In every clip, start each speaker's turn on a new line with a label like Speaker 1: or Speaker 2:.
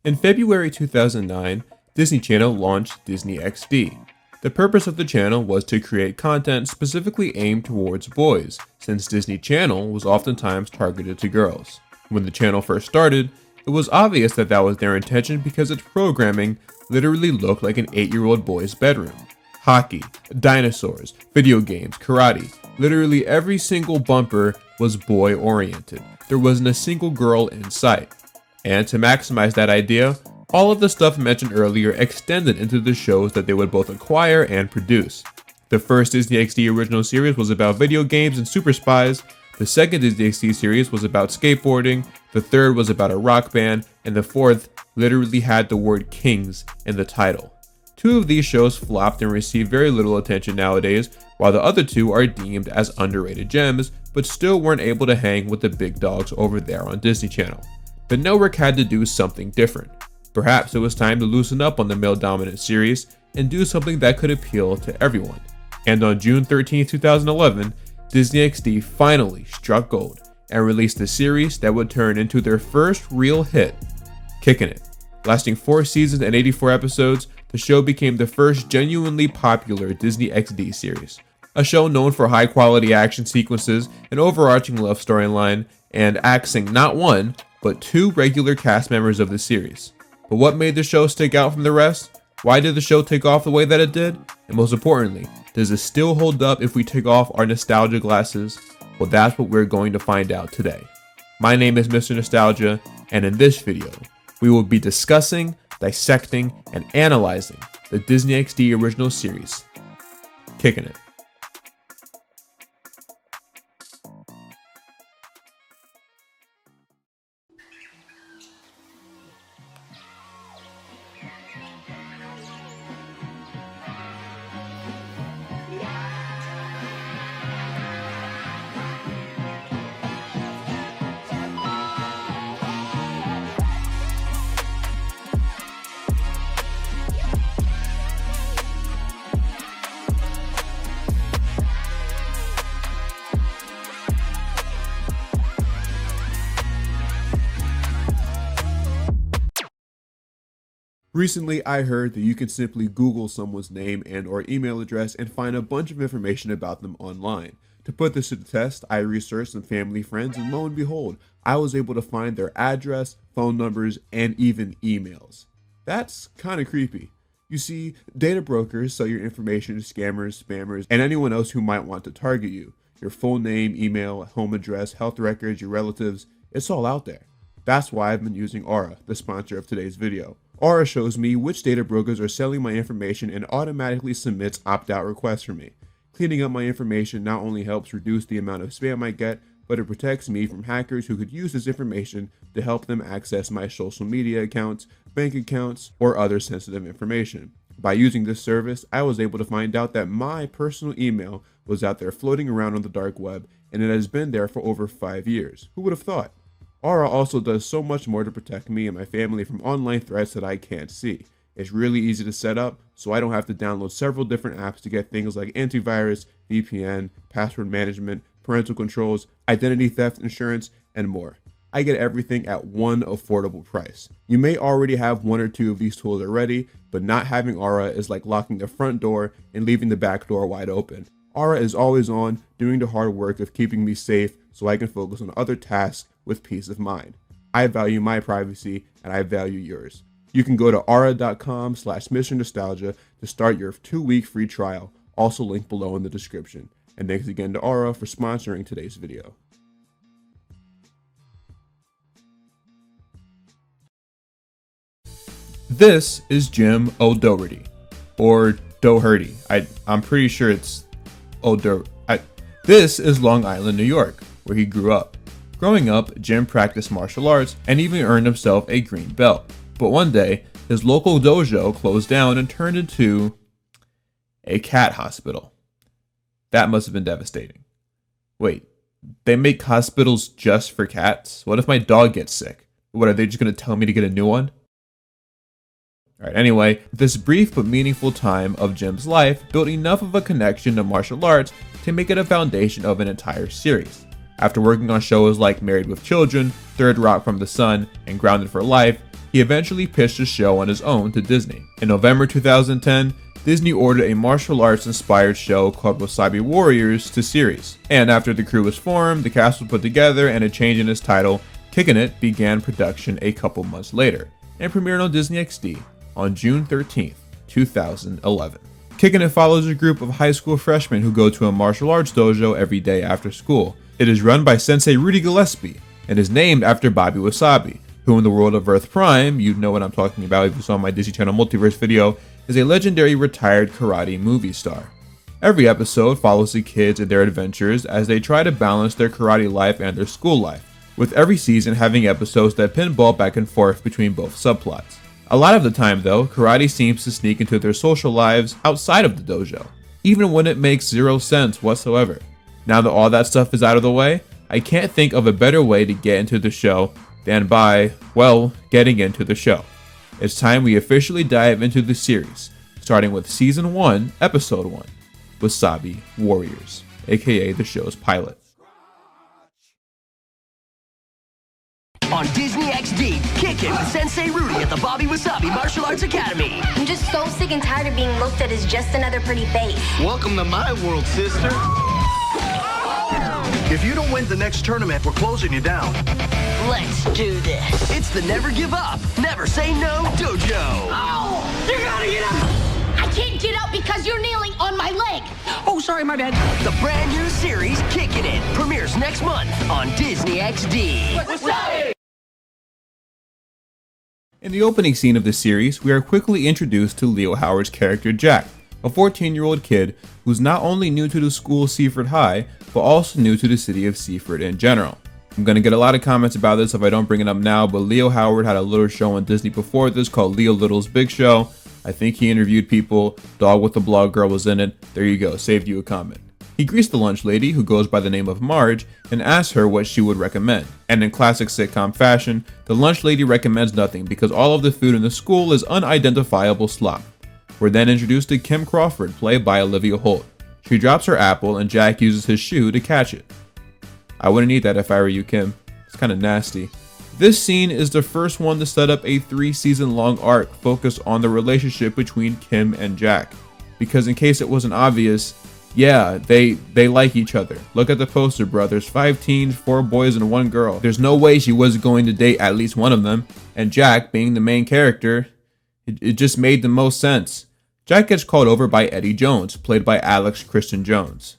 Speaker 1: In February 2009, Disney Channel launched Disney XD. The purpose of the channel was to create content specifically aimed towards boys, since Disney Channel was oftentimes targeted to girls. When the channel first started, it was obvious that that was their intention because its programming literally looked like an 8-year-old boy's bedroom. Hockey, dinosaurs, video games, karate, literally every single bumper was boy-oriented. There wasn't a single girl in sight. And to maximize that idea, all of the stuff mentioned earlier extended into the shows that they would both acquire and produce. The first Disney XD original series was about video games and super spies, the second Disney XD series was about skateboarding, the third was about a rock band, and the fourth literally had the word Kings in the title. 2 of these shows flopped and receive very little attention nowadays, while the other 2 are deemed as underrated gems, but still weren't able to hang with the big dogs over there on Disney Channel. The network had to do something different. Perhaps it was time to loosen up on the male-dominant series and do something that could appeal to everyone. And on June 13, 2011, Disney XD finally struck gold and released a series that would turn into their first real hit, Kickin' It. Lasting 4 seasons and 84 episodes, the show became the first genuinely popular Disney XD series. A show known for high-quality action sequences, an overarching love storyline, and axing not 1, but 2 regular cast members of the series. But what made the show stick out from the rest? Why did the show take off the way that it did? And most importantly, does it still hold up if we take off our nostalgia glasses? Well, that's what we're going to find out today. My name is Mr. Nostalgia, and in this video, we will be discussing, dissecting, and analyzing the Disney XD original series, Kickin' It. Recently, I heard that you can simply Google someone's name and or email address and find a bunch of information about them online. To put this to the test, I researched some family friends and lo and behold, I was able to find their address, phone numbers, and even emails. That's kind of creepy. You see, data brokers sell your information to scammers, spammers, and anyone else who might want to target you. Your full name, email, home address, health records, your relatives, it's all out there. That's why I've been using Aura, the sponsor of today's video. Aura shows me which data brokers are selling my information and automatically submits opt-out requests for me. Cleaning up my information not only helps reduce the amount of spam I get, but it protects me from hackers who could use this information to help them access my social media accounts, bank accounts, or other sensitive information. By using this service, I was able to find out that my personal email was out there floating around on the dark web, and it has been there for over 5 years. Who would have thought? Aura also does so much more to protect me and my family from online threats that I can't see. It's really easy to set up, so I don't have to download several different apps to get things like antivirus, VPN, password management, parental controls, identity theft insurance, and more. I get everything at one affordable price. You may already have 1 or 2 of these tools already, but not having Aura is like locking the front door and leaving the back door wide open. Aura is always on, doing the hard work of keeping me safe so I can focus on other tasks with peace of mind. I value my privacy and I value yours. You can go to aura.com/MrNostalgia to start your 2-week free trial, also linked below in the description. And thanks again to Aura for sponsoring today's video. This is Jim O'Doherty, or Doherty. I'm pretty sure it's O'Doherty. This is Long Island, New York, where he grew up. Growing up, Jim practiced martial arts and even earned himself a green belt. But one day, his local dojo closed down and turned into a cat hospital. That must have been devastating. Wait, they make hospitals just for cats? What if my dog gets sick? What, are they just going to tell me to get a new one? Alright, anyway, this brief but meaningful time of Jim's life built enough of a connection to martial arts to make it a foundation of an entire series. After working on shows like Married with Children, Third Rock from the Sun, and Grounded for Life, He eventually pitched the show on his own to Disney. In November 2010, Disney ordered a martial arts inspired show called Wasabi Warriors to series. And after the crew was formed, the cast was put together, and a change in its title, Kickin' It, began production a couple months later and premiered on Disney XD on June 13th, 2011. Kickin' It follows a group of high school freshmen who go to a martial arts dojo every day after school. It is run by Sensei Rudy Gillespie and is named after Bobby Wasabi, who in the world of Earth Prime, you know what I'm talking about if you saw my Disney Channel Multiverse video, is a legendary retired karate movie star. Every episode follows the kids and their adventures as they try to balance their karate life and their school life, with every season having episodes that pinball back and forth between both subplots. A lot of the time though, karate seems to sneak into their social lives outside of the dojo, even when it makes zero sense whatsoever. Now that all that stuff is out of the way, I can't think of a better way to get into the show than by, well, getting into the show. It's time we officially dive into the series, starting with Season 1, Episode 1, Wasabi Warriors, aka the show's pilot.
Speaker 2: On Disney XD, Kickin' with Sensei Rudy at the Bobby Wasabi Martial Arts Academy.
Speaker 3: I'm just so sick and tired of being looked at as just another pretty face.
Speaker 4: Welcome to my world, sister. If you don't win the next tournament, we're closing you down.
Speaker 2: Let's do this. It's the Never Give Up, Never Say No Dojo.
Speaker 5: Oh, you gotta get up! I can't get up because you're kneeling on my leg.
Speaker 2: Oh, sorry, my bad. The brand new series, Kickin' It, premieres next month on Disney XD.
Speaker 5: Wasabi!
Speaker 1: In the opening scene of the series, we are quickly introduced to Leo Howard's character Jack, a 14-year-old kid who's not only new to the school Seaford High, but also new to the city of Seaford in general. I'm gonna get a lot of comments about this if I don't bring it up now, but Leo Howard had a little show on Disney before this called Leo Little's Big Show. I think he interviewed people, Dog with the Blog Girl was in it. There you go, saved you a comment. He greets the lunch lady, who goes by the name of Marge, and asks her what she would recommend. And in classic sitcom fashion, the lunch lady recommends nothing because all of the food in the school is unidentifiable slop. We're then introduced to Kim Crawford, played by Olivia Holt. She drops her apple and Jack uses his shoe to catch it. I wouldn't eat that if I were you, Kim. It's kind of nasty. This scene is the first one to set up a 3-season long arc focused on the relationship between Kim and Jack. Because in case it wasn't obvious, yeah, they like each other. Look at the poster, bro. There's 5 teens, 4 boys, and 1 girl. There's no way she wasn't going to date at least one of them. And Jack, being the main character, it just made the most sense. Jack gets called over by Eddie Jones, played by Alex Christian Jones.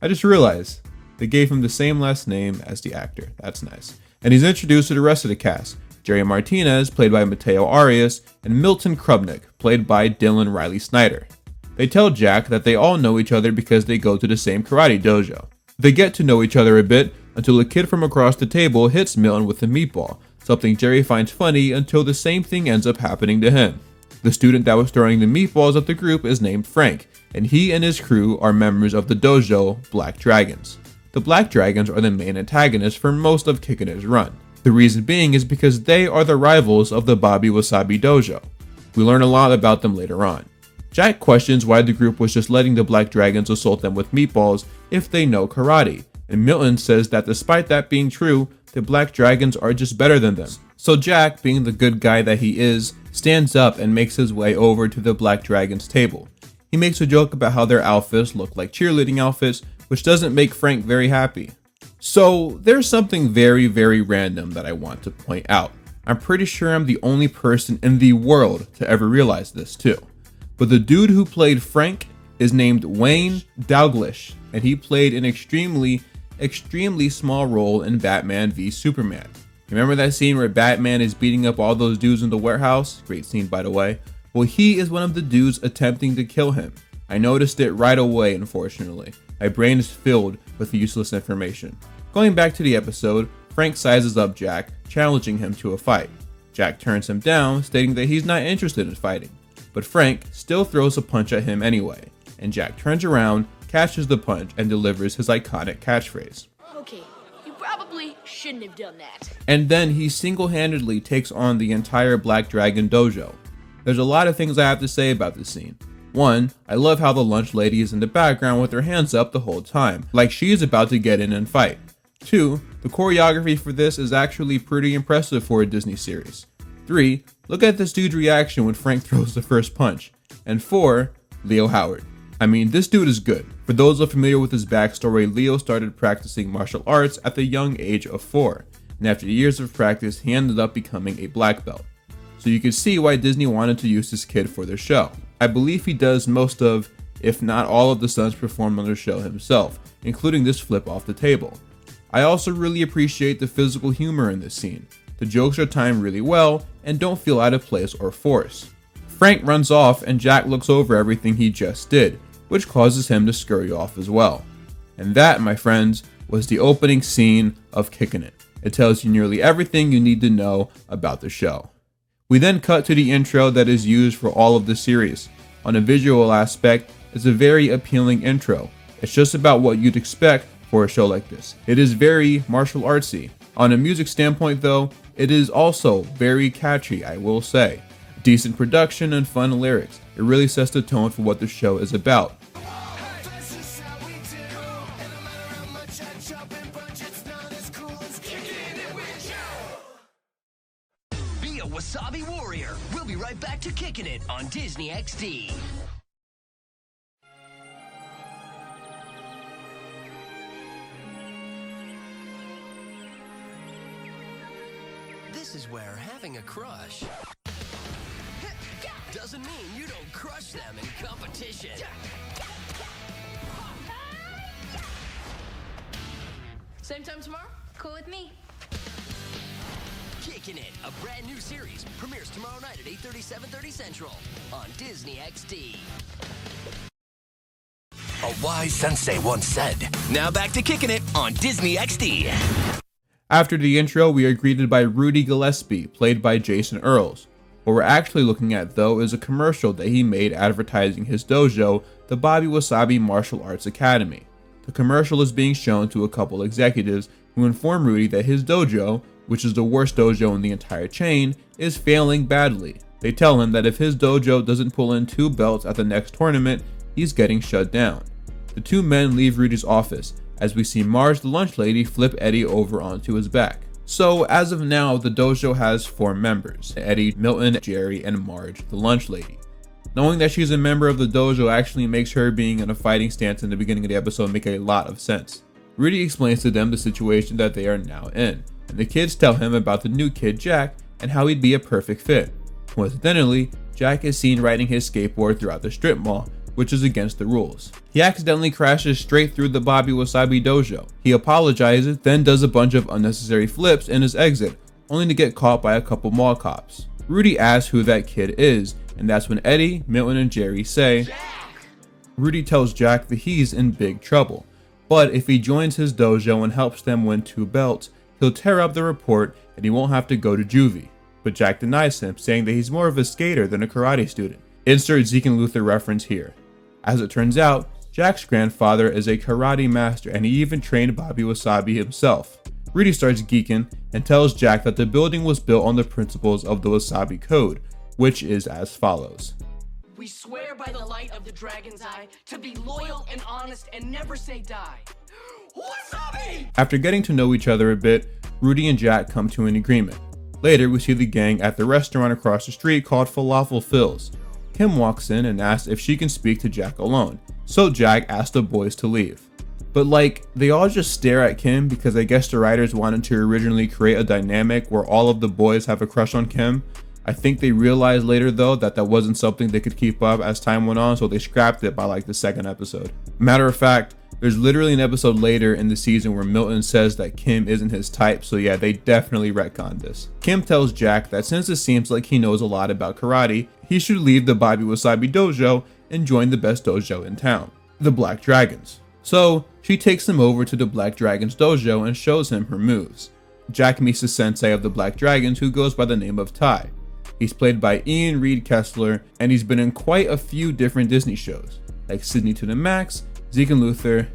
Speaker 1: I just realized they gave him the same last name as the actor. That's nice. And he's introduced to the rest of the cast. Jerry Martinez, played by Mateo Arias, and Milton Krupnick, played by Dylan Riley Snyder. They tell Jack that they all know each other because they go to the same karate dojo. They get to know each other a bit until a kid from across the table hits Milton with a meatball, something Jerry finds funny until the same thing ends up happening to him. The student that was throwing the meatballs at the group is named Frank, and he and his crew are members of the dojo Black Dragons. The Black Dragons are the main antagonists for most of Kickin' It's run. The reason being is because they are the rivals of the Bobby Wasabi dojo. We learn a lot about them later on. Jack questions why the group was just letting the Black Dragons assault them with meatballs if they know karate, and Milton says that despite that being true, the Black Dragons are just better than them. So Jack, being the good guy that he is, stands up and makes his way over to the Black Dragons table. He makes a joke about how their outfits look like cheerleading outfits, which doesn't make Frank very happy. So there's something very, very random that I want to point out. I'm pretty sure I'm the only person in the world to ever realize this too. But the dude who played Frank is named Wayne Dalglish, and he played an extremely small role in Batman v Superman. Remember that scene where Batman is beating up all those dudes in the warehouse? Great scene, by the way. Well, he is one of the dudes attempting to kill him. I noticed it right away, unfortunately. My brain is filled with useless information. Going back to the episode, Frank sizes up Jack, challenging him to a fight. Jack turns him down, stating that he's not interested in fighting. But Frank still throws a punch at him anyway, and Jack turns around, catches the punch, and delivers his iconic catchphrase.
Speaker 5: Okay, you probably shouldn't have done that.
Speaker 1: And then he single-handedly takes on the entire Black Dragon dojo. There's a lot of things I have to say about this scene. 1, I love how the lunch lady is in the background with her hands up the whole time, like she is about to get in and fight. 2, the choreography for this is actually pretty impressive for a Disney series. 3. Look at this dude's reaction when Frank throws the first punch. And 4. Leo Howard. I mean, this dude is good. For those unfamiliar with his backstory, Leo started practicing martial arts at the young age of 4, and after years of practice, he ended up becoming a black belt. So you can see why Disney wanted to use this kid for their show. I believe he does most of, if not all of the stunts performed on the show himself, including this flip off the table. I also really appreciate the physical humor in this scene. The jokes are timed really well and don't feel out of place or forced. Frank runs off and Jack looks over everything he just did, which causes him to scurry off as well. And that, my friends, was the opening scene of Kickin' It. It tells you nearly everything you need to know about the show. We then cut to the intro that is used for all of the series. On a visual aspect, it's a very appealing intro. It's just about what you'd expect for a show like this. It is very martial artsy. On a music standpoint though, it is also very catchy, I will say. Decent production and fun lyrics. It really sets the tone for what the show is about.
Speaker 2: Be a Wasabi Warrior. We'll be right back to Kickin' It on Disney XD. This is where having a crush doesn't mean you don't crush them in competition.
Speaker 5: Same time tomorrow?
Speaker 3: Cool with me.
Speaker 2: Kickin' It, a brand new series, premieres tomorrow night at 8:30, 7:30 Central on Disney XD. A wise sensei once said, now back to Kickin' It on Disney XD.
Speaker 1: After the intro, we are greeted by Rudy Gillespie, played by Jason Earls. What we're actually looking at though is a commercial that he made advertising his dojo, the Bobby Wasabi Martial Arts Academy. The commercial is being shown to a couple executives who inform Rudy that his dojo, which is the worst dojo in the entire chain, is failing badly. They tell him that if his dojo doesn't pull in 2 belts at the next tournament, he's getting shut down. The 2 men leave Rudy's office, as we see Marge the lunch lady flip Eddie over onto his back. So as of now, the dojo has 4 members: Eddie, Milton, Jerry, and Marge the lunch lady. Knowing that she's a member of the dojo actually makes her being in a fighting stance in the beginning of the episode make a lot of sense. Rudy explains to them the situation that they are now in, and the kids tell him about the new kid Jack and how he'd be a perfect fit. Coincidentally, Jack is seen riding his skateboard throughout the strip mall, which is against the rules. He accidentally crashes straight through the Bobby Wasabi dojo. He apologizes, then does a bunch of unnecessary flips in his exit, only to get caught by a couple mall cops. Rudy asks who that kid is, and that's when Eddie, Milton, and Jerry say, Jack! Rudy tells Jack that he's in big trouble, but if he joins his dojo and helps them win 2 belts, he'll tear up the report and he won't have to go to juvie. But Jack denies him, saying that he's more of a skater than a karate student. Insert Zeke and Luther reference here. As it turns out, Jack's grandfather is a karate master and he even trained Bobby Wasabi himself. Rudy starts geeking and tells Jack that the building was built on the principles of the Wasabi Code, which is as follows.
Speaker 6: We swear by the light of the dragon's eye to be loyal and honest and never say die. Wasabi!
Speaker 1: After getting to know each other a bit, Rudy and Jack come to an agreement. Later, we see the gang at the restaurant across the street called Falafel Phil's. Kim walks in and asks if she can speak to Jack alone, so Jack asks the boys to leave. But they all just stare at Kim because I guess the writers wanted to originally create a dynamic where all of the boys have a crush on Kim. I think they realized later though that wasn't something they could keep up as time went on, so they scrapped it by the 2nd episode. Matter of fact, there's literally an episode later in the season where Milton says that Kim isn't his type, so yeah, they definitely retconned this. Kim tells Jack that since it seems like he knows a lot about karate, he should leave the Bobby Wasabi dojo and join the best dojo in town, the Black Dragons. So she takes him over to the Black Dragons dojo and shows him her moves. Jack meets the sensei of the Black Dragons, who goes by the name of Ty. He's played by Ian Reed Kessler, and he's been in quite a few different Disney shows, like Sydney to the Max, Zeke and Luther.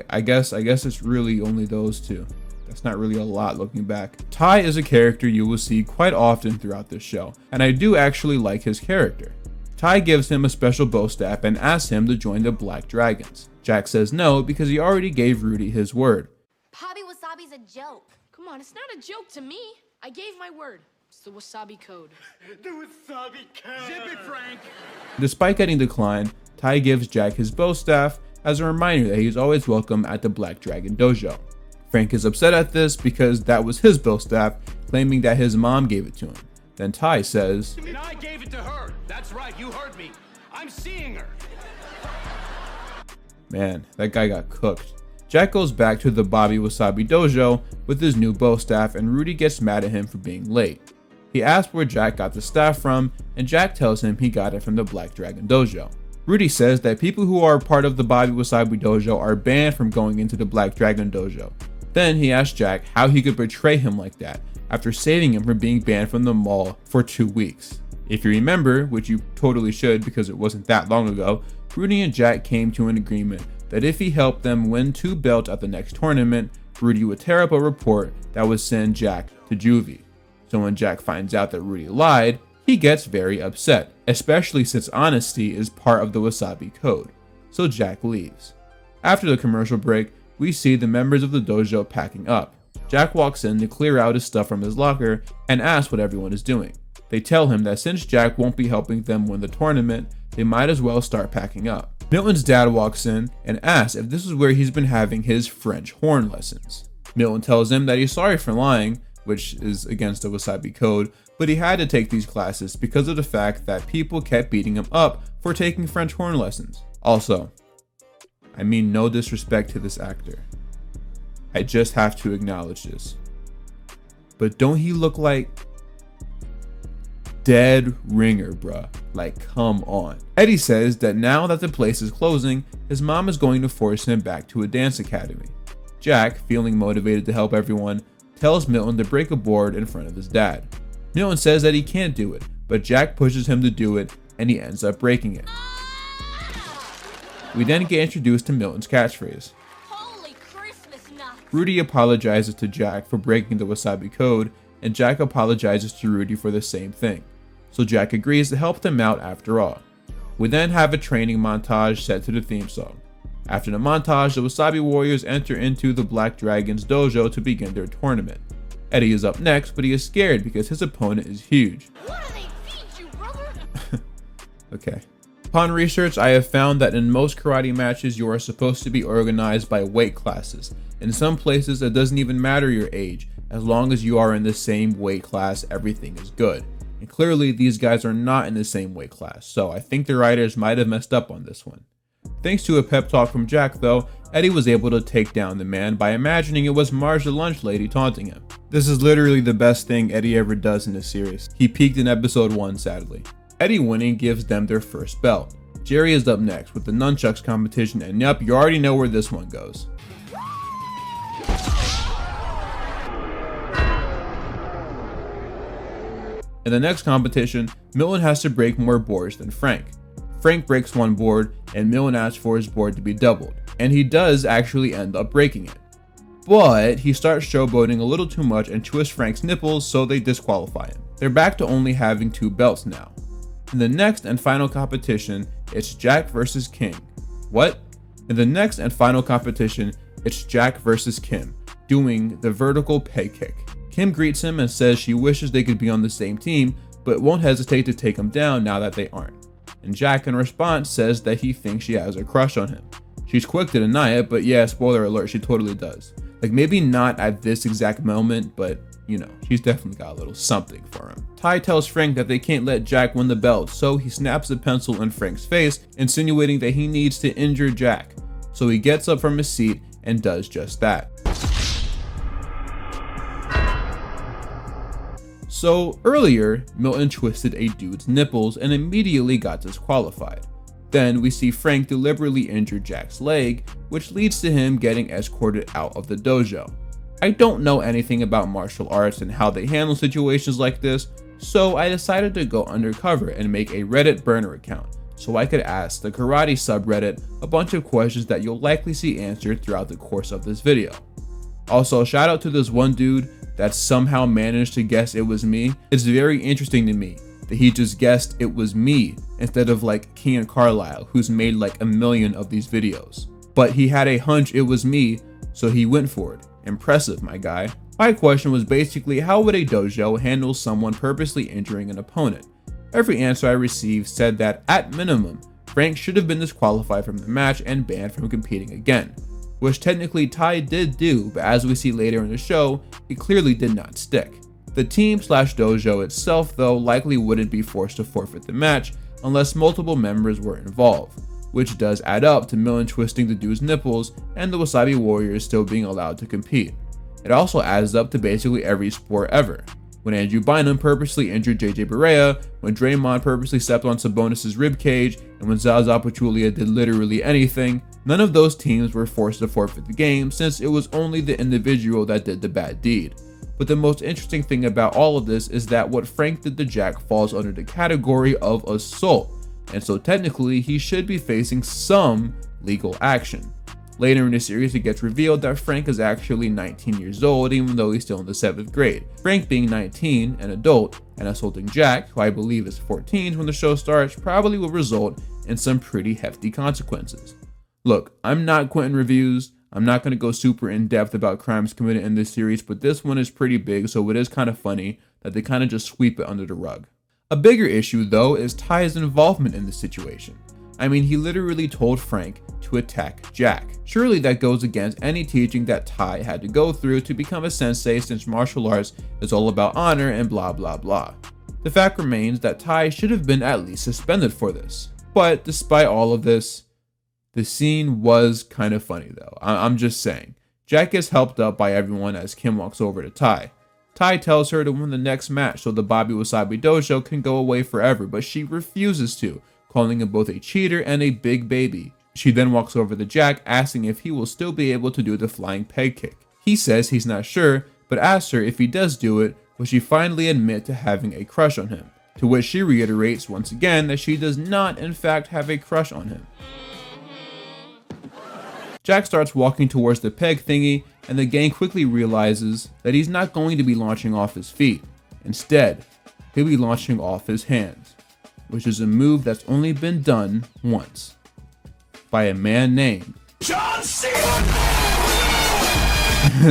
Speaker 1: I guess it's really only those 2. That's not really a lot looking back. Ty is a character you will see quite often throughout this show, and I do actually like his character. Ty gives him a special bow staff and asks him to join the Black Dragons. Jack says no because he already gave Rudy his word.
Speaker 3: Bobby Wasabi's a joke.
Speaker 5: Come on, it's not a joke to me. I gave my word.
Speaker 6: It's the wasabi code.
Speaker 4: Zip it, Frank.
Speaker 1: Despite getting declined, Ty gives Jack his bow staff as a reminder that he's always welcome at the Black Dragon Dojo. Frank is upset at this because that was his bow staff, claiming that his mom gave it to him. Then Ty says,
Speaker 4: And I gave it to her. That's right, you heard me. I'm seeing her.
Speaker 1: man, that guy got cooked. Jack goes back to the Bobby Wasabi dojo with his new bow staff, and Rudy gets mad at him for being late. He asks where Jack got the staff from, and Jack tells him he got it from the Black Dragon dojo. Rudy says that people who are part of the Bobby Wasabi dojo are banned from going into the Black Dragon dojo. Then he asks Jack how he could betray him like that after saving him from being banned from the mall for 2 weeks. If you remember, which you totally should because it wasn't that long ago, Rudy and Jack came to an agreement that if he helped them win 2 belts at the next tournament, Rudy would tear up a report that would send Jack to juvie. So when Jack finds out that Rudy lied, he gets very upset, especially since honesty is part of the Wasabi code. So Jack leaves. After the commercial break, we see the members of the dojo packing up. Jack walks in to clear out his stuff from his locker and asks what everyone is doing. They tell him that since Jack won't be helping them win the tournament, they might as well start packing up. Milton's dad walks in and asks if this is where he's been having his French horn lessons. Milton tells him that he's sorry for lying, which is against the Wasabi code, but he had to take these classes because of the fact that people kept beating him up for taking French horn lessons. Also, I mean no disrespect to this actor. I just have to acknowledge this. But don't he look like dead ringer, bruh? Like, come on. Eddie says that now that the place is closing, his mom is going to force him back to a dance academy. Jack, feeling motivated to help everyone, tells Milton to break a board in front of his dad. Milton says that he can't do it, but Jack pushes him to do it and he ends up breaking it. We then get introduced to Milton's catchphrase.
Speaker 5: Holy Christmas nuts!
Speaker 1: Rudy apologizes to Jack for breaking the Wasabi code, and Jack apologizes to Rudy for the same thing. So Jack agrees to help them out after all. We then have a training montage set to the theme song. After the montage, the Wasabi Warriors enter into the Black Dragon's dojo to begin their tournament. Eddie is up next, but he is scared because his opponent is huge.
Speaker 5: What do they feed you, brother?
Speaker 1: Okay. Upon research, I have found that in most karate matches, you are supposed to be organized by weight classes. In some places, it doesn't even matter your age. As long as you are in the same weight class, everything is good. And clearly, these guys are not in the same weight class, so I think the writers might have messed up on this one. Thanks to a pep talk from Jack though, Eddie was able to take down the man by imagining it was Marge the lunch lady taunting him. This is literally the best thing Eddie ever does in this series. He peaked in episode 1 sadly. Eddie winning gives them their first belt. Jerry is up next with the nunchucks competition, and yup, you already know where this one goes. In the next competition, Milton has to break more boards than Frank. Frank breaks one board, and Milton asks for his board to be doubled, and he does actually end up breaking it. But he starts showboating a little too much and twists Frank's nipples, so they disqualify him. They're back to only having 2 belts now. In the next and final competition, it's Jack versus King. What? In the next and final competition, it's Jack versus Kim, doing the vertical peg kick. Kim greets him and says she wishes they could be on the same team, but won't hesitate to take him down now that they aren't. And Jack in response says that he thinks she has a crush on him. She's quick to deny it, but yeah, spoiler alert, she totally does. Like, maybe not at this exact moment, but you know, she's definitely got a little something for him. Ty tells Frank that they can't let Jack win the belt, so he snaps a pencil in Frank's face, insinuating that he needs to injure Jack. So he gets up from his seat and does just that. So earlier, Milton twisted a dude's nipples and immediately got disqualified. Then we see Frank deliberately injure Jack's leg, which leads to him getting escorted out of the dojo. I don't know anything about martial arts and how they handle situations like this, so I decided to go undercover and make a Reddit burner account so I could ask the karate subreddit a bunch of questions that you'll likely see answered throughout the course of this video. Also, shout out to this one dude that somehow managed to guess it was me. It's very interesting to me that he just guessed it was me instead of like Kean Carlisle, who's made like a million of these videos. But he had a hunch it was me, so he went for it. Impressive, my guy. My question was basically, how would a dojo handle someone purposely injuring an opponent? Every answer I received said that, at minimum, Frank should have been disqualified from the match and banned from competing again, which technically Ty did do, but as we see later in the show, it clearly did not stick. The team/dojo itself though likely wouldn't be forced to forfeit the match unless multiple members were involved, which does add up to Millen twisting the dude's nipples and the Wasabi Warriors still being allowed to compete. It also adds up to basically every sport ever. When Andrew Bynum purposely injured JJ Barea, when Draymond purposely stepped on Sabonis' ribcage, and when Zaza Pachulia did literally anything, none of those teams were forced to forfeit the game since it was only the individual that did the bad deed. But the most interesting thing about all of this is that what Frank did to Jack falls under the category of assault, and so technically he should be facing some legal action. Later in the series, it gets revealed that Frank is actually 19 years old, even though he's still in the 7th grade. Frank being 19, an adult, and assaulting Jack, who I believe is 14 when the show starts, probably will result in some pretty hefty consequences. Look, I'm not Quentin Reviews. I'm not going to go super in depth about crimes committed in this series, but this one is pretty big, so it is kind of funny that they kind of just sweep it under the rug. A bigger issue, though, is Ty's involvement in the situation. I mean, he literally told Frank to attack Jack. Surely that goes against any teaching that Ty had to go through to become a sensei, since martial arts is all about honor and blah blah blah. The fact remains that Ty should have been at least suspended for this. But despite all of this, the scene was kind of funny though. I'm just saying. Jack gets helped up by everyone as Kim walks over to Ty. Ty tells her to win the next match so the Bobby Wasabi Dojo can go away forever, but she refuses to, calling him both a cheater and a big baby. She then walks over to Jack, asking if he will still be able to do the flying peg kick. He says he's not sure, but asks her if he does do it, will she finally admit to having a crush on him, to which she reiterates once again that she does not in fact have a crush on him. Jack starts walking towards the peg thingy, and the gang quickly realizes that he's not going to be launching off his feet. Instead, he'll be launching off his hands, which is a move that's only been done once by a man named John Cena.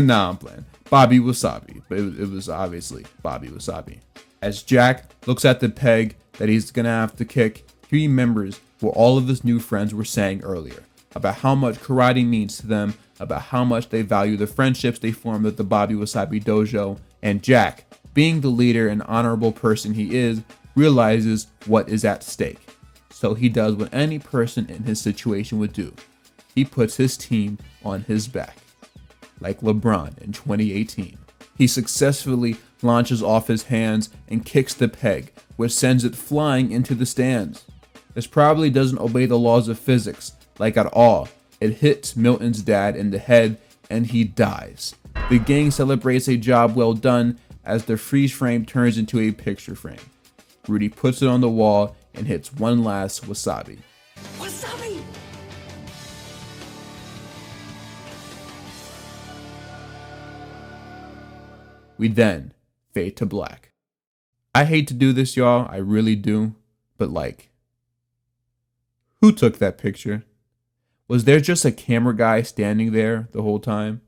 Speaker 1: Nah, I'm playing. Bobby Wasabi, but it was obviously Bobby Wasabi. As Jack looks at the peg that he's gonna have to kick, he remembers what all of his new friends were saying earlier about how much karate means to them, about how much they value the friendships they formed at the Bobby Wasabi Dojo, and Jack, being the leader and honorable person he is, realizes what is at stake. So he does what any person in his situation would do. He puts his team on his back, like LeBron in 2018. He successfully launches off his hands and kicks the peg, which sends it flying into the stands. This probably doesn't obey the laws of physics, like at all. It hits Milton's dad in the head and he dies. The gang celebrates a job well done as the freeze frame turns into a picture frame. Rudy puts it on the wall and hits one last wasabi.
Speaker 6: Wasabi!
Speaker 1: We then fade to black. I hate to do this, y'all, I really do, but like, who took that picture? Was there just a camera guy standing there the whole time?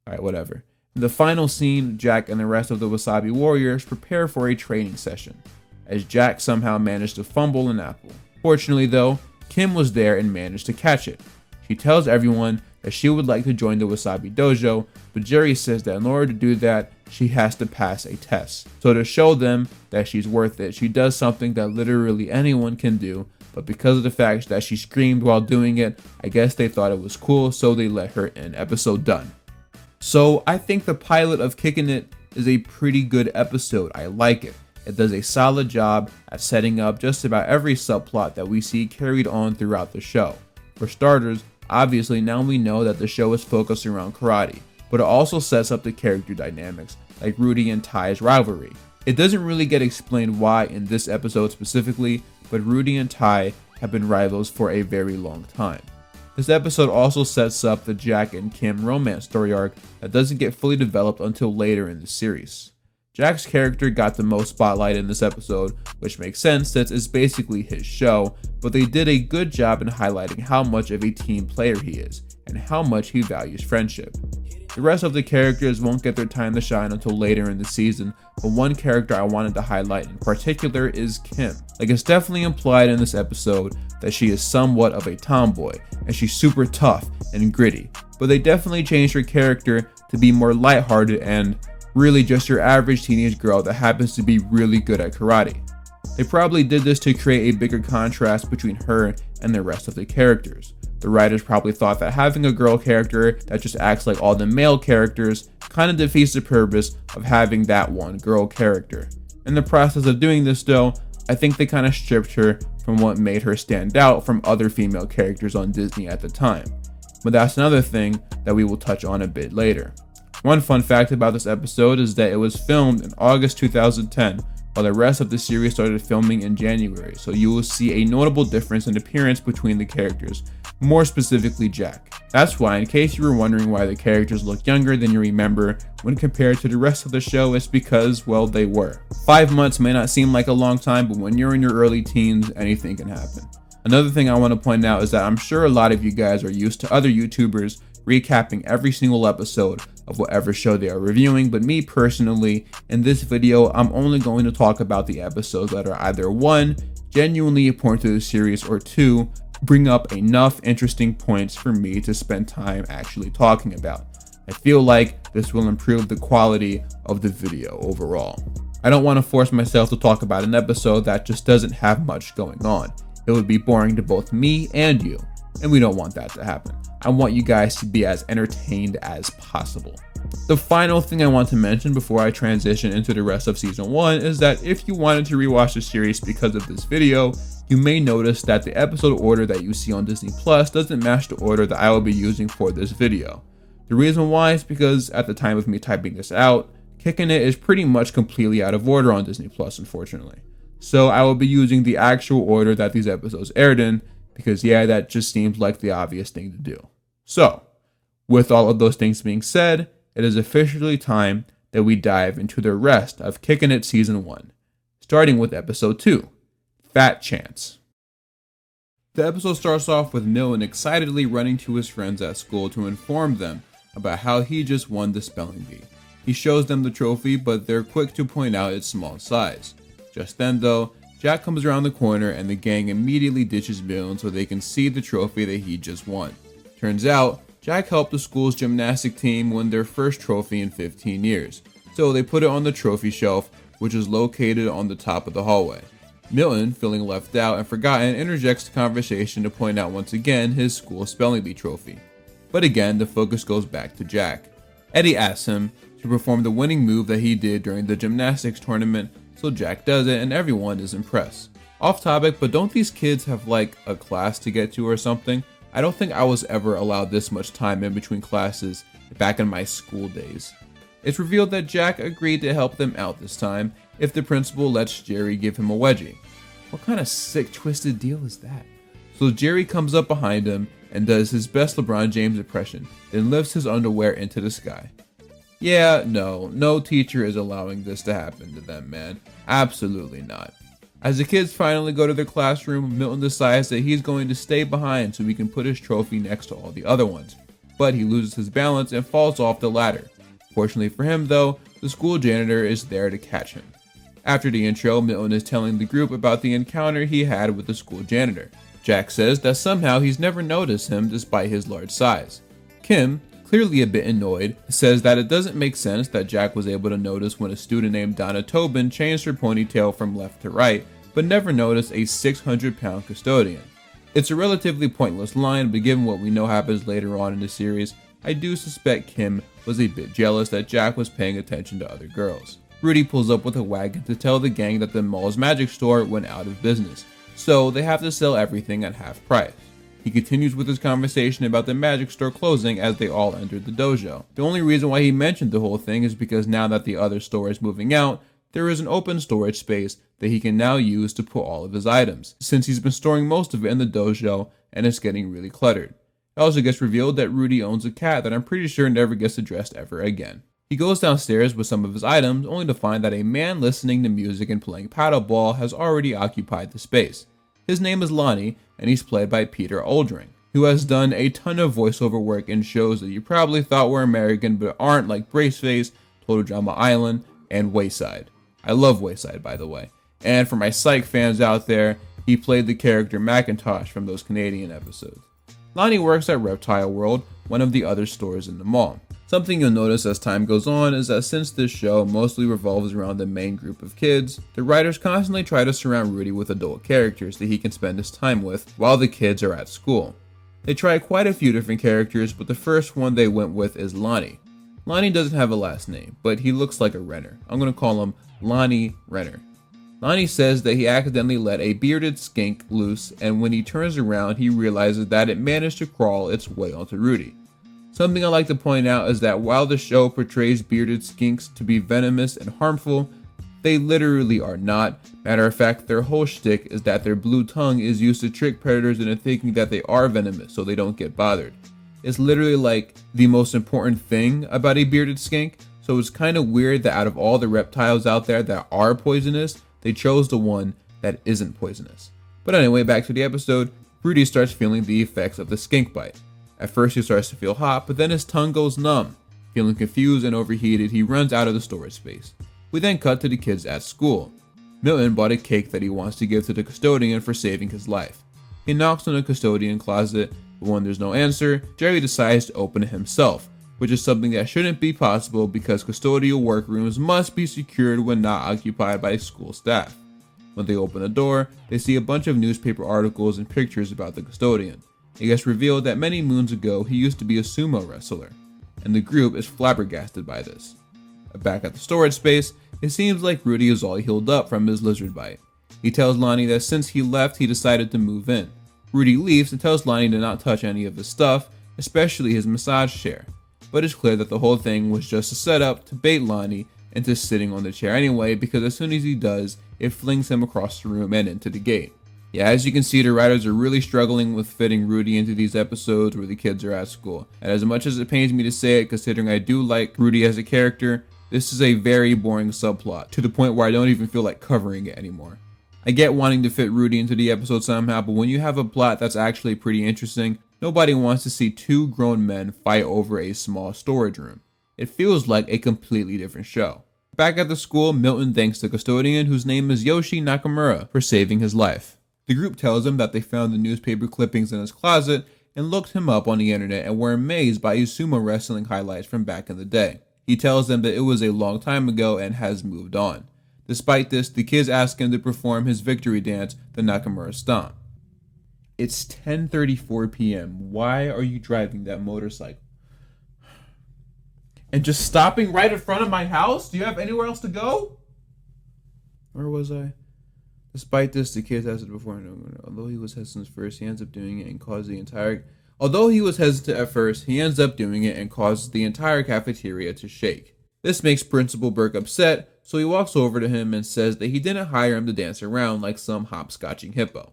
Speaker 1: Alright, whatever. In the final scene, Jack and the rest of the Wasabi Warriors prepare for a training session, as Jack somehow managed to fumble an apple. Fortunately though, Kim was there and managed to catch it. She tells everyone that she would like to join the Wasabi Dojo, but Jerry says that in order to do that, she has to pass a test. So to show them that she's worth it, she does something that literally anyone can do, but because of the fact that she screamed while doing it, I guess they thought it was cool, so they let her in. Episode done. So I think the pilot of Kickin' It is a pretty good episode. I like it. It does a solid job at setting up just about every subplot that we see carried on throughout the show. For starters, obviously now we know that the show is focused around karate, but it also sets up the character dynamics, like Rudy and Ty's rivalry. It doesn't really get explained why in this episode specifically, but Rudy and Ty have been rivals for a very long time. This episode also sets up the Jack and Kim romance story arc that doesn't get fully developed until later in the series. Jack's character got the most spotlight in this episode, which makes sense since it's basically his show, but they did a good job in highlighting how much of a team player he is, and how much he values friendship. The rest of the characters won't get their time to shine until later in the season, but one character I wanted to highlight in particular is Kim. Like, it's definitely implied in this episode that she is somewhat of a tomboy, and she's super tough and gritty, but they definitely changed her character to be more lighthearted and really just your average teenage girl that happens to be really good at karate. They probably did this to create a bigger contrast between her and the rest of the characters. The writers probably thought that having a girl character that just acts like all the male characters kind of defeats the purpose of having that one girl character. In the process of doing this though, I think they kind of stripped her from what made her stand out from other female characters on Disney at the time. But that's another thing that we will touch on a bit later. One fun fact about this episode is that it was filmed in August 2010, while the rest of the series started filming in January, so you will see a notable difference in appearance between the characters, more specifically Jack. That's why, in case you were wondering why the characters look younger than you remember when compared to the rest of the show, it's because, well, they were. 5 months may not seem like a long time, but when you're in your early teens, anything can happen. Another thing I want to point out is that I'm sure a lot of you guys are used to other YouTubers recapping every single episode of whatever show they are reviewing, but me personally, in this video, I'm only going to talk about the episodes that are either 1, genuinely important to the series, or 2, bring up enough interesting points for me to spend time actually talking about. I feel like this will improve the quality of the video overall. I don't want to force myself to talk about an episode that just doesn't have much going on. It would be boring to both me and you, and we don't want that to happen. I want you guys to be as entertained as possible. The final thing I want to mention before I transition into the rest of season 1 is that if you wanted to rewatch the series because of this video, you may notice that the episode order that you see on Disney Plus doesn't match the order that I will be using for this video. The reason why is because at the time of me typing this out, Kickin' It is pretty much completely out of order on Disney Plus, unfortunately. So I will be using the actual order that these episodes aired in, because yeah, that just seems like the obvious thing to do. So, with all of those things being said, it is officially time that we dive into the rest of Kickin' It Season 1, starting with Episode 2, Fat Chance. The episode starts off with Milton excitedly running to his friends at school to inform them about how he just won the spelling bee. He shows them the trophy, but they're quick to point out its small size. Just then though, Jack comes around the corner and the gang immediately ditches Milton so they can see the trophy that he just won. Turns out, Jack helped the school's gymnastic team win their first trophy in 15 years, so they put it on the trophy shelf, which is located on the top of the hallway. Milton, feeling left out and forgotten, interjects the conversation to point out once again his school spelling bee trophy. But again, the focus goes back to Jack. Eddie asks him to perform the winning move that he did during the gymnastics tournament, so Jack does it and everyone is impressed. Off topic, but don't these kids have like a class to get to or something? I don't think I was ever allowed this much time in between classes back in my school days. It's revealed that Jack agreed to help them out this time if the principal lets Jerry give him a wedgie. What kind of sick, twisted deal is that? So Jerry comes up behind him and does his best LeBron James impression, then lifts his underwear into the sky. Yeah, no teacher is allowing this to happen to them, man. Absolutely not. As the kids finally go to their classroom, Milton decides that he's going to stay behind so he can put his trophy next to all the other ones. But he loses his balance and falls off the ladder. Fortunately for him though, the school janitor is there to catch him. After the intro, Milton is telling the group about the encounter he had with the school janitor. Jack says that somehow he's never noticed him despite his large size. Kim, clearly a bit annoyed, says that it doesn't make sense that Jack was able to notice when a student named Donna Tobin changed her ponytail from left to right, but never noticed a 600-pound custodian. It's a relatively pointless line, but given what we know happens later on in the series, I do suspect Kim was a bit jealous that Jack was paying attention to other girls. Rudy pulls up with a wagon to tell the gang that the mall's magic store went out of business, so they have to sell everything at half price. He continues with his conversation about the magic store closing as they all entered the dojo. The only reason why he mentioned the whole thing is because now that the other store is moving out, there is an open storage space that he can now use to put all of his items, since he's been storing most of it in the dojo and it's getting really cluttered. It also gets revealed that Rudy owns a cat that I'm pretty sure never gets addressed ever again. He goes downstairs with some of his items, only to find that a man listening to music and playing paddleball has already occupied the space. His name is Lonnie, and he's played by Peter Oldring. who has done a ton of voiceover work in shows that you probably thought were American but aren't, like Braceface, Total Drama Island, and Wayside. I love Wayside, by the way. And for my Psych fans out there, he played the character Macintosh from those Canadian episodes. Lonnie works at Reptile World, one of the other stores in the mall. Something you'll notice as time goes on is that since this show mostly revolves around the main group of kids, the writers constantly try to surround Rudy with adult characters that he can spend his time with while the kids are at school. They try quite a few different characters, but the first one they went with is Lonnie. Lonnie doesn't have a last name, but he looks like a Renner. I'm going to call him Lonnie Renner. Lonnie says that he accidentally let a bearded skink loose, and when he turns around, he realizes that it managed to crawl its way onto Rudy. Something I like to point out is that while the show portrays bearded skinks to be venomous and harmful, they literally are not. Matter of fact, their whole shtick is that their blue tongue is used to trick predators into thinking that they are venomous so they don't get bothered. It's literally like the most important thing about a bearded skink, so it's kind of weird that out of all the reptiles out there that are poisonous, they chose the one that isn't poisonous. But anyway, back to the episode, Rudy starts feeling the effects of the skink bite. At first he starts to feel hot, but then his tongue goes numb. Feeling confused and overheated, he runs out of the storage space. We then cut to the kids at school. Milton bought a cake that he wants to give to the custodian for saving his life. He knocks on the custodian closet, but when there's no answer, Jerry decides to open it himself, which is something that shouldn't be possible because custodial workrooms must be secured when not occupied by school staff. When they open the door, they see a bunch of newspaper articles and pictures about the custodian. It gets revealed that many moons ago he used to be a sumo wrestler, and the group is flabbergasted by this. Back at the storage space, it seems like Rudy is all healed up from his lizard bite. He tells Lonnie that since he left, he decided to move in. Rudy leaves and tells Lonnie to not touch any of his stuff, especially his massage chair. But it's clear that the whole thing was just a setup to bait Lonnie into sitting on the chair anyway, because as soon as he does, it flings him across the room and into the gate. Yeah, as you can see, the writers are really struggling with fitting Rudy into these episodes where the kids are at school. And as much as it pains me to say it, considering I do like Rudy as a character, this is a very boring subplot, to the point where I don't even feel like covering it anymore. I get wanting to fit Rudy into the episode somehow, but when you have a plot that's actually pretty interesting, nobody wants to see two grown men fight over a small storage room. It feels like a completely different show. Back at the school, Milton thanks the custodian, whose name is Yoshi Nakamura, for saving his life. The group tells him that they found the newspaper clippings in his closet and looked him up on the internet and were amazed by his sumo wrestling highlights from back in the day. He tells them that it was a long time ago and has moved on. Despite this, the kids ask him to perform his victory dance, the Nakamura Stomp. It's 10:34 p.m. Why are you driving that motorcycle? And just stopping right in front of my house? Do you have anywhere else to go? Where was I? Despite this, the kids asked it before. Although he was hesitant at first, he ends up doing it and causes the entire... Although he was hesitant at first, he ends up doing it and causes the entire cafeteria to shake. This makes Principal Burke upset, so he walks over to him and says that he didn't hire him to dance around like some hopscotching hippo.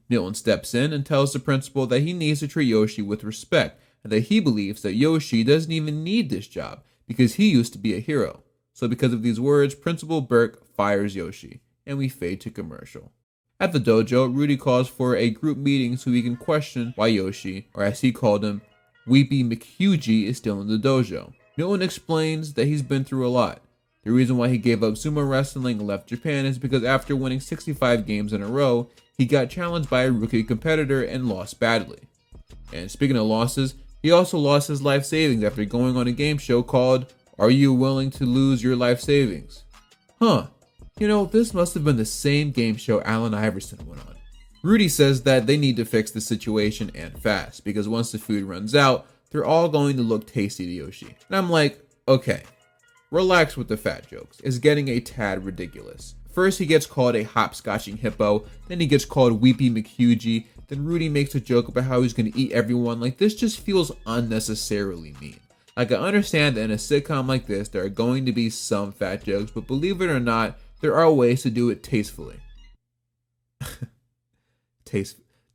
Speaker 1: Milton steps in and tells the principal that he needs to treat Yoshi with respect, and that he believes that Yoshi doesn't even need this job because he used to be a hero. So because of these words, Principal Burke fires Yoshi, and we fade to commercial. At the dojo, Rudy calls for a group meeting so he can question why Yoshi, or as he called him, Weepy McHugey, is still in the dojo. Milton explains that he's been through a lot. The reason why he gave up sumo wrestling and left Japan is because after winning 65 games in a row, he got challenged by a rookie competitor and lost badly. And speaking of losses, he also lost his life savings after going on a game show called Are You Willing to Lose Your Life Savings? Huh. You know, this must have been the same game show Allen Iverson went on. Rudy says that they need to fix the situation and fast, because once the food runs out, they're all going to look tasty to Yoshi. And I'm like, okay, relax with the fat jokes. It's getting a tad ridiculous. First he gets called a hopscotching hippo, then he gets called Weepy McHugey, then Rudy makes a joke about how he's going to eat everyone. Like, this just feels unnecessarily mean. Like, I understand that in a sitcom like this, there are going to be some fat jokes, but believe it or not, there are ways to do it tastefully.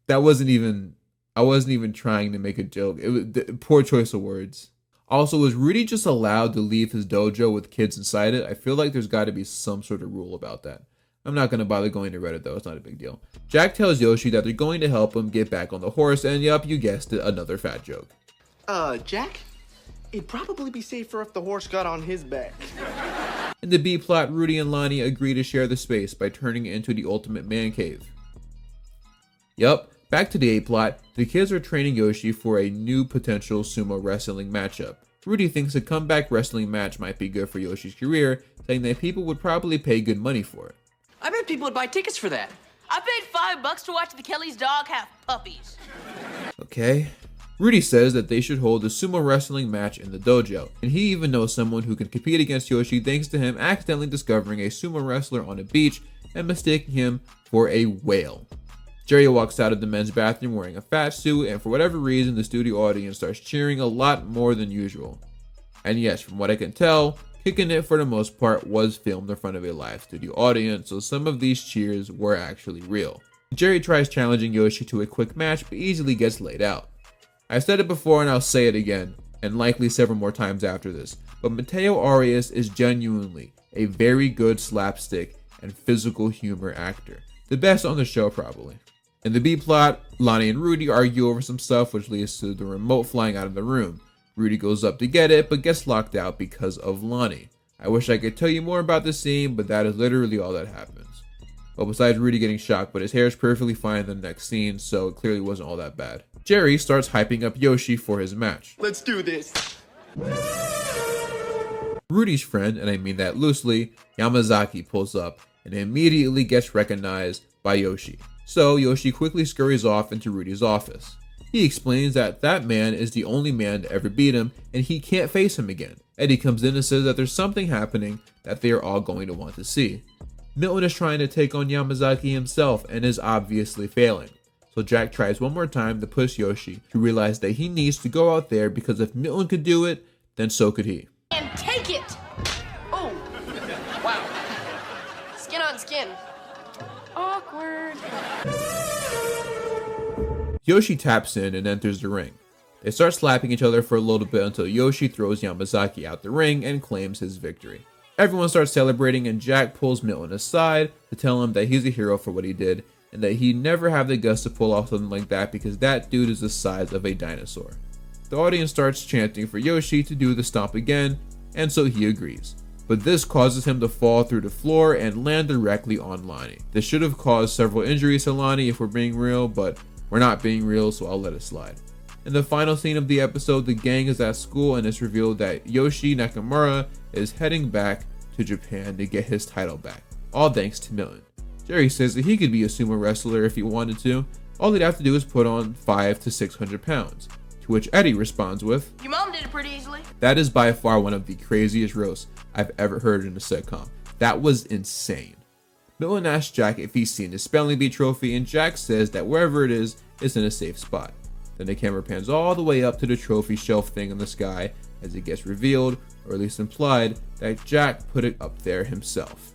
Speaker 1: I wasn't even trying to make a joke. It was poor choice of words. Also, was Rudy just allowed to leave his dojo with kids inside it? I feel like there's got to be some sort of rule about that. I'm not gonna bother going to Reddit though, it's not a big deal. Jack tells Yoshi that they're going to help him get back on the horse, and yup, you guessed it, another fat joke.
Speaker 7: Jack? It'd probably be safer if the horse got on his back.
Speaker 1: In the B plot, Rudy and Lonnie agree to share the space by turning it into the ultimate man cave. Yup, back to the A plot, the kids are training Yoshi for a new potential sumo wrestling matchup. Rudy thinks a comeback wrestling match might be good for Yoshi's career, saying that people would probably pay good money for it.
Speaker 6: I bet people would buy tickets for that.
Speaker 5: I paid $5 to watch the Kelly's dog have puppies.
Speaker 1: Okay. Rudy says that they should hold a sumo wrestling match in the dojo, and he even knows someone who can compete against Yoshi thanks to him accidentally discovering a sumo wrestler on a beach and mistaking him for a whale. Jerry walks out of the men's bathroom wearing a fat suit, and for whatever reason, the studio audience starts cheering a lot more than usual. And yes, from what I can tell, Kickin' It for the most part was filmed in front of a live studio audience, so some of these cheers were actually real. Jerry tries challenging Yoshi to a quick match, but easily gets laid out. I said it before and I'll say it again, and likely several more times after this, but Mateo Arias is genuinely a very good slapstick and physical humor actor. The best on the show probably. In the B plot, Lonnie and Rudy argue over some stuff, which leads to the remote flying out of the room. Rudy goes up to get it, but gets locked out because of Lonnie. I wish I could tell you more about this scene, but that is literally all that happens. Well, besides Rudy getting shocked, but his hair is perfectly fine in the next scene, so it clearly wasn't all that bad. Jerry starts hyping up Yoshi for his match.
Speaker 7: Let's do this.
Speaker 1: Rudy's friend, and I mean that loosely, Yamazaki pulls up and immediately gets recognized by Yoshi. So Yoshi quickly scurries off into Rudy's office. He explains that that man is the only man to ever beat him and he can't face him again. Eddie comes in and says that there's something happening that they are all going to want to see. Milton is trying to take on Yamazaki himself and is obviously failing. So Jack tries one more time to push Yoshi to realize that he needs to go out there because if Milton could do it, then so could he.
Speaker 5: And take it!
Speaker 6: Oh, wow. Skin on skin.
Speaker 5: Awkward.
Speaker 1: Yoshi taps in and enters the ring. They start slapping each other for a little bit until Yoshi throws Yamazaki out the ring and claims his victory. Everyone starts celebrating and Jack pulls Milton aside to tell him that he's a hero for what he did and that he'd never have the guts to pull off something like that because that dude is the size of a dinosaur. The audience starts chanting for Yoshi to do the stomp again, and so he agrees. But this causes him to fall through the floor and land directly on Lonnie. This should have caused several injuries to Lonnie if we're being real, but we're not being real, so I'll let it slide. In the final scene of the episode, the gang is at school and it's revealed that Yoshi Nakamura is heading back to Japan to get his title back, all thanks to Milton. Jerry says that he could be a sumo wrestler if he wanted to. All he'd have to do is put on 500 to 600 pounds. To which Eddie responds with,
Speaker 5: Your mom did it pretty easily.
Speaker 1: that is by far one of the craziest roasts I've ever heard in a sitcom. That was insane. Milton asks Jack if he's seen his spelling bee trophy, and Jack says that wherever it is, it's in a safe spot. Then the camera pans all the way up to the trophy shelf thing in the sky as it gets revealed, or at least implied, that Jack put it up there himself.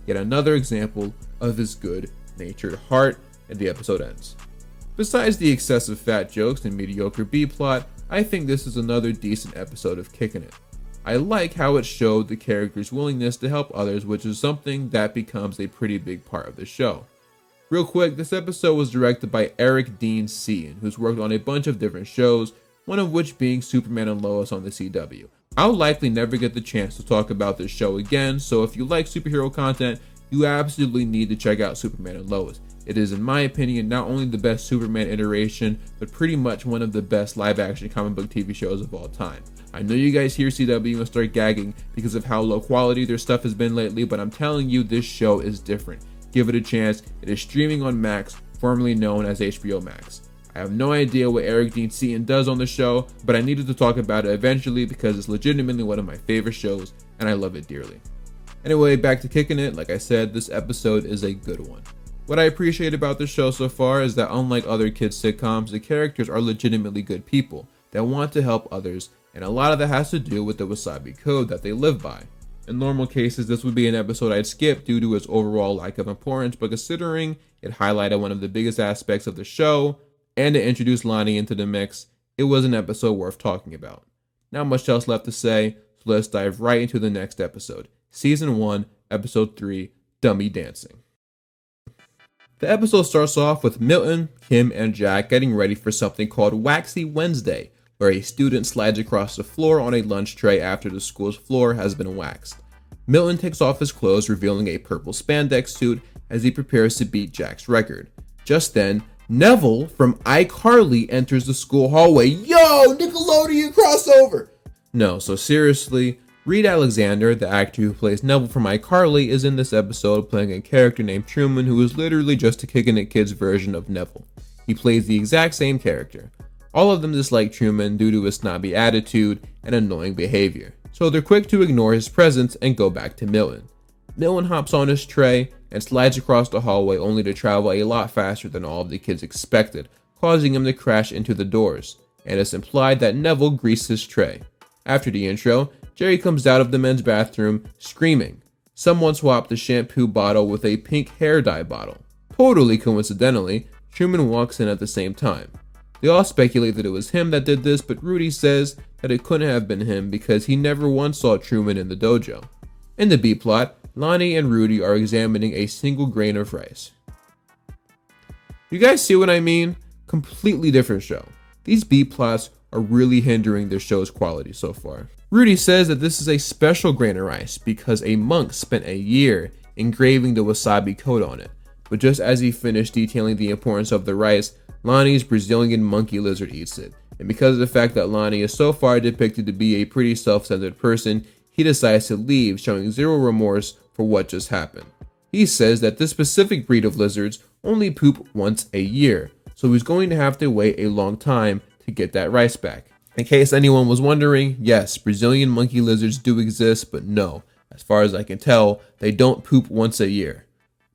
Speaker 1: Yet another example of his good-natured heart, and the episode ends. Besides the excessive fat jokes and mediocre B-plot, I think this is another decent episode of Kickin' It. I like how it showed the character's willingness to help others, which is something that becomes a pretty big part of the show. Real quick, this episode was directed by Eric Dean Seaton, who's worked on a bunch of different shows, one of which being Superman and Lois on the CW. I'll likely never get the chance to talk about this show again, so if you like superhero content, you absolutely need to check out Superman and Lois. It is, in my opinion, not only the best Superman iteration, but pretty much one of the best live-action comic book TV shows of all time. I know you guys hear CW and start gagging because of how low quality their stuff has been lately, but I'm telling you, this show is different. Give it a chance. It is streaming on Max, formerly known as HBO Max. I have no idea what Eric Dean Seaton does on the show, but I needed to talk about it eventually because it's legitimately one of my favorite shows, and I love it dearly. Anyway, back to Kickin' It. Like I said, this episode is a good one. What I appreciate about the show so far is that unlike other kids sitcoms, the characters are legitimately good people that want to help others, and a lot of that has to do with the wasabi code that they live by. In normal cases, this would be an episode I'd skip due to its overall lack of importance, but considering it highlighted one of the biggest aspects of the show, and it introduced Lonnie into the mix, it was an episode worth talking about. Not much else left to say, so let's dive right into the next episode. Season 1, Episode 3, Dummy Dancing. The episode starts off with Milton, Kim, and Jack getting ready for something called Waxy Wednesday, where a student slides across the floor on a lunch tray after the school's floor has been waxed. Milton takes off his clothes, revealing a purple spandex suit as he prepares to beat Jack's record. Just then, Neville from iCarly enters the school hallway. Yo, Nickelodeon crossover! No, so seriously, Reed Alexander, the actor who plays Neville from iCarly, is in this episode playing a character named Truman who is literally just a Kickin' It kid's version of Neville. He plays the exact same character. All of them dislike Truman due to his snobby attitude and annoying behavior, so they're quick to ignore his presence and go back to Milton. Milton hops on his tray and slides across the hallway only to travel a lot faster than all of the kids expected, causing him to crash into the doors, and it's implied that Neville greased his tray. After the intro, Jerry comes out of the men's bathroom screaming. Someone swapped the shampoo bottle with a pink hair dye bottle. Totally coincidentally, Truman walks in at the same time. They all speculate that it was him that did this, but Rudy says that it couldn't have been him because he never once saw Truman in the dojo. In the B-plot, Lonnie and Rudy are examining a single grain of rice. You guys see what I mean? Completely different show. These B-plots are really hindering the show's quality so far. Rudy says that this is a special grain of rice because a monk spent a year engraving the wasabi coat on it. But just as he finished detailing the importance of the rice, Lonnie's Brazilian monkey lizard eats it. And because of the fact that Lonnie is so far depicted to be a pretty self-centered person, he decides to leave, showing zero remorse for what just happened. He says that this specific breed of lizards only poop once a year, so he's going to have to wait a long time to get that rice back. In case anyone was wondering, yes, Brazilian monkey lizards do exist, but no, as far as I can tell, they don't poop once a year.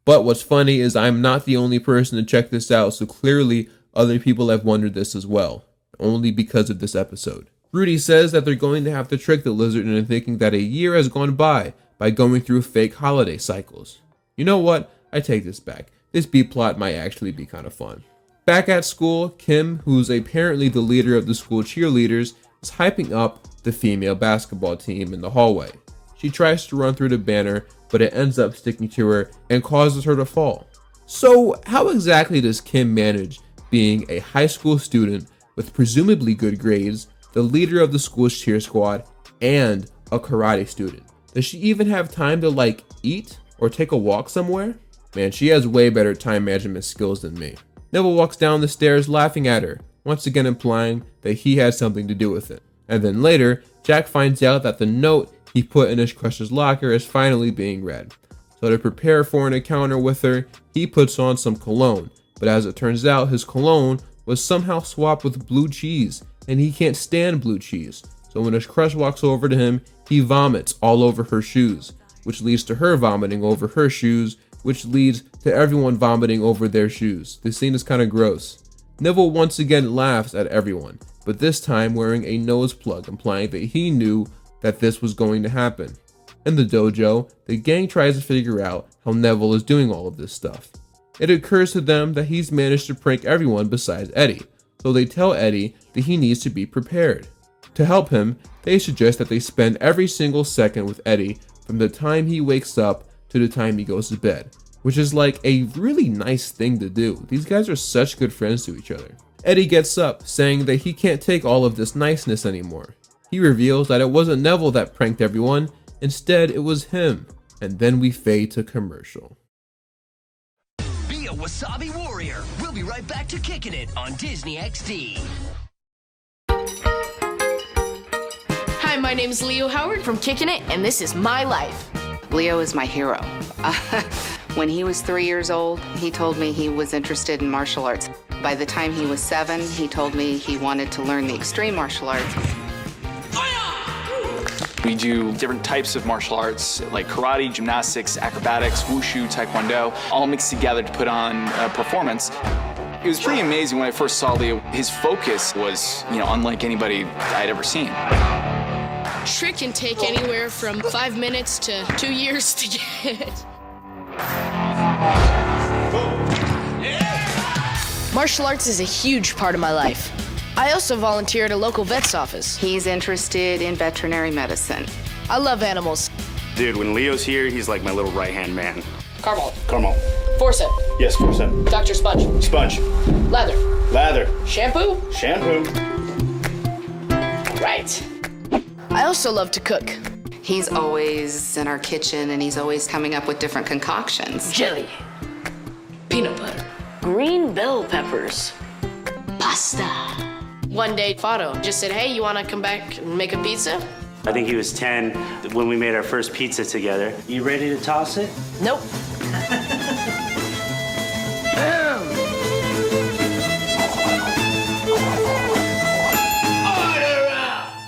Speaker 1: But what's funny is I'm not the only person to check this out, so clearly other people have wondered this as well, only because of this episode. Rudy says that they're going to have to trick the lizard into thinking that a year has gone by going through fake holiday cycles. You know what? I take this back. This B-plot might actually be kind of fun. Back at school, Kim, who's apparently the leader of the school cheerleaders, is hyping up the female basketball team in the hallway. She tries to run through the banner, but it ends up sticking to her and causes her to fall. So how exactly does Kim manage being a high school student with presumably good grades, the leader of the school's cheer squad, and a karate student? Does she even have time to eat or take a walk somewhere? Man, she has way better time management skills than me. Neville walks down the stairs laughing at her, once again implying that he had something to do with it. And then later, Jack finds out that the note he put in his crush's locker is finally being read. So to prepare for an encounter with her, he puts on some cologne, but as it turns out, his cologne was somehow swapped with blue cheese, and he can't stand blue cheese. So when his crush walks over to him, he vomits all over her shoes, which leads to her vomiting over her shoes, which leads to everyone vomiting over their shoes. This scene is kind of gross. Neville once again laughs at everyone, but this time wearing a nose plug, implying that he knew that this was going to happen. In the dojo, the gang tries to figure out how Neville is doing all of this stuff. It occurs to them that he's managed to prank everyone besides Eddie, so they tell Eddie that he needs to be prepared. To help him, they suggest that they spend every single second with Eddie from the time he wakes up to the time he goes to bed, which is like a really nice thing to do. These guys are such good friends to each other. Eddie gets up, saying that he can't take all of this niceness anymore. He reveals that it wasn't Neville that pranked everyone, instead it was him. And then we fade to commercial.
Speaker 2: Be a Wasabi Warrior. We'll be right back to Kickin' It on Disney XD.
Speaker 5: Hi, my name is Leo Howard from Kickin' It, and this is my life.
Speaker 8: Leo is my hero. When he was 3 years old, he told me he was interested in martial arts. By the time he was 7, he told me he wanted to learn the extreme martial arts.
Speaker 9: We do different types of martial arts like karate, gymnastics, acrobatics, wushu, taekwondo, all mixed together to put on a performance. It was pretty amazing when I first saw Leo. His focus was, unlike anybody I'd ever seen.
Speaker 5: Trick can take anywhere from 5 minutes to 2 years to get. Martial arts is a huge part of my life. I also volunteer at a local vet's office.
Speaker 8: He's interested in veterinary medicine.
Speaker 5: I love animals.
Speaker 10: Dude, when Leo's here, he's like my little right-hand man.
Speaker 5: Caramel.
Speaker 10: Caramel.
Speaker 5: Forceps.
Speaker 10: Yes, forceps.
Speaker 5: Dr. Sponge.
Speaker 10: Sponge.
Speaker 5: Lather.
Speaker 10: Lather.
Speaker 5: Shampoo.
Speaker 10: Shampoo.
Speaker 5: Right. I also love to cook.
Speaker 8: He's always in our kitchen and he's always coming up with different concoctions.
Speaker 6: Jelly. Peanut butter. Green bell peppers. Pasta.
Speaker 5: One day, Fado just said, hey, you want to come back and make a pizza?
Speaker 11: I think he was 10 when we made our first pizza together. You ready to toss it?
Speaker 6: Nope.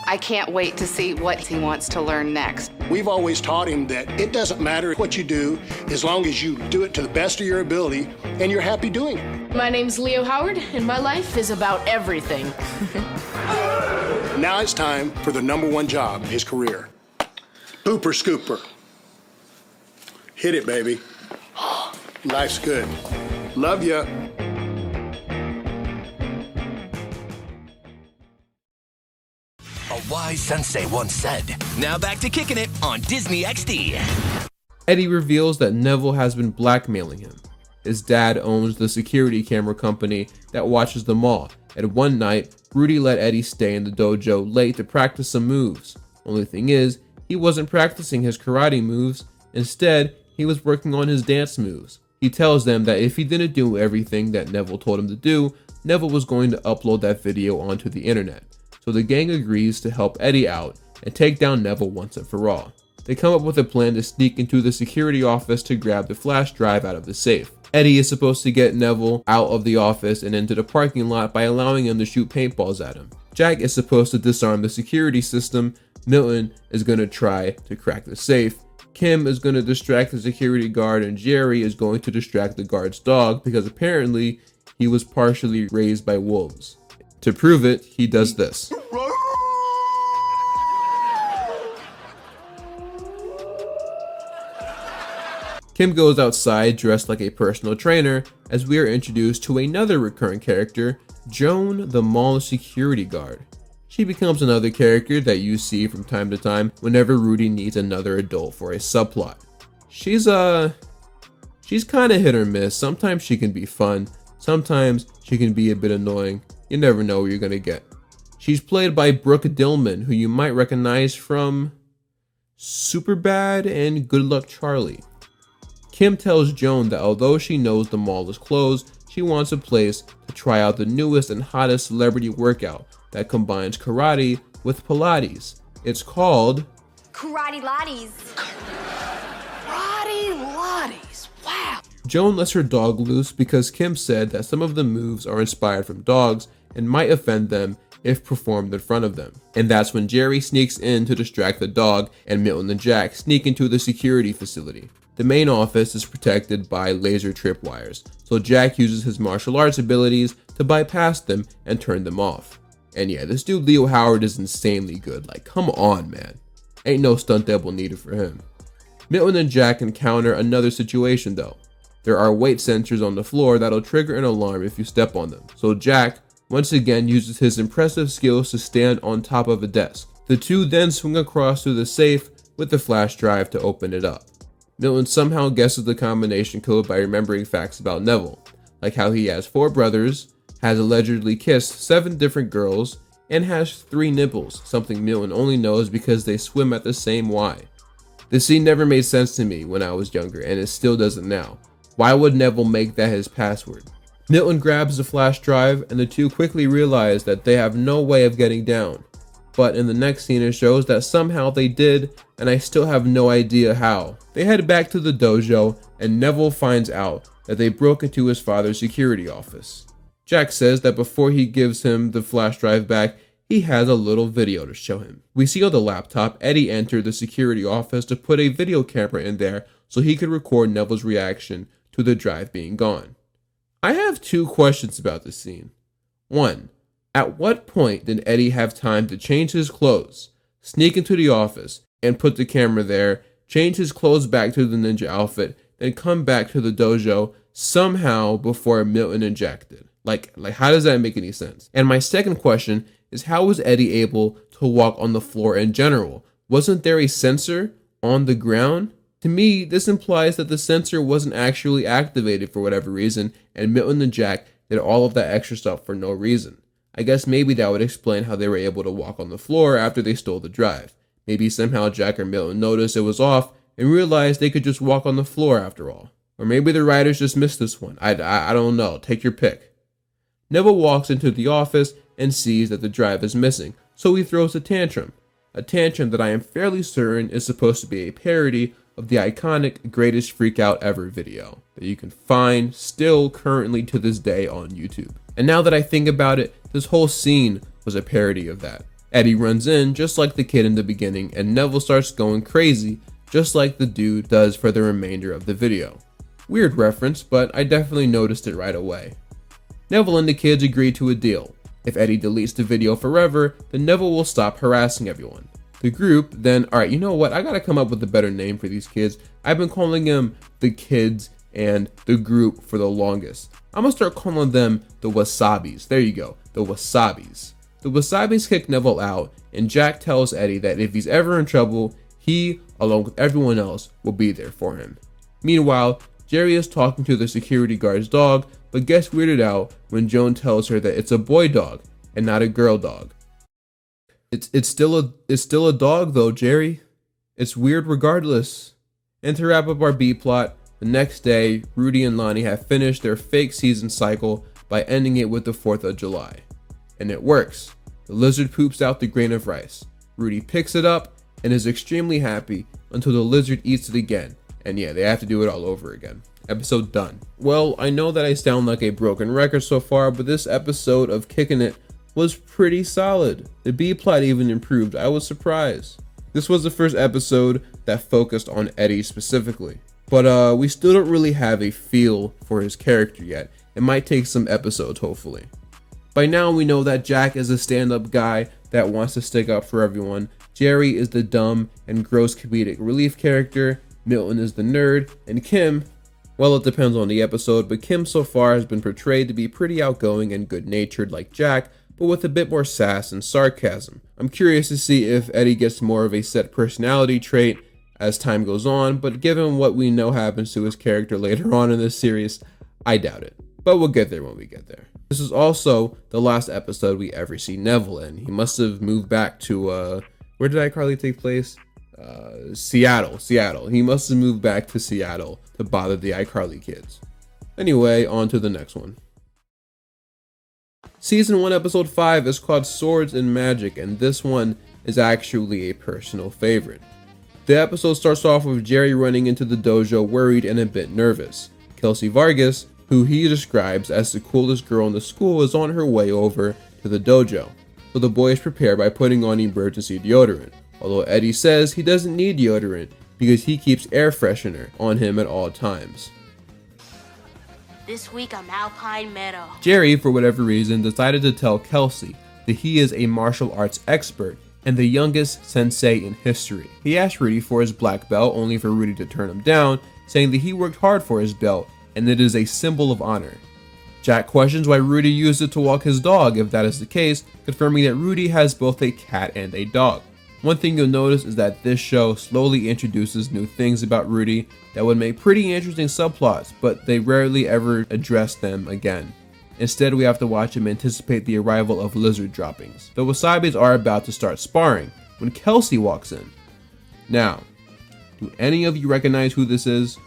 Speaker 8: I can't wait to see what he wants to learn next.
Speaker 12: We've always taught him that it doesn't matter what you do as long as you do it to the best of your ability and you're happy doing it.
Speaker 5: My name's Leo Howard, and my life is about everything.
Speaker 12: Now it's time for the #1 job in his career. Pooper scooper. Hit it, baby. Life's good. Love ya.
Speaker 2: A wise sensei once said, now back to kicking it on Disney XD.
Speaker 1: Eddie reveals that Neville has been blackmailing him. His dad owns the security camera company that watches them all, and one night, Rudy let Eddie stay in the dojo late to practice some moves. Only thing is, he wasn't practicing his karate moves. Instead, he was working on his dance moves. He tells them that if he didn't do everything that Neville told him to do, Neville was going to upload that video onto the internet. So the gang agrees to help Eddie out and take down Neville once and for all. They come up with a plan to sneak into the security office to grab the flash drive out of the safe. Eddie is supposed to get Neville out of the office and into the parking lot by allowing him to shoot paintballs at him. Jack is supposed to disarm the security system. Milton is going to try to crack the safe. Kim is going to distract the security guard, and Jerry is going to distract the guard's dog because apparently he was partially raised by wolves. To prove it, he does this. Kim goes outside dressed like a personal trainer as we are introduced to another recurring character, Joan the mall security guard. She becomes another character that you see from time to time whenever Rudy needs another adult for a subplot. She's kind of hit or miss. Sometimes she can be fun, sometimes she can be a bit annoying. You never know what you're gonna get. She's played by Brooke Dillman, who you might recognize from Superbad and Good Luck Charlie. Kim tells Joan that although she knows the mall is closed, she wants a place to try out the newest and hottest celebrity workout that combines karate with Pilates. It's called
Speaker 3: Karate Lotties.
Speaker 6: Karate Lotties. Wow.
Speaker 1: Joan lets her dog loose because Kim said that some of the moves are inspired from dogs and might offend them if performed in front of them. And that's when Jerry sneaks in to distract the dog, and Milton and Jack sneak into the security facility. The main office is protected by laser tripwires, so Jack uses his martial arts abilities to bypass them and turn them off. And yeah, this dude Leo Howard is insanely good. Like, come on, man. Ain't no stunt double needed for him. Milton and Jack encounter another situation though. There are weight sensors on the floor that'll trigger an alarm if you step on them. So Jack once again uses his impressive skills to stand on top of a desk. The two then swing across to the safe with the flash drive to open it up. Milton somehow guesses the combination code by remembering facts about Neville, like how he has 4 brothers, has allegedly kissed 7 different girls, and has 3 nipples, something Milton only knows because they swim at the same Y. The scene never made sense to me when I was younger, and it still doesn't now. Why would Neville make that his password? Milton grabs the flash drive, and the two quickly realize that they have no way of getting down. But in the next scene it shows that somehow they did, and I still have no idea how. They head back to the dojo, and Neville finds out that they broke into his father's security office. Jack says that before he gives him the flash drive back, he has a little video to show him. We see on the laptop Eddie entered the security office to put a video camera in there so he could record Neville's reaction to the drive being gone. I have 2 questions about this scene. 1. At what point did Eddie have time to change his clothes, sneak into the office, and put the camera there, change his clothes back to the ninja outfit, then come back to the dojo somehow before Milton and Jack did? Like how does that make any sense? And my second question is, how was Eddie able to walk on the floor in general? Wasn't there a sensor on the ground? To me, this implies that the sensor wasn't actually activated for whatever reason, and Milton and Jack did all of that extra stuff for no reason. I guess maybe that would explain how they were able to walk on the floor after they stole the drive. Maybe somehow Jack or Milton noticed it was off and realized they could just walk on the floor after all. Or maybe the writers just missed this one. I don't know. Take your pick. Neville walks into the office and sees that the drive is missing, so he throws a tantrum. A tantrum that I am fairly certain is supposed to be a parody of the iconic Greatest Freakout Ever video that you can find still currently to this day on YouTube. And now that I think about it, this whole scene was a parody of that. Eddie runs in just like the kid in the beginning, and Neville starts going crazy just like the dude does for the remainder of the video. Weird reference, but I definitely noticed it right away. Neville and the kids agree to a deal. If Eddie deletes the video forever, then Neville will stop harassing everyone. The group then, alright, you know what, I gotta come up with a better name for these kids. I've been calling them the kids and the group for the longest. I'm gonna start calling them the Wasabis. There you go, the Wasabis. The Wasabis kick Neville out, and Jack tells Eddie that if he's ever in trouble, he, along with everyone else, will be there for him. Meanwhile, Jerry is talking to the security guard's dog, but gets weirded out when Joan tells her that it's a boy dog and not a girl dog. It's still a dog though, Jerry. It's weird regardless. And to wrap up our B plot, the next day, Rudy and Lonnie have finished their fake season cycle by ending it with the 4th of July. And it works. The lizard poops out the grain of rice. Rudy picks it up and is extremely happy until the lizard eats it again. And yeah, they have to do it all over again. Episode done. Well, I know that I sound like a broken record so far, but this episode of Kickin' It was pretty solid. The B plot even improved. I was surprised. This was the first episode that focused on Eddie specifically, but we still don't really have a feel for his character yet. It might take some episodes, hopefully. By now we know that Jack is a stand-up guy that wants to stick up for everyone. Jerry is the dumb and gross comedic relief character. Milton is the nerd, and Kim, well, it depends on the episode, but Kim so far has been portrayed to be pretty outgoing and good-natured like Jack, but with a bit more sass and sarcasm. I'm curious to see if Eddie gets more of a set personality trait as time goes on, but given what we know happens to his character later on in this series, I doubt it. But we'll get there when we get there. This is also the last episode we ever see Neville in. He must have moved back to, where did iCarly take place? Seattle. He must have moved back to Seattle to bother the iCarly kids. Anyway, on to the next one. Season 1, Episode 5 is called Swords and Magic, and this one is actually a personal favorite. The episode starts off with Jerry running into the dojo worried and a bit nervous. Kelsey Vargas, who he describes as the coolest girl in the school, is on her way over to the dojo, so the boys prepare by putting on emergency deodorant, although Eddie says he doesn't need deodorant because he keeps air freshener on him at all times.
Speaker 3: This week I'm Alpine Meadow.
Speaker 1: Jerry, for whatever reason, decided to tell Kelsey that he is a martial arts expert and the youngest sensei in history. He asked Rudy for his black belt, only for Rudy to turn him down, saying that he worked hard for his belt and it is a symbol of honor. Jack questions why Rudy used it to walk his dog if that is the case, confirming that Rudy has both a cat and a dog. One thing you'll notice is that this show slowly introduces new things about Rudy that would make pretty interesting subplots, but they rarely ever address them again. Instead, we have to watch him anticipate the arrival of lizard droppings. The Wasabis are about to start sparring when Kelsey walks in. Now, do any of you recognize who this is?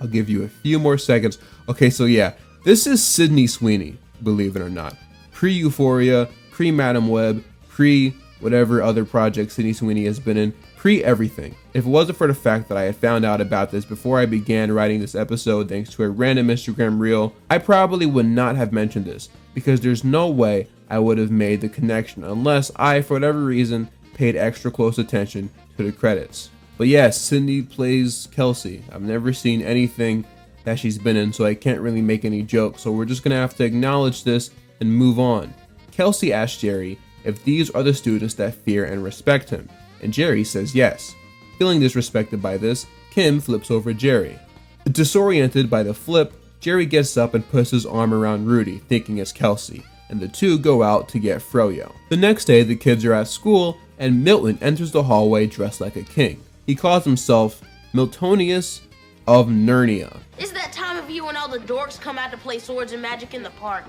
Speaker 1: I'll give you a few more seconds. Okay, so yeah, this is Sydney Sweeney, believe it or not. Pre-Euphoria, pre-Madam Web, pre-whatever other project Sydney Sweeney has been in, pre-everything. If it wasn't for the fact that I had found out about this before I began writing this episode thanks to a random Instagram reel, I probably would not have mentioned this, because there's no way I would have made the connection unless I, for whatever reason, paid extra close attention to the credits. But yes, Sydney plays Kelsey. I've never seen anything that she's been in, so I can't really make any jokes, so we're just gonna have to acknowledge this and move on. Kelsey asks Jerry if these are the students that fear and respect him, and Jerry says yes. Feeling disrespected by this, Kim flips over Jerry. Disoriented by the flip, Jerry gets up and puts his arm around Rudy, thinking it's Kelsey, and the two go out to get froyo. The next day, the kids are at school, and Milton enters the hallway dressed like a king. He calls himself Miltonius of Nernia.
Speaker 10: It's that time of year when all the dorks come out to play swords and magic in the park.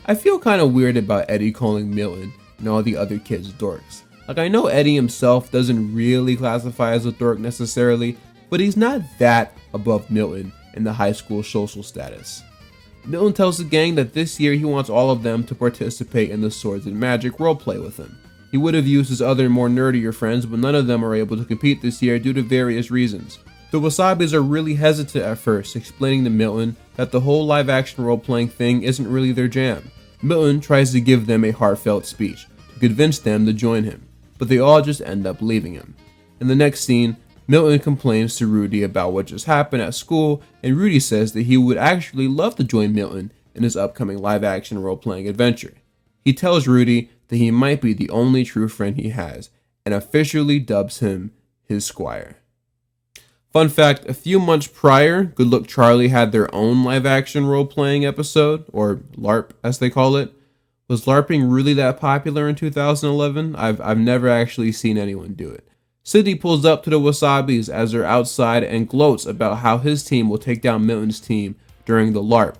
Speaker 1: I feel kind of weird about Eddie calling Milton and all the other kids dorks. Like, I know Eddie himself doesn't really classify as a dork necessarily, but he's not that above Milton in the high school social status. Milton tells the gang that this year he wants all of them to participate in the swords and magic roleplay with him. He would have used his other more nerdier friends, but none of them are able to compete this year due to various reasons. The Wasabis are really hesitant at first, explaining to Milton that the whole live action role-playing thing isn't really their jam. Milton tries to give them a heartfelt speech to convince them to join him, but they all just end up leaving him. In the next scene, Milton complains to Rudy about what just happened at school, and Rudy says that he would actually love to join Milton in his upcoming live action role-playing adventure. He tells Rudy that he might be the only true friend he has, and officially dubs him his squire. Fun fact, a few months prior, Good Luck Charlie had their own live action role-playing episode, or LARP as they call it. Was LARPing really that popular in 2011? I've never actually seen anyone do it. Sydney pulls up to the Wasabis as they're outside and gloats about how his team will take down Milton's team during the LARP.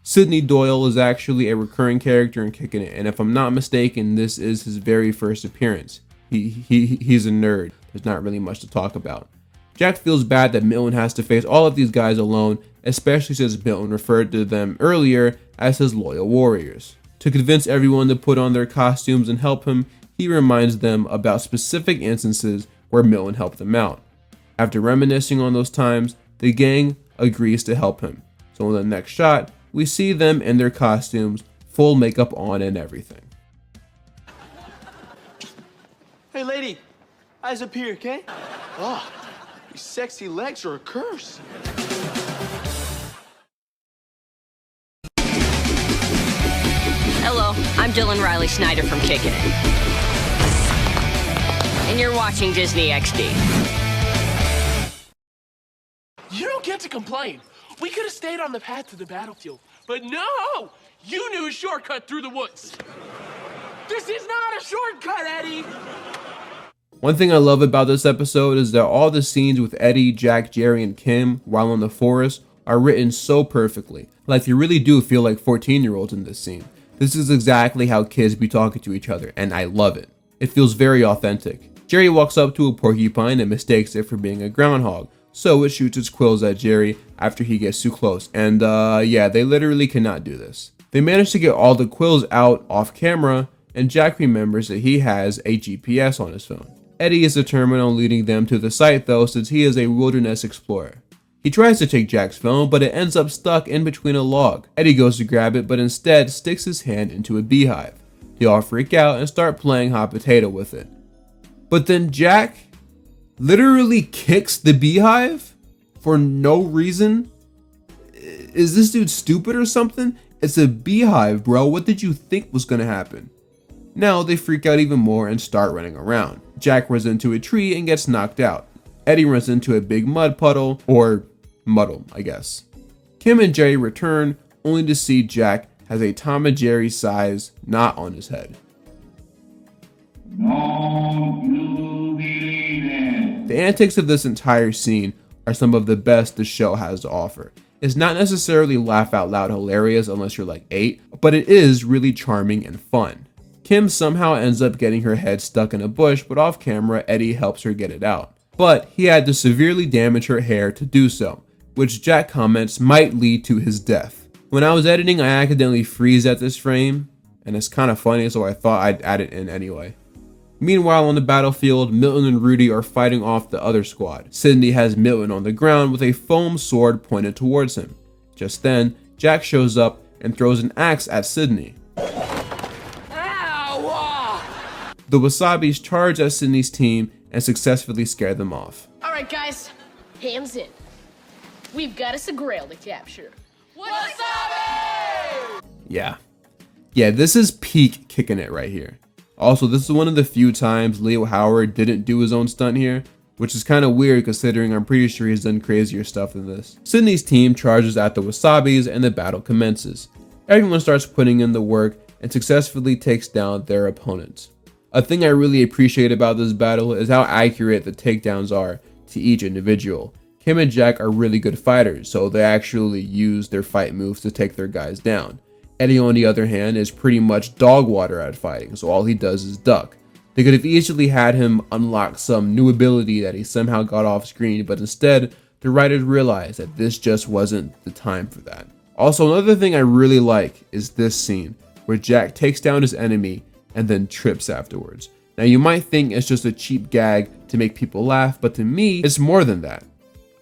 Speaker 1: Sydney Doyle is actually a recurring character in Kickin' It, and if I'm not mistaken, this is his very first appearance. He's a nerd. There's not really much to talk about. Jack feels bad that Milton has to face all of these guys alone, especially since Milton referred to them earlier as his loyal warriors. To convince everyone to put on their costumes and help him, he reminds them about specific instances where Milton helped them out. After reminiscing on those times, the gang agrees to help him. So in the next shot, we see them in their costumes, full makeup on and everything.
Speaker 7: Hey, lady, eyes up here, okay? Oh, these sexy legs are a curse.
Speaker 2: Hello, I'm Dylan Riley Snyder from Kickin' It. And you're watching Disney XD.
Speaker 6: You don't get to complain. We could have stayed on the path to the battlefield, but no! You knew a shortcut through the woods. This is not a shortcut, Eddie!
Speaker 1: One thing I love about this episode is that all the scenes with Eddie, Jack, Jerry, and Kim while in the forest are written so perfectly. Like, you really do feel like 14-year-olds in this scene. This is exactly how kids be talking to each other, and I love it. It feels very authentic. Jerry walks up to a porcupine and mistakes it for being a groundhog, so it shoots its quills at Jerry after he gets too close, and yeah, they literally cannot do this. They manage to get all the quills out off camera, and Jack remembers that he has a GPS on his phone. Eddie is determined on leading them to the site though, since he is a wilderness explorer. He tries to take Jack's phone, but it ends up stuck in between a log. Eddie goes to grab it, but instead sticks his hand into a beehive. They all freak out and start playing hot potato with it. But then Jack literally kicks the beehive for no reason. Is this dude stupid or something? It's a beehive, bro. What did you think was gonna happen? Now they freak out even more and start running around. Jack runs into a tree and gets knocked out. Eddie runs into a big mud puddle, or muddle, I guess. Kim and Jerry return, only to see Jack has a Tom and Jerry size knot on his head. The antics of this entire scene are some of the best the show has to offer. It's not necessarily laugh out loud hilarious unless you're like 8, but it is really charming and fun. Kim somehow ends up getting her head stuck in a bush, but off camera, Eddie helps her get it out. But he had to severely damage her hair to do so, which Jack comments might lead to his death. When I was editing, I accidentally freeze at this frame, and it's kind of funny, so I thought I'd add it in anyway. Meanwhile, on the battlefield, Milton and Rudy are fighting off the other squad. Sydney has Milton on the ground with a foam sword pointed towards him. Just then, Jack shows up and throws an axe at Sydney. The Wasabis charge at Sydney's team and successfully scare them off.
Speaker 10: Alright guys, hands in. We've got us a grail to capture. Wasabi!
Speaker 1: Yeah, this is peak Kickin' It right here. Also, this is one of the few times Leo Howard didn't do his own stunt here, which is kind of weird considering I'm pretty sure he's done crazier stuff than this. Sydney's team charges at the Wasabis and the battle commences. Everyone starts putting in the work and successfully takes down their opponents. A thing I really appreciate about this battle is how accurate the takedowns are to each individual. Kim and Jack are really good fighters, so they actually use their fight moves to take their guys down. Eddie, on the other hand, is pretty much dog water at fighting, so all he does is duck. They could have easily had him unlock some new ability that he somehow got off screen, but instead, the writers realized that this just wasn't the time for that. Also, another thing I really like is this scene, where Jack takes down his enemy and then trips afterwards. Now you might think it's just a cheap gag to make people laugh, but to me, it's more than that.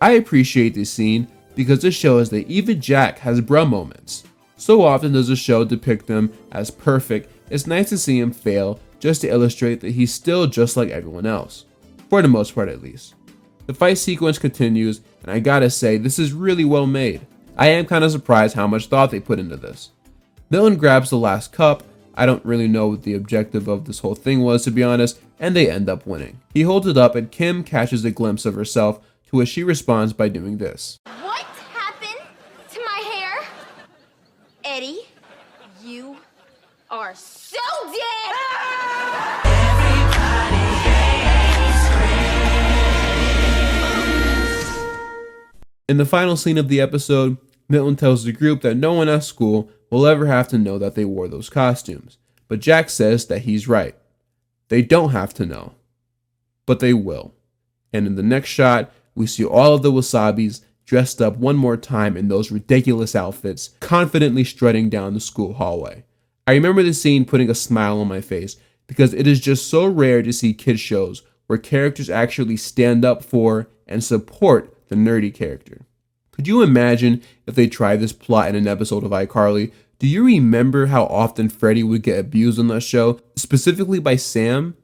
Speaker 1: I appreciate this scene because it shows that even Jack has bruh moments. So often does the show depict them as perfect, it's nice to see him fail just to illustrate that he's still just like everyone else. For the most part at least. The fight sequence continues, and I gotta say, this is really well made. I am kind of surprised how much thought they put into this. Milton grabs the last cup. I don't really know what the objective of this whole thing was, to be honest, and they end up winning. He holds it up and Kim catches a glimpse of herself, to which she responds by doing this.
Speaker 3: What happened to my hair? Eddie, you are so dead!
Speaker 1: In the final scene of the episode, Milton tells the group that no one at school will ever have to know that they wore those costumes, but Jack says that he's right. They don't have to know, but they will. And in the next shot, we see all of the Wasabis dressed up one more time in those ridiculous outfits, confidently strutting down the school hallway. I remember the scene putting a smile on my face because it is just so rare to see kids shows where characters actually stand up for and support the nerdy character. Could you imagine if they tried this plot in an episode of iCarly? Do you remember how often Freddie would get abused on that show, specifically by Sam?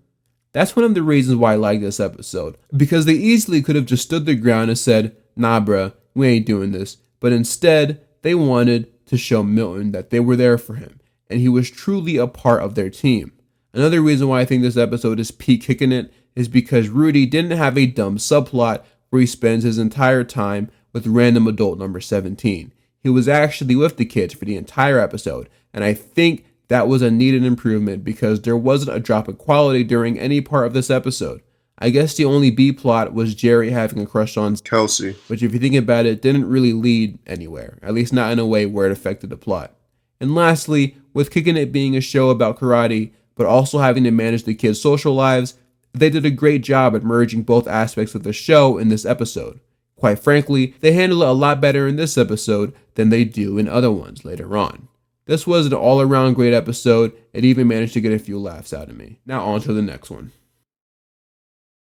Speaker 1: That's one of the reasons why I like this episode, because they easily could have just stood their ground and said, nah bruh, we ain't doing this, but instead, they wanted to show Milton that they were there for him, and he was truly a part of their team. Another reason why I think this episode is peak kicking it is because Rudy didn't have a dumb subplot where he spends his entire time with random adult number 17. He was actually with the kids for the entire episode, and I think that was a needed improvement because there wasn't a drop in quality during any part of this episode. I guess the only B plot was Jerry having a crush on Kelsey, which if you think about it, didn't really lead anywhere, at least not in a way where it affected the plot. And lastly, with Kickin' It being a show about karate, but also having to manage the kids' social lives, they did a great job at merging both aspects of the show in this episode. Quite frankly, they handle it a lot better in this episode than they do in other ones later on. This was an all-around great episode. It even managed to get a few laughs out of me. Now on to the next one.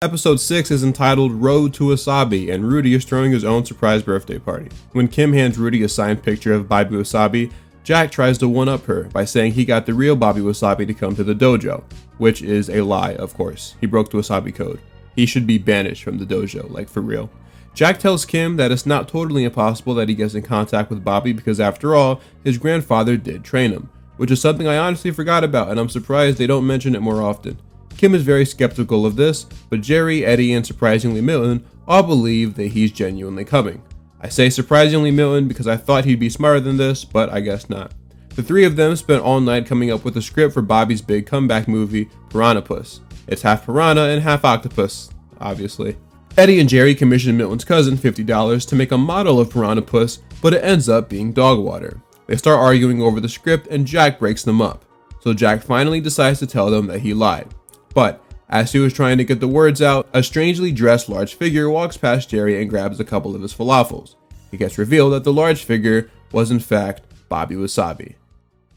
Speaker 1: Episode 6 is entitled Road to Wasabi, and Rudy is throwing his own surprise birthday party. When Kim hands Rudy a signed picture of Bobby Wasabi, Jack tries to one-up her by saying he got the real Bobby Wasabi to come to the dojo, which is a lie, of course. He broke the Wasabi code. He should be banished from the dojo, like for real. Jack tells Kim that it's not totally impossible that he gets in contact with Bobby because after all, his grandfather did train him, which is something I honestly forgot about and I'm surprised they don't mention it more often. Kim is very skeptical of this, but Jerry, Eddie, and surprisingly Milton all believe that he's genuinely coming. I say surprisingly Milton because I thought he'd be smarter than this, but I guess not. The three of them spent all night coming up with a script for Bobby's big comeback movie, Piranhapus. It's half piranha and half octopus, obviously. Eddie and Jerry commissioned Milton's cousin $50 to make a model of Piranhapus, but it ends up being dog water. They start arguing over the script and Jack breaks them up. So Jack finally decides to tell them that he lied. But as he was trying to get the words out, a strangely dressed large figure walks past Jerry and grabs a couple of his falafels. It gets revealed that the large figure was in fact Bobby Wasabi.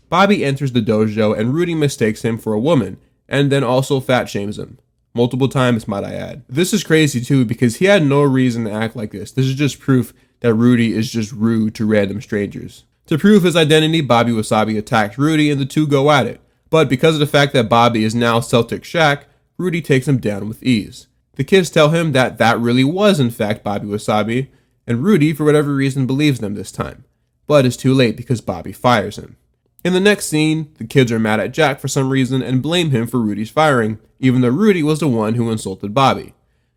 Speaker 1: Bobby enters the dojo and Rudy mistakes him for a woman and then also fat shames him. Multiple times, might I add. This is crazy too because he had no reason to act like this. This is just proof that Rudy is just rude to random strangers. To prove his identity, Bobby Wasabi attacks Rudy and the two go at it. But because of the fact that Bobby is now Celtic Shaq, Rudy takes him down with ease. The kids tell him that that really was in fact Bobby Wasabi, and Rudy for whatever reason believes them this time. But it's too late because Bobby fires him. In the next scene, the kids are mad at Jack for some reason and blame him for Rudy's firing, even though Rudy was the one who insulted Bobby.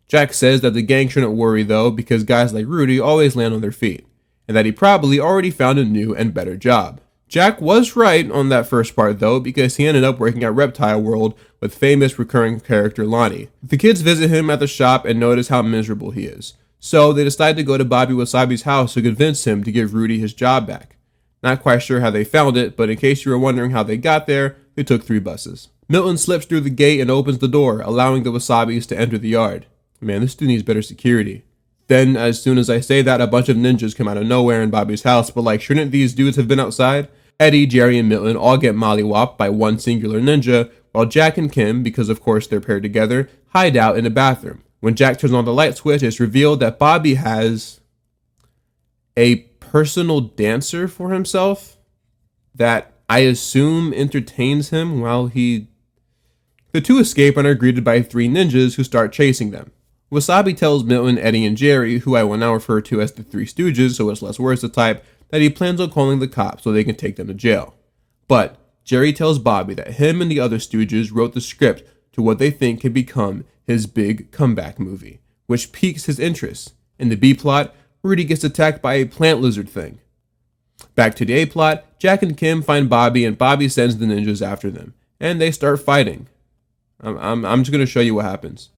Speaker 1: Jack says that the gang shouldn't worry though because guys like Rudy always land on their feet, and that he probably already found a new and better job. Jack was right on that first part though, because he ended up working at Reptile World with famous recurring character Lonnie. The kids visit him at the shop and notice how miserable he is. So they decide to go to Bobby Wasabi's house to convince him to give Rudy his job back. Not quite sure how they found it, but in case you were wondering how they got there, they took 3 buses. Milton slips through the gate and opens the door, allowing the Wasabis to enter the yard. Man, this dude needs better security. Then, as soon as I say that, a bunch of ninjas come out of nowhere in Bobby's house, but like, shouldn't these dudes have been outside? Eddie, Jerry, and Milton all get mollywopped by one singular ninja, while Jack and Kim, because of course they're paired together, hide out in a bathroom. When Jack turns on the light switch, it's revealed that Bobby has a personal dancer for himself that I assume entertains him while he... The two escape and are greeted by 3 ninjas who start chasing them. Wasabi tells Milton, Eddie, and Jerry, who I will now refer to as the 3 Stooges so it's less words to type, that he plans on calling the cops so they can take them to jail. But Jerry tells Bobby that him and the other Stooges wrote the script to what they think can become his big comeback movie, which piques his interest. In the B plot, Rudy gets attacked by a plant lizard thing. Back to the A plot, Jack and Kim find Bobby and Bobby sends the ninjas after them, and they start fighting. I'm just going to show you what happens.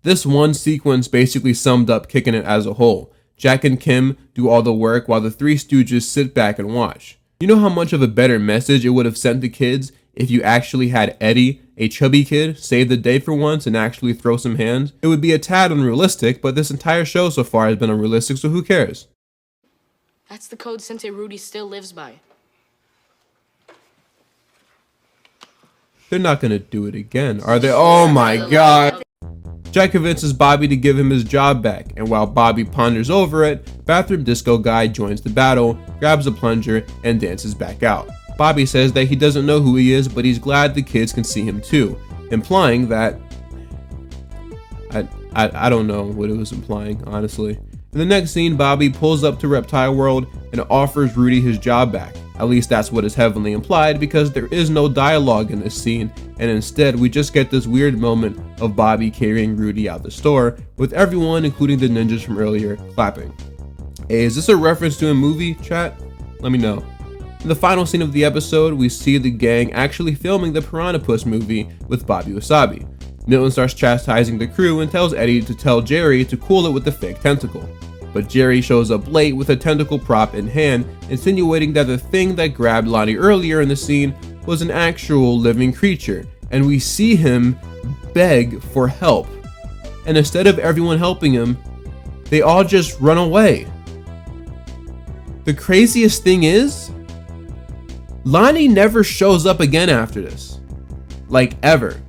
Speaker 1: This one sequence basically summed up Kickin' It as a whole. Jack and Kim do all the work while the 3 Stooges sit back and watch. You know how much of a better message it would have sent the kids if you actually had Eddie, a chubby kid, save the day for once and actually throw some hands? It would be a tad unrealistic, but this entire show so far has been unrealistic, so who cares?
Speaker 10: That's the code Sensei Rudy still lives by.
Speaker 1: They're not gonna do it again, are they? Oh my god! Jack convinces Bobby to give him his job back, and while Bobby ponders over it, Bathroom Disco Guy joins the battle, grabs a plunger, and dances back out. Bobby says that he doesn't know who he is, but he's glad the kids can see him too, implying that... I don't know what it was implying, honestly. In the next scene, Bobby pulls up to Reptile World and offers Rudy his job back. At least that's what is heavily implied, because there is no dialogue in this scene, and instead we just get this weird moment of Bobby carrying Rudy out the store, with everyone, including the ninjas from earlier, clapping. Hey, is this a reference to a movie, chat? Let me know. In the final scene of the episode, we see the gang actually filming the Piranha Puss movie with Bobby Wasabi. Milton starts chastising the crew and tells Eddie to tell Jerry to cool it with the fake tentacle. But Jerry shows up late with a tentacle prop in hand, insinuating that the thing that grabbed Lonnie earlier in the scene was an actual living creature, and we see him beg for help. And instead of everyone helping him, they all just run away. The craziest thing is, Lonnie never shows up again after this. Like, ever.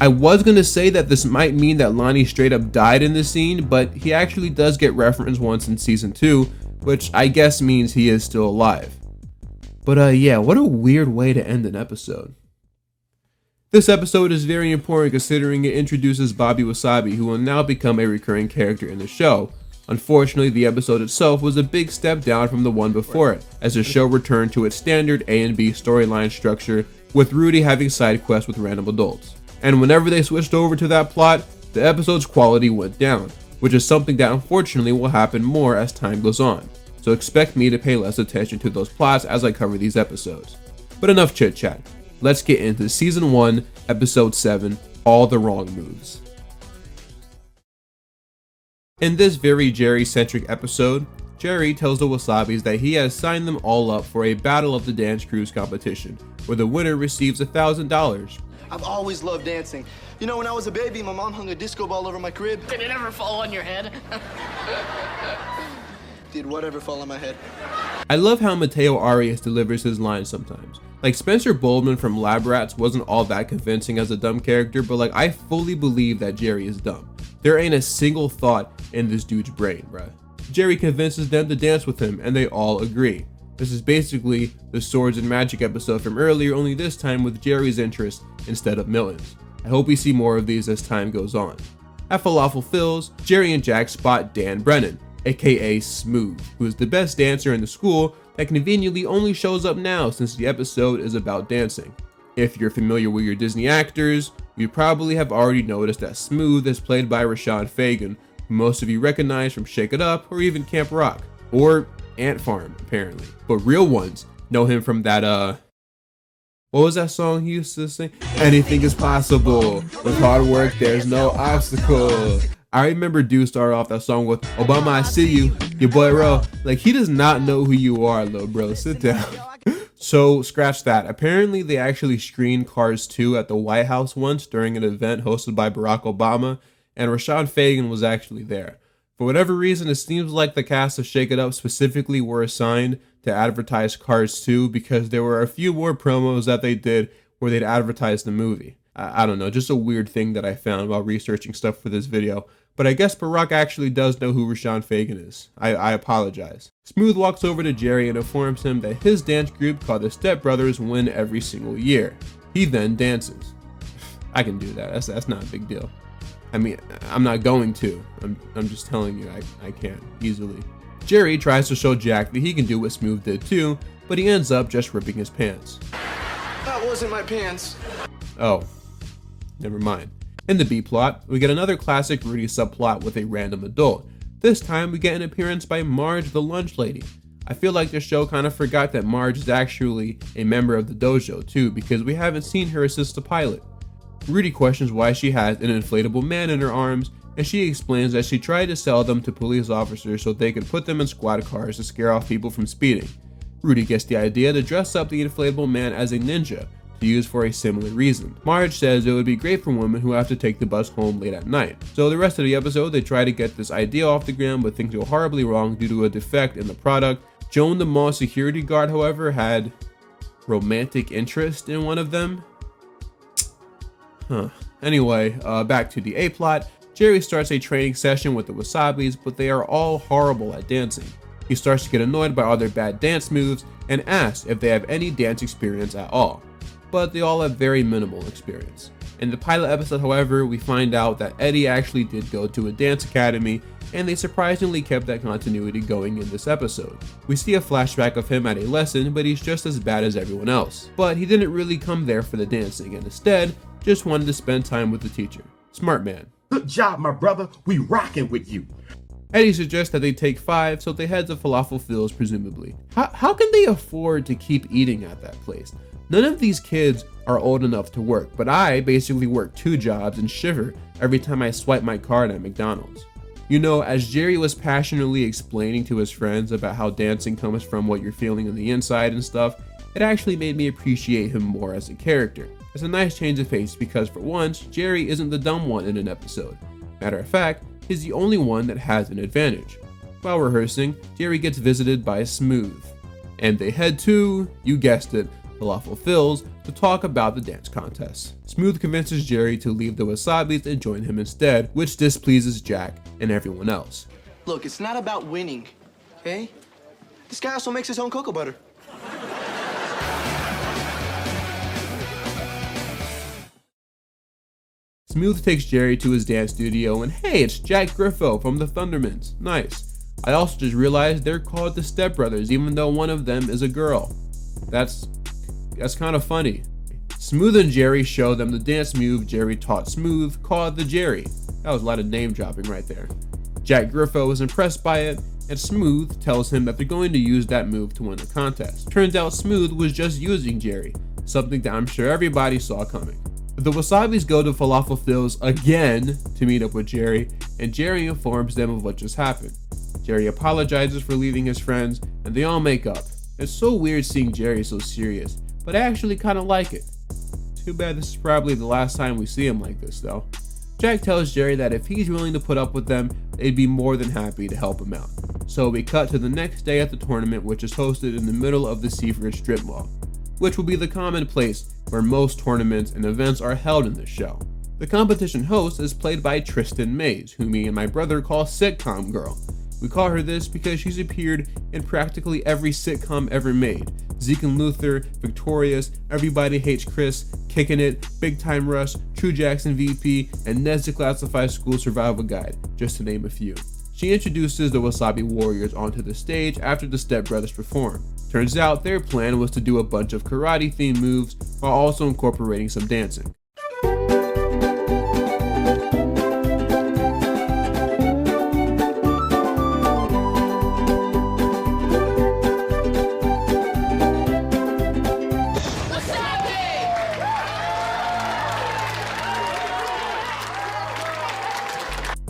Speaker 1: I was gonna say that this might mean that Lonnie straight up died in this scene, but he actually does get referenced once in season 2, which I guess means he is still alive. But yeah, what a weird way to end an episode. This episode is very important considering it introduces Bobby Wasabi, who will now become a recurring character in the show. Unfortunately, the episode itself was a big step down from the one before it, as the show returned to its standard A and B storyline structure, with Rudy having side quests with random adults. And whenever they switched over to that plot, the episode's quality went down, which is something that unfortunately will happen more as time goes on. So expect me to pay less attention to those plots as I cover these episodes. But enough chit chat. Let's get into season 1, episode 7, All the Wrong Moves. In this very Jerry-centric episode, Jerry tells the Wasabis that he has signed them all up for a Battle of the Dance Crews competition, where the winner receives $1,000.
Speaker 7: I've always loved dancing. You know, when I was a baby, my mom hung a disco ball over my crib.
Speaker 10: Did it ever fall on your head?
Speaker 7: Did whatever fall on my head.
Speaker 1: I love how Mateo Arias delivers his lines sometimes. Like, Spencer Boldman from Lab Rats wasn't all that convincing as a dumb character, but like, I fully believe that Jerry is dumb. There ain't a single thought in this dude's brain, bruh. Jerry convinces them to dance with him, and they all agree. This is basically the Swords and Magic episode from earlier, only this time with Jerry's interest instead of Milton's. I hope we see more of these as time goes on. At Falafel Phil's, Jerry and Jack spot Dan Brennan, aka Smooth, who is the best dancer in the school that conveniently only shows up now since the episode is about dancing. If you're familiar with your Disney actors, you probably have already noticed that Smooth is played by Rashawn Fagan, who most of you recognize from Shake It Up or even Camp Rock, or Ant Farm apparently. But real ones know him from that what was that song he used to sing? Anything is possible. With hard work, there's no obstacle. I remember Dude started off that song with Obama, I see you, your boy Ro. Like, he does not know who you are, little bro. Sit down. So, scratch that. Apparently, they actually screened Cars 2 at the White House once during an event hosted by Barack Obama, and Rashawn Fagan was actually there. For whatever reason, it seems like the cast of Shake It Up specifically were assigned to advertise Cars 2 because there were a few more promos that they did where they'd advertise the movie. I don't know, just a weird thing that I found while researching stuff for this video. But I guess Barack actually does know who Rashawn Fagan is. I apologize. Smooth walks over to Jerry and informs him that his dance group called the Step Brothers win every single year. He then dances. I can do that, that's not a big deal. I mean, I'm not going to. I'm just telling you, I can't easily. Jerry tries to show Jack that he can do what Smooth did too, but he ends up just ripping his pants.
Speaker 7: That wasn't my pants.
Speaker 1: Oh, never mind. In the B plot, we get another classic Rudy subplot with a random adult. This time we get an appearance by Marge the lunch lady. I feel like the show kind of forgot that Marge is actually a member of the dojo too, because we haven't seen her assist the pilot. Rudy questions why she has an inflatable man in her arms, and she explains that she tried to sell them to police officers so they could put them in squad cars to scare off people from speeding. Rudy gets the idea to dress up the inflatable man as a ninja, to use for a similar reason. Marge says it would be great for women who have to take the bus home late at night. So the rest of the episode, they try to get this idea off the ground, but things go horribly wrong due to a defect in the product. Joan the mall security guard, however, had romantic interest in one of them. Anyway, back to the A plot. Jerry starts a training session with the Wasabis, but they are all horrible at dancing. He starts to get annoyed by all their bad dance moves and asks if they have any dance experience at all. But they all have very minimal experience. In the pilot episode, however, we find out that Eddie actually did go to a dance academy, and they surprisingly kept that continuity going in this episode. We see a flashback of him at a lesson, but he's just as bad as everyone else. But he didn't really come there for the dancing, and instead, just wanted to spend time with the teacher. Smart man.
Speaker 13: Good job, my brother. We rocking with you.
Speaker 1: Eddie suggests that they take 5, so they head to Falafel Phil's presumably. How can they afford to keep eating at that place? None of these kids are old enough to work, but I basically work 2 jobs and shiver every time I swipe my card at McDonald's. You know, as Jerry was passionately explaining to his friends about how dancing comes from what you're feeling on the inside and stuff, it actually made me appreciate him more as a character. It's a nice change of pace because for once, Jerry isn't the dumb one in an episode. Matter of fact, he's the only one that has an advantage. While rehearsing, Jerry gets visited by Smooth, and they head to, you guessed it, Falafel Phil's to talk about the dance contest. Smooth convinces Jerry to leave the Wasabis and join him instead, which displeases Jack and everyone else.
Speaker 7: Look, it's not about winning, okay? This guy also makes his own cocoa butter.
Speaker 1: Smooth takes Jerry to his dance studio, and hey, it's Jack Griffo from the Thundermans. Nice. I also just realized they're called the Step Brothers, even though one of them is a girl. That's kind of funny. Smooth and Jerry show them the dance move Jerry taught Smooth, called the Jerry. That was a lot of name dropping right there. Jack Griffo is impressed by it, and Smooth tells him that they're going to use that move to win the contest. Turns out Smooth was just using Jerry, something that I'm sure everybody saw coming. The Wasabis go to Falafel Phil's again to meet up with Jerry, and Jerry informs them of what just happened. Jerry apologizes for leaving his friends, and they all make up. It's so weird seeing Jerry so serious, but I actually kind of like it. Too bad this is probably the last time we see him like this though. Jack tells Jerry that if he's willing to put up with them, they'd be more than happy to help him out. So we cut to the next day at the tournament, which is hosted in the middle of the Seaford Strip Mall, which will be the common place where most tournaments and events are held in this show. The competition host is played by Tristan Mays, who me and my brother call Sitcom Girl. We call her this because she's appeared in practically every sitcom ever made. Zeke and Luther, Victorious, Everybody Hates Chris, Kickin' It, Big Time Rush, True Jackson VP, and Ned's Declassified School Survival Guide, just to name a few. She introduces the Wasabi Warriors onto the stage after the Step Brothers perform. Turns out their plan was to do a bunch of karate themed moves while also incorporating some dancing.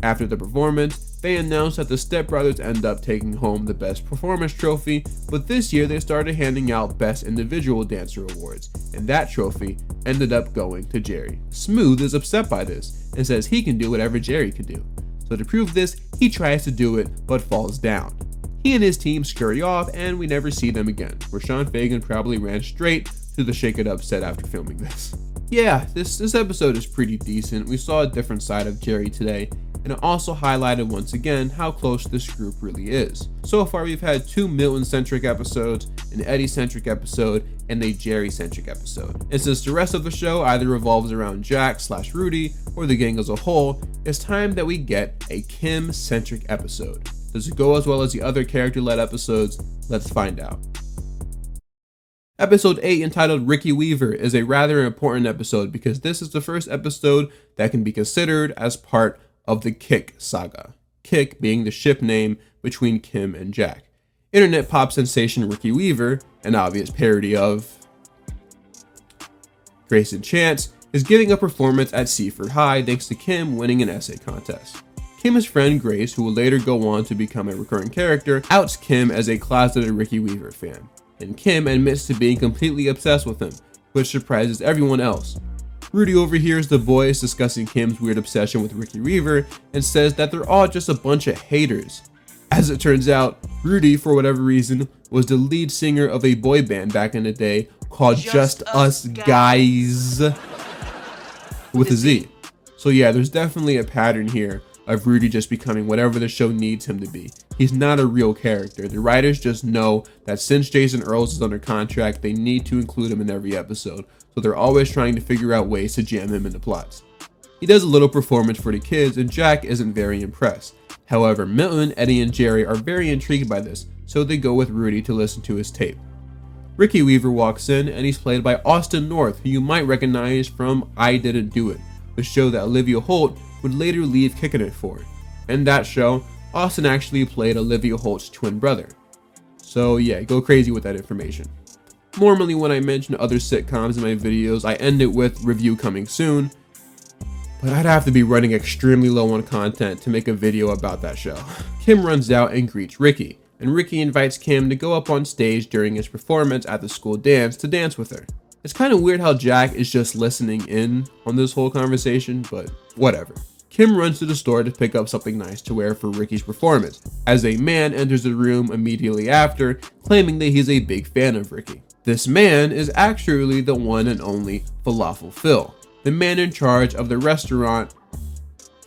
Speaker 1: After the performance, they announced that the Step Brothers end up taking home the Best Performance trophy, but this year they started handing out Best Individual Dancer awards, and that trophy ended up going to Jerry. Smooth is upset by this and says he can do whatever Jerry can do. So to prove this, he tries to do it but falls down. He and his team scurry off and we never see them again, where Sean Fagan probably ran straight to the Shake It Up set after filming this. Yeah, this episode is pretty decent. We saw a different side of Jerry today, and it also highlighted once again how close this group really is. So far we've had 2 Milton-centric episodes, an Eddie-centric episode, and a Jerry-centric episode. And since the rest of the show either revolves around Jack/Rudy or the gang as a whole, it's time that we get a Kim-centric episode. Does it go as well as the other character-led episodes? Let's find out. Episode 8, entitled Ricky Weaver, is a rather important episode because this is the first episode that can be considered as part of the Kick saga. Kick being the ship name between Kim and Jack. Internet pop sensation Ricky Weaver, an obvious parody of Grayson Chance, is giving a performance at Seaford High thanks to Kim winning an essay contest. Kim's friend Grace, who will later go on to become a recurring character, outs Kim as a closeted Ricky Weaver fan, and Kim admits to being completely obsessed with him, which surprises everyone else. Rudy overhears the boys discussing Kim's weird obsession with Ricky Weaver and says that they're all just a bunch of haters. As it turns out, Rudy, for whatever reason, was the lead singer of a boy band back in the day called Just Us Guys with a Z. So yeah, there's definitely a pattern here of Rudy just becoming whatever the show needs him to be. He's not a real character. The writers just know that since Jason Earls is under contract, they need to include him in every episode, so they're always trying to figure out ways to jam him into plots. He does a little performance for the kids and Jack isn't very impressed. However, Milton, Eddie, and Jerry are very intrigued by this, so they go with Rudy to listen to his tape. Ricky Weaver walks in and he's played by Austin North, who you might recognize from I Didn't Do It, the show that Olivia Holt would later leave Kickin' It for. In that show, Austin actually played Olivia Holt's twin brother. So yeah, go crazy with that information. Normally when I mention other sitcoms in my videos, I end it with review coming soon, but I'd have to be running extremely low on content to make a video about that show. Kim runs out and greets Ricky, and Ricky invites Kim to go up on stage during his performance at the school dance to dance with her. It's kind of weird how Jack is just listening in on this whole conversation, but whatever. Kim runs to the store to pick up something nice to wear for Ricky's performance, as a man enters the room immediately after, claiming that he's a big fan of Ricky. This man is actually the one and only Falafel Phil, the man in charge of the restaurant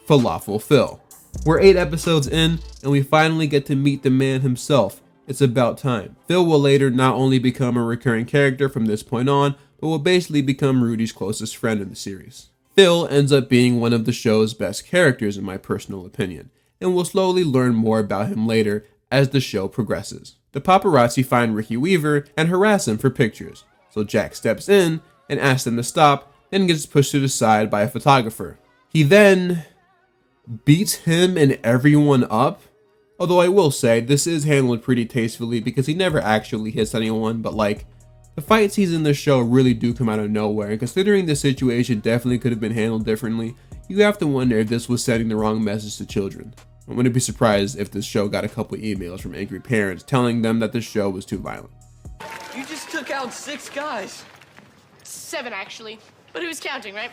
Speaker 1: Falafel Phil. We're 8 episodes in, and we finally get to meet the man himself. It's about time. Phil will later not only become a recurring character from this point on, but will basically become Rudy's closest friend in the series. Phil ends up being one of the show's best characters in my personal opinion, and we'll slowly learn more about him later as the show progresses. The paparazzi find Ricky Weaver and harass him for pictures, so Jack steps in and asks them to stop, then gets pushed to the side by a photographer. He then beats him and everyone up, although I will say this is handled pretty tastefully because he never actually hits anyone, but like, the fight scenes in this show really do come out of nowhere, and considering the situation definitely could have been handled differently, you have to wonder if this was sending the wrong message to children. I wouldn't be surprised if this show got a couple emails from angry parents telling them that the show was too violent.
Speaker 7: You just took out 6 guys.
Speaker 10: 7 actually, but who's counting, right?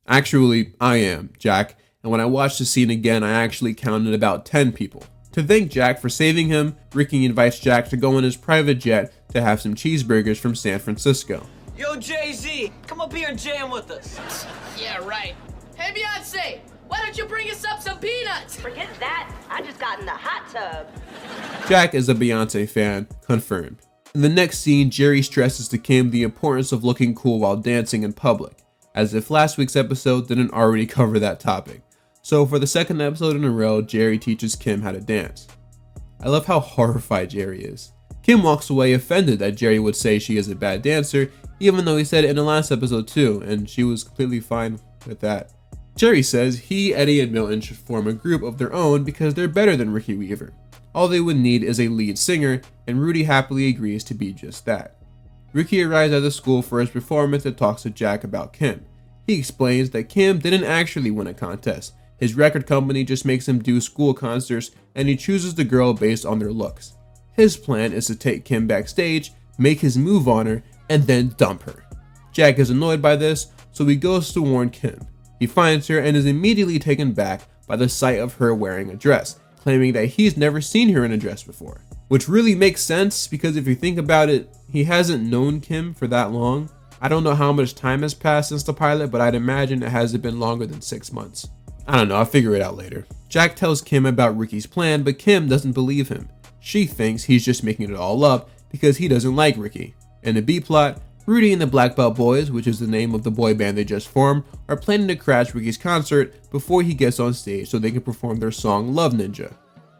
Speaker 1: Actually, I am, Jack, and when I watched the scene again, I actually counted about 10 people. To thank Jack for saving him, Ricky invites Jack to go on his private jet to have some cheeseburgers from San Francisco.
Speaker 7: Yo, Jay-Z, come up here and jam with us.
Speaker 10: Yeah, right. Hey, Beyonce, Why don't you bring us up some peanuts?
Speaker 14: Forget that. I just got in the hot tub.
Speaker 1: Jack is a Beyonce fan, confirmed. In the next scene, Jerry stresses to Kim the importance of looking cool while dancing in public, as if last week's episode didn't already cover that topic. So for the second episode in a row, Jerry teaches Kim how to dance. I love how horrified Jerry is. Kim walks away offended that Jerry would say she is a bad dancer, even though he said it in the last episode too, and she was completely fine with that. Jerry says he, Eddie, and Milton should form a group of their own because they're better than Ricky Weaver. All they would need is a lead singer, and Rudy happily agrees to be just that. Ricky arrives at the school for his performance and talks to Jack about Kim. He explains that Kim didn't actually win a contest. His record company just makes him do school concerts, and he chooses the girl based on their looks. His plan is to take Kim backstage, make his move on her, and then dump her. Jack is annoyed by this, so he goes to warn Kim. He finds her and is immediately taken back by the sight of her wearing a dress, claiming that he's never seen her in a dress before. Which really makes sense because if you think about it, he hasn't known Kim for that long. I don't know how much time has passed since the pilot, but I'd imagine it hasn't been longer than 6 months. I don't know, I'll figure it out later. Jack tells Kim about Ricky's plan, but Kim doesn't believe him. She thinks he's just making it all up because he doesn't like Ricky. In the B plot, Rudy and the Black Belt Boys, which is the name of the boy band they just formed, are planning to crash Ricky's concert before he gets on stage so they can perform their song Love Ninja.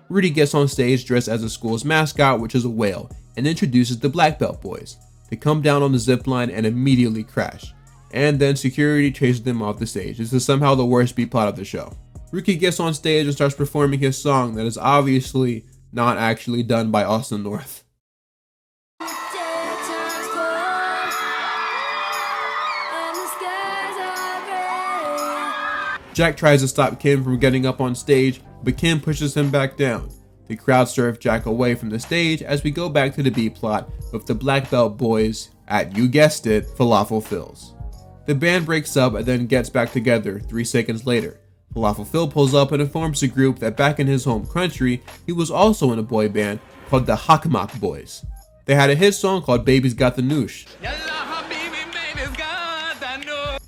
Speaker 1: Rudy gets on stage dressed as the school's mascot, which is a whale, and introduces the Black Belt Boys. They come down on the zip line and immediately crash. And then security chases them off the stage. This is somehow the worst B plot of the show. Ricky gets on stage and starts performing his song that is obviously not actually done by Austin North. Jack tries to stop Kim from getting up on stage, but Kim pushes him back down. The crowd serve Jack away from the stage as we go back to the B plot with the Black Belt Boys at, you guessed it, Falafel Phil's. The band breaks up and then gets back together 3 seconds later. Falafel Phil pulls up and informs the group that back in his home country, he was also in a boy band called the Hakmak Boys. They had a hit song called Baby's Got the Noosh.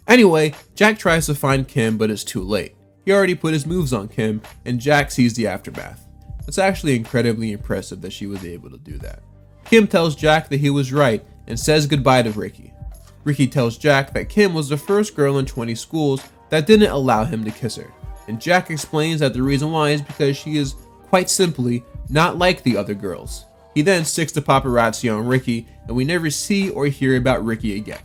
Speaker 1: Anyway, Jack tries to find Kim, but it's too late. He already put his moves on Kim, and Jack sees the aftermath. It's actually incredibly impressive that she was able to do that. Kim tells Jack that he was right and says goodbye to Ricky. Ricky tells Jack that Kim was the first girl in 20 schools that didn't allow him to kiss her. And Jack explains that the reason why is because she is, quite simply, not like the other girls. He then sticks the paparazzi on Ricky, and we never see or hear about Ricky again.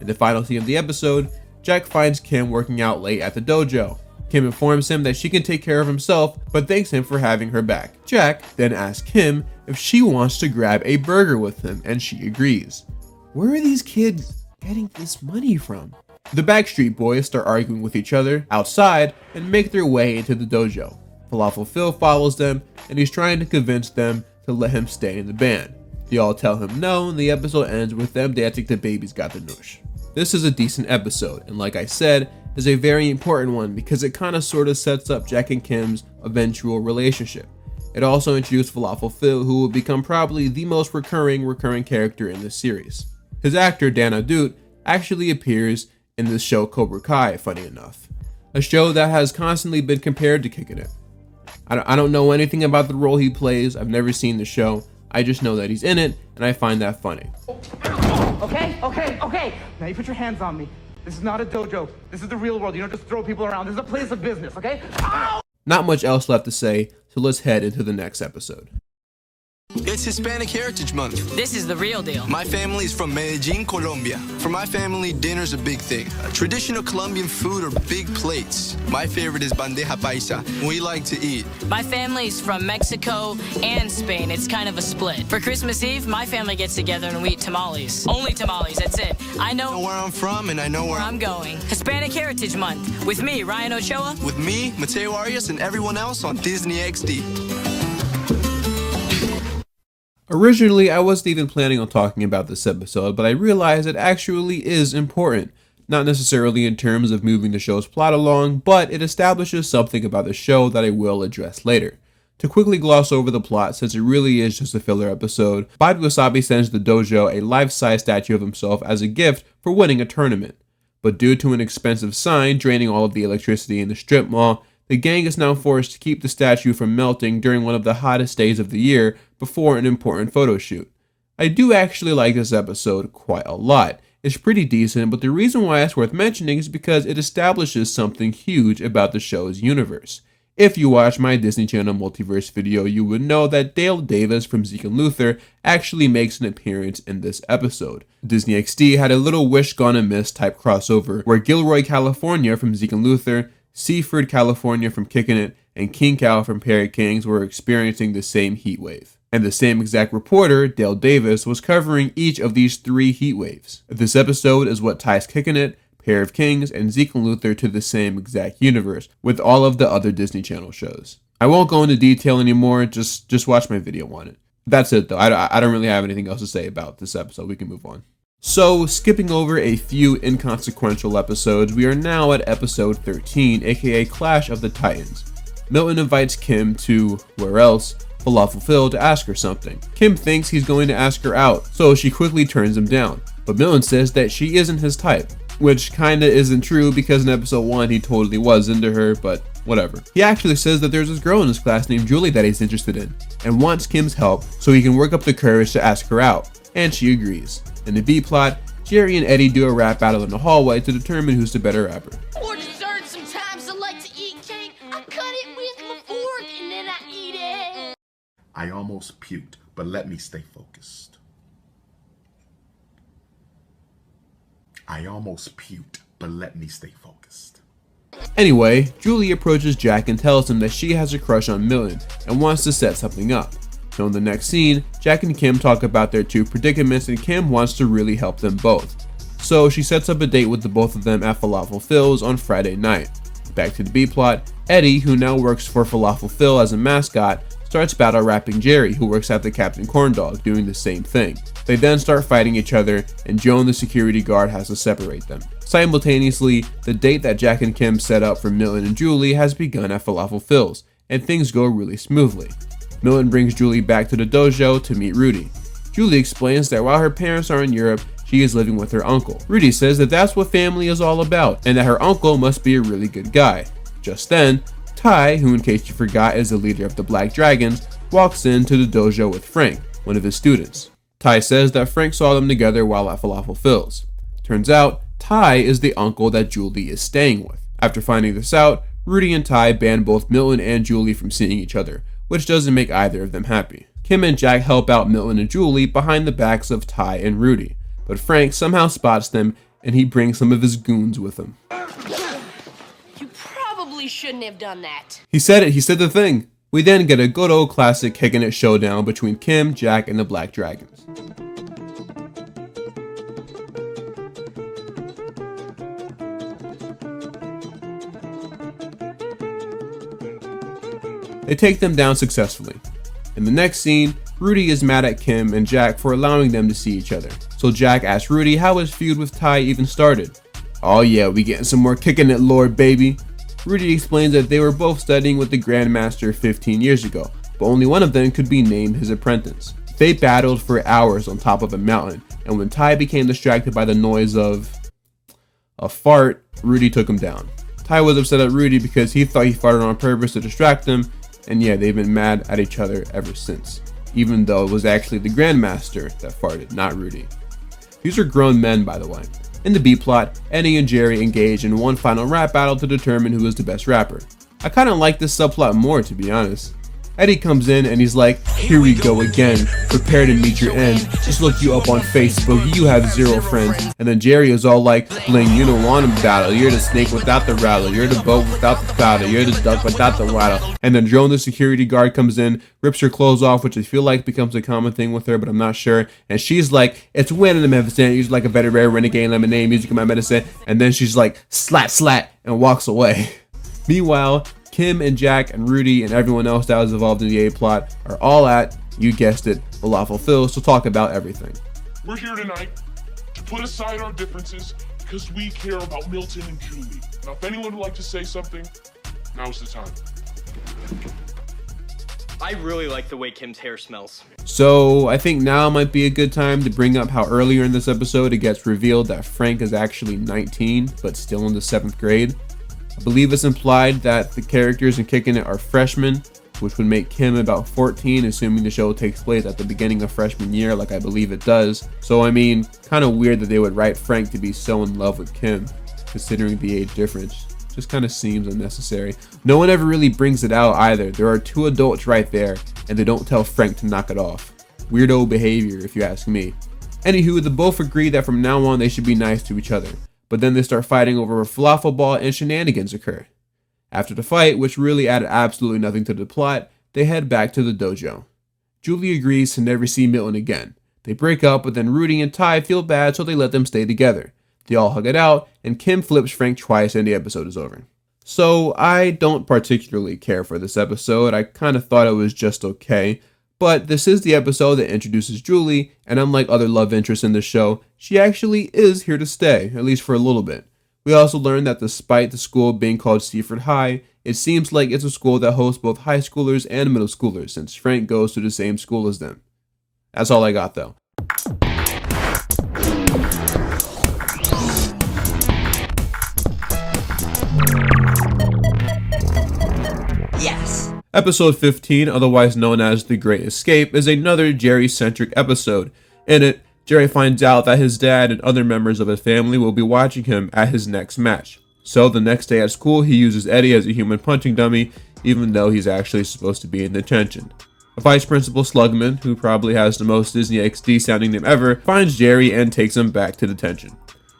Speaker 1: In the final scene of the episode, Jack finds Kim working out late at the dojo. Kim informs him that she can take care of himself, but thanks him for having her back. Jack then asks Kim if she wants to grab a burger with him, and she agrees. Where are these kids getting this money from? The Backstreet Boys start arguing with each other outside and make their way into the dojo. Falafel Phil follows them, and he's trying to convince them to let him stay in the band. They all tell him no, and the episode ends with them dancing to Baby's Got the Noosh. This is a decent episode, and like I said, is a very important one because it kinda sorta sets up Jack and Kim's eventual relationship. It also introduced Falafel Phil, who will become probably the most recurring character in this series. His actor, Dan Adut, actually appears in the show Cobra Kai, funny enough. A show that has constantly been compared to Kickin It. I don't know anything about the role he plays, I've never seen the show, I just know that he's in it, and I find that funny.
Speaker 15: Okay. Now you put your hands on me. This is not a dojo. This is the real world. You don't just throw people around. This is a place of business, okay? Ow!
Speaker 1: Not much else left to say, so let's head into the next episode.
Speaker 16: It's Hispanic Heritage Month.
Speaker 2: This is the real deal.
Speaker 16: My family is from Medellin, Colombia. For my family, dinner's a big thing. Traditional Colombian food are big plates. My favorite is bandeja paisa. We like to eat.
Speaker 2: My family's from Mexico and Spain. It's kind of a split. For Christmas Eve, my family gets together and we eat tamales. Only tamales, that's it. I know
Speaker 16: where I'm from and I know where
Speaker 2: I'm going. Hispanic Heritage Month. With me, Ryan Ochoa.
Speaker 16: With me, Mateo Arias, and everyone else on Disney XD.
Speaker 1: Originally, I wasn't even planning on talking about this episode, but I realized it actually is important. Not necessarily in terms of moving the show's plot along, but it establishes something about the show that I will address later. To quickly gloss over the plot, since it really is just a filler episode, Bobby Wasabi sends the dojo a life-size statue of himself as a gift for winning a tournament. But due to an expensive sign draining all of the electricity in the strip mall, the gang is now forced to keep the statue from melting during one of the hottest days of the year before an important photo shoot. I do actually like this episode quite a lot. It's pretty decent, but the reason why it's worth mentioning is because it establishes something huge about the show's universe. If you watch my Disney Channel multiverse video, you would know that Dale Davis from Zeke and Luther actually makes an appearance in this episode. Disney XD had a little Wish Gone Amiss type crossover where Gilroy, California from Zeke and Luther, Seaford, California from Kickin It, and King Cal from Perry Kings were experiencing the same heat wave. And the same exact reporter, Dale Davis, was covering each of these 3 heat waves. This episode is what ties Kickin It, Pair of Kings, and Zeke and Luther to the same exact universe, with all of the other Disney Channel shows. I won't go into detail anymore, just watch my video on it. That's it though, I don't really have anything else to say about this episode, we can move on. So, skipping over a few inconsequential episodes, we are now at episode 13, aka Clash of the Titans. Milton invites Kim to, where else, Falafel Phil to ask her something. Kim thinks he's going to ask her out, so she quickly turns him down. But Milton says that she isn't his type, which kinda isn't true because in episode 1 he totally was into her, but whatever. He actually says that there's this girl in his class named Julie that he's interested in, and wants Kim's help so he can work up the courage to ask her out, and she agrees. In the B plot, Jerry and Eddie do a rap battle in the hallway to determine who's the better rapper.
Speaker 10: For dessert, sometimes I like to eat cake. I cut it with my fork and then I eat it.
Speaker 13: I almost puked, but let me stay focused. I almost puked, but let me stay focused.
Speaker 1: Anyway, Julie approaches Jack and tells him that she has a crush on Milton and wants to set something up. So in the next scene, Jack and Kim talk about their 2 predicaments and Kim wants to really help them both. So she sets up a date with the both of them at Falafel Phil's on Friday night. Back to the B plot, Eddie, who now works for Falafel Phil as a mascot, starts battle rapping Jerry, who works at the Captain Corndog, doing the same thing. They then start fighting each other, and Joan, the security guard, has to separate them. Simultaneously, the date that Jack and Kim set up for Milton and Julie has begun at Falafel Phil's, and things go really smoothly. Milton brings Julie back to the dojo to meet Rudy. Julie explains that while her parents are in Europe, she is living with her uncle. Rudy says that that's what family is all about, and that her uncle must be a really good guy. Just then, Ty, who in case you forgot is the leader of the Black Dragons, walks into the dojo with Frank, one of his students. Ty says that Frank saw them together while at Falafel Phil's. Turns out, Ty is the uncle that Julie is staying with. After finding this out, Rudy and Ty ban both Milton and Julie from seeing each other, which doesn't make either of them happy. Kim and Jack help out Milton and Julie behind the backs of Ty and Rudy, but Frank somehow spots them and he brings some of his goons with him.
Speaker 10: You probably shouldn't have done that.
Speaker 1: He said it, he said the thing. We then get a good old classic Kickin It showdown between Kim, Jack, and the Black Dragons. They take them down successfully. In the next scene, Rudy is mad at Kim and Jack for allowing them to see each other. So Jack asks Rudy how his feud with Ty even started. Oh yeah, we getting some more Kickin It lore, baby. Rudy explains that they were both studying with the Grandmaster 15 years ago, but only one of them could be named his apprentice. They battled for hours on top of a mountain, and when Ty became distracted by the noise of a fart, Rudy took him down. Ty was upset at Rudy because he thought he farted on purpose to distract him, and yeah, they've been mad at each other ever since, even though it was actually the Grandmaster that farted, not Rudy. These are grown men, by the way. In the B plot, Eddie and Jerry engage in one final rap battle to determine who is the best rapper. I kinda like this subplot more, to be honest. Eddie comes in and he's like, here we go again, prepare to meet your end, just look you up on Facebook, you have 0 friends. And then Jerry is all like, Bling, you don't want to battle, you're the snake without the rattle, you're the boat without the powder, you're the duck without the waddle. And then Joan, the security guard, comes in, rips her clothes off, which I feel like becomes a common thing with her, but I'm not sure. And she's like, it's winning the medicine, use like a very rare renegade lemonade, music in my medicine. And then she's like, slat, slat, and walks away. Meanwhile, Kim and Jack and Rudy and everyone else that was involved in the A plot are all at, you guessed it, Falafel Phil's to talk about everything.
Speaker 17: We're here tonight to put aside our differences because we care about Milton and Julie. Now, if anyone would like to say something, now's the time.
Speaker 18: I really like the way Kim's hair smells.
Speaker 1: So I think now might be a good time to bring up how earlier in this episode it gets revealed that Frank is actually 19, but still in the 7th grade. I believe it's implied that the characters in Kickin' It are freshmen, which would make Kim about 14, assuming the show takes place at the beginning of freshman year, like I believe it does. So I mean, kind of weird that they would write Frank to be so in love with Kim, considering the age difference. Just kind of seems unnecessary. No one ever really brings it out either. There are 2 adults right there, and they don't tell Frank to knock it off. Weirdo behavior, if you ask me. Anywho, they both agree that from now on they should be nice to each other, but then they start fighting over a falafel ball and shenanigans occur. After the fight, which really added absolutely nothing to the plot, they head back to the dojo. Julie agrees to never see Milton again. They break up, but then Rudy and Ty feel bad, so they let them stay together. They all hug it out, and Kim flips Frank twice and the episode is over. So I don't particularly care for this episode. I kind of thought it was just okay. But this is the episode that introduces Julie, and unlike other love interests in the show, she actually is here to stay, at least for a little bit. We also learn that despite the school being called Seaford High, it seems like it's a school that hosts both high schoolers and middle schoolers, since Frank goes to the same school as them. That's all I got though.
Speaker 10: Yes.
Speaker 1: Episode 15, otherwise known as The Great Escape, is another Jerry-centric episode. In it, Jerry finds out that his dad and other members of his family will be watching him at his next match. So the next day at school, he uses Eddie as a human punching dummy, even though he's actually supposed to be in detention. A vice principal Slugman, who probably has the most Disney XD sounding name ever, finds Jerry and takes him back to detention.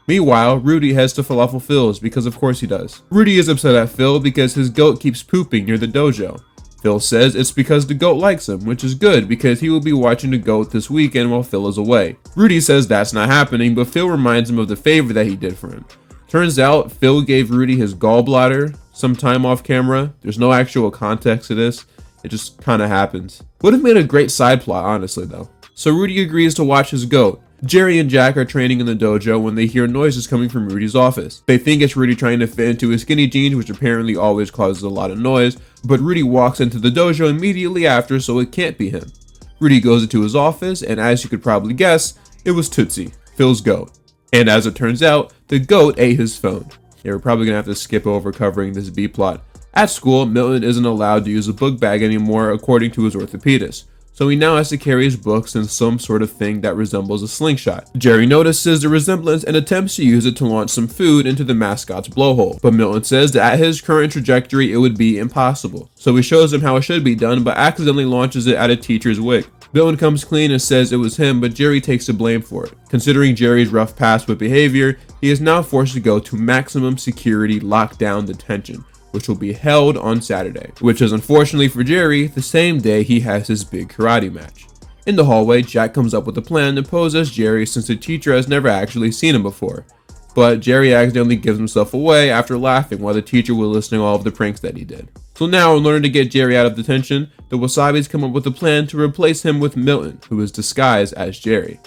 Speaker 1: Meanwhile, Rudy heads to Falafel Phil's because of course he does. Rudy is upset at Phil because his goat keeps pooping near the dojo. Phil says it's because the goat likes him, which is good because he will be watching the goat this weekend while Phil is away. Rudy says that's not happening, but Phil reminds him of the favor that he did for him. Turns out Phil gave Rudy his gallbladder sometime off camera. There's no actual context to this. It just kind of happens. Would have made a great side plot, honestly though. So Rudy agrees to watch his goat. Jerry and Jack are training in the dojo when they hear noises coming from Rudy's office. They think it's Rudy trying to fit into his skinny jeans, which apparently always causes a lot of noise, but Rudy walks into the dojo immediately after, so it can't be him. Rudy goes into his office, and as you could probably guess, it was Tootsie, Phil's goat. And as it turns out, the goat ate his phone. They were probably gonna have to skip over covering this B-plot. At school, Milton isn't allowed to use a book bag anymore according to his orthopedist. So he now has to carry his books in some sort of thing that resembles a slingshot. Jerry notices the resemblance and attempts to use it to launch some food into the mascot's blowhole. But Milton says that at his current trajectory, it would be impossible. So he shows him how it should be done, but accidentally launches it at a teacher's wig. Milton comes clean and says it was him, but Jerry takes the blame for it. Considering Jerry's rough past with behavior, he is now forced to go to maximum security lockdown detention, which will be held on Saturday, which is unfortunately for Jerry, the same day he has his big karate match. In the hallway, Jack comes up with a plan to pose as Jerry since the teacher has never actually seen him before. But Jerry accidentally gives himself away after laughing while the teacher was listing all of the pranks that he did. So now, in order to get Jerry out of detention, the Wasabis come up with a plan to replace him with Milton, who is disguised as Jerry.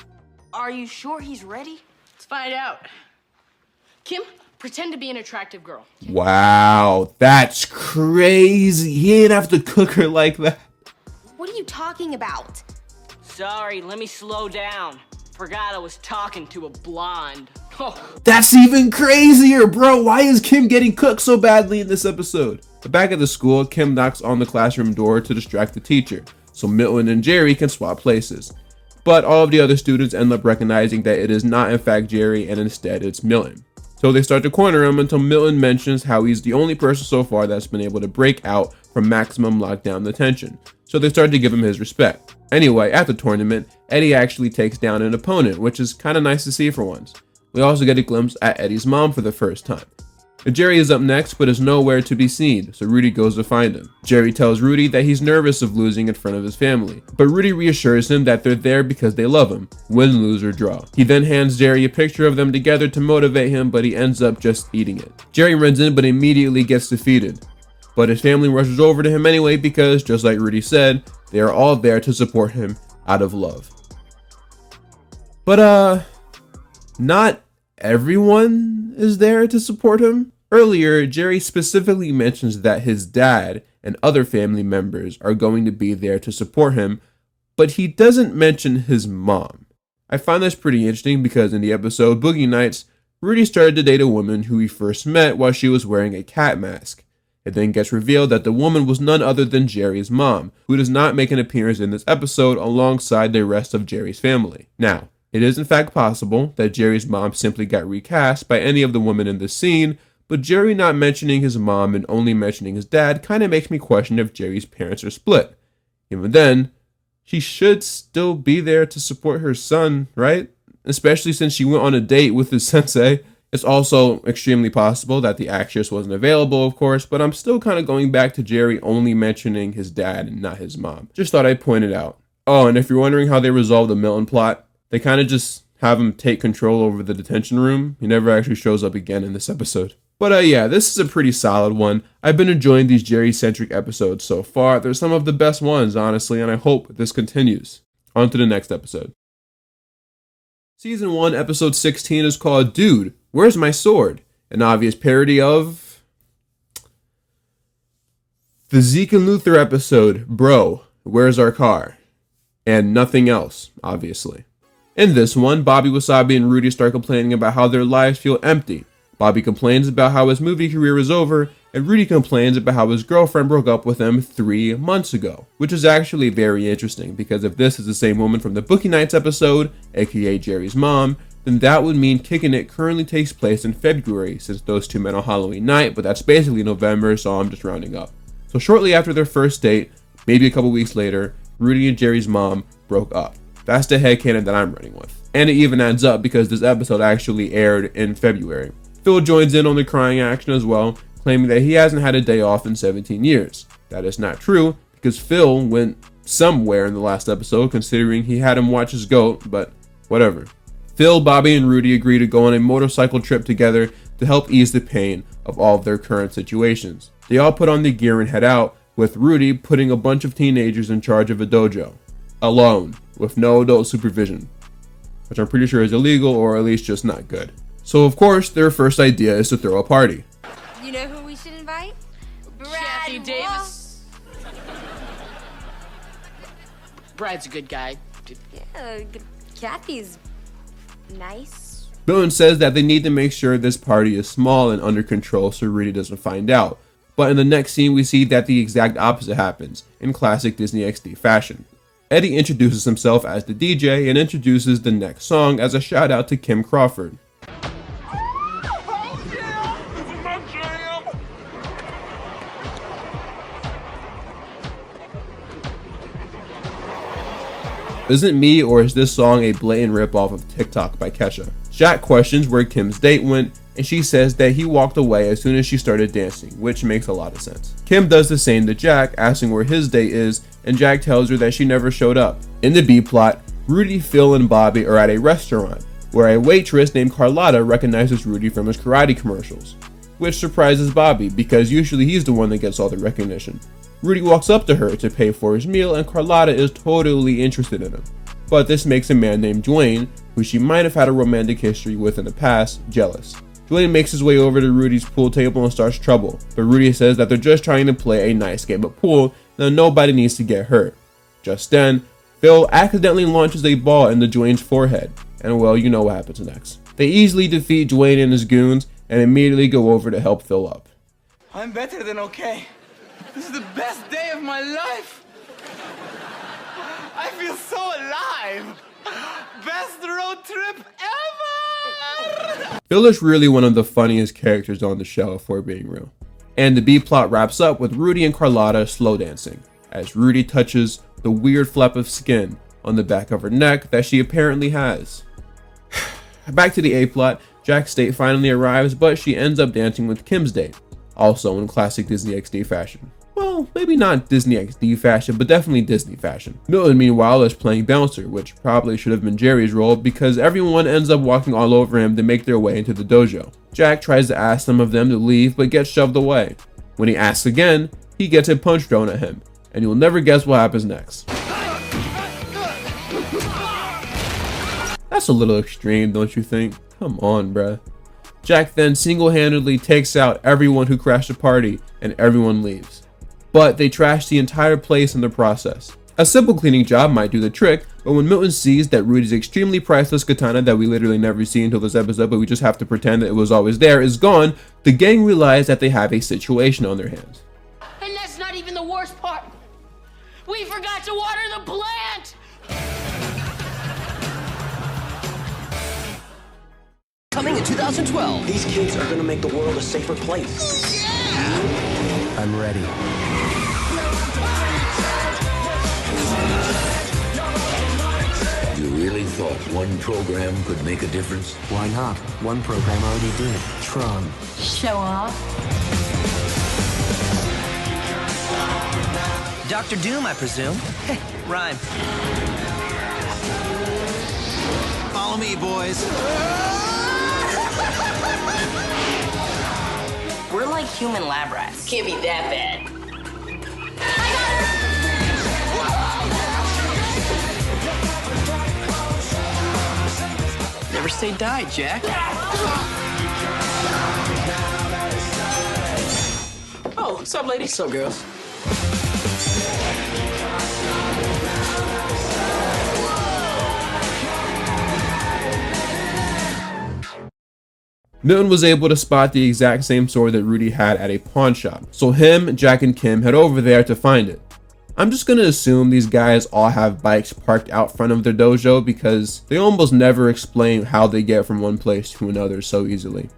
Speaker 10: Are you sure he's ready?
Speaker 5: Let's find out. Kim, pretend to be an attractive girl.
Speaker 1: Wow, that's crazy. He didn't have to cook her like that.
Speaker 3: What are you talking about?
Speaker 2: Sorry, let me slow down. Forgot I was talking to a blonde.
Speaker 1: That's even crazier, bro. Why is Kim getting cooked so badly in this episode? But back at the school, Kim knocks on the classroom door to distract the teacher, so Milton and Jerry can swap places. But all of the other students end up recognizing that it is not in fact Jerry and instead it's Milton. So they start to corner him until Milton mentions how he's the only person so far that's been able to break out from maximum lockdown detention. So they start to give him his respect. Anyway, at the tournament, Eddie actually takes down an opponent, which is kind of nice to see for once. We also get a glimpse at Eddie's mom for the first time. Jerry is up next, but is nowhere to be seen, so Rudy goes to find him. Jerry tells Rudy that he's nervous of losing in front of his family, but Rudy reassures him that they're there because they love him, win, lose, or draw. He then hands Jerry a picture of them together to motivate him, but he ends up just eating it. Jerry runs in, but immediately gets defeated. But his family rushes over to him anyway because, just like Rudy said, they are all there to support him out of love. But, not everyone is there to support him. Earlier, Jerry specifically mentions that his dad and other family members are going to be there to support him, but he doesn't mention his mom. I find this pretty interesting because in the episode Boogie Nights, Rudy started to date a woman who he first met while she was wearing a cat mask. It then gets revealed that the woman was none other than Jerry's mom, who does not make an appearance in this episode alongside the rest of Jerry's family. Now, it is in fact possible that Jerry's mom simply got recast by any of the women in the scene, but Jerry not mentioning his mom and only mentioning his dad kind of makes me question if Jerry's parents are split. Even then, she should still be there to support her son, right? Especially since she went on a date with his sensei. It's also extremely possible that the actress wasn't available, of course, but I'm still kind of going back to Jerry only mentioning his dad and not his mom. Just thought I'd point it out. Oh, and if you're wondering how they resolved the Milton plot, they kind of just have him take control over the detention room. He never actually shows up again in this episode. But yeah, this is a pretty solid one. I've been enjoying these Jerry-centric episodes so far. They're some of the best ones, honestly, and I hope this continues. On to the next episode. Season 1, episode 16 is called Dude, Where's My Sword? An obvious parody of the Zeke and Luther episode, Bro, Where's Our Car? And nothing else, obviously. In this one, Bobby, Wasabi, and Rudy start complaining about how their lives feel empty. Bobby complains about how his movie career is over, and Rudy complains about how his girlfriend broke up with him 3 months ago, which is actually very interesting because if this is the same woman from the Boogie Nights episode, aka Jerry's mom, then that would mean Kickin' It currently takes place in February since those two met on Halloween night, but that's basically November, so I'm just rounding up. So shortly after their first date, maybe a couple weeks later, Rudy and Jerry's mom broke up. That's the headcanon that I'm running with. And it even adds up because this episode actually aired in February. Phil joins in on the crying action as well, claiming that he hasn't had a day off in 17 years. That is not true, because Phil went somewhere in the last episode, considering he had him watch his goat, but whatever. Phil, Bobby, and Rudy agree to go on a motorcycle trip together to help ease the pain of all of their current situations. They all put on the gear and head out, with Rudy putting a bunch of teenagers in charge of a dojo. Alone, with no adult supervision, which I'm pretty sure is illegal or at least just not good. So of course, their first idea is to throw a party.
Speaker 10: You know who we should invite?
Speaker 5: Kathy Davis.
Speaker 6: Brad's a good guy.
Speaker 3: Yeah, Kathy's nice.
Speaker 1: Boone says that they need to make sure this party is small and under control so Rudy doesn't find out. But in the next scene, we see that the exact opposite happens, in classic Disney XD fashion. Eddie introduces himself as the DJ and introduces the next song as a shout out to Kim Crawford. Is it me or is this song a blatant ripoff of TikTok by Kesha? Jack questions where Kim's date went, and she says that he walked away as soon as she started dancing, which makes a lot of sense. Kim does the same to Jack, asking where his date is, and Jack tells her that she never showed up. In the B plot, Rudy, Phil, and Bobby are at a restaurant, where a waitress named Carlotta recognizes Rudy from his karate commercials, which surprises Bobby because usually he's the one that gets all the recognition. Rudy walks up to her to pay for his meal and Carlotta is totally interested in him. But this makes a man named Dwayne, who she might have had a romantic history with in the past, jealous. Dwayne makes his way over to Rudy's pool table and starts trouble, but Rudy says that they're just trying to play a nice game of pool and nobody needs to get hurt. Just then, Phil accidentally launches a ball into Dwayne's forehead, and well, you know what happens next. They easily defeat Dwayne and his goons and immediately go over to help Phil up.
Speaker 15: I'm better than okay. This is the best day of my life. I feel so alive. Best road trip ever.
Speaker 1: Phil is really one of the funniest characters on the show, if we're being real. And the B plot wraps up with Rudy and Carlotta slow dancing, as Rudy touches the weird flap of skin on the back of her neck that she apparently has. Back to the A plot, Jack's date finally arrives, but she ends up dancing with Kim's date, also in classic Disney XD fashion. Well, maybe not Disney XD fashion, but definitely Disney fashion. Milton, meanwhile, is playing bouncer, which probably should have been Jerry's role because everyone ends up walking all over him to make their way into the dojo. Jack tries to ask some of them to leave, but gets shoved away. When he asks again, he gets a punch thrown at him, and you'll never guess what happens next. That's a little extreme, don't you think? Come on, bruh. Jack then single-handedly takes out everyone who crashed the party, and everyone leaves. but they trash the entire place in the process. A simple cleaning job might do the trick, but when Milton sees that Rudy's extremely priceless katana that we literally never see until this episode, but we just have to pretend that it was always there, is gone, the gang realize that they have a situation on their hands.
Speaker 10: And that's not even the worst part. We forgot to water the plant!
Speaker 19: Coming in 2012. These kids are gonna make the world a safer place. Yeah! I'm ready.
Speaker 20: You really thought one program could make a difference?
Speaker 19: Why not? One program already did. Tron.
Speaker 10: Show off.
Speaker 19: Dr. Doom, I presume. Rhyme. Follow me, boys.
Speaker 2: We're like human lab rats. Can't be that bad.
Speaker 19: Never say die, Jack.
Speaker 6: Oh, what's up, ladies?
Speaker 19: What's up, girls?
Speaker 1: Milton was able to spot the exact same sword that Rudy had at a pawn shop, so him, Jack, and Kim head over there to find it. I'm just gonna assume these guys all have bikes parked out front of their dojo because they almost never explain how they get from one place to another so easily.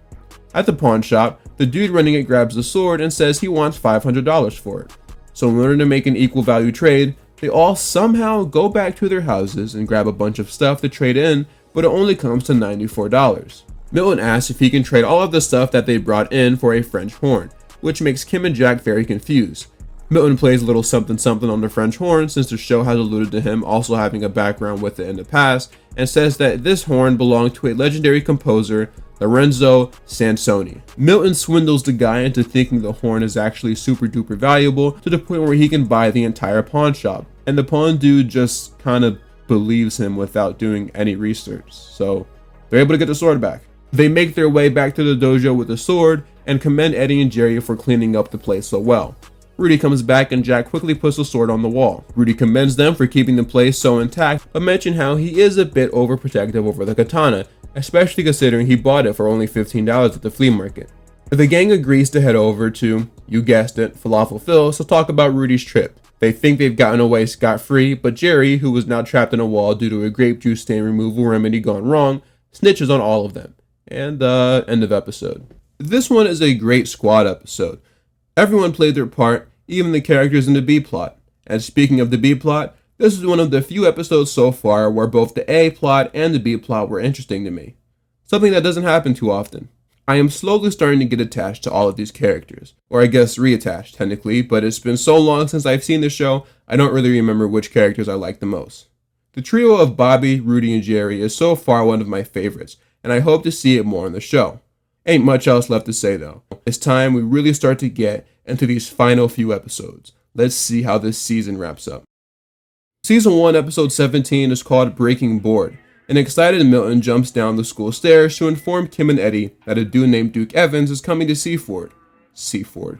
Speaker 1: At the pawn shop, the dude running it grabs the sword and says he wants $500 for it. So in order to make an equal value trade, they all somehow go back to their houses and grab a bunch of stuff to trade in, but it only comes to $94. Milton asks if he can trade all of the stuff that they brought in for a French horn, which makes Kim and Jack very confused. Milton plays a little something something on the French horn since the show has alluded to him also having a background with it in the past, and says that this horn belonged to a legendary composer, Lorenzo Sansoni. Milton swindles the guy into thinking the horn is actually super duper valuable to the point where he can buy the entire pawn shop, and the pawn dude just kind of believes him without doing any research, so they're able to get the sword back. They make their way back to the dojo with the sword and commend Eddie and Jerry for cleaning up the place so well. Rudy comes back and Jack quickly puts the sword on the wall. Rudy commends them for keeping the place so intact, but mentions how he is a bit overprotective over the katana, especially considering he bought it for only $15 at the flea market. The gang agrees to head over to, you guessed it, Falafel Phil's to talk about Rudy's trip. They think they've gotten away scot-free, but Jerry, who was now trapped in a wall due to a grape juice stain removal remedy gone wrong, snitches on all of them. And end of episode. This one is a great squad episode. Everyone played their part, even the characters in the B plot. And speaking of the B plot, this is one of the few episodes so far where both the A plot and the B plot were interesting to me. Something that doesn't happen too often. I am slowly starting to get attached to all of these characters. Or I guess reattached technically, but it's been so long since I've seen the show, I don't really remember which characters I like the most. The trio of Bobby, Rudy, and Jerry is so far one of my favorites, and I hope to see it more in the show. Ain't much else left to say though. It's time we really start to get into these final few episodes. Let's see how this season wraps up. Season 1 episode 17 is called Breaking Board. An excited Milton jumps down the school stairs to inform Kim and Eddie that a dude named Duke Evans is coming to Seaford. Seaford.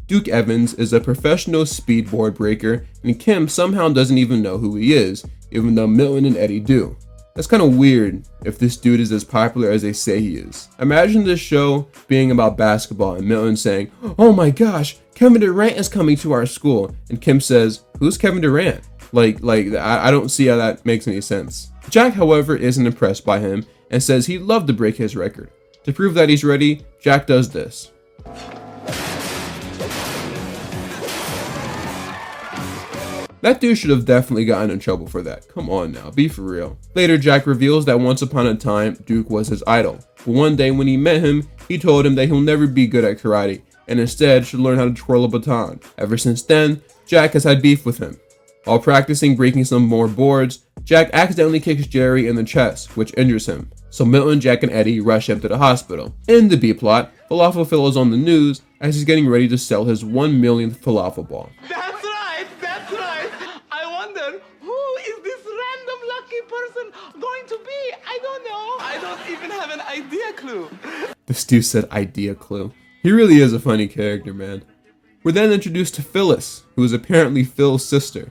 Speaker 1: Duke Evans is a professional speedboard breaker, and Kim somehow doesn't even know who he is, even though Milton and Eddie do. That's kind of weird if this dude is as popular as they say he is. Imagine this show being about basketball and Milton saying, "Oh my gosh, Kevin Durant is coming to our school." And Kim says, "Who's Kevin Durant?" I don't see how that makes any sense. Jack, however, isn't impressed by him and says he'd love to break his record. To prove that he's ready, Jack does this. That dude should have definitely gotten in trouble for that. Come on now, be for real. Later, Jack reveals that once upon a time, Duke was his idol. But one day when he met him, he told him that he'll never be good at karate, and instead should learn how to twirl a baton. Ever since then, Jack has had beef with him. While practicing breaking some more boards, Jack accidentally kicks Jerry in the chest, which injures him. So Milton, Jack, and Eddie rush him to the hospital. In the B plot, Falafel Phil is on the news as he's getting ready to sell his 1 millionth falafel ball.
Speaker 7: That's right. I wonder, who is this random lucky person going to be? I don't know. I don't even have an idea clue.
Speaker 1: This dude said idea clue. He really is a funny character, man. We're then introduced to Phyllis, who is apparently Phil's sister.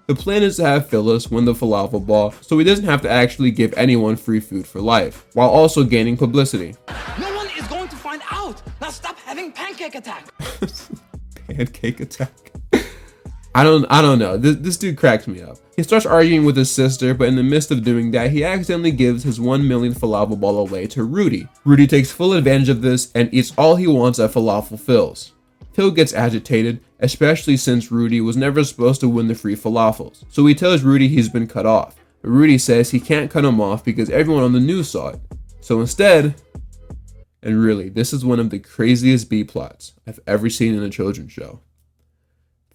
Speaker 1: The plan is to have Phyllis win the falafel ball so he doesn't have to actually give anyone free food for life, while also gaining publicity.
Speaker 15: No one is going to find out. Now stop having pancake attack.
Speaker 1: Pancake attack. I don't know. This dude cracks me up. He starts arguing with his sister, but in the midst of doing that, he accidentally gives his 1 millionth falafel ball away to Rudy. Rudy takes full advantage of this and eats all he wants at Falafel Phil's. Phil gets agitated, especially since Rudy was never supposed to win the free falafels. So he tells Rudy he's been cut off, but Rudy says he can't cut him off because everyone on the news saw it. So instead, and really, this is one of the craziest B plots I've ever seen in a children's show.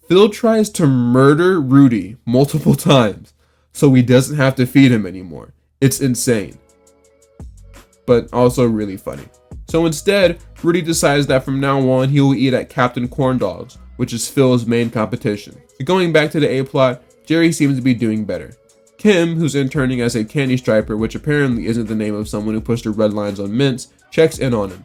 Speaker 1: Phil tries to murder Rudy multiple times so he doesn't have to feed him anymore. It's insane, but also really funny. So instead, Rudy decides that from now on he will eat at Captain Corn Dogs, which is Phil's main competition. Going back to the A plot, Jerry seems to be doing better. Kim, who's interning as a candy striper, which apparently isn't the name of someone who pushed the red lines on mints, checks in on him.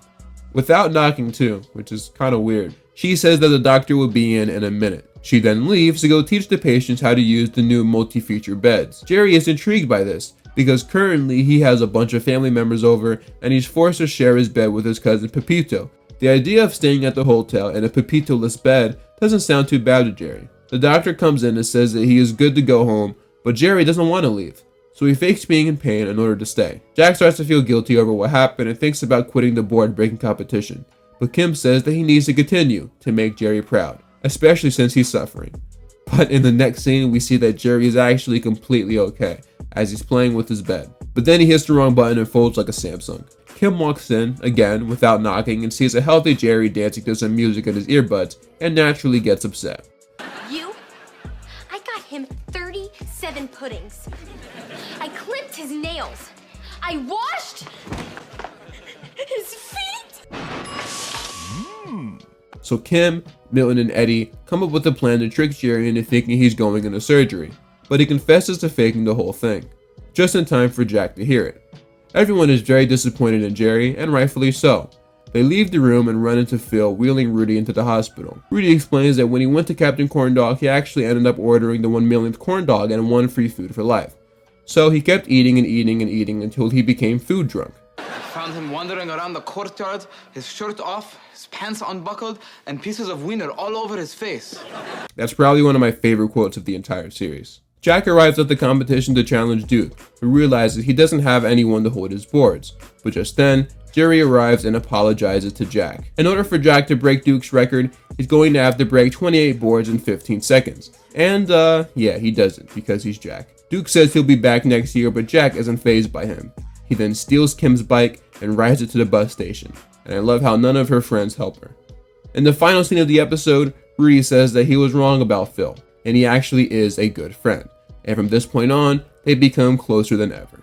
Speaker 1: Without knocking too, which is kind of weird. She says that the doctor will be in a minute. She then leaves to go teach the patients how to use the new multi-feature beds. Jerry is intrigued by this, because currently he has a bunch of family members over and he's forced to share his bed with his cousin Pepito. The idea of staying at the hotel in a Pepito-less bed doesn't sound too bad to Jerry. The doctor comes in and says that he is good to go home, but Jerry doesn't want to leave, so he fakes being in pain in order to stay. Jack starts to feel guilty over what happened and thinks about quitting the board-breaking competition, but Kim says that he needs to continue to make Jerry proud, especially since he's suffering. But in the next scene, we see that Jerry is actually completely okay, as he's playing with his bed. But then he hits the wrong button and folds like a Samsung. Kim walks in, again, without knocking, and sees a healthy Jerry dancing to some music in his earbuds, and naturally gets upset.
Speaker 3: I got him 37 puddings. I clipped his nails. I washed his feet.
Speaker 1: So Kim, Milton, and Eddie come up with a plan to trick Jerry into thinking he's going into surgery, but he confesses to faking the whole thing, just in time for Jack to hear it. Everyone is very disappointed in Jerry, and rightfully so. They leave the room and run into Phil, wheeling Rudy into the hospital. Rudy explains that when he went to Captain Corn Dog, he actually ended up ordering the 1 millionth corn dog and 1 free food for life. So he kept eating and eating and eating until he became food drunk.
Speaker 15: I found him wandering around the courtyard, his shirt off, his pants unbuckled, and pieces of wiener all over his face.
Speaker 1: That's probably one of my favorite quotes of the entire series. Jack arrives at the competition to challenge Duke, who realizes he doesn't have anyone to hold his boards. But just then, Jerry arrives and apologizes to Jack. In order for Jack to break Duke's record, he's going to have to break 28 boards in 15 seconds. And yeah, he doesn't, because he's Jack. Duke says he'll be back next year, but Jack isn't fazed by him. He then steals Kim's bike and rides it to the bus station. And I love how none of her friends help her. In the final scene of the episode, Rudy says that he was wrong about Phil, and he actually is a good friend. And from this point on, they become closer than ever.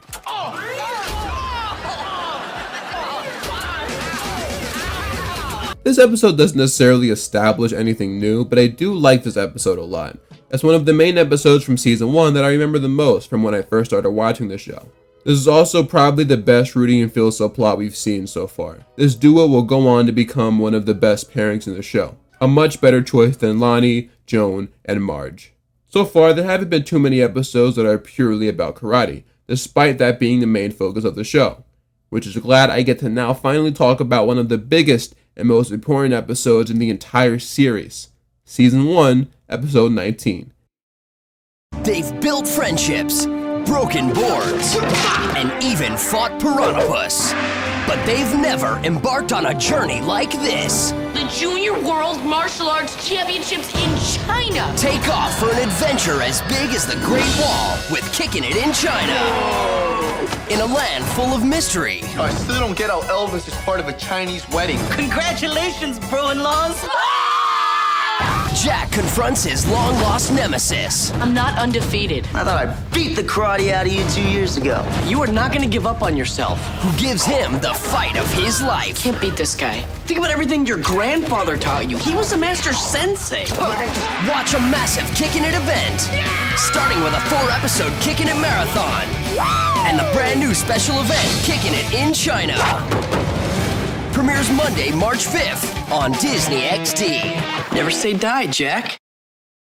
Speaker 1: This episode doesn't necessarily establish anything new, but I do like this episode a lot. It's one of the main episodes from season 1 that I remember the most from when I first started watching the show. This is also probably the best Rudy and Phil subplot we've seen so far. This duo will go on to become one of the best pairings in the show. A much better choice than Lonnie, Joan, and Marge. So far, there haven't been too many episodes that are purely about karate, despite that being the main focus of the show. Which is glad I get to now finally talk about one of the biggest and most important episodes in the entire series. Season 1, Episode 19.
Speaker 19: They've built friendships, broken boards, and even fought piranhas. But they've never embarked on a journey like this.
Speaker 10: The Junior World Martial Arts Championships in China.
Speaker 19: Take off for an adventure as big as the Great Wall with Kickin' It in China. In a land full of mystery.
Speaker 16: I still don't get how Elvis is part of a Chinese wedding.
Speaker 10: Congratulations, bro-in-laws.
Speaker 19: Jack confronts his long-lost nemesis.
Speaker 2: I'm not undefeated.
Speaker 19: I thought I beat the karate out of you 2 years ago.
Speaker 2: You are not going to give up on yourself.
Speaker 19: Who gives him the fight of his life.
Speaker 2: Can't beat this guy. Think about everything your grandfather taught you. He was a master sensei.
Speaker 19: Watch a massive Kickin' It event. Starting with a 4-episode Kickin' It marathon. And the brand new special event, Kickin' It in China. premieres Monday, March 5th on Disney XD.
Speaker 18: Never say die, Jack.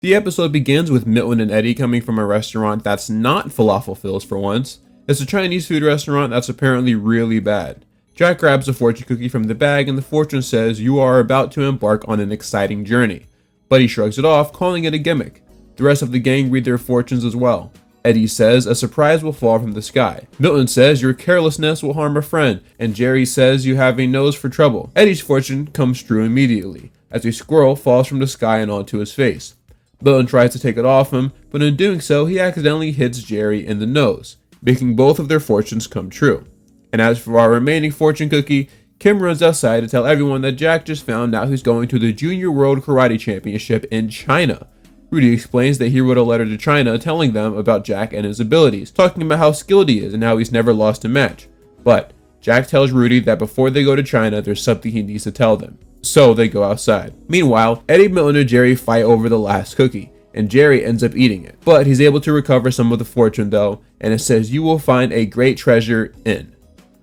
Speaker 1: The episode begins with Milton and Eddie coming from a restaurant that's not Falafel Phil's for once. It's a Chinese food restaurant that's apparently really bad. Jack grabs a fortune cookie from the bag and the fortune says, "You are about to embark on an exciting journey." But he shrugs it off, calling it a gimmick. The rest of the gang read their fortunes as well. Eddie says a surprise will fall from the sky. Milton says your carelessness will harm a friend, and Jerry says you have a nose for trouble. Eddie's fortune comes true immediately, as a squirrel falls from the sky and onto his face. Milton tries to take it off him, but in doing so, he accidentally hits Jerry in the nose, making both of their fortunes come true. And as for our remaining fortune cookie, Kim runs outside to tell everyone that Jack just found out he's going to the Junior World Karate Championship in China. Rudy explains that he wrote a letter to China telling them about Jack and his abilities, talking about how skilled he is and how he's never lost a match. But Jack tells Rudy that before they go to China, there's something he needs to tell them. So they go outside. Meanwhile, Eddie, Milton, and Jerry fight over the last cookie, and Jerry ends up eating it. But he's able to recover some of the fortune though, and it says you will find a great treasure in.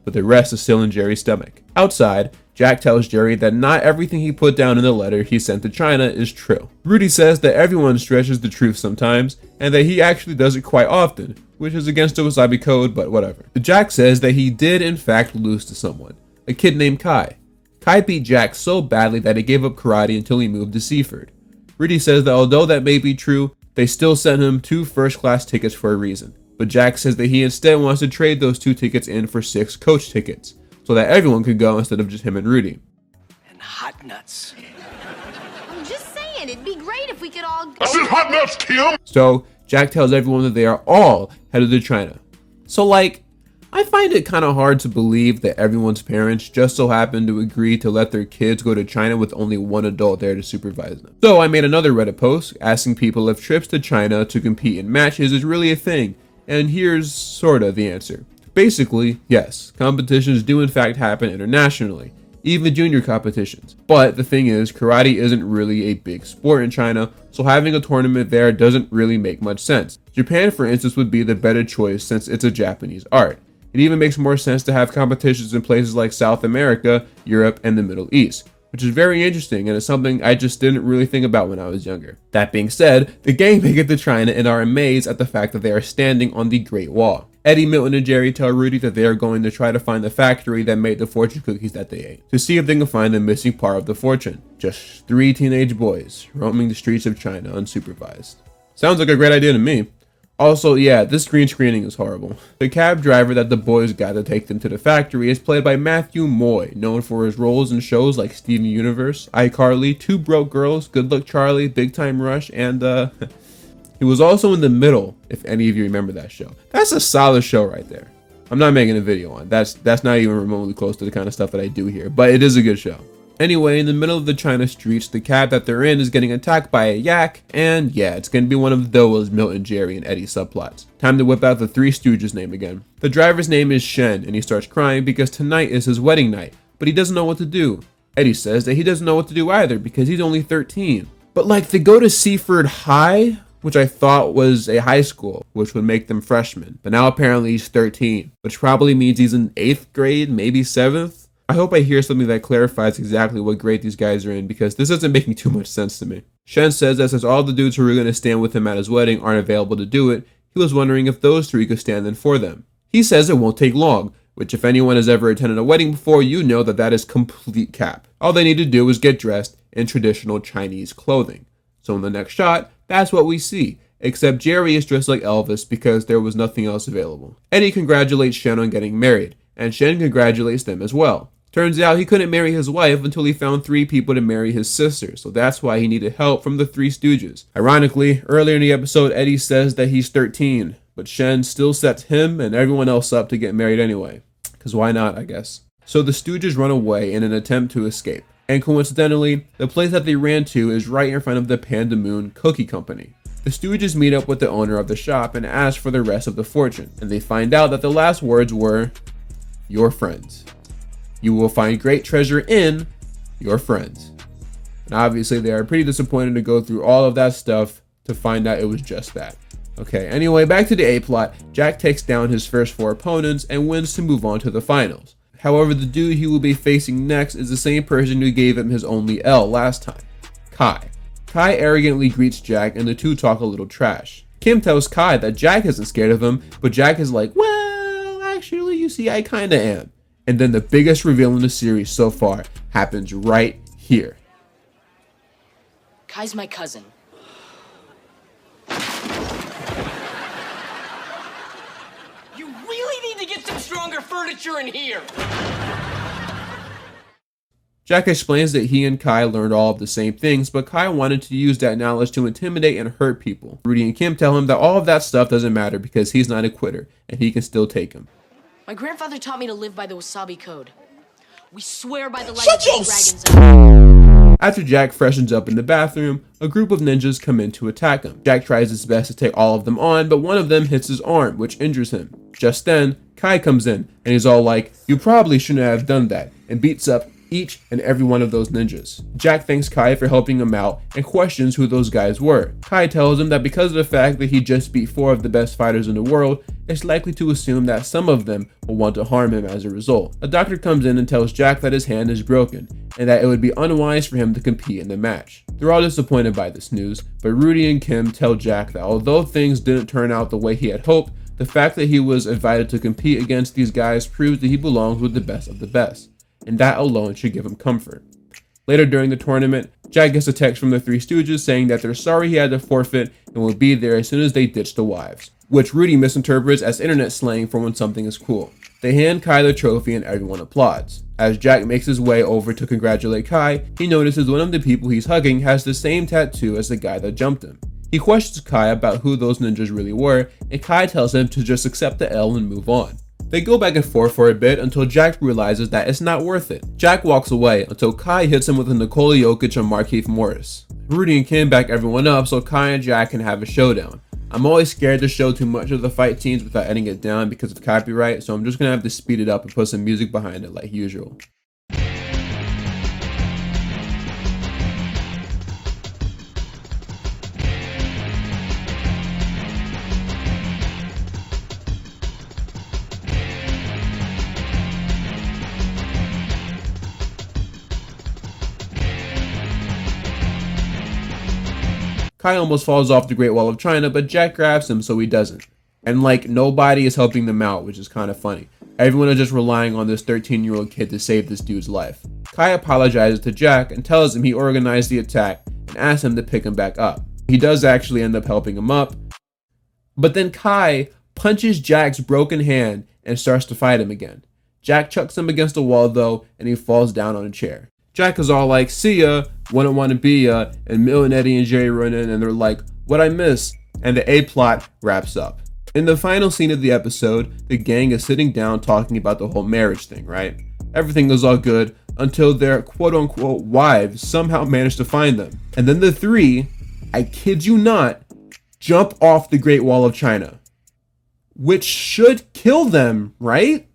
Speaker 1: But the rest is still in Jerry's stomach. Outside, Jack tells Jerry that not everything he put down in the letter he sent to China is true. Rudy says that everyone stretches the truth sometimes, and that he actually does it quite often, which is against the Wasabi code, but whatever. Jack says that he did in fact lose to someone, a kid named Kai. Kai beat Jack so badly that he gave up karate until he moved to Seaford. Rudy says that although that may be true, they still sent him 2 first-class tickets for a reason. But Jack says that he instead wants to trade those 2 tickets in for 6 coach tickets, so that everyone could go instead of just him and Rudy.
Speaker 18: And hot nuts.
Speaker 10: I'm just saying, it'd be great if we could all go.
Speaker 17: I said hot nuts, Kim!
Speaker 1: So Jack tells everyone that they are all headed to China. So I find it kind of hard to believe that everyone's parents just so happen to agree to let their kids go to China with only one adult there to supervise them. So I made another Reddit post asking people if trips to China to compete in matches is really a thing, and here's sorta the answer. Basically, yes, competitions do in fact happen internationally, even junior competitions. But the thing is, karate isn't really a big sport in China, so having a tournament there doesn't really make much sense. Japan, for instance, would be the better choice since it's a Japanese art. It even makes more sense to have competitions in places like South America, Europe, and the Middle East, which is very interesting and is something I just didn't really think about when I was younger. That being said, the gang make it to China and are amazed at the fact that they are standing on the Great Wall. Eddie, Milton, and Jerry tell Rudy that they are going to try to find the factory that made the fortune cookies that they ate, to see if they can find the missing part of the fortune. Just 3 teenage boys roaming the streets of China unsupervised. Sounds like a great idea to me. Also, yeah, this green screening is horrible. The cab driver that the boys got to take them to the factory is played by Matthew Moy, known for his roles in shows like Steven Universe, iCarly, 2 Broke Girls, Good Luck Charlie, Big Time Rush, and he was also in The Middle, if any of you remember that show. That's a solid show right there. I'm not making a video on. That's not even remotely close to the kind of stuff that I do here, but it is a good show. Anyway, in the middle of the China streets, the cab that they're in is getting attacked by a yak, and yeah, it's gonna be one of those Milton, Jerry, and Eddie subplots. Time to whip out the Three Stooges name again. The driver's name is Shen, and he starts crying because tonight is his wedding night, but he doesn't know what to do. Eddie says that he doesn't know what to do either because he's only 13. But they go to Seaford High, which I thought was a high school, which would make them freshmen, but now apparently he's 13, which probably means he's in 8th grade, maybe 7th. I hope I hear something that clarifies exactly what grade these guys are in because this isn't making too much sense to me. Shen says that since all the dudes who were going to stand with him at his wedding aren't available to do it, he was wondering if those 3 could stand in for them. He says it won't take long, which if anyone has ever attended a wedding before, you know that is complete cap. All they need to do is get dressed in traditional Chinese clothing. So in the next shot, that's what we see, except Jerry is dressed like Elvis because there was nothing else available. Eddie congratulates Shen on getting married, and Shen congratulates them as well. Turns out he couldn't marry his wife until he found 3 people to marry his sister, so that's why he needed help from the Three Stooges. Ironically, earlier in the episode, Eddie says that he's 13, but Shen still sets him and everyone else up to get married anyway. Cause why not, I guess. So the Stooges run away in an attempt to escape, and coincidentally, the place that they ran to is right in front of the Panda Moon Cookie Company. The Stooges meet up with the owner of the shop and ask for the rest of the fortune, and they find out that the last words were, "Your friends. You will find great treasure in your friends." And obviously they are pretty disappointed to go through all of that stuff to find out it was just that. Okay, anyway, back to the A plot. Jack takes down his first 4 opponents and wins to move on to the finals. However, the dude he will be facing next is the same person who gave him his only L last time, Kai. Kai arrogantly greets Jack and the two talk a little trash. Kim tells Kai that Jack isn't scared of him, but Jack is like, well, actually, you see, I kinda am. And then the biggest reveal in the series so far happens right here.
Speaker 2: Kai's my cousin.
Speaker 18: You really need to get some stronger furniture in here.
Speaker 1: Jack explains that he and Kai learned all of the same things, but Kai wanted to use that knowledge to intimidate and hurt people. Rudy and Kim tell him that all of that stuff doesn't matter because he's not a quitter and he can still take him.
Speaker 2: My grandfather taught me to live by the wasabi code. We swear by the light of the dragon's eye.
Speaker 1: After Jack freshens up in the bathroom, a group of ninjas come in to attack him. Jack tries his best to take all of them on, but one of them hits his arm, which injures him. Just then, Kai comes in, and he's all like, you probably shouldn't have done that, and beats up each and every one of those ninjas. Jack thanks Kai for helping him out and questions who those guys were. Kai tells him that because of the fact that he just beat 4 of the best fighters in the world, it's likely to assume that some of them will want to harm him as a result. A doctor comes in and tells Jack that his hand is broken and that it would be unwise for him to compete in the match. They're all disappointed by this news, but Rudy and Kim tell Jack that although things didn't turn out the way he had hoped, the fact that he was invited to compete against these guys proves that he belongs with the best of the best, and that alone should give him comfort. Later during the tournament, Jack gets a text from the Three Stooges saying that they're sorry he had to forfeit and will be there as soon as they ditch the wives, which Rudy misinterprets as internet slang for when something is cool. They hand Kai the trophy and everyone applauds. As Jack makes his way over to congratulate Kai, he notices one of the people he's hugging has the same tattoo as the guy that jumped him. He questions Kai about who those ninjas really were, and Kai tells him to just accept the L and move on. They go back and forth for a bit until Jack realizes that it's not worth it. Jack walks away until Kai hits him with a Nikola Jokic on Markieff Morris. Rudy and Kim back everyone up so Kai and Jack can have a showdown. I'm always scared to show too much of the fight scenes without editing it down because of copyright, so I'm just gonna have to speed it up and put some music behind it like usual. Kai almost falls off the Great Wall of China, but Jack grabs him so he doesn't. And like, nobody is helping them out, which is kind of funny. Everyone is just relying on this 13-year-old kid to save this dude's life. Kai apologizes to Jack and tells him he organized the attack and asks him to pick him back up. He does actually end up helping him up, but then Kai punches Jack's broken hand and starts to fight him again. Jack chucks him against the wall though, and he falls down on a chair. Jack is all like, see ya, wouldn't want to be ya, and Mil and Eddie and Jerry run in and they're like, what I miss? And the A-plot wraps up. In the final scene of the episode, the gang is sitting down talking about the whole marriage thing, right? Everything is all good until their quote-unquote wives somehow manage to find them. And then the three, I kid you not, jump off the Great Wall of China. Which should kill them, right?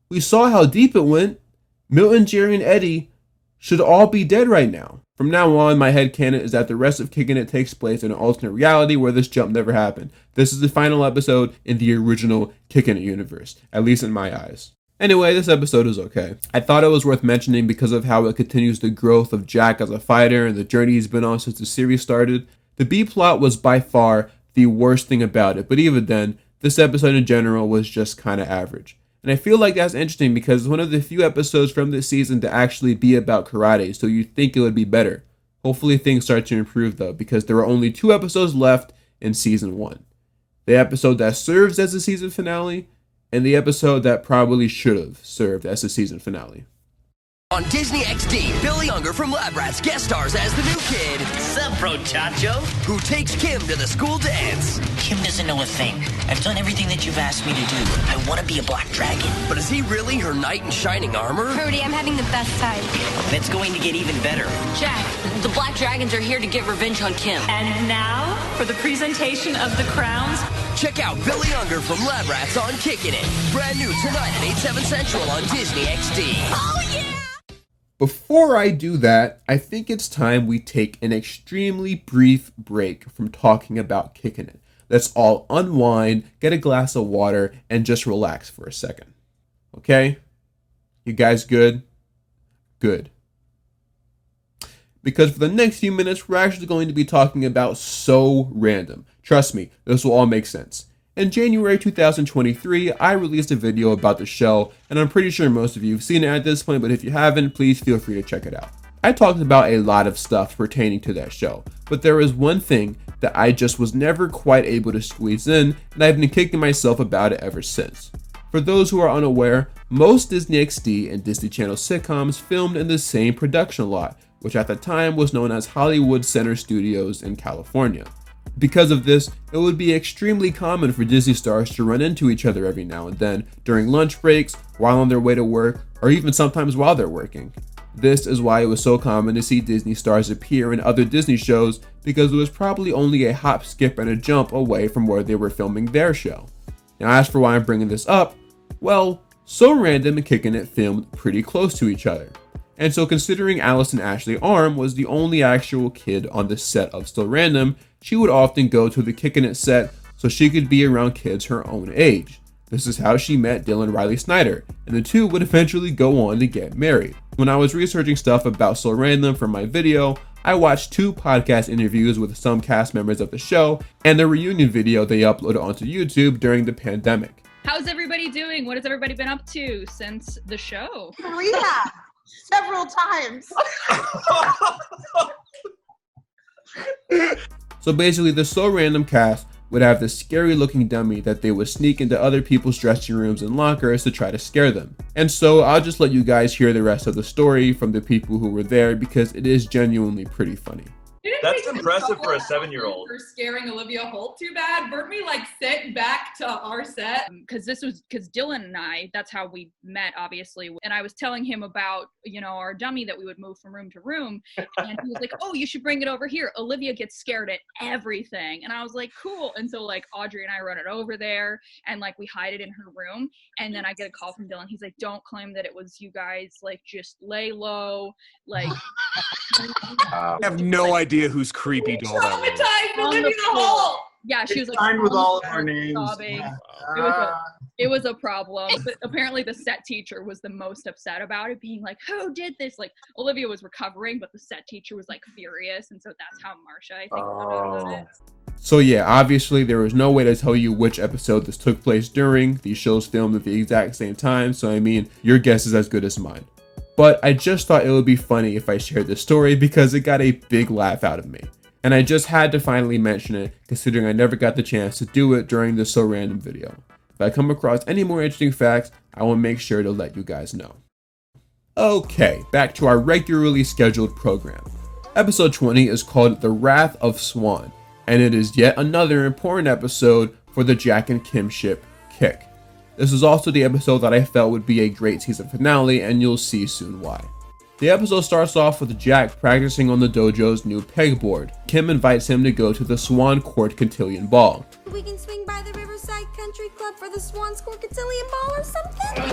Speaker 1: We saw how deep it went. Milton, Jerry, and Eddie should all be dead right now. From now on, my headcanon is that the rest of Kickin' It takes place in an alternate reality where this jump never happened. This is the final episode in the original Kickin' It universe, at least in my eyes. Anyway, this episode is okay. I thought it was worth mentioning because of how it continues the growth of Jack as a fighter and the journey he's been on since the series started. The B-plot was by far the worst thing about it, but even then, this episode in general was just kind of average. And I feel like that's interesting because it's one of the few episodes from this season to actually be about karate, so you'd think it would be better. Hopefully things start to improve though, because there are only 2 episodes left in season 1. The episode that serves as the season finale, and the episode that probably should have served as the season finale.
Speaker 19: On Disney XD, Billy Unger from Lab Rats guest stars as the new kid.
Speaker 18: Sup, bro, Chacho?
Speaker 19: Who takes Kim to the school dance.
Speaker 21: Kim doesn't know a thing. I've done everything that you've asked me to do. I want to be a black dragon.
Speaker 19: But is he really her knight in shining armor?
Speaker 3: Rudy, I'm having the best time.
Speaker 21: It's going to get even better.
Speaker 2: Jack, the Black Dragons are here to get revenge on Kim.
Speaker 22: And now, for the presentation of the crowns.
Speaker 19: Check out Billy Unger from Lab Rats on Kickin' It. Brand new tonight at 8/7 Central on Disney XD.
Speaker 22: Oh, yeah!
Speaker 1: Before I do that, I think it's time we take an extremely brief break from talking about Kickin' It. Let's all unwind, get a glass of water, and just relax for a second. Okay? You guys good? Good. Because for the next few minutes, we're actually going to be talking about So Random. Trust me, this will all make sense. In January 2023, I released a video about the show, and I'm pretty sure most of you have seen it at this point, but if you haven't, please feel free to check it out. I talked about a lot of stuff pertaining to that show, but there is one thing that I just was never quite able to squeeze in, and I've been kicking myself about it ever since. For those who are unaware, most Disney XD and Disney Channel sitcoms filmed in the same production lot, which at the time was known as Hollywood Center Studios in California. Because of this, it would be extremely common for Disney stars to run into each other every now and then, during lunch breaks, while on their way to work, or even sometimes while they're working. This is why it was so common to see Disney stars appear in other Disney shows, because it was probably only a hop, skip, and a jump away from where they were filming their show. Now, as for why I'm bringing this up, well, So Random and Kickin It filmed pretty close to each other. And so considering Allison Ashley Arm was the only actual kid on the set of So Random, she would often go to the Kickin It set so she could be around kids her own age. This is how she met Dylan Riley Snyder, and the two would eventually go on to get married. When I was researching stuff about So Random for my video, I watched 2 podcast interviews with some cast members of the show, and the reunion video they uploaded onto YouTube during the pandemic.
Speaker 4: How's everybody doing? What has everybody been up to since the show?
Speaker 9: Rehab several times.
Speaker 1: So basically, the So Random cast would have this scary looking dummy that they would sneak into other people's dressing rooms and lockers to try to scare them. And so I'll just let you guys hear the rest of the story from the people who were there, because it is genuinely pretty funny.
Speaker 23: That's impressive for a 7-year-old.
Speaker 4: For scaring Olivia Holt too bad. Weren't we like sent back to our set? Because Dylan and I, that's how we met, obviously. And I was telling him about, our dummy that we would move from room to room. And he was like, oh, you should bring it over here. Olivia gets scared at everything. And I was like, cool. And so like Audrey and I run it over there and like we hide it in her room. And then I get a call from Dylan. He's like, don't claim that it was you guys. Like, just lay low. Like,
Speaker 24: I have no idea whose creepy doll that was.
Speaker 4: Traumatized Olivia Holt. Yeah, she was like
Speaker 23: signed with all of our names.
Speaker 4: Sobbing. It was a problem. But apparently the set teacher was the most upset about it, being like, who did this? Like, Olivia was recovering, but the set teacher was like furious. And so that's how Marsha, I think, found out about it.
Speaker 1: So yeah, obviously there was no way to tell you which episode this took place during. These shows filmed at the exact same time, so I mean, your guess is as good as mine. But I just thought it would be funny if I shared this story because it got a big laugh out of me. And I just had to finally mention it, considering I never got the chance to do it during the So Random video. If I come across any more interesting facts, I will make sure to let you guys know. Okay, back to our regularly scheduled program. Episode 20 is called The Wrath of Swan, and it is yet another important episode for the Jack and Kim ship Kick. This is also the episode that I felt would be a great season finale, and you'll see soon why. The episode starts off with Jack practicing on the dojo's new pegboard. Kim invites him to go to the Swan Court Cotillion Ball.
Speaker 3: We can swing by the Riverside Country Club for the Swan's Court Cotillion Ball or something?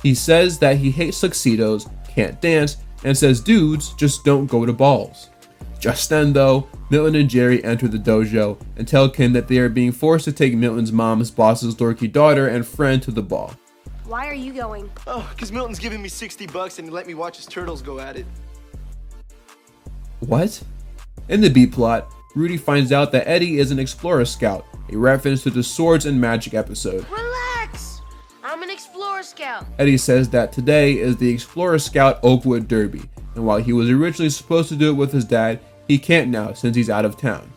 Speaker 1: He says that he hates tuxedos, can't dance, and says dudes just don't go to balls. Just then though, Milton and Jerry enter the dojo and tell Kim that they are being forced to take Milton's mom's boss's dorky daughter and friend to the ball.
Speaker 3: Why are you going?
Speaker 16: Oh, because Milton's giving me $60 and he let me watch his turtles go at it.
Speaker 1: What? In the B plot, Rudy finds out that Eddie is an Explorer Scout, a reference to the Swords and Magic episode.
Speaker 10: Relax. I'm an Explorer Scout.
Speaker 1: Eddie says that today is the Explorer Scout Oakwood Derby, and while he was originally supposed to do it with his dad, he can't now since he's out of town.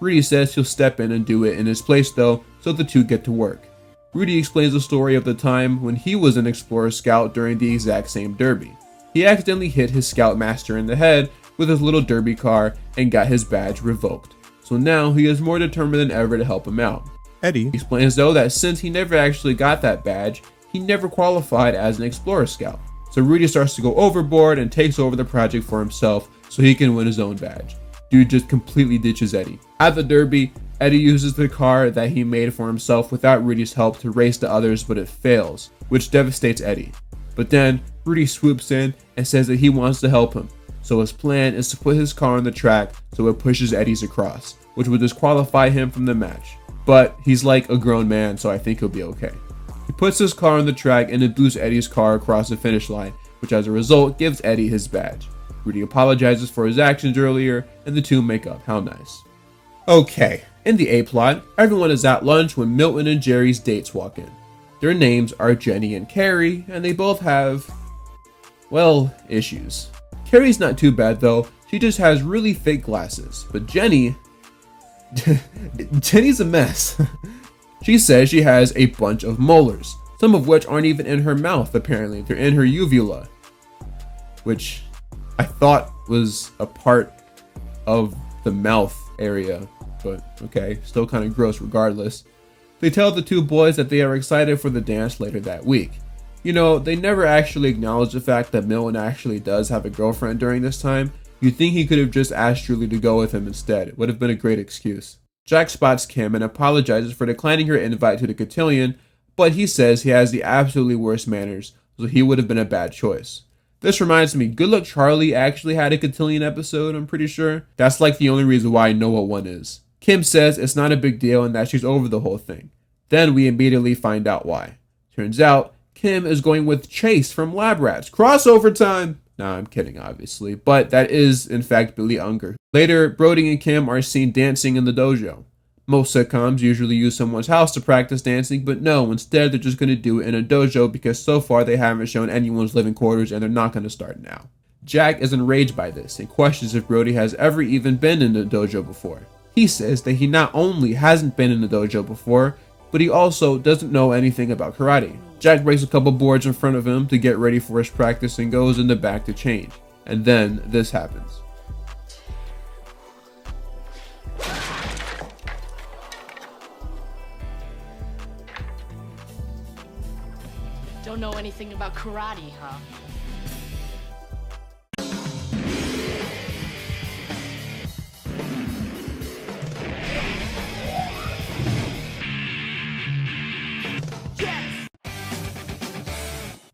Speaker 1: Rudy says he'll step in and do it in his place though, so the two get to work. Rudy explains the story of the time when he was an Explorer Scout during the exact same derby. He accidentally hit his Scoutmaster in the head with his little derby car and got his badge revoked. So now he is more determined than ever to help him out. Eddie explains though that since he never actually got that badge, he never qualified as an Explorer Scout. So Rudy starts to go overboard and takes over the project for himself so he can win his own badge. Dude just completely ditches Eddie. At the derby, Eddie uses the car that he made for himself without Rudy's help to race the others, but it fails, which devastates Eddie. But then Rudy swoops in and says that he wants to help him. So his plan is to put his car on the track so it pushes Eddie's across, which would disqualify him from the match. But he's like a grown man, so I think he'll be okay. He puts his car on the track and then boosts Eddie's car across the finish line, which as a result gives Eddie his badge. Rudy apologizes for his actions earlier, and the two make up. How nice. Okay, in the A-plot, everyone is at lunch when Milton and Jerry's dates walk in. Their names are Jenny and Carrie, and they both have, well, issues. Carrie's not too bad though, she just has really fake glasses, but Jenny's a mess. She says she has a bunch of molars, some of which aren't even in her mouth apparently, they're in her uvula, which I thought was a part of the mouth area, but okay, still kind of gross regardless. They tell the two boys that they are excited for the dance later that week. You know, they never actually acknowledge the fact that Milton actually does have a girlfriend during this time. You'd think he could have just asked Julie to go with him instead. It would have been a great excuse. Jack spots Kim and apologizes for declining her invite to the cotillion, but he says he has the absolutely worst manners, so he would have been a bad choice. This reminds me, Good Luck Charlie actually had a cotillion episode, I'm pretty sure. That's like the only reason why I know what one is. Kim says it's not a big deal and that she's over the whole thing. Then we immediately find out why. Turns out, Kim is going with Chase from Lab Rats. Crossover time! Nah, I'm kidding, obviously. But that is, in fact, Billy Unger. Later, Brody and Kim are seen dancing in the dojo. Most sitcoms usually use someone's house to practice dancing, but no, instead they're just going to do it in a dojo because so far they haven't shown anyone's living quarters and they're not going to start now. Jack is enraged by this and questions if Brody has ever even been in the dojo before. He says that he not only hasn't been in the dojo before, but he also doesn't know anything about karate. Jack breaks a couple boards in front of him to get ready for his practice and goes in the back to change. And then this happens.
Speaker 5: Don't know anything about karate, huh?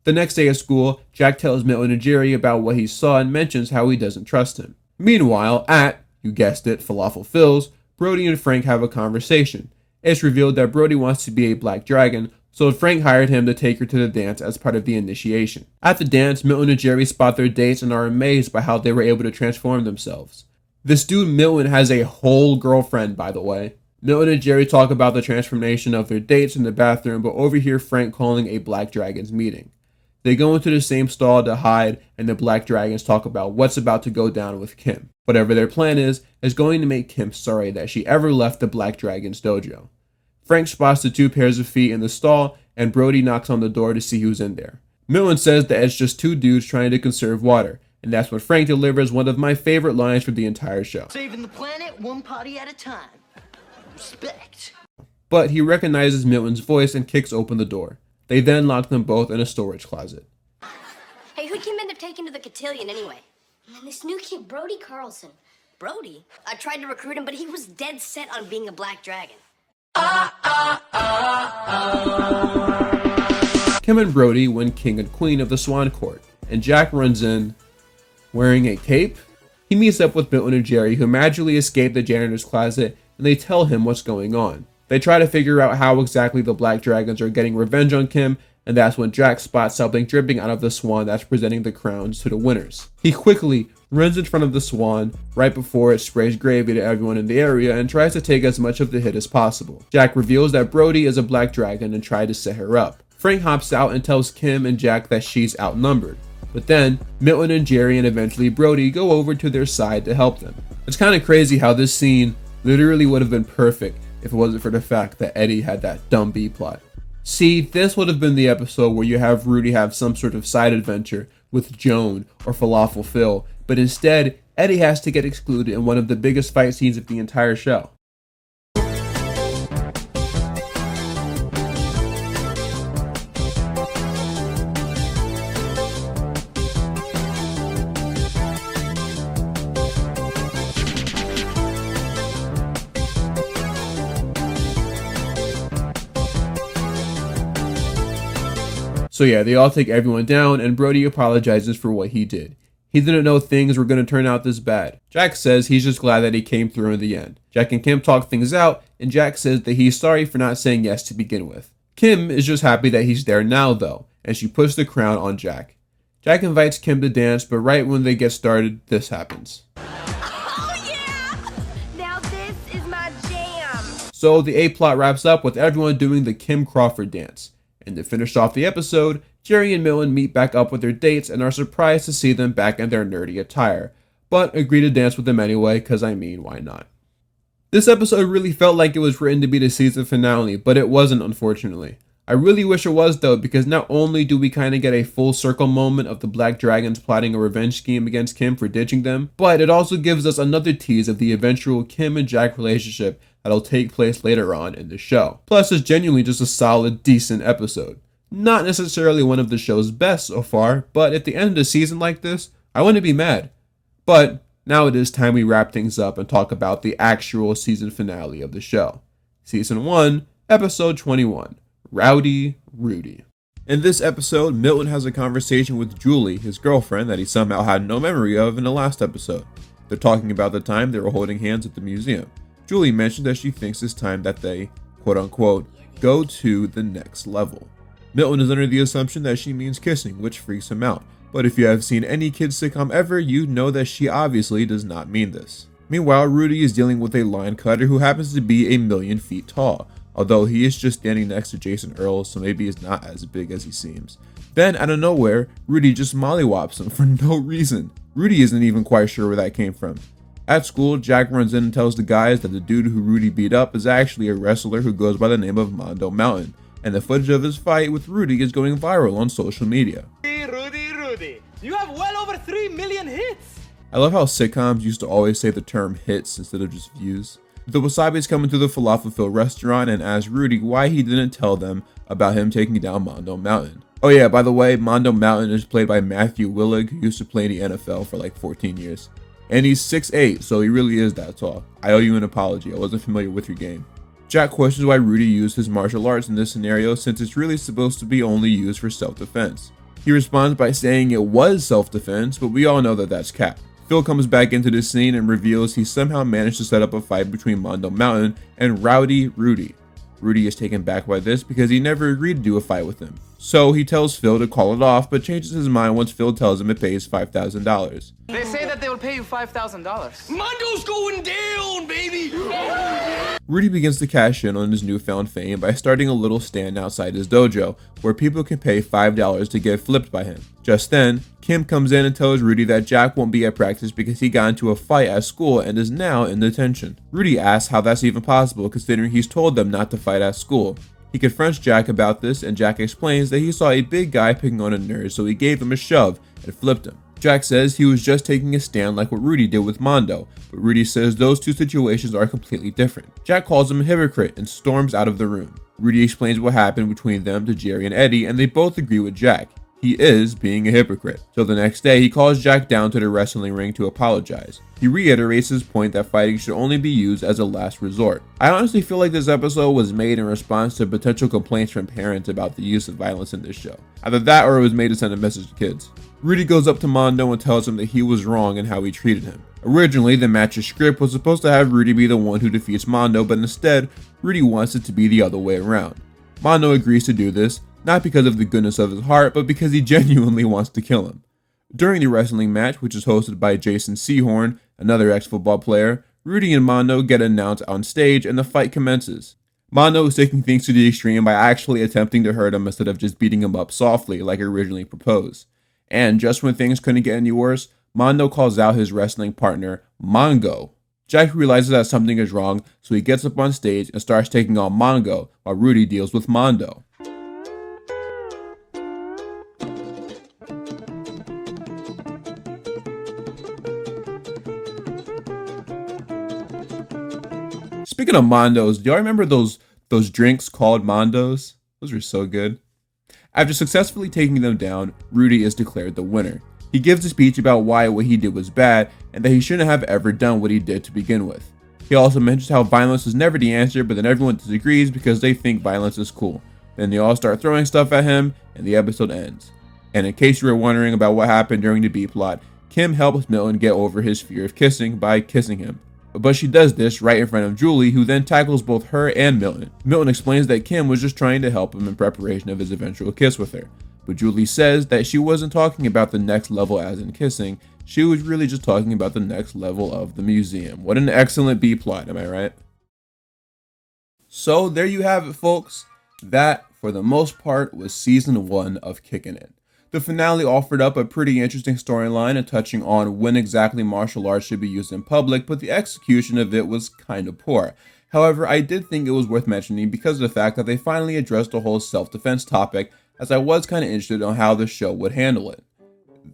Speaker 1: The next day at school, Jack tells Milton and Jerry about what he saw and mentions how he doesn't trust him. Meanwhile, at, you guessed it, Falafel Phil's, Brody and Frank have a conversation. It's revealed that Brody wants to be a black dragon, so Frank hired him to take her to the dance as part of the initiation. At the dance, Milton and Jerry spot their dates and are amazed by how they were able to transform themselves. This dude Milton has a whole girlfriend, by the way. Milton and Jerry talk about the transformation of their dates in the bathroom, but overhear Frank calling a black dragon's meeting. They go into the same stall to hide, and the black dragons talk about what's about to go down with Kim. Whatever their plan is going to make Kim sorry that she ever left the black dragon's dojo. Frank spots the two pairs of feet in the stall, and Brody knocks on the door to see who's in there. Milton says that it's just two dudes trying to conserve water, and that's when Frank delivers one of my favorite lines for the entire show.
Speaker 10: Saving the planet one party at a time. Respect.
Speaker 1: But he recognizes Milton's voice and kicks open the door. They then lock them both in a storage closet.
Speaker 8: Hey, who'd Kim end up taking to the cotillion anyway? Man, this new kid, Brody Carlson. Brody? I tried to recruit him, but he was dead set on being a black dragon.
Speaker 1: Kim and Brody win King and Queen of the Swan Court, and Jack runs in wearing a cape. He meets up with Milton and Jerry, who magically escape the janitor's closet, and they tell him what's going on. They try to figure out how exactly the black dragons are getting revenge on Kim, and that's when Jack spots something dripping out of the swan that's presenting the crowns to the winners. He quickly runs in front of the swan right before it sprays gravy to everyone in the area and tries to take as much of the hit as possible. Jack reveals that Brody is a black dragon and tried to set her up. Frank hops out and tells Kim and Jack that she's outnumbered. But then, Milton and Jerry and eventually Brody go over to their side to help them. It's kind of crazy how this scene literally would have been perfect if it wasn't for the fact that Eddie had that dumb B-plot. See, this would have been the episode where you have Rudy have some sort of side adventure with Joan or Falafel Phil, but instead, Eddie has to get excluded in one of the biggest fight scenes of the entire show. So yeah, they all take everyone down, and Brody apologizes for what he did. He didn't know things were going to turn out this bad. Jack says he's just glad that he came through in the end. Jack and Kim talk things out, and Jack says that he's sorry for not saying yes to begin with. Kim is just happy that he's there now though, and she puts the crown on Jack. Jack invites Kim to dance, but right when they get started, this happens.
Speaker 3: Now this is my jam.
Speaker 1: So the A-plot wraps up with everyone doing the Kim Crawford dance. And to finish off the episode, Jerry and Milton meet back up with their dates and are surprised to see them back in their nerdy attire, but agree to dance with them anyway, cause I mean, why not? This episode really felt like it was written to be the season finale, but it wasn't, unfortunately. I really wish it was though, because not only do we kind of get a full circle moment of the Black Dragons plotting a revenge scheme against Kim for ditching them, but it also gives us another tease of the eventual Kim and Jack relationship that'll take place later on in the show. Plus, it's genuinely just a solid, decent episode. Not necessarily one of the show's best so far, but at the end of the season like this, I wouldn't be mad. But now it is time we wrap things up and talk about the actual season finale of the show. Season 1, Episode 21, Rowdy Rudy. In this episode, Milton has a conversation with Julie, his girlfriend that he somehow had no memory of in the last episode. They're talking about the time they were holding hands at the museum. Julie mentioned that she thinks it's time that they, quote-unquote, go to the next level. Milton is under the assumption that she means kissing, which freaks him out. But if you have seen any kids sitcom ever, you know that she obviously does not mean this. Meanwhile, Rudy is dealing with a line cutter who happens to be 1,000,000 feet tall, although he is just standing next to Jason Earl, so maybe he's not as big as he seems. Then, out of nowhere, Rudy just mollywops him for no reason. Rudy isn't even quite sure where that came from. At school, Jack runs in and tells the guys that the dude who Rudy beat up is actually a wrestler who goes by the name of Mondo Mountain, and the footage of his fight with Rudy is going viral on social media.
Speaker 7: Rudy, you have well over 3 million hits.
Speaker 1: I love how sitcoms used to always say the term hits instead of just views. The Wasabi's coming to the Falafel restaurant and ask Rudy why he didn't tell them about him taking down Mondo Mountain. Oh yeah, by the way, Mondo Mountain is played by Matthew Willig, who used to play in the NFL for like 14 years. And he's 6'8", so he really is that tall. I owe you an apology, I wasn't familiar with your game. Jack questions why Rudy used his martial arts in this scenario since it's really supposed to be only used for self-defense. He responds by saying it was self-defense, but we all know that that's cap. Phil comes back into the scene and reveals he somehow managed to set up a fight between Mondo Mountain and Rowdy Rudy. Rudy is taken back by this because he never agreed to do a fight with him. So he tells Phil to call it off, but changes his mind once Phil tells him it pays $5,000.
Speaker 7: They say that they will pay you $5,000.
Speaker 18: Mondo's going down, baby!
Speaker 1: Rudy begins to cash in on his newfound fame by starting a little stand outside his dojo, where people can pay $5 to get flipped by him. Just then, Kim comes in and tells Rudy that Jack won't be at practice because he got into a fight at school and is now in detention. Rudy asks how that's even possible considering he's told them not to fight at school. He confronts Jack about this and Jack explains that he saw a big guy picking on a nerd, so he gave him a shove and flipped him. Jack says he was just taking a stand like what Rudy did with Mondo, but Rudy says those two situations are completely different. Jack calls him a hypocrite and storms out of the room. Rudy explains what happened between them to Jerry and Eddie, and they both agree with Jack. He is being a hypocrite. So the next day, he calls Jack down to the wrestling ring to apologize. He reiterates his point that fighting should only be used as a last resort. I honestly feel like this episode was made in response to potential complaints from parents about the use of violence in this show. Either that or it was made to send a message to kids. Rudy goes up to Mondo and tells him that he was wrong in how he treated him. Originally, the match's script was supposed to have Rudy be the one who defeats Mondo, but instead, Rudy wants it to be the other way around. Mondo agrees to do this, not because of the goodness of his heart, but because he genuinely wants to kill him. During the wrestling match, which is hosted by Jason Sehorn, another ex-football player, Rudy and Mondo get announced on stage and the fight commences. Mondo is taking things to the extreme by actually attempting to hurt him instead of just beating him up softly like originally proposed. And just when things couldn't get any worse, Mondo calls out his wrestling partner, Mongo. Jack realizes that something is wrong, so he gets up on stage and starts taking on Mongo while Rudy deals with Mondo. Speaking of Mondos, do y'all remember those drinks called Mondos? Those were so good. After successfully taking them down, Rudy is declared the winner. He gives a speech about why what he did was bad and that he shouldn't have ever done what he did to begin with. He also mentions how violence is never the answer, but then everyone disagrees because they think violence is cool. Then they all start throwing stuff at him and the episode ends. And in case you were wondering about what happened during the B plot, Kim helps Milton get over his fear of kissing by kissing him. But she does this right in front of Julie, who then tackles both her and Milton. Milton explains that Kim was just trying to help him in preparation of his eventual kiss with her. But Julie says that she wasn't talking about the next level as in kissing, she was really just talking about the next level of the museum. What an excellent B plot, am I right? So there you have it, folks. That, for the most part, was season 1 of Kickin' It. The finale offered up a pretty interesting storyline and touching on when exactly martial arts should be used in public, but the execution of it was kind of poor. However, I did think it was worth mentioning because of the fact that they finally addressed the whole self-defense topic, as I was kind of interested on how the show would handle it.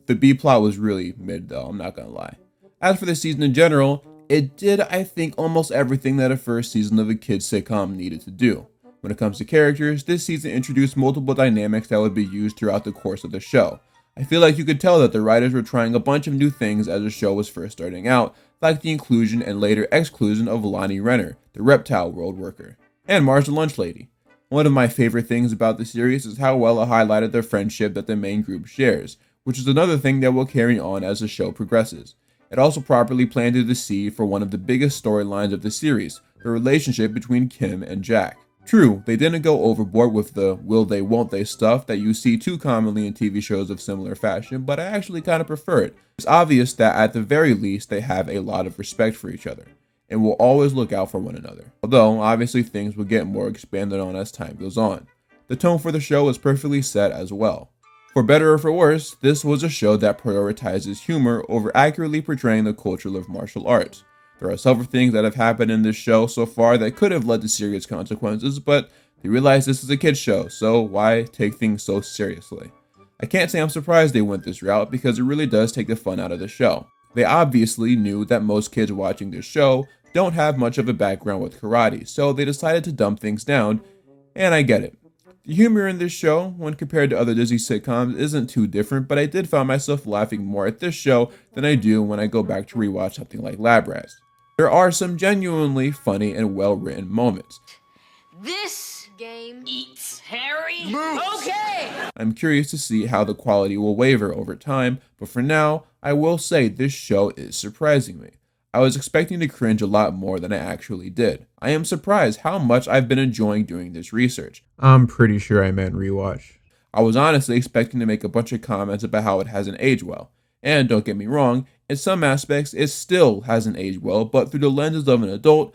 Speaker 1: The B plot was really mid though, I'm not gonna lie. As for the season in general, it did, I think, almost everything that a first season of a kids sitcom needed to do. When it comes to characters, this season introduced multiple dynamics that would be used throughout the course of the show. I feel like you could tell that the writers were trying a bunch of new things as the show was first starting out, like the inclusion and later exclusion of Lonnie Renner, the reptile world worker, and Marge the lunch lady. One of my favorite things about the series is how well it highlighted the friendship that the main group shares, which is another thing that will carry on as the show progresses. It also properly planted the seed for one of the biggest storylines of the series, the relationship between Kim and Jack. True, they didn't go overboard with the will they won't they stuff that you see too commonly in TV shows of similar fashion, but I actually kind of prefer it. It's obvious that at the very least they have a lot of respect for each other, and will always look out for one another. Although, obviously things will get more expanded on as time goes on. The tone for the show is perfectly set as well. For better or for worse, this was a show that prioritizes humor over accurately portraying the culture of martial arts. There are several things that have happened in this show so far that could have led to serious consequences, but they realized this is a kid's show, so why take things so seriously? I can't say I'm surprised they went this route because it really does take the fun out of the show. They obviously knew that most kids watching this show don't have much of a background with karate, so they decided to dumb things down, and I get it. The humor in this show, when compared to other Disney sitcoms, isn't too different, but I did find myself laughing more at this show than I do when I go back to rewatch something like Lab Rats. There are some genuinely funny and well-written moments.
Speaker 10: This game eats Harry. Okay.
Speaker 1: I'm curious to see how the quality will waver over time, but for now, I will say this show is surprising me. I was expecting to cringe a lot more than I actually did. I am surprised how much I've been enjoying doing this research. I'm pretty sure I meant rewatch. I was honestly expecting to make a bunch of comments about how it hasn't aged well. And don't get me wrong, in some aspects it still hasn't aged well, but through the lenses of an adult,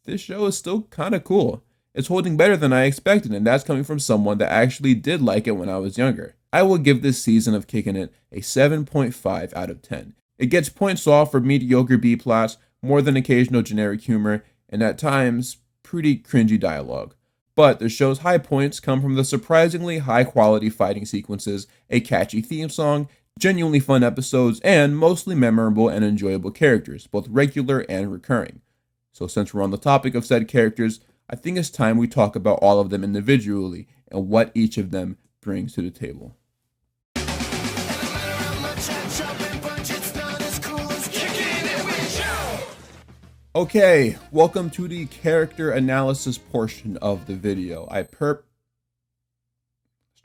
Speaker 1: this show is still kinda cool. It's holding better than I expected, and that's coming from someone that actually did like it when I was younger. I will give this season of Kickin' It a 7.5 out of 10. It gets points off for mediocre B plots, more than occasional generic humor, and at times, pretty cringy dialogue. But the show's high points come from the surprisingly high quality fighting sequences, a catchy theme song, genuinely fun episodes, and mostly memorable and enjoyable characters, both regular and recurring. So since we're on the topic of said characters, I think it's time we talk about all of them individually and what each of them brings to the table. Okay, welcome to the character analysis portion of the video. Let's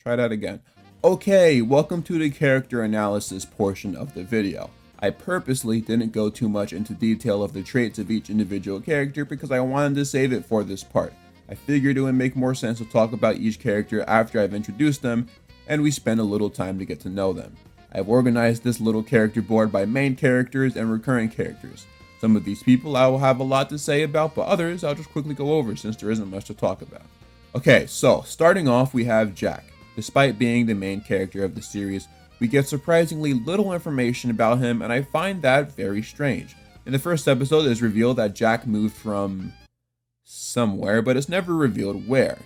Speaker 1: try that again. Okay, welcome to the character analysis portion of the video. I purposely didn't go too much into detail of the traits of each individual character because I wanted to save it for this part. I figured it would make more sense to talk about each character after I've introduced them and we spend a little time to get to know them. I've organized this little character board by main characters and recurring characters. Some of these people I will have a lot to say about, but others I'll just quickly go over since there isn't much to talk about. Okay, so starting off we have Jack. Despite being the main character of the series, we get surprisingly little information about him, and I find that very strange. In the first episode, it is revealed that Jack moved from somewhere, but it's never revealed where.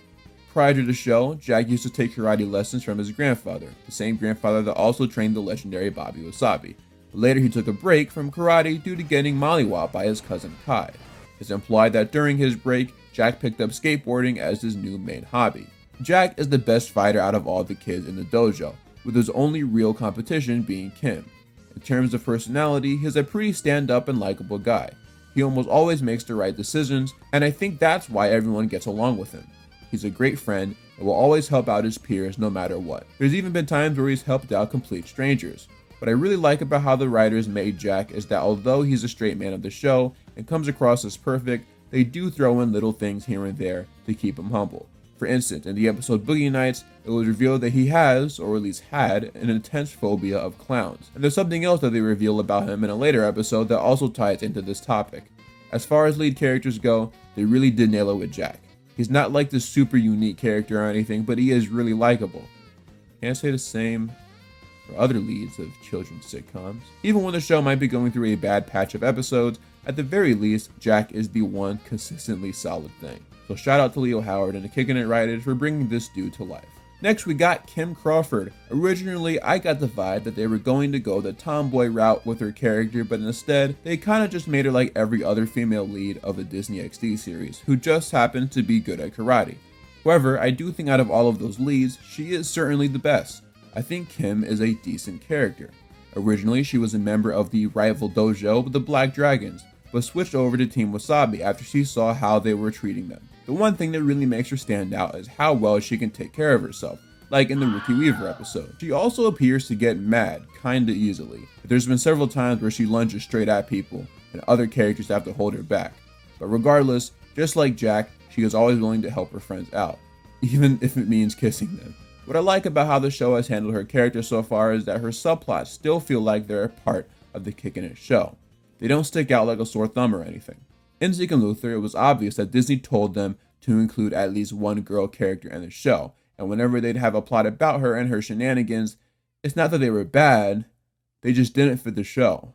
Speaker 1: Prior to the show, Jack used to take karate lessons from his grandfather, the same grandfather that also trained the legendary Bobby Wasabi. Later, he took a break from karate due to getting mollywopped by his cousin Kai. It's implied that during his break, Jack picked up skateboarding as his new main hobby. Jack is the best fighter out of all the kids in the dojo, with his only real competition being Kim. In terms of personality, he's a pretty stand-up and likable guy. He almost always makes the right decisions, and I think that's why everyone gets along with him. He's a great friend and will always help out his peers no matter what. There's even been times where he's helped out complete strangers. What I really like about how the writers made Jack is that although he's a straight man of the show, and comes across as perfect, they do throw in little things here and there to keep him humble. For instance, in the episode Boogie Nights, it was revealed that he has, or at least had, an intense phobia of clowns. And there's something else that they reveal about him in a later episode that also ties into this topic. As far as lead characters go, they really did nail it with Jack. He's not like this super unique character or anything, but he is really likable. Can't say the same for other leads of children's sitcoms. Even when the show might be going through a bad patch of episodes, at the very least, Jack is the one consistently solid thing. So shout out to Leo Howard and the Kickin It writers for bringing this dude to life. Next we got Kim Crawford. Originally, I got the vibe that they were going to go the tomboy route with her character, but instead, they kinda just made her like every other female lead of the Disney XD series, who just happened to be good at karate. However, I do think out of all of those leads, she is certainly the best. I think Kim is a decent character. Originally, she was a member of the rival dojo, the Black Dragons, but switched over to Team Wasabi after she saw how they were treating them. The one thing that really makes her stand out is how well she can take care of herself, like in the Ricky Weaver episode. She also appears to get mad kinda easily. There's been several times where she lunges straight at people, and other characters have to hold her back. But regardless, just like Jack, she is always willing to help her friends out, even if it means kissing them. What I like about how the show has handled her character so far is that her subplots still feel like they're a part of the Kickin It show. They don't stick out like a sore thumb or anything. In Zeke and Luther, it was obvious that Disney told them to include at least one girl character in the show, and whenever they'd have a plot about her and her shenanigans, it's not that they were bad, they just didn't fit the show.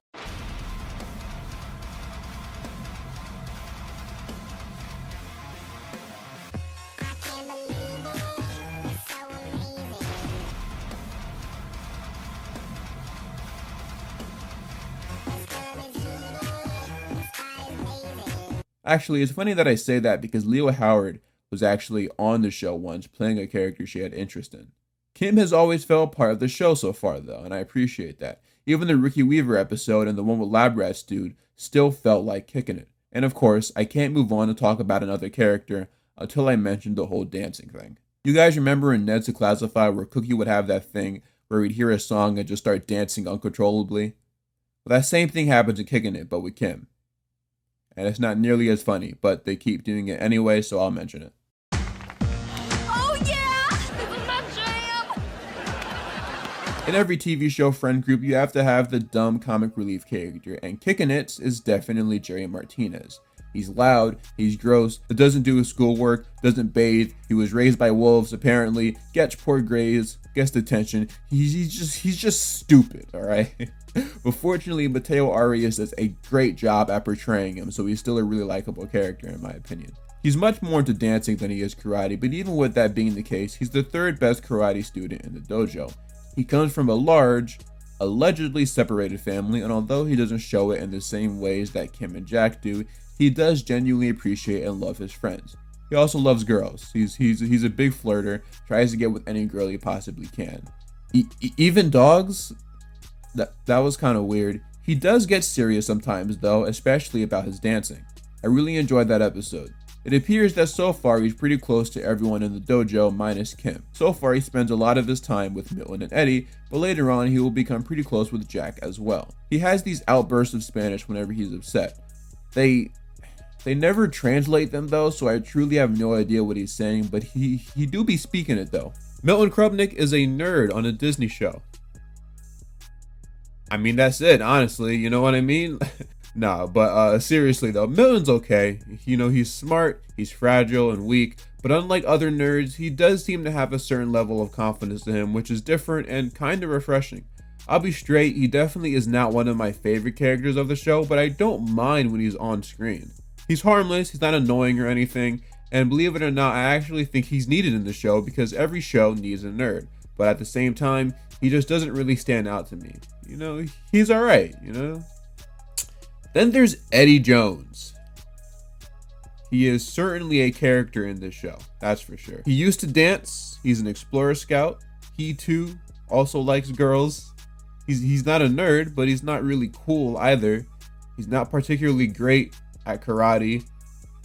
Speaker 1: Actually, it's funny that I say that because Leo Howard was actually on the show once playing a character she had interest in. Kim has always felt part of the show so far though, and I appreciate that. Even the Ricky Weaver episode and the one with Lab Rats dude still felt like Kickin It. And of course, I can't move on to talk about another character until I mention the whole dancing thing. You guys remember in Ned's Declassified where Cookie would have that thing where he'd hear a song and just start dancing uncontrollably? Well, that same thing happens in Kickin It, but with Kim. And it's not nearly as funny, but they keep doing it anyway, so I'll mention it.
Speaker 3: Oh yeah! This is my jam!
Speaker 1: In every TV show friend group, you have to have the dumb comic relief character, and Kickin It's is definitely Jerry Martinez. He's loud, he's gross, doesn't do his schoolwork, doesn't bathe, he was raised by wolves apparently, gets poor grades, gets detention, he's just stupid, alright? But fortunately, Mateo Arias does a great job at portraying him, so he's still a really likable character in my opinion. He's much more into dancing than he is karate, but even with that being the case, he's the third best karate student in the dojo. He comes from a large, allegedly separated family, and although he doesn't show it in the same ways that Kim and Jack do, he does genuinely appreciate and love his friends. He also loves girls. He's a big flirter, tries to get with any girl he possibly can. Even dogs? That was kind of weird. He does get serious sometimes though, especially about his dancing. I really enjoyed that episode. It appears that so far he's pretty close to everyone in the dojo minus Kim. So far he spends a lot of his time with Milton and Eddie, but later on he will become pretty close with Jack as well. He has these outbursts of Spanish whenever he's upset. They never translate them though, so I truly have no idea what he's saying, but he do be speaking it though. Milton Krupnik is a nerd on a Disney show. I mean, that's it, honestly, you know what I mean? Nah, but seriously though, Milton's okay. You know, he's smart, he's fragile and weak, but unlike other nerds, he does seem to have a certain level of confidence to him, which is different and kind of refreshing. I'll be straight, he definitely is not one of my favorite characters of the show, but I don't mind when he's on screen. He's harmless, he's not annoying or anything, and believe it or not, I actually think he's needed in the show because every show needs a nerd, but at the same time, he just doesn't really stand out to me. You know, he's alright, you know? Then there's Eddie Jones. He is certainly a character in this show, that's for sure. He used to dance, he's an explorer scout, he too also likes girls. He's not a nerd, but he's not really cool either. He's not particularly great at karate.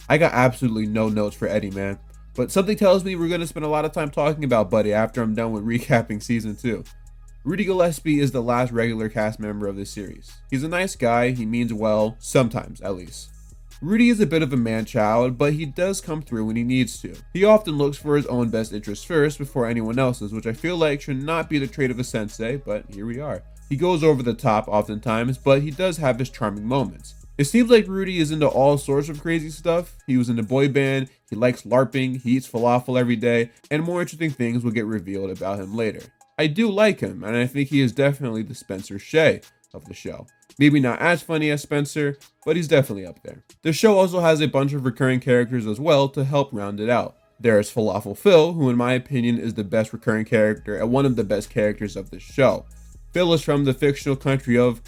Speaker 1: I got absolutely no notes for Eddie, man. But something tells me we're going to spend a lot of time talking about Buddy after I'm done with recapping season 2. Rudy Gillespie is the last regular cast member of this series. He's a nice guy, he means well, sometimes at least. Rudy is a bit of a man-child, but he does come through when he needs to. He often looks for his own best interests first before anyone else's, which I feel like should not be the trait of a sensei, but here we are. He goes over the top oftentimes, but he does have his charming moments. It seems like Rudy is into all sorts of crazy stuff. He was in a boy band, he likes LARPing, he eats falafel every day, and more interesting things will get revealed about him later. I do like him, and I think he is definitely the Spencer Shay of the show. Maybe not as funny as Spencer, but he's definitely up there. The show also has a bunch of recurring characters as well to help round it out. There's Falafel Phil, who in my opinion is the best recurring character and one of the best characters of the show. Phil is from the fictional country of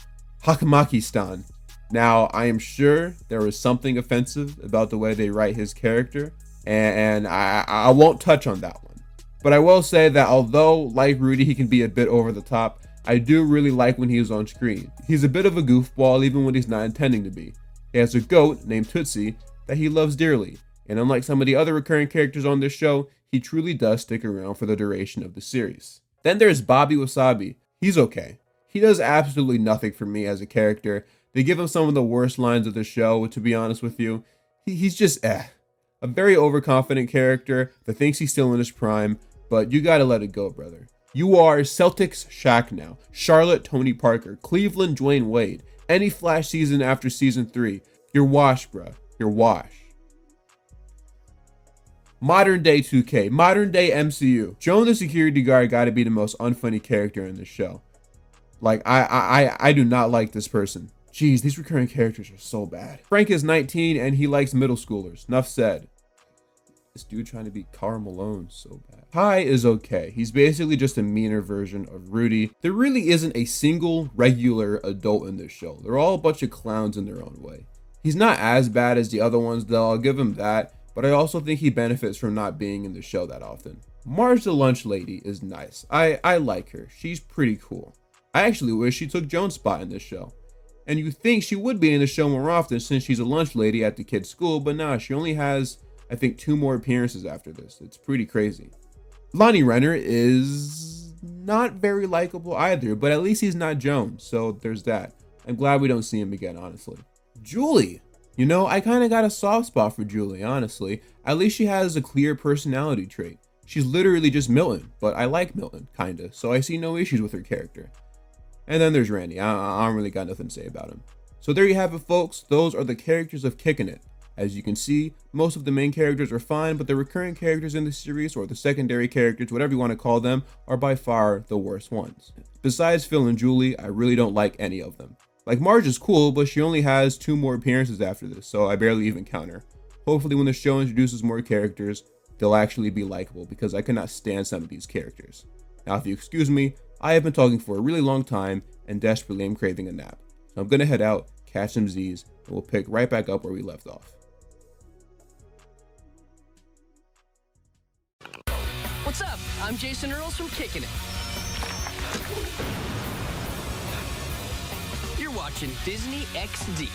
Speaker 1: Hakmakistan. Now, I am sure there was something offensive about the way they write his character, and I won't touch on that one. But I will say that although, like Rudy, he can be a bit over the top, I do really like when he is on screen. He's a bit of a goofball even when he's not intending to be. He has a goat named Tootsie that he loves dearly, and unlike some of the other recurring characters on this show, he truly does stick around for the duration of the series. Then there's Bobby Wasabi. He's okay. He does absolutely nothing for me as a character. They give him some of the worst lines of the show, to be honest with you. He's just A very overconfident character that thinks he's still in his prime, but you gotta let it go, brother. You are Celtics Shaq now, Charlotte Tony Parker, Cleveland Dwayne Wade, any Flash season after season 3. You're washed, bruh. You're washed. Modern day 2K, modern day MCU. Joan the security guard gotta be the most unfunny character in this show. Like, I do not like this person. Jeez, these recurring characters are so bad. Frank is 19 and he likes middle schoolers. Enough said. This dude trying to be Karl Malone so bad. Kai is okay. He's basically just a meaner version of Rudy. There really isn't a single regular adult in this show. They're all a bunch of clowns in their own way. He's not as bad as the other ones though, I'll give him that, but I also think he benefits from not being in the show that often. Marge the lunch lady is nice. I like her. She's pretty cool. I actually wish she took Joan's spot in this show. And you think she would be in the show more often since she's a lunch lady at the kid's school, but nah, she only has, I think, 2 more appearances after this. It's pretty crazy. Lonnie Renner is not very likable either, but at least he's not Joan, so there's that. I'm glad we don't see him again, honestly. Julie. You know, I kind of got a soft spot for Julie, honestly. At least she has a clear personality trait. She's literally just Milton, but I like Milton, kinda, so I see no issues with her character. And then there's Randy. I don't really got nothing to say about him. So there you have it, folks. Those are the characters of Kickin' It. As you can see, most of the main characters are fine, but the recurring characters in the series, or the secondary characters, whatever you want to call them, are by far the worst ones. Besides Phil and Julie, I really don't like any of them. Like, Marge is cool, but she only has 2 more appearances after this, so I barely even count her. Hopefully when the show introduces more characters, they'll actually be likable, because I cannot stand some of these characters. Now, if you excuse me, I have been talking for a really long time and desperately am craving a nap. So I'm gonna head out, catch some Z's, and we'll pick right back up where we left off.
Speaker 18: What's up? I'm Jason Earls from Kickin' It. You're watching Disney XD.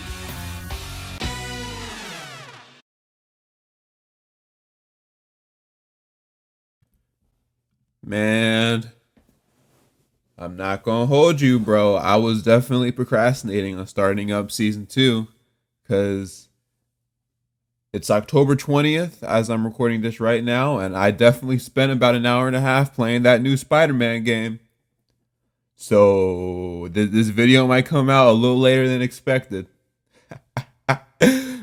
Speaker 1: Man, I'm not gonna hold you, bro. I was definitely procrastinating on starting up season 2 because it's October 20th as I'm recording this right now, and I definitely spent about an hour and a half playing that new Spider-Man game. So this video might come out a little later than expected.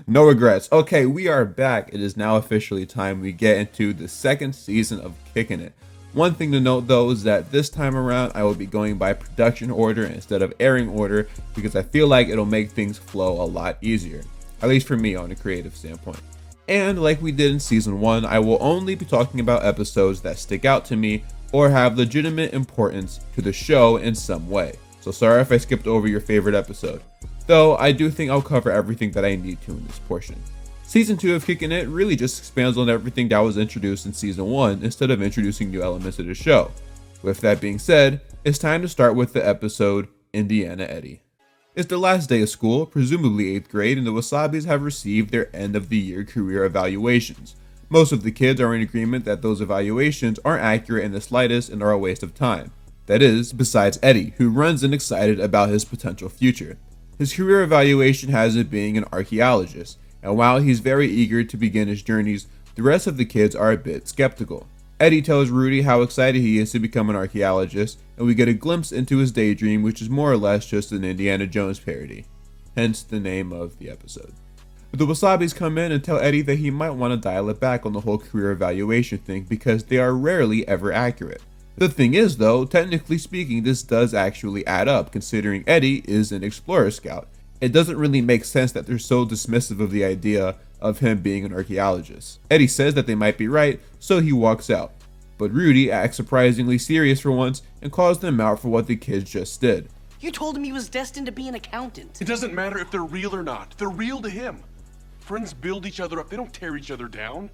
Speaker 1: No regrets. Okay, we are back. It is now officially time we get into the 2nd season of Kickin' It. One thing to note though is that this time around I will be going by production order instead of airing order because I feel like it'll make things flow a lot easier, at least for me on a creative standpoint. And like we did in season 1, I will only be talking about episodes that stick out to me or have legitimate importance to the show in some way. So sorry if I skipped over your favorite episode, though I do think I'll cover everything that I need to in this portion. Season 2 of Kickin' It really just expands on everything that was introduced in Season 1 instead of introducing new elements to the show. With that being said, it's time to start with the episode Indiana Eddie. It's the last day of school, presumably 8th grade, and the Wasabis have received their end of the year career evaluations. Most of the kids are in agreement that those evaluations aren't accurate in the slightest and are a waste of time. That is, besides Eddie, who runs and excited about his potential future. His career evaluation has it being an archaeologist, and while he's very eager to begin his journeys, the rest of the kids are a bit skeptical. Eddie tells Rudy how excited he is to become an archaeologist, and we get a glimpse into his daydream, which is more or less just an Indiana Jones parody, hence the name of the episode. The Wasabis come in and tell Eddie that he might want to dial it back on the whole career evaluation thing because they are rarely ever accurate. The thing is though, technically speaking, this does actually add up considering Eddie is an Explorer Scout. It doesn't really make sense that they're so dismissive of the idea of him being an archaeologist. Eddie says that they might be right, so he walks out. But Rudy acts surprisingly serious for once and calls them out for what the kids just did.
Speaker 18: You told him he was destined to be an accountant.
Speaker 17: It doesn't matter if they're real or not. They're real to him. Friends build each other up. They don't tear each other down.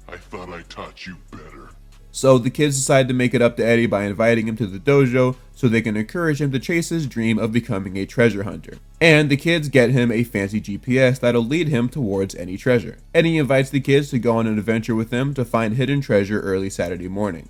Speaker 17: I thought I taught you better.
Speaker 1: So the kids decide to make it up to Eddie by inviting him to the dojo so they can encourage him to chase his dream of becoming a treasure hunter. And the kids get him a fancy GPS that'll lead him towards any treasure. Eddie invites the kids to go on an adventure with him to find hidden treasure early Saturday morning.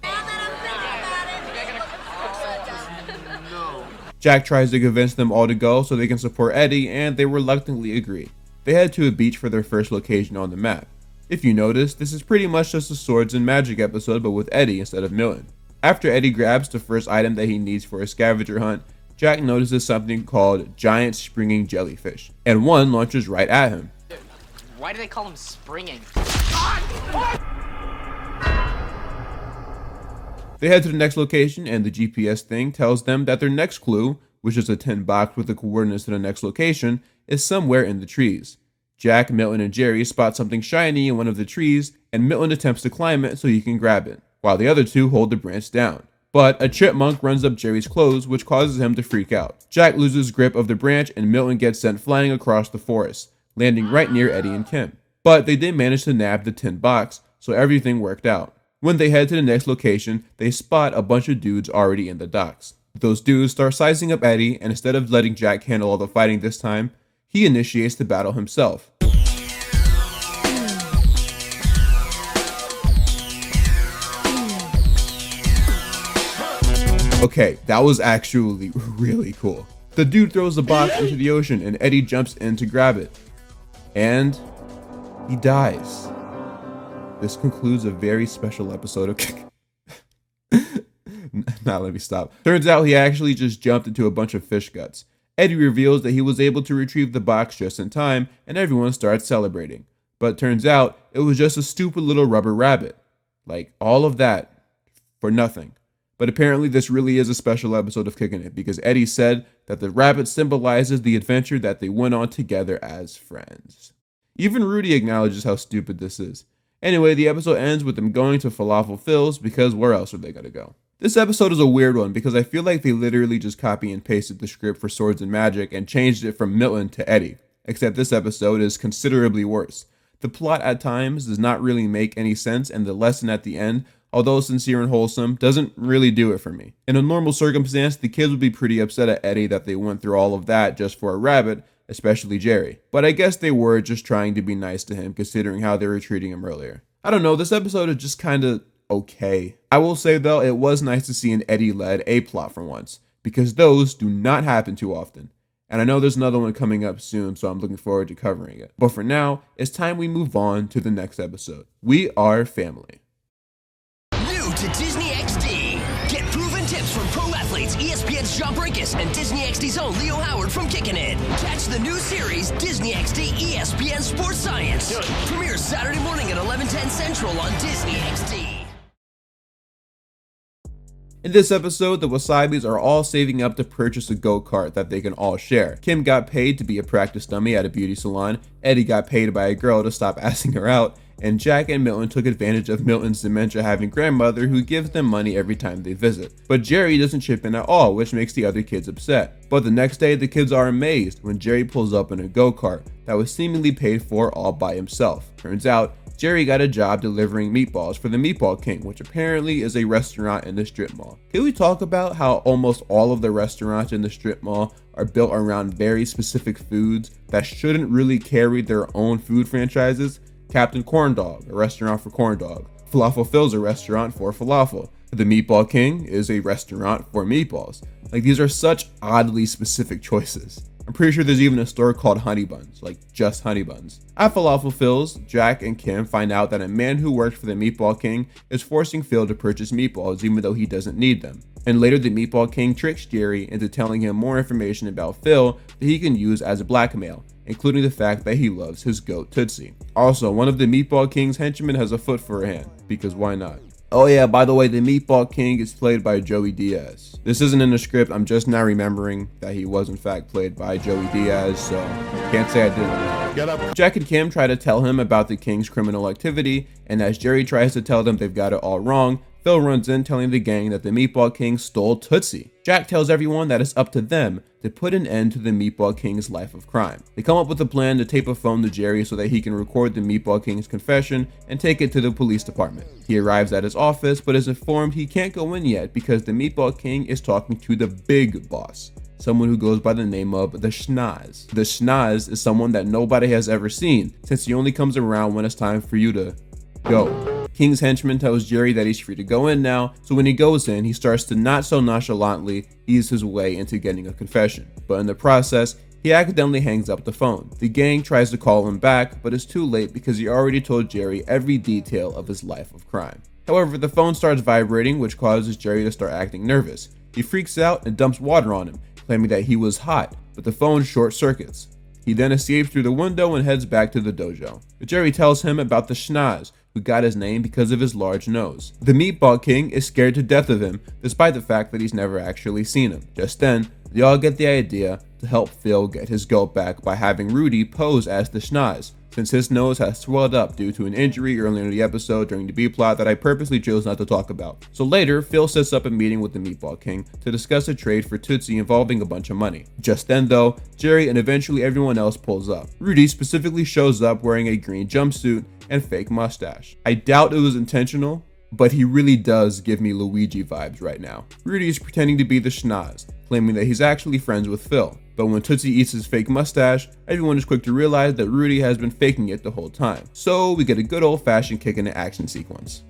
Speaker 1: Jack tries to convince them all to go so they can support Eddie, and they reluctantly agree. They head to a beach for their first location on the map. If you notice, this is pretty much just a swords and magic episode but with Eddie instead of Milton. After Eddie grabs the first item that he needs for a scavenger hunt, Jack notices something called giant springing jellyfish, and one launches right at him.
Speaker 18: Why do they call him springing?
Speaker 1: They head to the next location and the GPS thing tells them that their next clue, which is a tin box with the coordinates to the next location, is somewhere in the trees. Jack, Milton, and Jerry spot something shiny in one of the trees, and Milton attempts to climb it so he can grab it, while the other two hold the branch down. But a chipmunk runs up Jerry's clothes, which causes him to freak out. Jack loses grip of the branch, and Milton gets sent flying across the forest, landing right near Eddie and Kim. But they did manage to nab the tin box, so everything worked out. When they head to the next location, they spot a bunch of dudes already in the docks. Those dudes start sizing up Eddie, and instead of letting Jack handle all the fighting this time, he initiates the battle himself. Okay, that was actually really cool. The dude throws the box into the ocean and Eddie jumps in to grab it. And he dies. This concludes a very special episode of Nah, let me stop. Turns out he actually just jumped into a bunch of fish guts. Eddie reveals that he was able to retrieve the box just in time, and everyone starts celebrating. But turns out, it was just a stupid little rubber rabbit. Like, all of that for nothing. But apparently this really is a special episode of Kickin' It, because Eddie said that the rabbit symbolizes the adventure that they went on together as friends. Even Rudy acknowledges how stupid this is. Anyway, the episode ends with them going to Falafel Phil's, because where else are they gonna go? This episode is a weird one because I feel like they literally just copy and pasted the script for Swords and Magic and changed it from Milton to Eddie, except this episode is considerably worse. The plot at times does not really make any sense, and the lesson at the end, although sincere and wholesome, doesn't really do it for me. In a normal circumstance, the kids would be pretty upset at Eddie that they went through all of that just for a rabbit, especially Jerry. But I guess they were just trying to be nice to him considering how they were treating him earlier. I don't know, this episode is just kinda okay. I will say though, it was nice to see an Eddie-led A-plot for once, because those do not happen too often. And I know there's another one coming up soon, so I'm looking forward to covering it. But for now, it's time we move on to the next episode. We are family.
Speaker 19: New to Disney XD. Get proven tips from pro athletes, ESPN's John Brinkus, and Disney XD's own Leo Howard from Kickin' It. Catch the new series, Disney XD ESPN Sports Science. Premieres Saturday morning at 11:10 Central on Disney XD.
Speaker 1: In this episode, the Wasabis are all saving up to purchase a go-kart that they can all share. Kim got paid to be a practice dummy at a beauty salon, Eddie got paid by a girl to stop asking her out, and Jack and Milton took advantage of Milton's dementia-having grandmother who gives them money every time they visit. But Jerry doesn't chip in at all, which makes the other kids upset. But the next day, the kids are amazed when Jerry pulls up in a go-kart that was seemingly paid for all by himself. Turns out, Jerry got a job delivering meatballs for the Meatball King, which apparently is a restaurant in the strip mall. Can we talk about how almost all of the restaurants in the strip mall are built around very specific foods that shouldn't really carry their own food franchises? Captain Corn Dog, a restaurant for corn dog. Falafel Phil's a restaurant for falafel. The Meatball King is a restaurant for meatballs. Like, these are such oddly specific choices. I'm pretty sure there's even a store called Honey Buns, like just Honey Buns. At Falafel Phil's, Jack and Kim find out that a man who worked for the Meatball King is forcing Phil to purchase meatballs even though he doesn't need them. And later the Meatball King tricks Jerry into telling him more information about Phil that he can use as blackmail, including the fact that he loves his goat Tootsie. Also, one of the Meatball King's henchmen has a foot for a hand, because why not? Oh yeah, by the way, the Meatball King is played by Joey Diaz. This isn't in the script, I'm just now remembering that he was in fact played by Joey Diaz, so can't say I didn't. Get up. Jack and Kim try to tell him about the King's criminal activity, and as Jerry tries to tell them they've got it all wrong, Phil runs in telling the gang that the Meatball King stole Tootsie. Jack tells everyone that it's up to them to put an end to the Meatball King's life of crime. They come up with a plan to tape a phone to Jerry so that he can record the Meatball King's confession and take it to the police department. He arrives at his office but is informed he can't go in yet because the Meatball King is talking to the big boss, someone who goes by the name of the Schnoz. The Schnoz is someone that nobody has ever seen, since he only comes around when it's time for you to go. King's henchman tells Jerry that he's free to go in now, so when he goes in, he starts to not so nonchalantly ease his way into getting a confession. But in the process, he accidentally hangs up the phone. The gang tries to call him back, but it's too late because he already told Jerry every detail of his life of crime. However, the phone starts vibrating, which causes Jerry to start acting nervous. He freaks out and dumps water on him, claiming that he was hot, but the phone short circuits. He then escapes through the window and heads back to the dojo. But Jerry tells him about the Schnoz, who got his name because of his large nose. The Meatball King is scared to death of him, despite the fact that he's never actually seen him. Just then, they all get the idea to help Phil get his goat back by having Rudy pose as the Schnoz, since his nose has swelled up due to an injury earlier in the episode during the B-plot that I purposely chose not to talk about. So later, Phil sets up a meeting with the Meatball King to discuss a trade for Tootsie involving a bunch of money. Just then though, Jerry and eventually everyone else pulls up. Rudy specifically shows up wearing a green jumpsuit and fake mustache. I doubt it was intentional, but he really does give me Luigi vibes right now. Rudy is pretending to be the Schnoz, claiming that he's actually friends with Phil. But when Tootsie eats his fake mustache, everyone is quick to realize that Rudy has been faking it the whole time. So we get a good old-fashioned Kickin' It action sequence.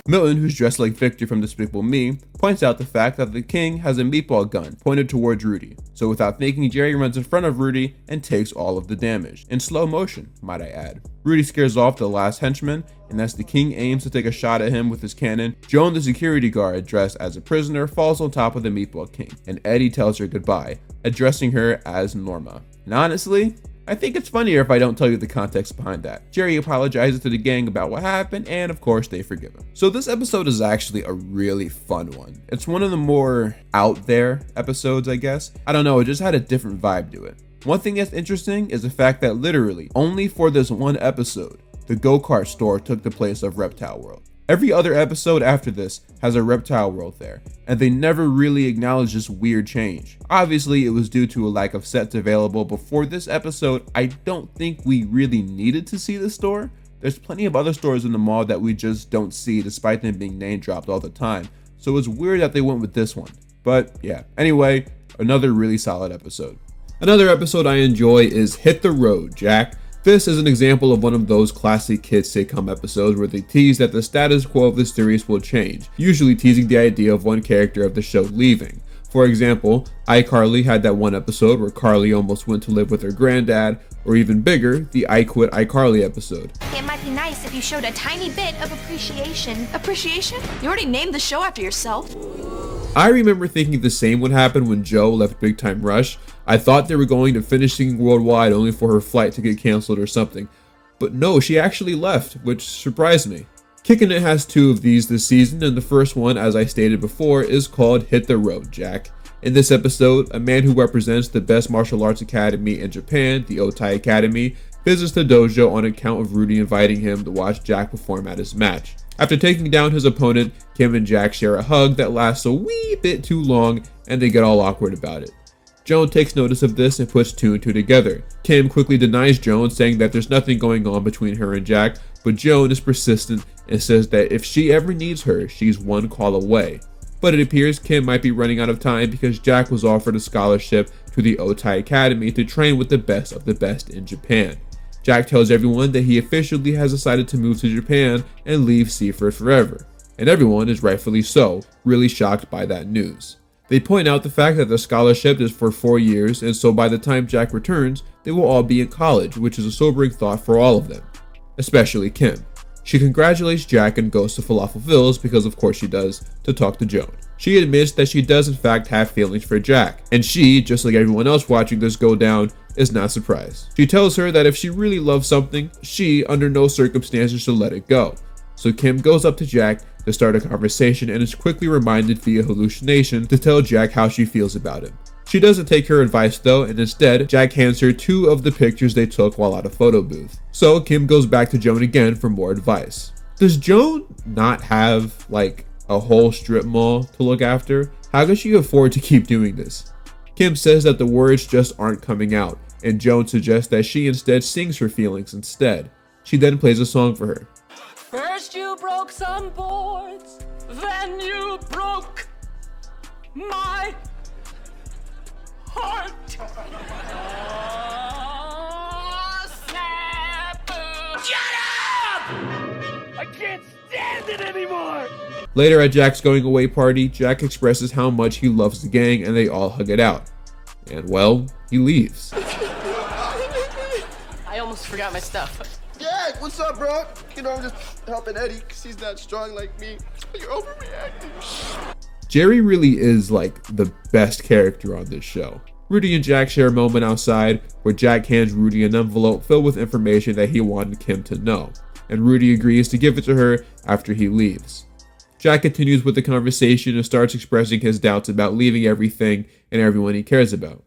Speaker 1: Milton, who's dressed like Victor from Despicable Me, points out the fact that the king has a meatball gun pointed towards Rudy. So without thinking, Jerry runs in front of Rudy and takes all of the damage. In slow motion, might I add. Rudy scares off the last henchman, and as the king aims to take a shot at him with his cannon, Joan, the security guard dressed as a prisoner, falls on top of the Meatball King, and Eddie tells her goodbye, addressing her as Norma. And honestly, I think it's funnier if I don't tell you the context behind that. Jerry apologizes to the gang about what happened, and of course they forgive him. So this episode is actually a really fun one. It's one of the more out there episodes, I guess. I don't know, it just had a different vibe to it. One thing that's interesting is the fact that literally, only for this one episode, the go-kart store took the place of Reptile World. Every other episode after this has a Reptile World there, and they never really acknowledge this weird change. Obviously, it was due to a lack of sets available, but for this episode, I don't think we really needed to see the store. There's plenty of other stores in the mall that we just don't see despite them being name dropped all the time, so it's weird that they went with this one. But yeah, anyway, another really solid episode. Another episode I enjoy is Hit the Road, Jack. This is an example of one of those classic kids sitcom episodes where they tease that the status quo of the series will change, usually teasing the idea of one character of the show leaving. For example, iCarly had that one episode where Carly almost went to live with her granddad, or even bigger, the I Quit iCarly episode.
Speaker 11: It might be nice if you showed a tiny bit of appreciation. Appreciation? You already named the show after yourself.
Speaker 1: I remember thinking the same would happen when Joe left Big Time Rush. I thought they were going to finish singing Worldwide only for her flight to get canceled or something. But no, she actually left, which surprised me. Kickin' It has 2 of these this season, and the first one, as I stated before, is called Hit the Road, Jack. In this episode, a man who represents the best martial arts academy in Japan, the Otai Academy, visits the dojo on account of Rudy inviting him to watch Jack perform at his match. After taking down his opponent, Kim and Jack share a hug that lasts a wee bit too long, and they get all awkward about it. Joan takes notice of this and puts 2 and 2 together. Kim quickly denies Joan, saying that there's nothing going on between her and Jack, but Joan is persistent and says that if she ever needs her, she's one call away. But it appears Kim might be running out of time because Jack was offered a scholarship to the Otai Academy to train with the best of the best in Japan. Jack tells everyone that he officially has decided to move to Japan and leave Seaford forever, and everyone is rightfully so, really shocked by that news. They point out the fact that the scholarship is for 4 years, and so by the time Jack returns, they will all be in college, which is a sobering thought for all of them, especially Kim. She congratulates Jack and goes to Falafel's, because of course she does, to talk to Joan. She admits that she does in fact have feelings for Jack, and she, just like everyone else watching this go down, is not surprised. She tells her that if she really loves something, she, under no circumstances, should let it go. So Kim goes up to Jack to start a conversation and is quickly reminded via hallucination to tell Jack how she feels about him. She doesn't take her advice though, and instead, Jack hands her 2 of the pictures they took while at a photo booth. So Kim goes back to Joan again for more advice. Does Joan not have like a whole strip mall to look after? How can she afford to keep doing this? Kim says that the words just aren't coming out, and Joan suggests that she instead sings her feelings instead. She then plays a song for her.
Speaker 18: First you broke some boards, then you broke my heart. Shut up! I can't stand it anymore!
Speaker 1: Later at Jack's going away party, Jack expresses how much he loves the gang and they all hug it out. And well, he leaves.
Speaker 18: I almost forgot my stuff.
Speaker 16: Yeah, what's up, bro? You know, I'm just helping Eddie because he's not strong like me. You're overreacting.
Speaker 1: Jerry really is like the best character on this show. Rudy and Jack share a moment outside where Jack hands Rudy an envelope filled with information that he wanted Kim to know, and Rudy agrees to give it to her after he leaves. Jack continues with the conversation and starts expressing his doubts about leaving everything and everyone he cares about.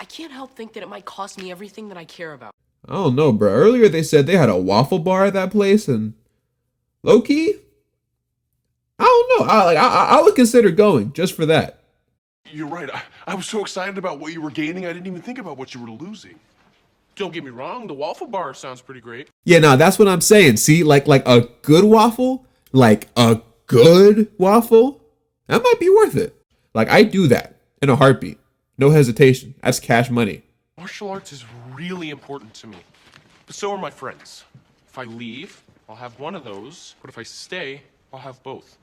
Speaker 18: I can't help think that it might cost me everything that I care about.
Speaker 1: I don't know, bro. Earlier they said they had a waffle bar at that place, and low-key, I don't know. I would consider going just for that.
Speaker 17: You're right. I was so excited about what you were gaining, I didn't even think about what you were losing.
Speaker 6: Don't get me wrong, the waffle bar sounds pretty great.
Speaker 1: Yeah, nah, that's what I'm saying. See, like a good waffle, that might be worth it. Like, I do that in a heartbeat. No hesitation. That's cash money.
Speaker 6: Martial arts is really important to me, but so are my friends. If I leave, I'll have one of those, but if I stay, I'll have both.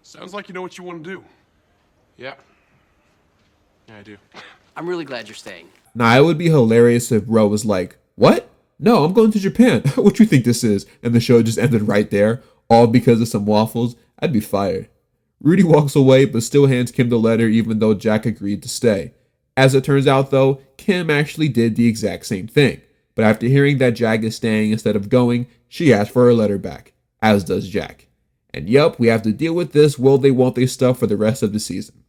Speaker 17: Sounds like you know what you want to do.
Speaker 6: Yeah, I do.
Speaker 18: I'm really glad you're staying.
Speaker 1: Nah, it would be hilarious if Bro was like, what? No, I'm going to Japan. What you think this is? And the show just ended right there, all because of some waffles. I'd be fired. Rudy walks away, but still hands Kim the letter even though Jack agreed to stay. As it turns out though, Kim actually did the exact same thing. But after hearing that Jack is staying instead of going, she asked for her letter back, as does Jack. And yup, we have to deal with this will they won't they stuff for the rest of the season.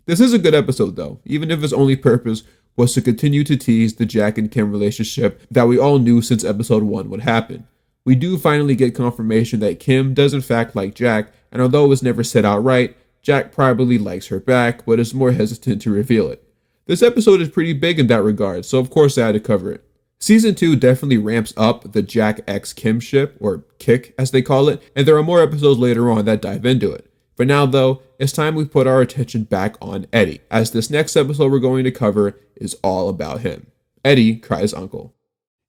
Speaker 1: This is a good episode though, even if its only purpose was to continue to tease the Jack and Kim relationship that we all knew since episode 1 would happen. We do finally get confirmation that Kim does in fact like Jack, and although it was never said outright, Jack probably likes her back, but is more hesitant to reveal it. This episode is pretty big in that regard, so of course I had to cover it. Season 2 definitely ramps up the Jack x Kim ship, or kick as they call it, and there are more episodes later on that dive into it. For now though, it's time we put our attention back on Eddie, as this next episode we're going to cover is all about him. Eddie cries uncle.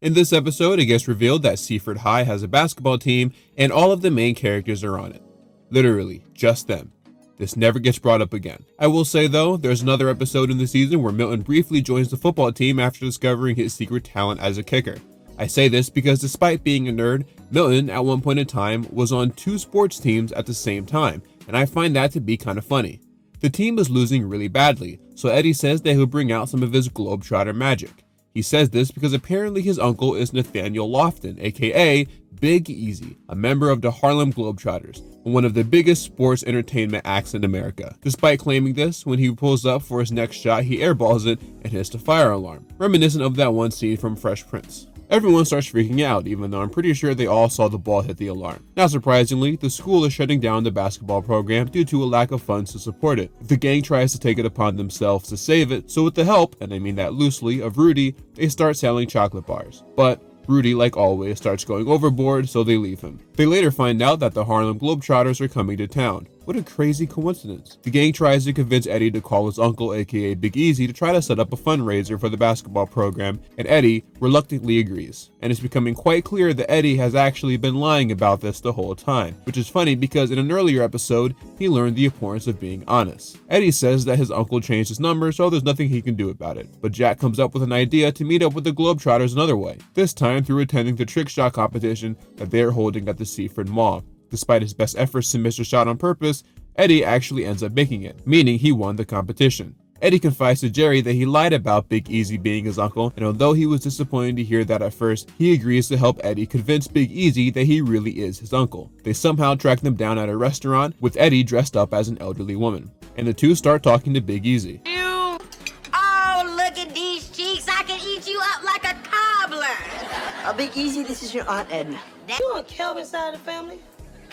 Speaker 1: In this episode, it gets revealed that Seaford High has a basketball team and all of the main characters are on it. Literally, just them. This never gets brought up again. I will say though, there's another episode in the season where Milton briefly joins the football team after discovering his secret talent as a kicker. I say this because despite being a nerd, Milton at one point in time was on 2 sports teams at the same time, and I find that to be kind of funny. The team is losing really badly, so Eddie says that he'll bring out some of his Globetrotter magic. He says this because apparently his uncle is Nathaniel Lofton, aka Big Easy, a member of the Harlem Globetrotters, and one of the biggest sports entertainment acts in America. Despite claiming this, when he pulls up for his next shot, he airballs it and hits the fire alarm, reminiscent of that one scene from Fresh Prince. Everyone starts freaking out, even though I'm pretty sure they all saw the ball hit the alarm. Not surprisingly, the school is shutting down the basketball program due to a lack of funds to support it. The gang tries to take it upon themselves to save it, so with the help, and I mean that loosely, of Rudy, they start selling chocolate bars. But Rudy, like always, starts going overboard, so they leave him. They later find out that the Harlem Globetrotters are coming to town, What a crazy coincidence. The gang tries to convince Eddie to call his uncle, aka Big Easy, to try to set up a fundraiser for the basketball program, and Eddie reluctantly agrees. And it's becoming quite clear that Eddie has actually been lying about this the whole time, which is funny because in an earlier episode, he learned the importance of being honest. Eddie says that his uncle changed his number, so there's nothing he can do about it. But Jack comes up with an idea to meet up with the Globetrotters another way, this time through attending the trick shot competition that they are holding at the Seaford Mall. Despite his best efforts to miss a shot on purpose, Eddie actually ends up making it, meaning he won the competition. Eddie confides to Jerry that he lied about Big Easy being his uncle, and although he was disappointed to hear that at first, he agrees to help Eddie convince Big Easy that he really is his uncle. They somehow track them down at a restaurant, with Eddie dressed up as an elderly woman, and the two start talking to Big Easy.
Speaker 8: Oh, look at these cheeks. I can eat you up like a cobbler.
Speaker 12: Big Easy, this is your Aunt Edna.
Speaker 8: You on Kelvin's side of the family?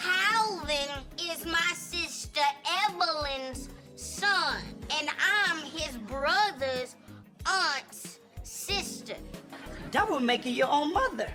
Speaker 8: Calvin is my sister Evelyn's son, and I'm his brother's aunt's sister.
Speaker 12: That would make you your own mother.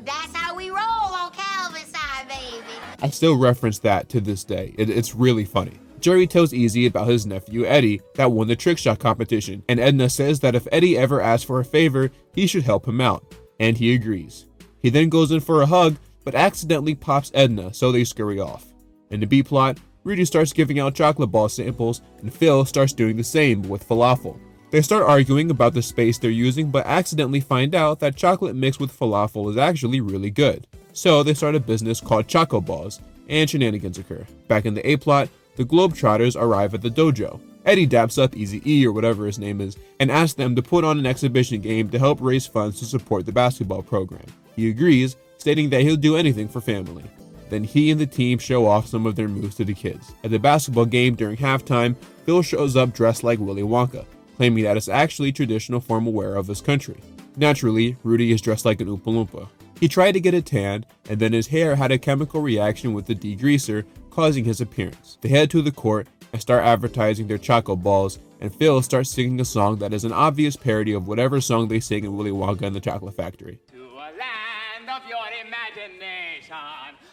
Speaker 8: That's how we roll on Calvin's side, baby.
Speaker 1: I still reference that to this day. It's really funny. Jerry tells Easy about his nephew Eddie that won the trick shot competition, and Edna says that if Eddie ever asks for a favor, he should help him out, and he agrees. He then goes in for a hug, but accidentally pops Edna, so they scurry off. In the B plot, Rudy starts giving out chocolate ball samples, and Phil starts doing the same with falafel. They start arguing about the space they're using, but accidentally find out that chocolate mixed with falafel is actually really good. So they start a business called Choco Balls, and shenanigans occur. Back in the A plot, the Globetrotters arrive at the dojo. Eddie daps up Eazy-E, or whatever his name is, and asks them to put on an exhibition game to help raise funds to support the basketball program. He agrees, stating that he'll do anything for family. Then he and the team show off some of their moves to the kids. At the basketball game during halftime, Phil shows up dressed like Willy Wonka, claiming that it's actually traditional formal wear of his country. Naturally, Rudy is dressed like an Oompa Loompa. He tried to get a tan, and then his hair had a chemical reaction with the degreaser, causing his appearance. They head to the court and start advertising their Choco Balls, and Phil starts singing a song that is an obvious parody of whatever song they sing in Willy Wonka and the Chocolate Factory.
Speaker 7: To a land of your imagination,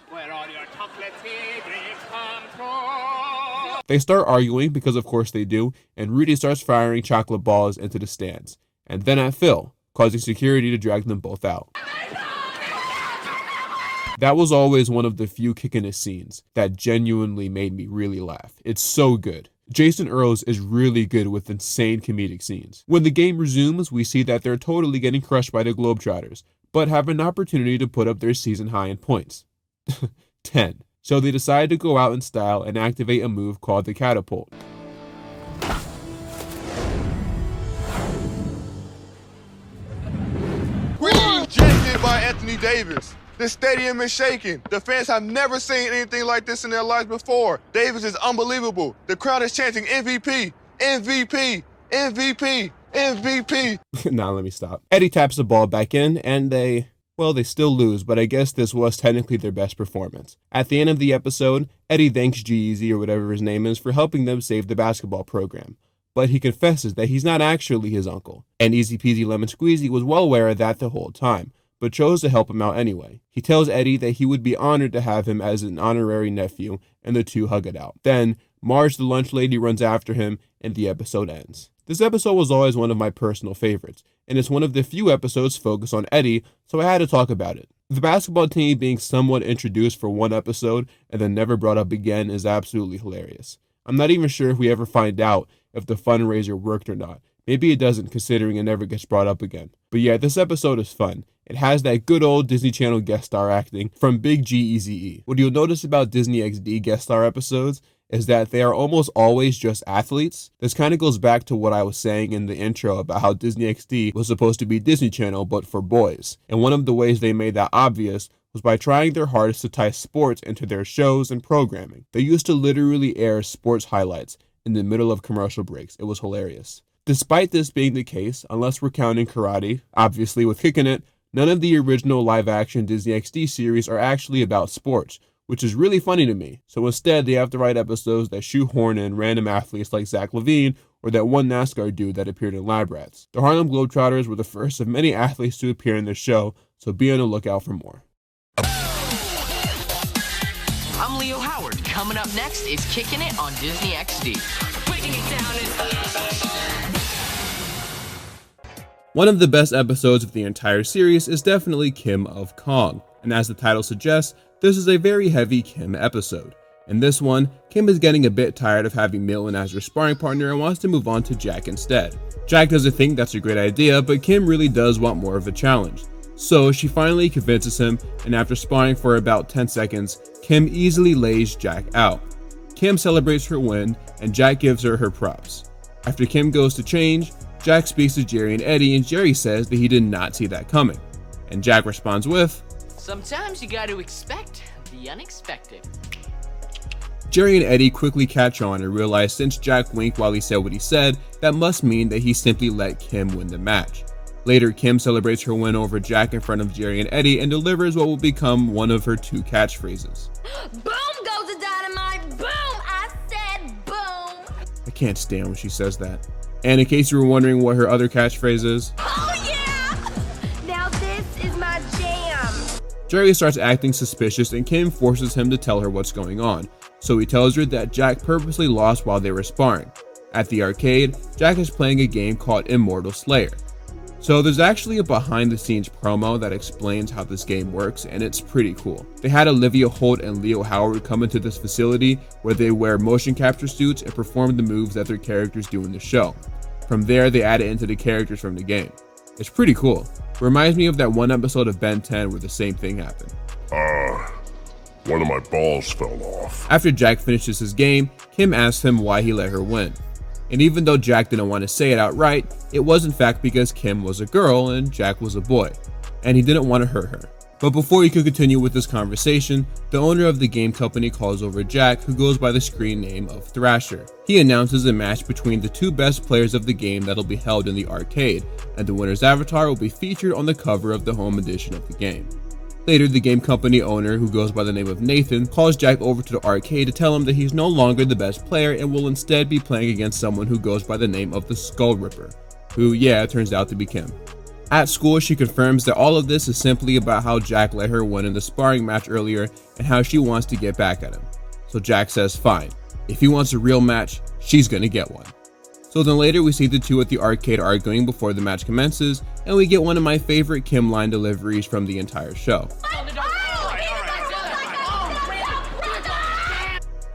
Speaker 7: where all your chocolate secrets come true.
Speaker 1: They start arguing, because of course they do, and Rudy starts firing chocolate balls into the stands, and then at Phil, causing security to drag them both out. That was always one of the few Kickin' It scenes that genuinely made me really laugh. It's so good. Jason Earls is really good with insane comedic scenes. When the game resumes, we see that they're totally getting crushed by the Globetrotters, but have an opportunity to put up their season high in points. 10. So they decide to go out in style and activate a move called the catapult.
Speaker 13: We ejected by Anthony Davis. The stadium is shaking. The fans have never seen anything like this in their lives before. Davis is unbelievable. The crowd is chanting MVP, MVP, MVP, MVP.
Speaker 1: Now let me stop. Eddie taps the ball back in, and they still lose, but I guess this was technically their best performance. At the end of the episode, Eddie thanks G-Eazy, or whatever his name is, for helping them save the basketball program. But he confesses that he's not actually his uncle, and Easy Peasy Lemon Squeezy was well aware of that the whole time, but chose to help him out anyway. He tells Eddie that he would be honored to have him as an honorary nephew, and the two hug it out. Then, Marge the lunch lady runs after him, and the episode ends. This episode was always one of my personal favorites, and it's one of the few episodes focused on Eddie, so I had to talk about it. The basketball team being somewhat introduced for one episode and then never brought up again is absolutely hilarious. I'm not even sure if we ever find out if the fundraiser worked or not. Maybe it doesn't, considering it never gets brought up again. But yeah, this episode is fun. It has that good old Disney Channel guest star acting from Big G-Eazy-E. What you'll notice about Disney XD guest star episodes is that they are almost always just athletes. This kind of goes back to what I was saying in the intro about how Disney XD was supposed to be Disney Channel but for boys. And one of the ways they made that obvious was by trying their hardest to tie sports into their shows and programming. They used to literally air sports highlights in the middle of commercial breaks. It was hilarious. Despite this being the case, unless we're counting karate, obviously with Kickin' It, none of the original live-action Disney XD series are actually about sports, which is really funny to me. So instead, they have to write episodes that shoehorn in random athletes like Zach LaVine or that one NASCAR dude that appeared in Lab Rats. The Harlem Globetrotters were the first of many athletes to appear in this show, so be on the lookout for more.
Speaker 14: Coming up next is Kickin' It on Disney XD.
Speaker 2: Breaking it down is...
Speaker 1: One of the best episodes of the entire series is definitely Kim of Kong, and as the title suggests, this is a very heavy Kim episode. In this one, Kim is getting a bit tired of having Milton as her sparring partner and wants to move on to Jack instead. Jack doesn't think that's a great idea, but Kim really does want more of a challenge. So she finally convinces him, and after sparring for about 10 seconds, Kim easily lays Jack out. Kim celebrates her win, and Jack gives her her props. After Kim goes to change, Jack speaks to Jerry and Eddie, and Jerry says that he did not see that coming. And Jack responds with,
Speaker 14: Sometimes you gotta expect the unexpected.
Speaker 1: Jerry and Eddie quickly catch on and realize since Jack winked while he said what he said, that must mean that he simply let Kim win the match. Later, Kim celebrates her win over Jack in front of Jerry and Eddie and delivers what will become one of her 2 catchphrases.
Speaker 3: Boom goes the dynamite, boom, I said boom.
Speaker 1: I can't stand when she says that. And in case you were wondering what her other catchphrase is,
Speaker 3: Oh yeah! Now this is my jam.
Speaker 1: Jerry starts acting suspicious and Kim forces him to tell her what's going on. So he tells her that Jack purposely lost while they were sparring. At the arcade, Jack is playing a game called Immortal Slayer. So there's actually a behind the scenes promo that explains how this game works, and it's pretty cool. They had Olivia Holt and Leo Howard come into this facility where they wear motion capture suits and perform the moves that their characters do in the show. From there, they add it into the characters from the game. It's pretty cool. It reminds me of that one episode of Ben 10 where the same thing happened.
Speaker 17: One of my balls fell off.
Speaker 1: After Jack finishes his game, Kim asks him why he let her win. And even though Jack didn't want to say it outright, it was in fact because Kim was a girl and Jack was a boy, and he didn't want to hurt her. But before he could continue with this conversation, the owner of the game company calls over Jack, who goes by the screen name of Thrasher. He announces a match between the 2 best players of the game that'll be held in the arcade, and the winner's avatar will be featured on the cover of the home edition of the game. Later, the game company owner, who goes by the name of Nathan, calls Jack over to the arcade to tell him that he's no longer the best player and will instead be playing against someone who goes by the name of the Skull Ripper, who, turns out to be Kim. At school, she confirms that all of this is simply about how Jack let her win in the sparring match earlier and how she wants to get back at him. So Jack says fine, if he wants a real match, she's gonna get one. So then later we see the 2 at the arcade arguing before the match commences, and we get one of my favorite Kim line deliveries from the entire show.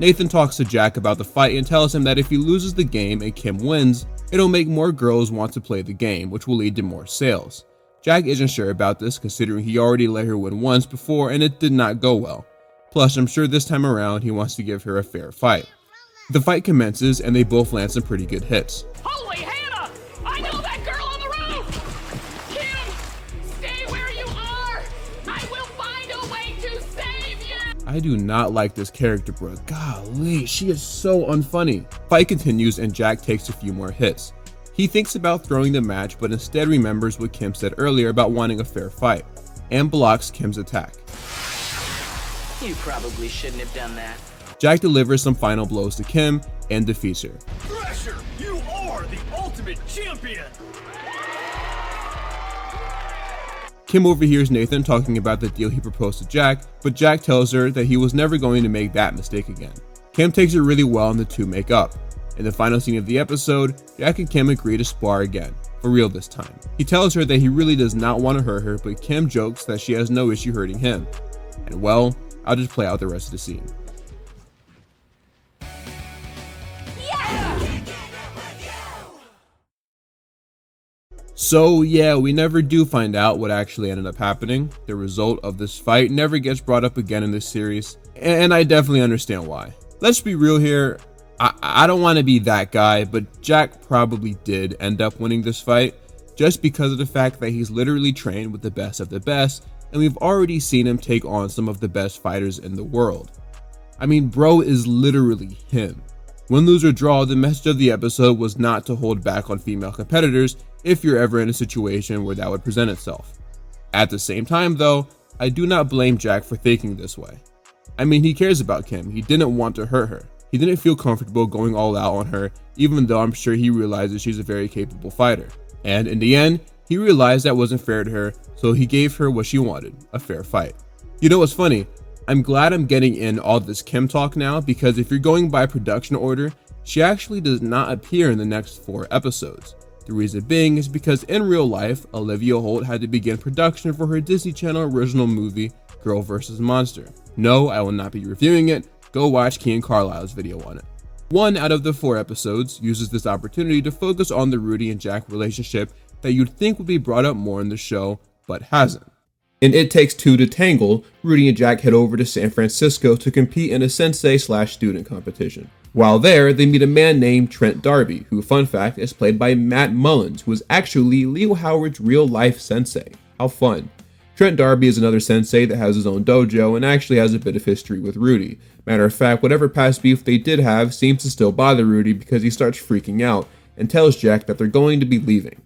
Speaker 1: Nathan talks to Jack about the fight and tells him that if he loses the game and Kim wins, it'll make more girls want to play the game, which will lead to more sales. Jack isn't sure about this considering he already let her win once before and it did not go well. Plus, I'm sure this time around he wants to give her a fair fight. The fight commences and they both land some pretty good hits.
Speaker 18: Holy Hannah! I know that girl on the roof! Kim, stay where you are! I will find a way to save you!
Speaker 1: I do not like this character, bro. Golly, she is so unfunny. Fight continues and Jack takes a few more hits. He thinks about throwing the match, but instead remembers what Kim said earlier about wanting a fair fight, and blocks Kim's attack.
Speaker 14: You probably shouldn't have done that.
Speaker 1: Jack delivers some final blows to Kim and defeats her.
Speaker 18: Thrasher, you are the ultimate champion!
Speaker 1: Kim overhears Nathan talking about the deal he proposed to Jack, but Jack tells her that he was never going to make that mistake again. Kim takes it really well and the 2 make up. In the final scene of the episode, Jack and Kim agree to spar again, for real this time. He tells her that he really does not want to hurt her, but Kim jokes that she has no issue hurting him. And well, I'll just play out the rest of the scene. So yeah, we never do find out what actually ended up happening. The result of this fight never gets brought up again in this series, and I definitely understand why. Let's be real here, I don't want to be that guy, but Jack probably did end up winning this fight, just because of the fact that he's literally trained with the best of the best, and we've already seen him take on some of the best fighters in the world. I mean, bro is literally him. Win, lose, or draw, the message of the episode was not to hold back on female competitors if you're ever in a situation where that would present itself. At the same time though, I do not blame Jack for thinking this way. I mean, he cares about Kim, he didn't want to hurt her. He didn't feel comfortable going all out on her, even though I'm sure he realizes she's a very capable fighter. And in the end, he realized that wasn't fair to her, so he gave her what she wanted, a fair fight. You know what's funny? I'm glad I'm getting in all this Kim talk now, because if you're going by production order, she actually does not appear in the next 4 episodes. The reason being is because in real life, Olivia Holt had to begin production for her Disney Channel original movie, Girl vs. Monster. No, I will not be reviewing it. Go watch Kian Carlisle's video on it. 1 out of the 4 episodes uses this opportunity to focus on the Rudy and Jack relationship that you'd think would be brought up more in the show, but hasn't. In It Takes Two to Tangle, Rudy and Jack head over to San Francisco to compete in a sensei/student competition. While there, they meet a man named Trent D'Arby, who, fun fact, is played by Matt Mullins, who is actually Leo Howard's real-life sensei. How fun. Trent D'Arby is another sensei that has his own dojo and actually has a bit of history with Rudy. Matter of fact, whatever past beef they did have seems to still bother Rudy because he starts freaking out and tells Jack that they're going to be leaving.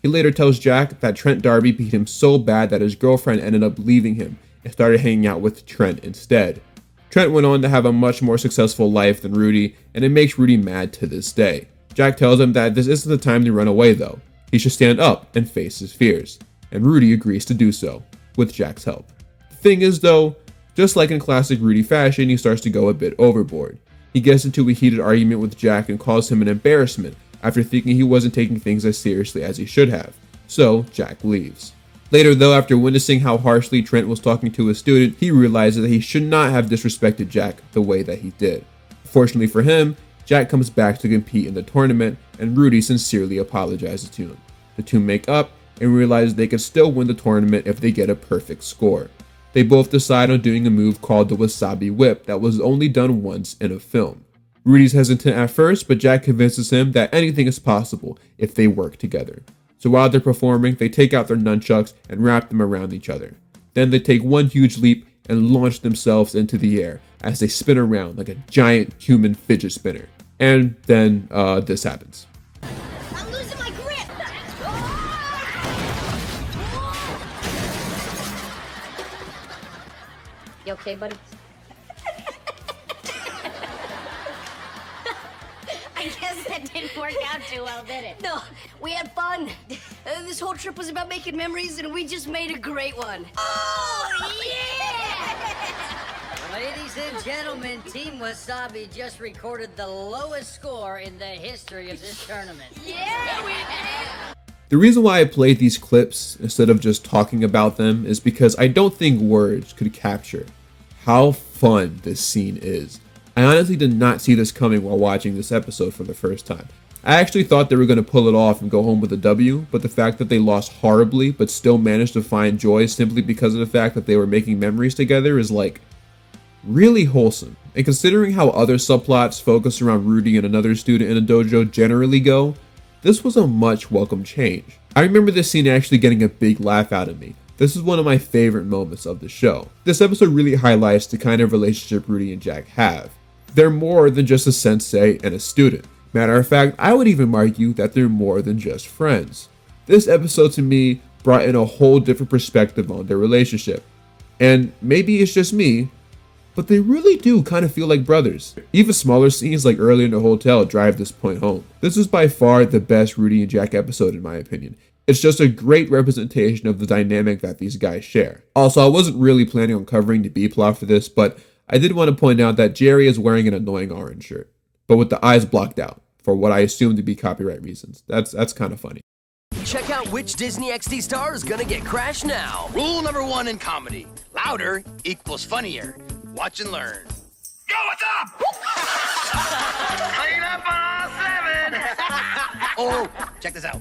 Speaker 1: He later tells Jack that Trent D'Arby beat him so bad that his girlfriend ended up leaving him and started hanging out with Trent instead. Trent went on to have a much more successful life than Rudy, and it makes Rudy mad to this day. Jack tells him that this isn't the time to run away though. He should stand up and face his fears, and Rudy agrees to do so, with Jack's help. The thing is though, just like in classic Rudy fashion, he starts to go a bit overboard. He gets into a heated argument with Jack and calls him an embarrassment after thinking he wasn't taking things as seriously as he should have. So Jack leaves. Later though, after witnessing how harshly Trent was talking to his student, he realizes that he should not have disrespected Jack the way that he did. Fortunately for him, Jack comes back to compete in the tournament and Rudy sincerely apologizes to him. The two make up and realize they can still win the tournament if they get a perfect score. They both decide on doing a move called the Wasabi Whip that was only done once in a film. Rudy's hesitant at first, but Jack convinces him that anything is possible if they work together. So while they're performing, they take out their nunchucks and wrap them around each other. Then they take one huge leap and launch themselves into the air as they spin around like a giant human fidget spinner. And then this happens.
Speaker 8: I'm losing my grip.
Speaker 10: You okay, buddy?
Speaker 8: I guess that didn't work out too well, did it?
Speaker 10: No, we had fun. This whole trip was about making memories, and we just made a great one.
Speaker 8: Oh, yeah!
Speaker 15: Ladies and gentlemen, Team Wasabi just recorded the lowest score in the history of this tournament.
Speaker 8: Yeah, we did!
Speaker 1: The reason why I played these clips instead of just talking about them is because I don't think words could capture how fun this scene is. I honestly did not see this coming while watching this episode for the first time. I actually thought they were going to pull it off and go home with a W, but the fact that they lost horribly but still managed to find joy simply because of the fact that they were making memories together is like really wholesome. And considering how other subplots focused around Rudy and another student in a dojo generally go, this was a much welcome change. I remember this scene actually getting a big laugh out of me. This is one of my favorite moments of the show. This episode really highlights the kind of relationship Rudy and Jack have. They're more than just a sensei and a student. Matter of fact, I would even argue that they're more than just friends. This episode to me brought in a whole different perspective on their relationship. And maybe it's just me, but they really do kind of feel like brothers. Even smaller scenes like earlier in the hotel drive this point home. This is by far the best Rudy and Jack episode in my opinion. It's just a great representation of the dynamic that these guys share. Also, I wasn't really planning on covering the B plot for this, but I did want to point out that Jerry is wearing an annoying orange shirt, but with the eyes blocked out for what I assume to be copyright reasons. That's kind of funny.
Speaker 19: Check out which Disney XD star is gonna get crashed now.
Speaker 20: Rule number 1 in comedy. Louder equals funnier. Watch and learn. Yo, what's up? Clean up on all 7. Oh, check this out.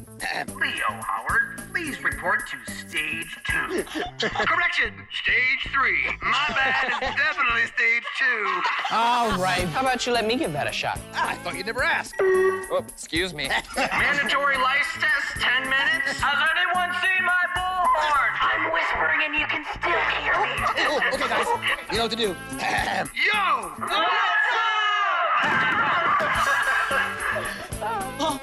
Speaker 21: Leo Howard, please report to stage 2. Correction, stage 3. My bad, it's definitely stage 2.
Speaker 14: All right, how about you let me give that a shot?
Speaker 20: I thought you'd never ask.
Speaker 14: Oh, excuse me.
Speaker 21: Mandatory lice test, 10 minutes. Has anyone seen my bullhorn? I'm whispering and you can still hear me.
Speaker 20: Oh, okay, guys. You know what to do.
Speaker 21: Yo! What's
Speaker 14: Oh,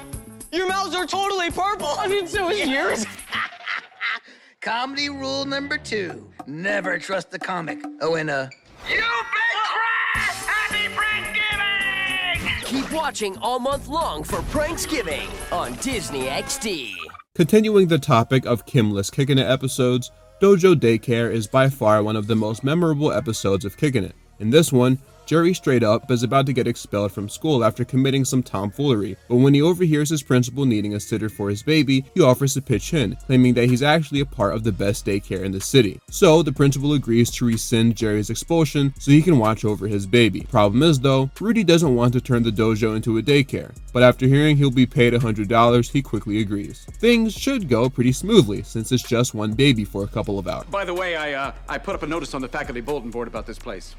Speaker 14: your mouths are totally purple. I mean, so is yours.
Speaker 20: Comedy rule number 2. Never trust the comic. Oh, and
Speaker 21: You big crap! Happy Pranksgiving!
Speaker 19: Keep watching all month long for Pranksgiving on Disney XD.
Speaker 1: Continuing the topic of Kimless Kickin' It episodes, Dojo Daycare is by far one of the most memorable episodes of Kickin' It. In this one, Jerry straight up is about to get expelled from school after committing some tomfoolery, but when he overhears his principal needing a sitter for his baby, he offers to pitch in, claiming that he's actually a part of the best daycare in the city. So the principal agrees to rescind Jerry's expulsion so he can watch over his baby. Problem is though, Rudy doesn't want to turn the dojo into a daycare, but after hearing he'll be paid $100, he quickly agrees. Things should go pretty smoothly since it's just one baby for a couple of hours.
Speaker 9: By the way, I put up a notice on the faculty bulletin board about this place.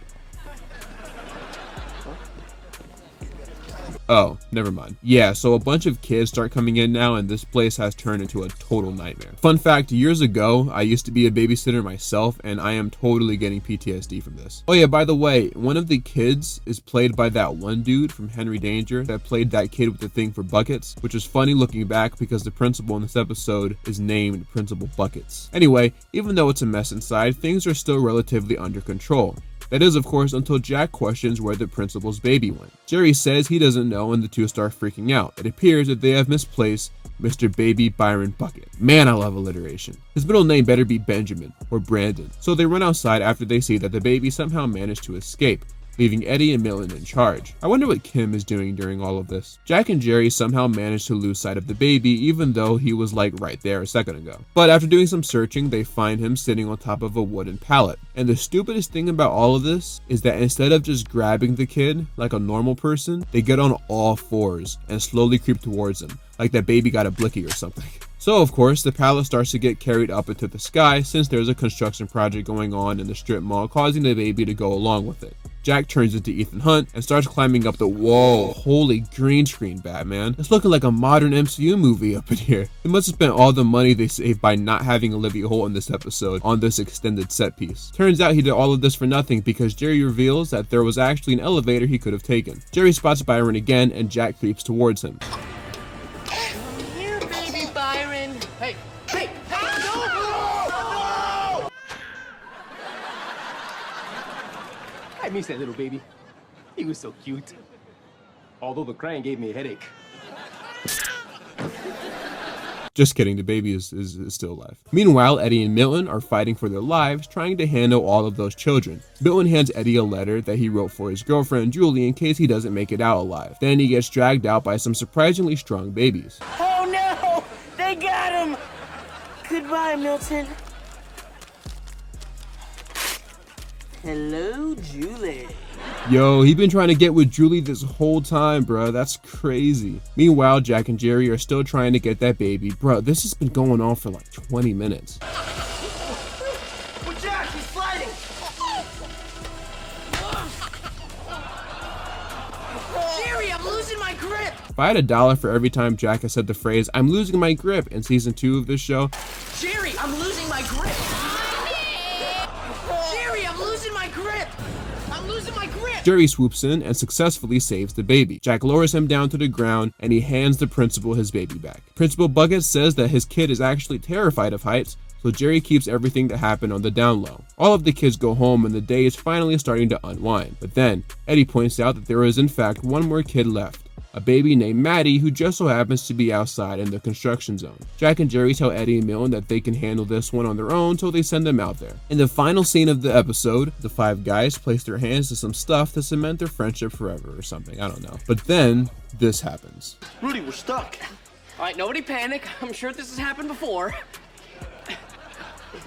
Speaker 1: Oh, never mind. Yeah, so a bunch of kids start coming in now and this place has turned into a total nightmare. Fun fact, years ago, I used to be a babysitter myself and I am totally getting PTSD from this. Oh yeah, by the way, one of the kids is played by that one dude from Henry Danger that played that kid with the thing for buckets, which is funny looking back because the principal in this episode is named Principal Buckets. Anyway, even though it's a mess inside, things are still relatively under control. That is, of course, until Jack questions where the principal's baby went. Jerry says he doesn't know and the two start freaking out. It appears that they have misplaced Mr. Baby Byron Bucket. Man, I love alliteration. His middle name better be Benjamin or Brandon. So they run outside after they see that the baby somehow managed to escape, leaving Eddie and Milton in charge. I wonder what Kim is doing during all of this. Jack and Jerry somehow managed to lose sight of the baby even though he was like right there a second ago. But after doing some searching, they find him sitting on top of a wooden pallet. And the stupidest thing about all of this is that instead of just grabbing the kid like a normal person, they get on all fours and slowly creep towards him, like that baby got a blicky or something. So of course, the pallet starts to get carried up into the sky since there's a construction project going on in the strip mall, causing the baby to go along with it. Jack turns into Ethan Hunt and starts climbing up the wall. Holy green screen, Batman. It's looking like a modern MCU movie up in here. They must have spent all the money they saved by not having Olivia Holt in this episode on this extended set piece. Turns out he did all of this for nothing because Jerry reveals that there was actually an elevator he could have taken. Jerry spots Byron again and Jack creeps towards him.
Speaker 14: Here, baby Byron. Hey, hey, hey, no! I miss that little baby. He was so cute. Although the crying gave me a headache.
Speaker 1: Just kidding, the baby is still alive. Meanwhile, Eddie and Milton are fighting for their lives, trying to handle all of those children. Milton hands Eddie a letter that he wrote for his girlfriend Julie in case he doesn't make it out alive. Then he gets dragged out by some surprisingly strong babies.
Speaker 14: Oh no! They got him! Goodbye, Milton. Hello, Julie.
Speaker 1: Yo, he been trying to get with Julie this whole time, bro. That's crazy. Meanwhile, Jack and Jerry are still trying to get that baby. Bro, this has been going on for like 20 minutes.
Speaker 14: Well, Jack, he's fighting! Jerry, I'm losing my grip!
Speaker 1: If I had $1 for every time Jack has said the phrase, "I'm losing my grip" in season 2 of this show.
Speaker 14: Jerry, I'm losing my grip! Jerry, I'm losing my grip! I'm losing my grip!
Speaker 1: Jerry swoops in and successfully saves the baby. Jack lowers him down to the ground and he hands the principal his baby back. Principal Bucket says that his kid is actually terrified of heights, so Jerry keeps everything that happened on the down low. All of the kids go home and the day is finally starting to unwind. But then, Eddie points out that there is in fact one more kid left. A baby named Maddie who just so happens to be outside in the construction zone. Jack and Jerry tell Eddie and Milton that they can handle this one on their own, so they send them out there. In the final scene of the episode, the 5 guys place their hands to some stuff to cement their friendship forever or something, I don't know. But then, this happens.
Speaker 14: Rudy, we're stuck.
Speaker 22: All right, nobody panic. I'm sure this has happened before.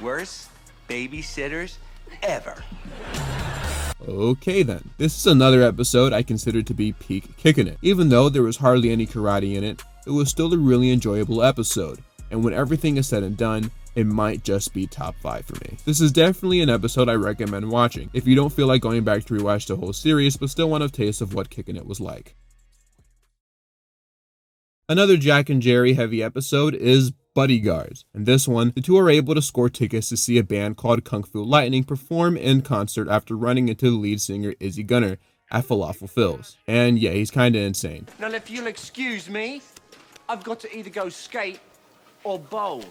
Speaker 23: Worst babysitters ever.
Speaker 1: Okay then, this is another episode I consider to be peak Kickin' It. Even though there was hardly any karate in it, it was still a really enjoyable episode, and when everything is said and done, it might just be top 5 for me. This is definitely an episode I recommend watching, if you don't feel like going back to rewatch the whole series, but still want a taste of what Kickin' It was like. Another Jack and Jerry heavy episode is Bodyguards. In this one, the two are able to score tickets to see a band called Kung Fu Lightning perform in concert after running into the lead singer Izzy Gunner at Falafel Phil's. And yeah, he's kinda insane.
Speaker 23: Now if you'll excuse me, I've got to either go skate or bowl.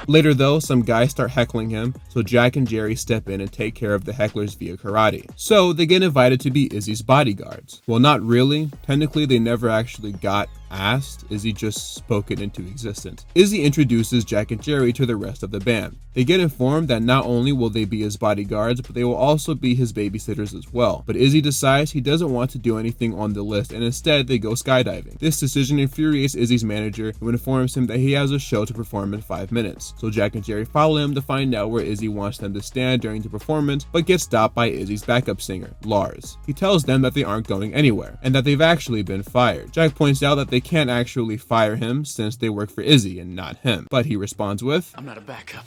Speaker 1: Later though, some guys start heckling him, so Jack and Jerry step in and take care of the hecklers via karate. So they get invited to be Izzy's bodyguards. Well, not really. Technically, they never actually got asked, Izzy just spoke it into existence. Izzy introduces Jack and Jerry to the rest of the band. They get informed that not only will they be his bodyguards, but they will also be his babysitters as well. But Izzy decides he doesn't want to do anything on the list, and instead they go skydiving. This decision infuriates Izzy's manager, who informs him that he has a show to perform in 5 minutes. So Jack and Jerry follow him to find out where Izzy wants them to stand during the performance, but get stopped by Izzy's backup singer, Lars. He tells them that they aren't going anywhere, and that they've actually been fired. Jack points out that they can't actually fire him since they work for Izzy and not him, but he responds with,
Speaker 4: I'm not a backup.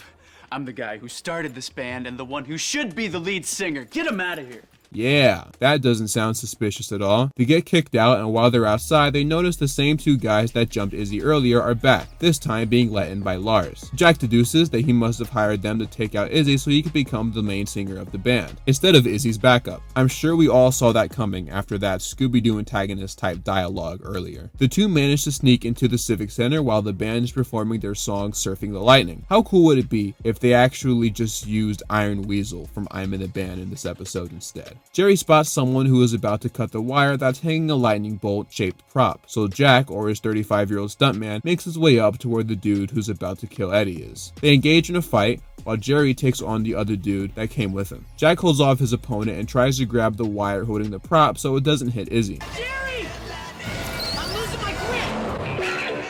Speaker 4: I'm the guy who started this band and the one who should be the lead singer. Get him out of here.
Speaker 1: Yeah, that doesn't sound suspicious at all. They get kicked out, and while they're outside, they notice the same 2 guys that jumped Izzy earlier are back, this time being let in by Lars. Jack deduces that he must have hired them to take out Izzy so he could become the main singer of the band, instead of Izzy's backup. I'm sure we all saw that coming after that Scooby-Doo antagonist type dialogue earlier. The 2 manage to sneak into the Civic Center while the band is performing their song Surfing the Lightning. How cool would it be if they actually just used Iron Weasel from I'm in a Band in this episode instead? Jerry spots someone who is about to cut the wire that's hanging a lightning bolt shaped prop, so Jack, or his 35-year-old stuntman, makes his way up to where the dude who's about to kill Eddie is. They engage in a fight, while Jerry takes on the other dude that came with him. Jack holds off his opponent and tries to grab the wire holding the prop so it doesn't hit Izzy.
Speaker 18: Jerry! I'm losing my grip!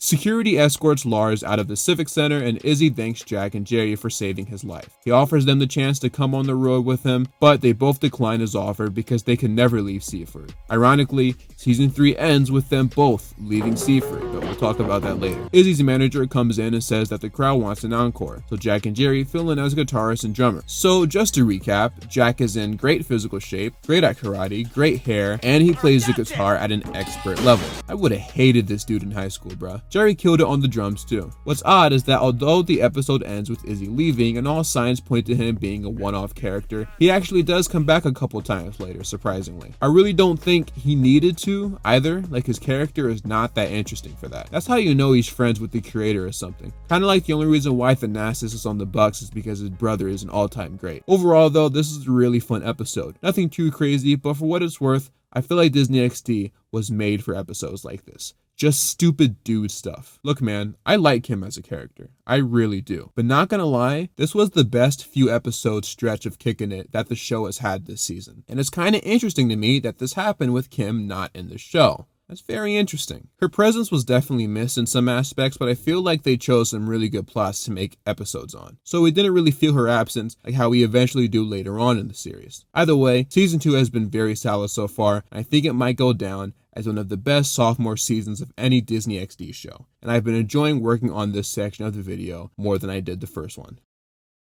Speaker 1: Security escorts Lars out of the Civic Center, and Izzy thanks Jack and Jerry for saving his life. He offers them the chance to come on the road with him, but they both decline his offer because they can never leave Seaford. Ironically, season 3 ends with them both leaving Seaford, but we'll talk about that later. Izzy's manager comes in and says that the crowd wants an encore, so Jack and Jerry fill in as guitarist and drummer. So just to recap, Jack is in great physical shape, great at karate, great hair, and he plays the guitar at an expert level. I would have hated this dude in high school, bruh. Jerry killed it on the drums too. What's odd is that although the episode ends with Izzy leaving and all signs point to him being a one-off character, he actually does come back a couple times later, surprisingly. I really don't think he needed to either, like his character is not that interesting for that. That's how you know he's friends with the creator or something. Kinda like the only reason why Thanasis is on the Bucks is because his brother is an all-time great. Overall though, this is a really fun episode. Nothing too crazy, but for what it's worth, I feel like Disney XD was made for episodes like this. Just stupid dude stuff. Look man, I like him as a character. I really do. But not gonna lie, this was the best few episode stretch of Kickin' It that the show has had this season. And it's kinda interesting to me that this happened with Kim not in the show. That's very interesting. Her presence was definitely missed in some aspects, but I feel like they chose some really good plots to make episodes on. So we didn't really feel her absence like how we eventually do later on in the series. Either way, season 2 has been very solid so far, and I think it might go down as one of the best sophomore seasons of any Disney XD show. And I've been enjoying working on this section of the video more than I did the first one.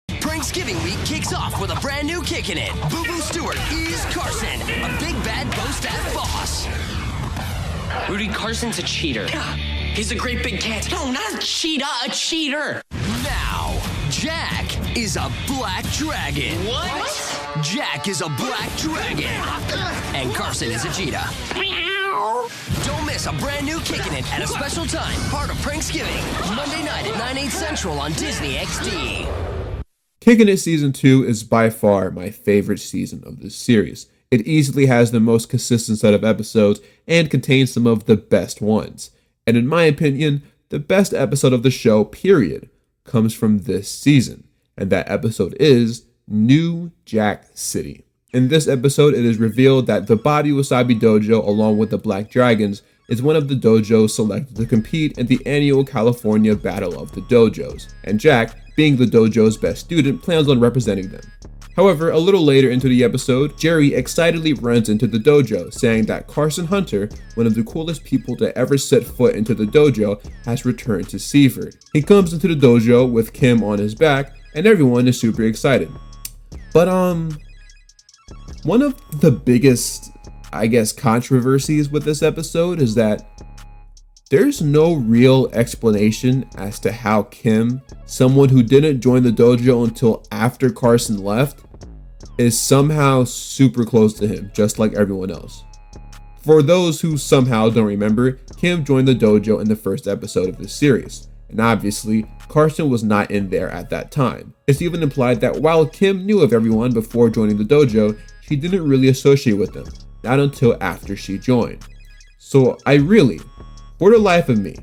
Speaker 19: Pranksgiving week kicks off with a brand new Kickin' It. Boo Boo Stewart is Carson, a big bad bow-staff boss.
Speaker 22: Rudy Carson's a cheater. He's a great big cat. No, not a cheetah, a cheater.
Speaker 19: Now, Jack is a black dragon.
Speaker 22: What?
Speaker 19: Jack is a black dragon. And Carson is a cheetah. Don't miss a brand new Kickin' It at a special time, part of Pranksgiving, Monday night at 9/8 Central on Disney XD.
Speaker 1: Kickin' It Season 2 is by far my favorite season of this series. It easily has the most consistent set of episodes and contains some of the best ones. And in my opinion, the best episode of the show, period, comes from this season. And that episode is New Jack City. In this episode, it is revealed that the Bobby Wasabi Dojo, along with the Black Dragons, is one of the dojos selected to compete in the annual California Battle of the Dojos. And Jack, being the dojo's best student, plans on representing them. However, a little later into the episode, Jerry excitedly runs into the dojo, saying that Carson Hunter, one of the coolest people to ever set foot into the dojo, has returned to Seaford. He comes into the dojo with Kim on his back, and everyone is super excited. But one of the biggest, I guess, controversies with this episode is that there's no real explanation as to how Kim, someone who didn't join the dojo until after Carson left, is somehow super close to him, just like everyone else. For those who somehow don't remember, Kim joined the dojo in the first episode of this series, and obviously, Carson was not in there at that time. It's even implied that while Kim knew of everyone before joining the dojo, she didn't really associate with them. not until after she joined. So I really, for the life of me,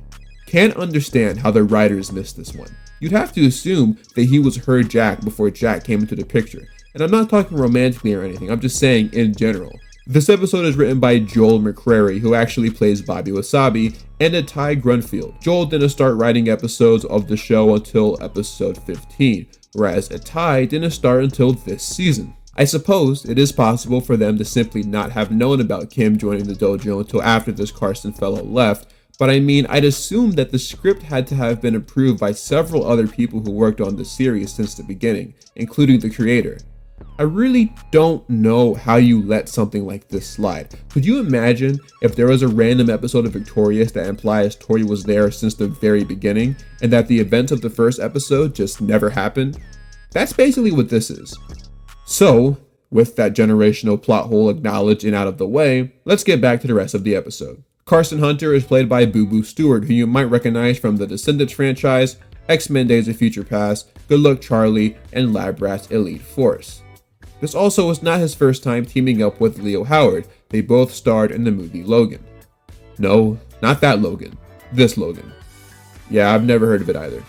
Speaker 1: can't understand how the writers missed this one. You'd have to assume that he was her Jack before Jack came into the picture. And I'm not talking romantically or anything, I'm just saying in general. This episode is written by Joel McCrary, who actually plays Bobby Wasabi, and Ty Grunfield. Joel didn't start writing episodes of the show until episode 15, whereas Ty didn't start until this season. I suppose it is possible for them to simply not have known about Kim joining the dojo until after this Carson fellow left, but I mean, I'd assume that the script had to have been approved by several other people who worked on the series since the beginning, including the creator. I really don't know how you let something like this slide. Could you imagine if there was a random episode of Victorious that implies Tori was there since the very beginning, and that the events of the first episode just never happened? That's basically what this is. So, with that generational plot hole acknowledged and out of the way, let's get back to the rest of the episode. Carson Hunter is played by Boo Boo Stewart, who you might recognize from the Descendants franchise, X-Men Days of Future Past, Good Luck Charlie, and Lab Rats Elite Force. This also was not his first time teaming up with Leo Howard. They both starred in the movie Logan. No, not that Logan. This Logan. Yeah, I've never heard of it either.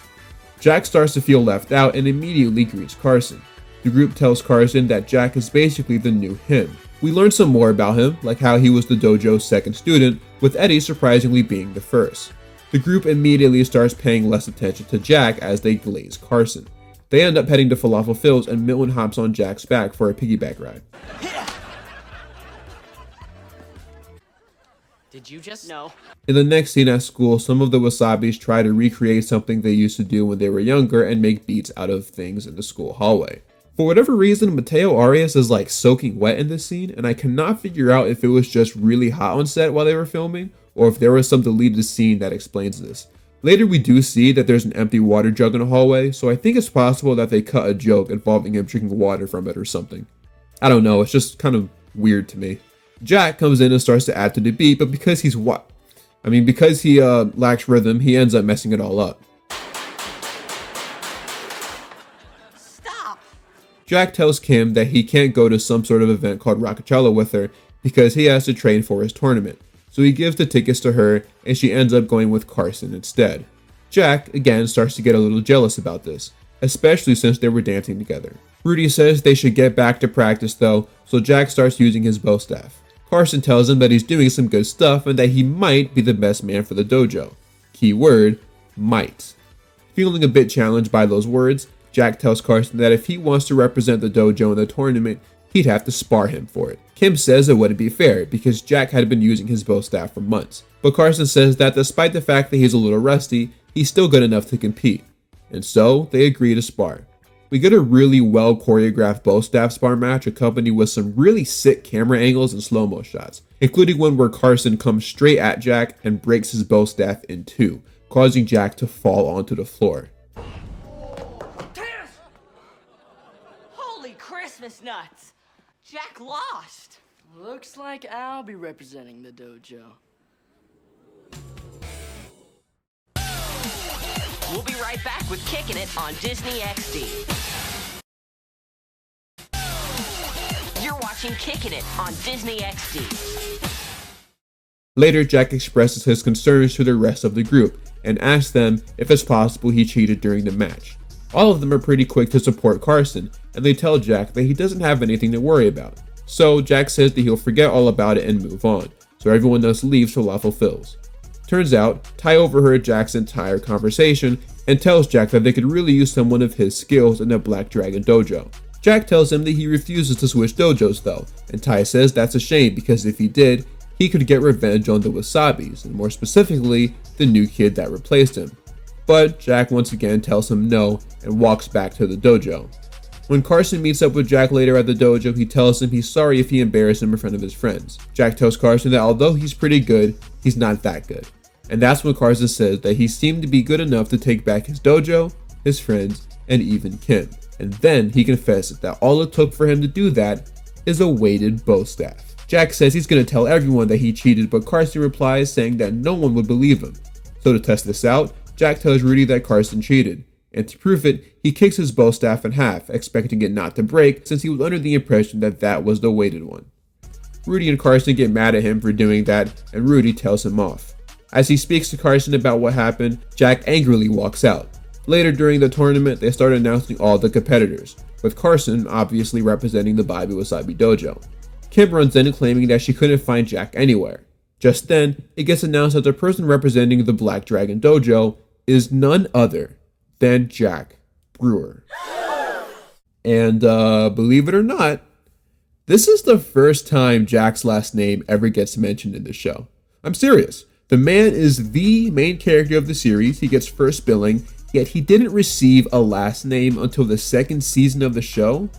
Speaker 1: Jack starts to feel left out and immediately greets Carson. The group tells Carson that Jack is basically the new him. We learn some more about him, like how he was the dojo's second student, with Eddie surprisingly being the first. The group immediately starts paying less attention to Jack as they glaze Carson. They end up heading to Falafel Phil's and Milton hops on Jack's back for a piggyback ride.
Speaker 2: Did you just know?
Speaker 1: In the next scene at school, some of the Wasabis try to recreate something they used to do when they were younger and make beats out of things in the school hallway. For whatever reason, Mateo Arias is like soaking wet in this scene, and I cannot figure out if it was just really hot on set while they were filming, or if there was some deleted scene that explains this. Later we do see that there's an empty water jug in the hallway, so I think it's possible that they cut a joke involving him drinking water from it or something. I don't know, it's just kind of weird to me. Jack comes in and starts to add to the beat, but because he lacks rhythm, he ends up messing it all up.
Speaker 12: Stop!
Speaker 1: Jack tells Kim that he can't go to some sort of event called Rockachella with her because he has to train for his tournament. So he gives the tickets to her, and she ends up going with Carson instead. Jack, again, starts to get a little jealous about this, especially since they were dancing together. Rudy says they should get back to practice though, so Jack starts using his bow staff. Carson tells him that he's doing some good stuff and that he might be the best man for the dojo. Key word, might. Feeling a bit challenged by those words, Jack tells Carson that if he wants to represent the dojo in the tournament, he'd have to spar him for it. Kim says it wouldn't be fair because Jack had been using his bow staff for months. But Carson says that despite the fact that he's a little rusty, he's still good enough to compete. And so they agree to spar. We get a really well choreographed bow staff spar match accompanied with some really sick camera angles and slow-mo shots, including one where Carson comes straight at Jack and breaks his bow staff in two, causing Jack to fall onto the floor.
Speaker 12: Holy Christmas nuts! Jack lost!
Speaker 2: Looks like I'll be representing the dojo.
Speaker 5: We'll be right back with Kickin' It on Disney XD. You're watching Kickin' It on Disney XD.
Speaker 1: Later, Jack expresses his concerns to the rest of the group and asks them if it's possible he cheated during the match. All of them are pretty quick to support Carson, and they tell Jack that he doesn't have anything to worry about. So Jack says that he'll forget all about it and move on, so everyone else leaves Falafel Phil's. Turns out, Ty overheard Jack's entire conversation and tells Jack that they could really use someone of his skills in the Black Dragon dojo. Jack tells him that he refuses to switch dojos though, and Ty says that's a shame because if he did, he could get revenge on the Wasabis, and more specifically, the new kid that replaced him. But Jack once again tells him no and walks back to the dojo. When Carson meets up with Jack later at the dojo, he tells him he's sorry if he embarrassed him in front of his friends. Jack tells Carson that although he's pretty good, he's not that good. And that's when Carson says that he seemed to be good enough to take back his dojo, his friends, and even Kim. And then he confesses that all it took for him to do that is a weighted bow staff. Jack says he's going to tell everyone that he cheated, but Carson replies saying that no one would believe him. So to test this out, Jack tells Rudy that Carson cheated. And to prove it, he kicks his bow staff in half, expecting it not to break since he was under the impression that that was the weighted one. Rudy and Carson get mad at him for doing that, and Rudy tells him off. As he speaks to Carson about what happened, Jack angrily walks out. Later during the tournament, they start announcing all the competitors, with Carson obviously representing the Bobby Wasabi dojo. Kim runs in claiming that she couldn't find Jack anywhere. Just then, it gets announced that the person representing the Black Dragon dojo is none other than Jack Brewer. And believe it or not, this is the first time Jack's last name ever gets mentioned in the show. I'm serious. The man is the main character of the series. He gets first billing, yet he didn't receive a last name until the second season of the show.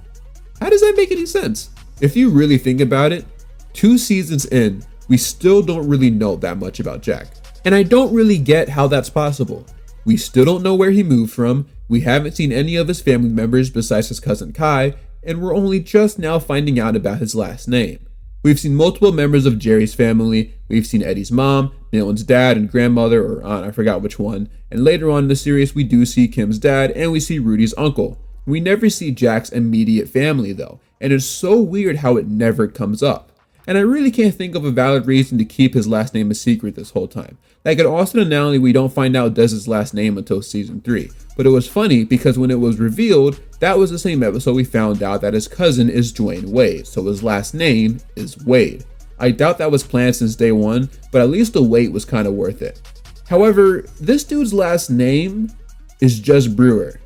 Speaker 1: How does that make any sense? If you really think about it, 2 seasons in, we still don't really know that much about Jack. And I don't really get how that's possible. We still don't know where he moved from, we haven't seen any of his family members besides his cousin Kai, and we're only just now finding out about his last name. We've seen multiple members of Jerry's family, we've seen Eddie's mom, Dylan's dad and grandmother or aunt, I forgot which one, and later on in the series we do see Kim's dad and we see Rudy's uncle. We never see Jack's immediate family though, and it's so weird how it never comes up. And I really can't think of a valid reason to keep his last name a secret this whole time. Like in Austin and Nally, we don't find out Dez's last name until season 3. But it was funny because when it was revealed, that was the same episode we found out that his cousin is Dwayne Wade, so his last name is Wade. I doubt that was planned since day one, but at least the wait was kind of worth it. However, this dude's last name is just Brewer.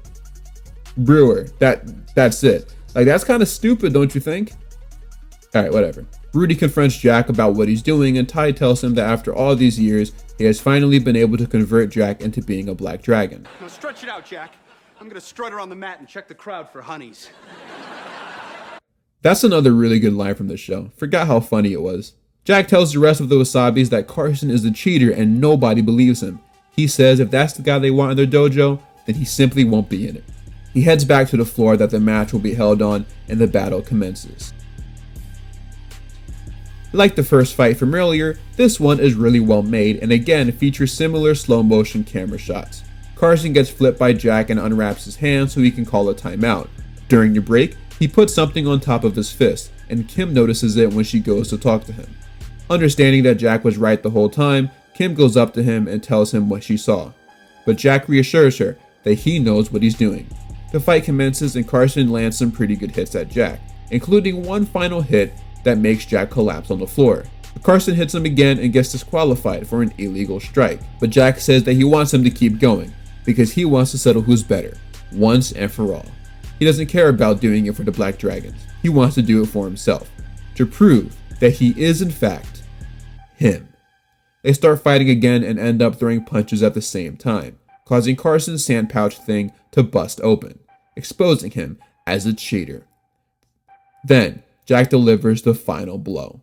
Speaker 1: Brewer, that's it. Like that's kind of stupid, don't you think? Alright, whatever. Rudy confronts Jack about what he's doing, and Ty tells him that after all these years, he has finally been able to convert Jack into being a black dragon.
Speaker 4: Now stretch it out, Jack. I'm gonna strut around the mat and check the crowd for honeys.
Speaker 1: That's another really good line from the show. Forgot how funny it was. Jack tells the rest of the Wasabis that Carson is a cheater and nobody believes him. He says if that's the guy they want in their dojo, then he simply won't be in it. He heads back to the floor that the match will be held on, and the battle commences. Like the first fight from earlier, this one is really well made and again features similar slow motion camera shots. Carson gets flipped by Jack and unwraps his hand so he can call a timeout. During the break, he puts something on top of his fist and Kim notices it when she goes to talk to him. Understanding that Jack was right the whole time, Kim goes up to him and tells him what she saw. But Jack reassures her that he knows what he's doing. The fight commences and Carson lands some pretty good hits at Jack, including one final hit that makes Jack collapse on the floor. Carson hits him again and gets disqualified for an illegal strike, but Jack says that he wants him to keep going because he wants to settle who's better, once and for all. He doesn't care about doing it for the Black Dragons, he wants to do it for himself, to prove that he is in fact him. They start fighting again and end up throwing punches at the same time, causing Carson's sand pouch thing to bust open, exposing him as a cheater. Then, Jack delivers the final blow.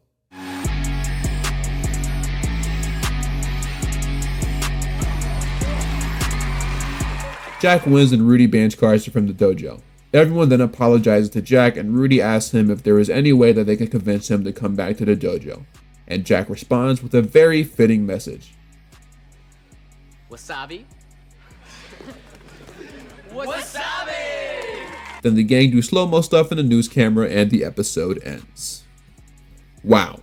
Speaker 1: Jack wins and Rudy bans Carson from the dojo. Everyone then apologizes to Jack and Rudy asks him if there is any way that they can convince him to come back to the dojo. And Jack responds with a very fitting message.
Speaker 22: Wasabi?
Speaker 18: Wasabi!
Speaker 1: Then the gang do slow-mo stuff in the news camera and the episode ends. Wow,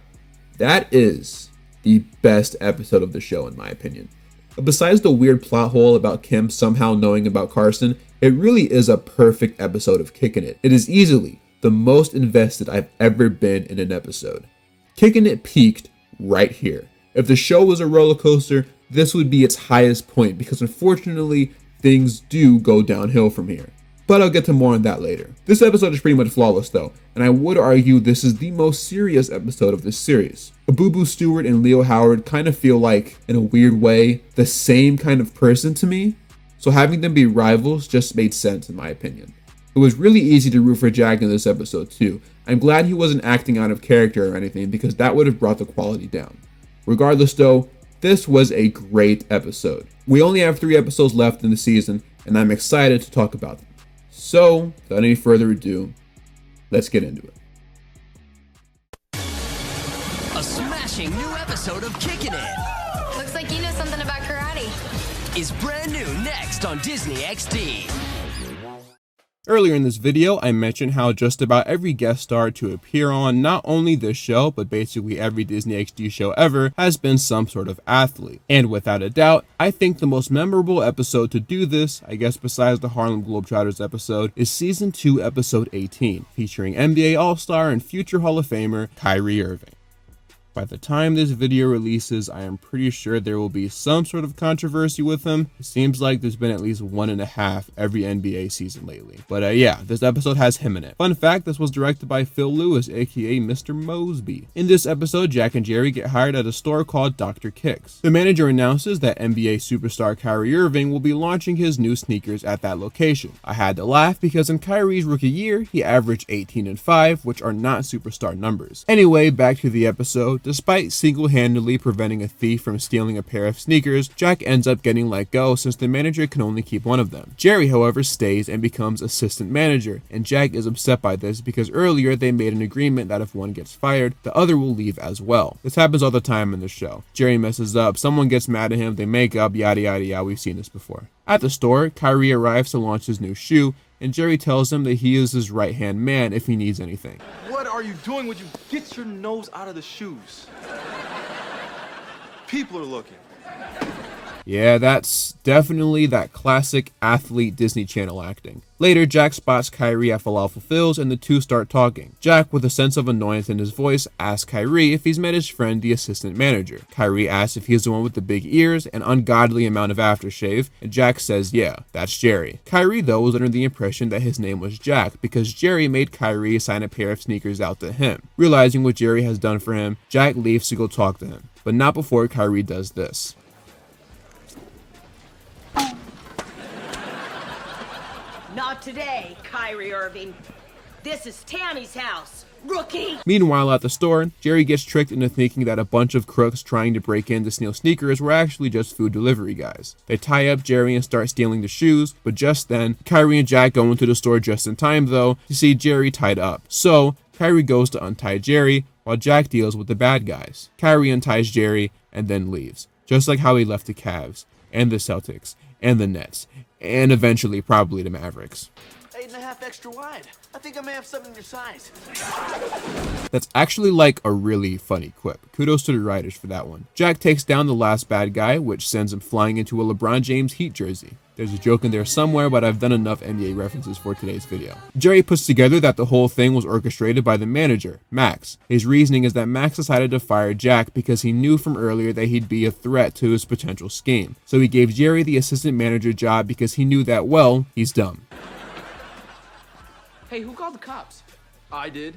Speaker 1: that is the best episode of the show in my opinion. But besides the weird plot hole about Kim somehow knowing about Carson, it really is a perfect episode of Kickin' It. It is easily the most invested I've ever been in an episode. Kickin' It peaked right here. If the show was a roller coaster, this would be its highest point because unfortunately, things do go downhill from here. But I'll get to more on that later. This episode is pretty much flawless though, and I would argue this is the most serious episode of this series. Abubu Stewart and Leo Howard kind of feel like, in a weird way, the same kind of person to me, so having them be rivals just made sense in my opinion. It was really easy to root for Jack in this episode too. I'm glad he wasn't acting out of character or anything because that would have brought the quality down. Regardless though, this was a great episode. We only have 3 episodes left in the season, and I'm excited to talk about them. So, without any further ado, let's get into it.
Speaker 19: A smashing new episode of Kickin' It.
Speaker 3: Looks like you know something about karate.
Speaker 19: Is brand new next on Disney XD.
Speaker 1: Earlier in this video, I mentioned how just about every guest star to appear on not only this show, but basically every Disney XD show ever has been some sort of athlete. And without a doubt, I think the most memorable episode to do this, I guess besides the Harlem Globetrotters episode, is Season 2, Episode 18, featuring NBA All-Star and future Hall of Famer Kyrie Irving. By the time this video releases, I am pretty sure there will be some sort of controversy with him. It seems like there's been at least 1.5 every NBA season lately. But yeah, this episode has him in it. Fun fact, this was directed by Phil Lewis, aka Mr. Mosby. In this episode, Jack and Jerry get hired at a store called Dr. Kicks. The manager announces that NBA superstar Kyrie Irving will be launching his new sneakers at that location. I had to laugh because in Kyrie's rookie year, he averaged 18 and 5, which are not superstar numbers. Anyway, back to the episode. Despite single-handedly preventing a thief from stealing a pair of sneakers, Jack ends up getting let go since the manager can only keep one of them. Jerry, however, stays and becomes assistant manager, and Jack is upset by this because earlier they made an agreement that if one gets fired, the other will leave as well. This happens all the time in the show. Jerry messes up, someone gets mad at him, they make up, yada yada yada, we've seen this before. At the store, Kyrie arrives to launch his new shoe, and Jerry tells him that he is his right-hand man if he needs anything.
Speaker 6: What are you doing? Would you get your nose out of the shoes? People are looking.
Speaker 1: Yeah, that's definitely that classic athlete Disney Channel acting. Later, Jack spots Kyrie at Falafel Phil's and the two start talking. Jack, with a sense of annoyance in his voice, asks Kyrie if he's met his friend, the assistant manager. Kyrie asks if he's the one with the big ears and ungodly amount of aftershave, and Jack says yeah, that's Jerry. Kyrie, though, was under the impression that his name was Jack because Jerry made Kyrie sign a pair of sneakers out to him. Realizing what Jerry has done for him, Jack leaves to go talk to him, but not before Kyrie does this.
Speaker 12: Not today, Kyrie Irving. This is Tammy's house, rookie!
Speaker 1: Meanwhile, at the store, Jerry gets tricked into thinking that a bunch of crooks trying to break in to steal sneakers were actually just food delivery guys. They tie up Jerry and start stealing the shoes, but just then, Kyrie and Jack go into the store just in time, though, to see Jerry tied up. So, Kyrie goes to untie Jerry, while Jack deals with the bad guys. Kyrie unties Jerry and then leaves, just like how he left the Cavs, and the Celtics, and the Nets, and eventually probably the Mavericks.
Speaker 6: 8.5 extra wide. I think I may have something your size.
Speaker 1: That's actually like a really funny quip. Kudos to the writers for that one. Jack takes down the last bad guy, which sends him flying into a LeBron James Heat jersey. There's a joke in there somewhere, but I've done enough NBA references for today's video. Jerry puts together that the whole thing was orchestrated by the manager, Max. His reasoning is that Max decided to fire Jack because he knew from earlier that he'd be a threat to his potential scheme. So he gave Jerry the assistant manager job because he knew that, well, he's dumb.
Speaker 6: Hey, who called the cops? I did.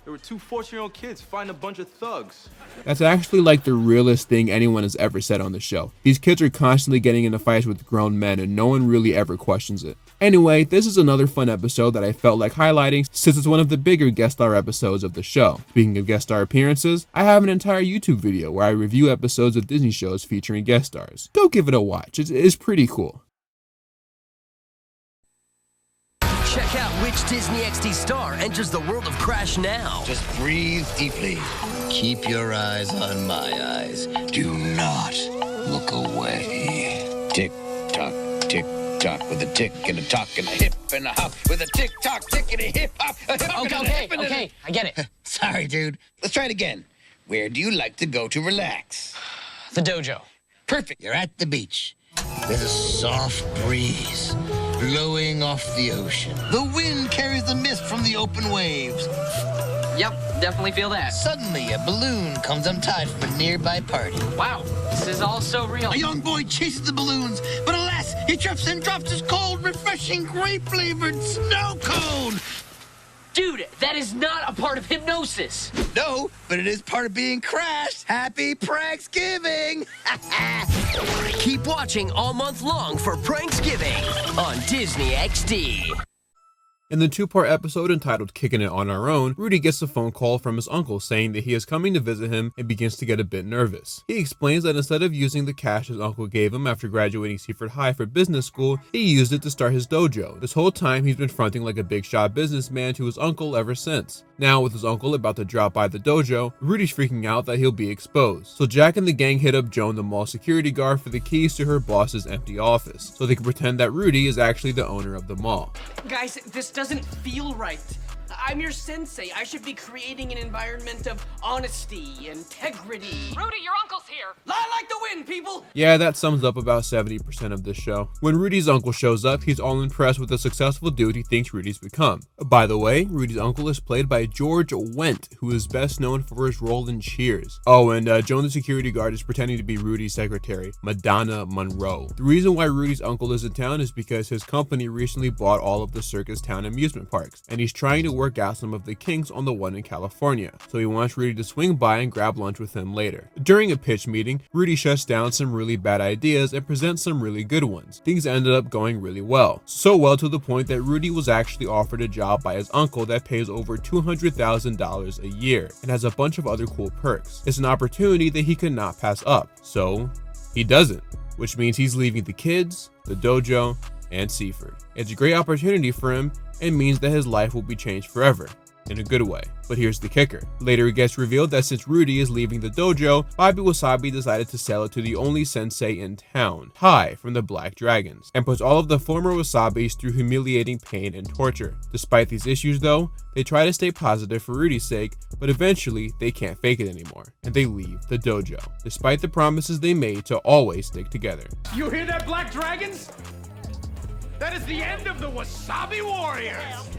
Speaker 6: There were 2 14-year-old kids fighting a bunch of thugs.
Speaker 1: That's actually like the realest thing anyone has ever said on the show. These kids are constantly getting into fights with grown men and no one really ever questions it. Anyway, this is another fun episode that I felt like highlighting since it's one of the bigger guest star episodes of the show. Speaking of guest star appearances, I have an entire YouTube video where I review episodes of Disney shows featuring guest stars. Go give it a watch, it's pretty cool.
Speaker 19: Check out which Disney XD star enters the world of Crash now.
Speaker 20: Just breathe deeply. Keep your eyes on my eyes. Do not look away. Tick tock, with a tick and a tock and a hip and a hop. With a tick tock, tick and a hip hop. A hip and a hip and
Speaker 22: Okay, I get it.
Speaker 20: Sorry, dude. Let's try it again. Where do you like to go to relax?
Speaker 22: The dojo.
Speaker 20: Perfect. You're at the beach. There's a soft breeze blowing off the ocean. The wind carries the mist from the open waves.
Speaker 22: Yep, definitely feel that.
Speaker 20: Suddenly, a balloon comes untied from a nearby party.
Speaker 22: Wow, this is all so real.
Speaker 20: A young boy chases the balloons, but alas, he trips and drops his cold, refreshing, grape-flavored snow cone.
Speaker 22: Dude, that is not a part of hypnosis.
Speaker 20: No, but it is part of being crashed. Happy Pranksgiving!
Speaker 19: Keep watching all month long for Pranksgiving on Disney XD.
Speaker 1: In the 2-part episode entitled Kickin' It on Our Own, Rudy gets a phone call from his uncle saying that he is coming to visit him and begins to get a bit nervous. He explains that instead of using the cash his uncle gave him after graduating Seaford High for business school, he used it to start his dojo. This whole time he's been fronting like a big shot businessman to his uncle ever since. Now, with his uncle about to drop by the dojo, Rudy's freaking out that he'll be exposed. So Jack and the gang hit up Joan, the mall security guard, for the keys to her boss's empty office, so they can pretend that Rudy is actually the owner of the mall.
Speaker 12: Guys, this
Speaker 7: doesn't feel right. I'm your sensei. I should be creating an environment of honesty, integrity.
Speaker 18: Rudy, your uncle's here.
Speaker 7: I like to win, people.
Speaker 1: Yeah, that sums up about 70% of this show. When Rudy's uncle shows up, he's all impressed with the successful dude he thinks Rudy's become. By the way, Rudy's uncle is played by George Wendt, who is best known for his role in Cheers. Oh, and Joan the security guard is pretending to be Rudy's secretary, Madonna Monroe. The reason why Rudy's uncle is in town is because his company recently bought all of the Circus Town amusement parks, and he's trying to work out some of the kinks on the one in California, so he wants Rudy to swing by and grab lunch with him later. During a pitch meeting, Rudy shuts down some really bad ideas and presents some really good ones. Things ended up going really well. So well to the point that Rudy was actually offered a job by his uncle that pays over $200,000 a year and has a bunch of other cool perks. It's an opportunity that he could not pass up, so he doesn't, which means he's leaving the kids, the dojo, and Seaford. It's a great opportunity for him and means that his life will be changed forever, in a good way. But here's the kicker. Later it gets revealed that since Rudy is leaving the dojo, Bobby Wasabi decided to sell it to the only sensei in town, Tai from the Black Dragons, and puts all of the former Wasabis through humiliating pain and torture. Despite these issues though, they try to stay positive for Rudy's sake, but eventually they can't fake it anymore, and they leave the dojo, despite the promises they made to always stick together.
Speaker 23: You hear that, Black Dragons? That is the end of the Wasabi Warriors!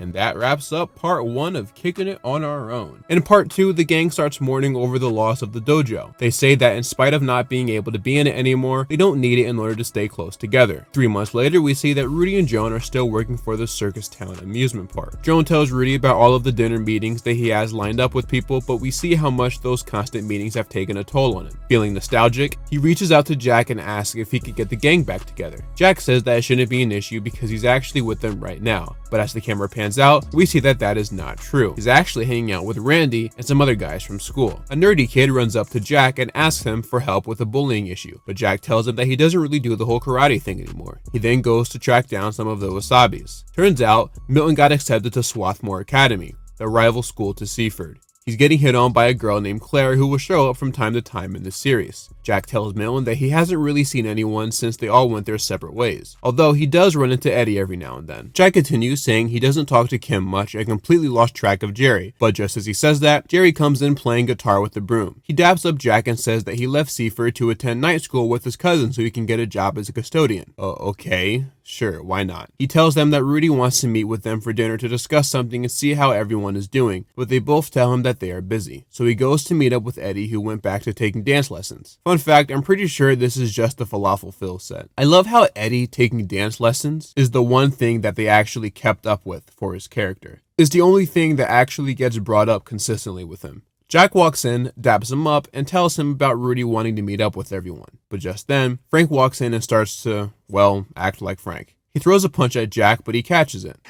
Speaker 1: And that wraps up part 1 of Kicking It on Our Own. In part 2, the gang starts mourning over the loss of the dojo. They say that in spite of not being able to be in it anymore, they don't need it in order to stay close together. 3 months later, we see that Rudy and Joan are still working for the Circus Town amusement park. Joan tells Rudy about all of the dinner meetings that he has lined up with people, but we see how much those constant meetings have taken a toll on him. Feeling nostalgic, he reaches out to Jack and asks if he could get the gang back together. Jack says that it shouldn't be an issue because he's actually with them right now, but as the camera pans out, we see that that is not true. He's actually hanging out with Randy and some other guys from school. A nerdy kid runs up to Jack and asks him for help with a bullying issue, but Jack tells him that he doesn't really do the whole karate thing anymore. He then goes to track down some of the Wasabis. Turns out, Milton got accepted to Swarthmore Academy, the rival school to Seaford. He's getting hit on by a girl named Claire who will show up from time to time in the series. Jack tells Milton that he hasn't really seen anyone since they all went their separate ways, although he does run into Eddie every now and then. Jack continues saying he doesn't talk to Kim much and completely lost track of Jerry, but just as he says that, Jerry comes in playing guitar with the broom. He daps up Jack and says that he left Seaford to attend night school with his cousin so he can get a job as a custodian. Okay. Sure, why not? He tells them that Rudy wants to meet with them for dinner to discuss something and see how everyone is doing, but they both tell him that they are busy. So he goes to meet up with Eddie, who went back to taking dance lessons. Fun fact, I'm pretty sure this is just the Falafel Phil set. I love how Eddie taking dance lessons is the one thing that they actually kept up with for his character. It's the only thing that actually gets brought up consistently with him. Jack walks in, daps him up, and tells him about Rudy wanting to meet up with everyone. But just then, Frank walks in and starts to, well, act like Frank. He throws a punch at Jack, but he catches it.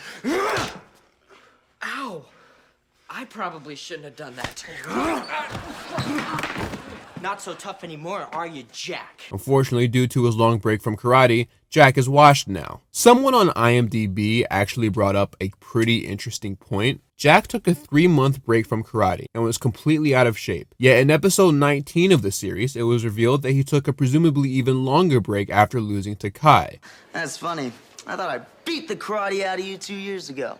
Speaker 7: Ow! I probably shouldn't have done that. Not so tough anymore, are you, Jack?
Speaker 1: Unfortunately, due to his long break from karate, Jack is washed now. Someone on IMDb actually brought up a pretty interesting point. Jack took a 3-month break from karate and was completely out of shape. Yet in episode 19 of the series, it was revealed that he took a presumably even longer break after losing to Kai.
Speaker 11: That's funny. I thought I beat the karate out of you 2 years ago.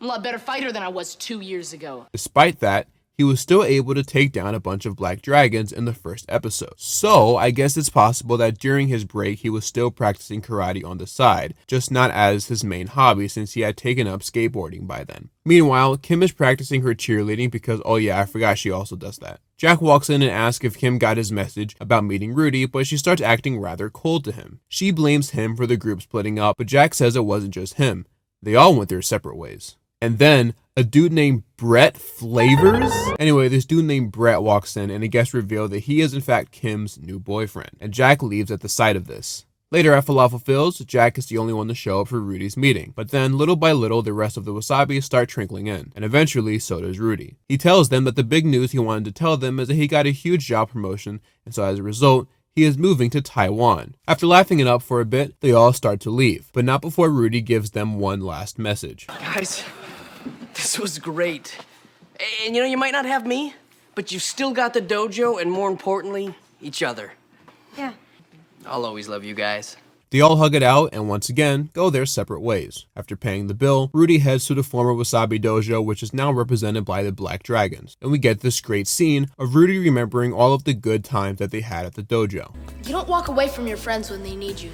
Speaker 10: I'm a lot better fighter than I was 2 years ago.
Speaker 1: Despite that, he was still able to take down a bunch of black dragons in the first episode. So I guess it's possible that during his break he was still practicing karate on the side, just not as his main hobby since he had taken up skateboarding by then. Meanwhile, Kim is practicing her cheerleading because, oh yeah, I forgot she also does that. Jack walks in and asks if Kim got his message about meeting Rudy, but she starts acting rather cold to him. She blames him for the group splitting up, but Jack says it wasn't just him. They all went their separate ways. And then a dude named Brett Flavors? Anyway, this dude named Brett walks in and it gets revealed that he is in fact Kim's new boyfriend, and Jack leaves at the sight of this. Later at Falafel Phil's, Jack is the only one to show up for Rudy's meeting, but then little by little the rest of the Wasabis start trickling in, and eventually so does Rudy. He tells them that the big news he wanted to tell them is that he got a huge job promotion, and so as a result, he is moving to Taiwan. After laughing it up for a bit, they all start to leave, but not before Rudy gives them one last message.
Speaker 7: Guys, this was great. And you know, you might not have me, but you still got the dojo and more importantly, each other.
Speaker 3: Yeah.
Speaker 7: I'll always love you guys.
Speaker 1: They all hug it out and once again go their separate ways. After paying the bill, Rudy heads to the former Wasabi dojo, which is now represented by the Black Dragons, and we get this great scene of Rudy remembering all of the good times that they had at the dojo.
Speaker 10: You don't walk away from your friends when they need you.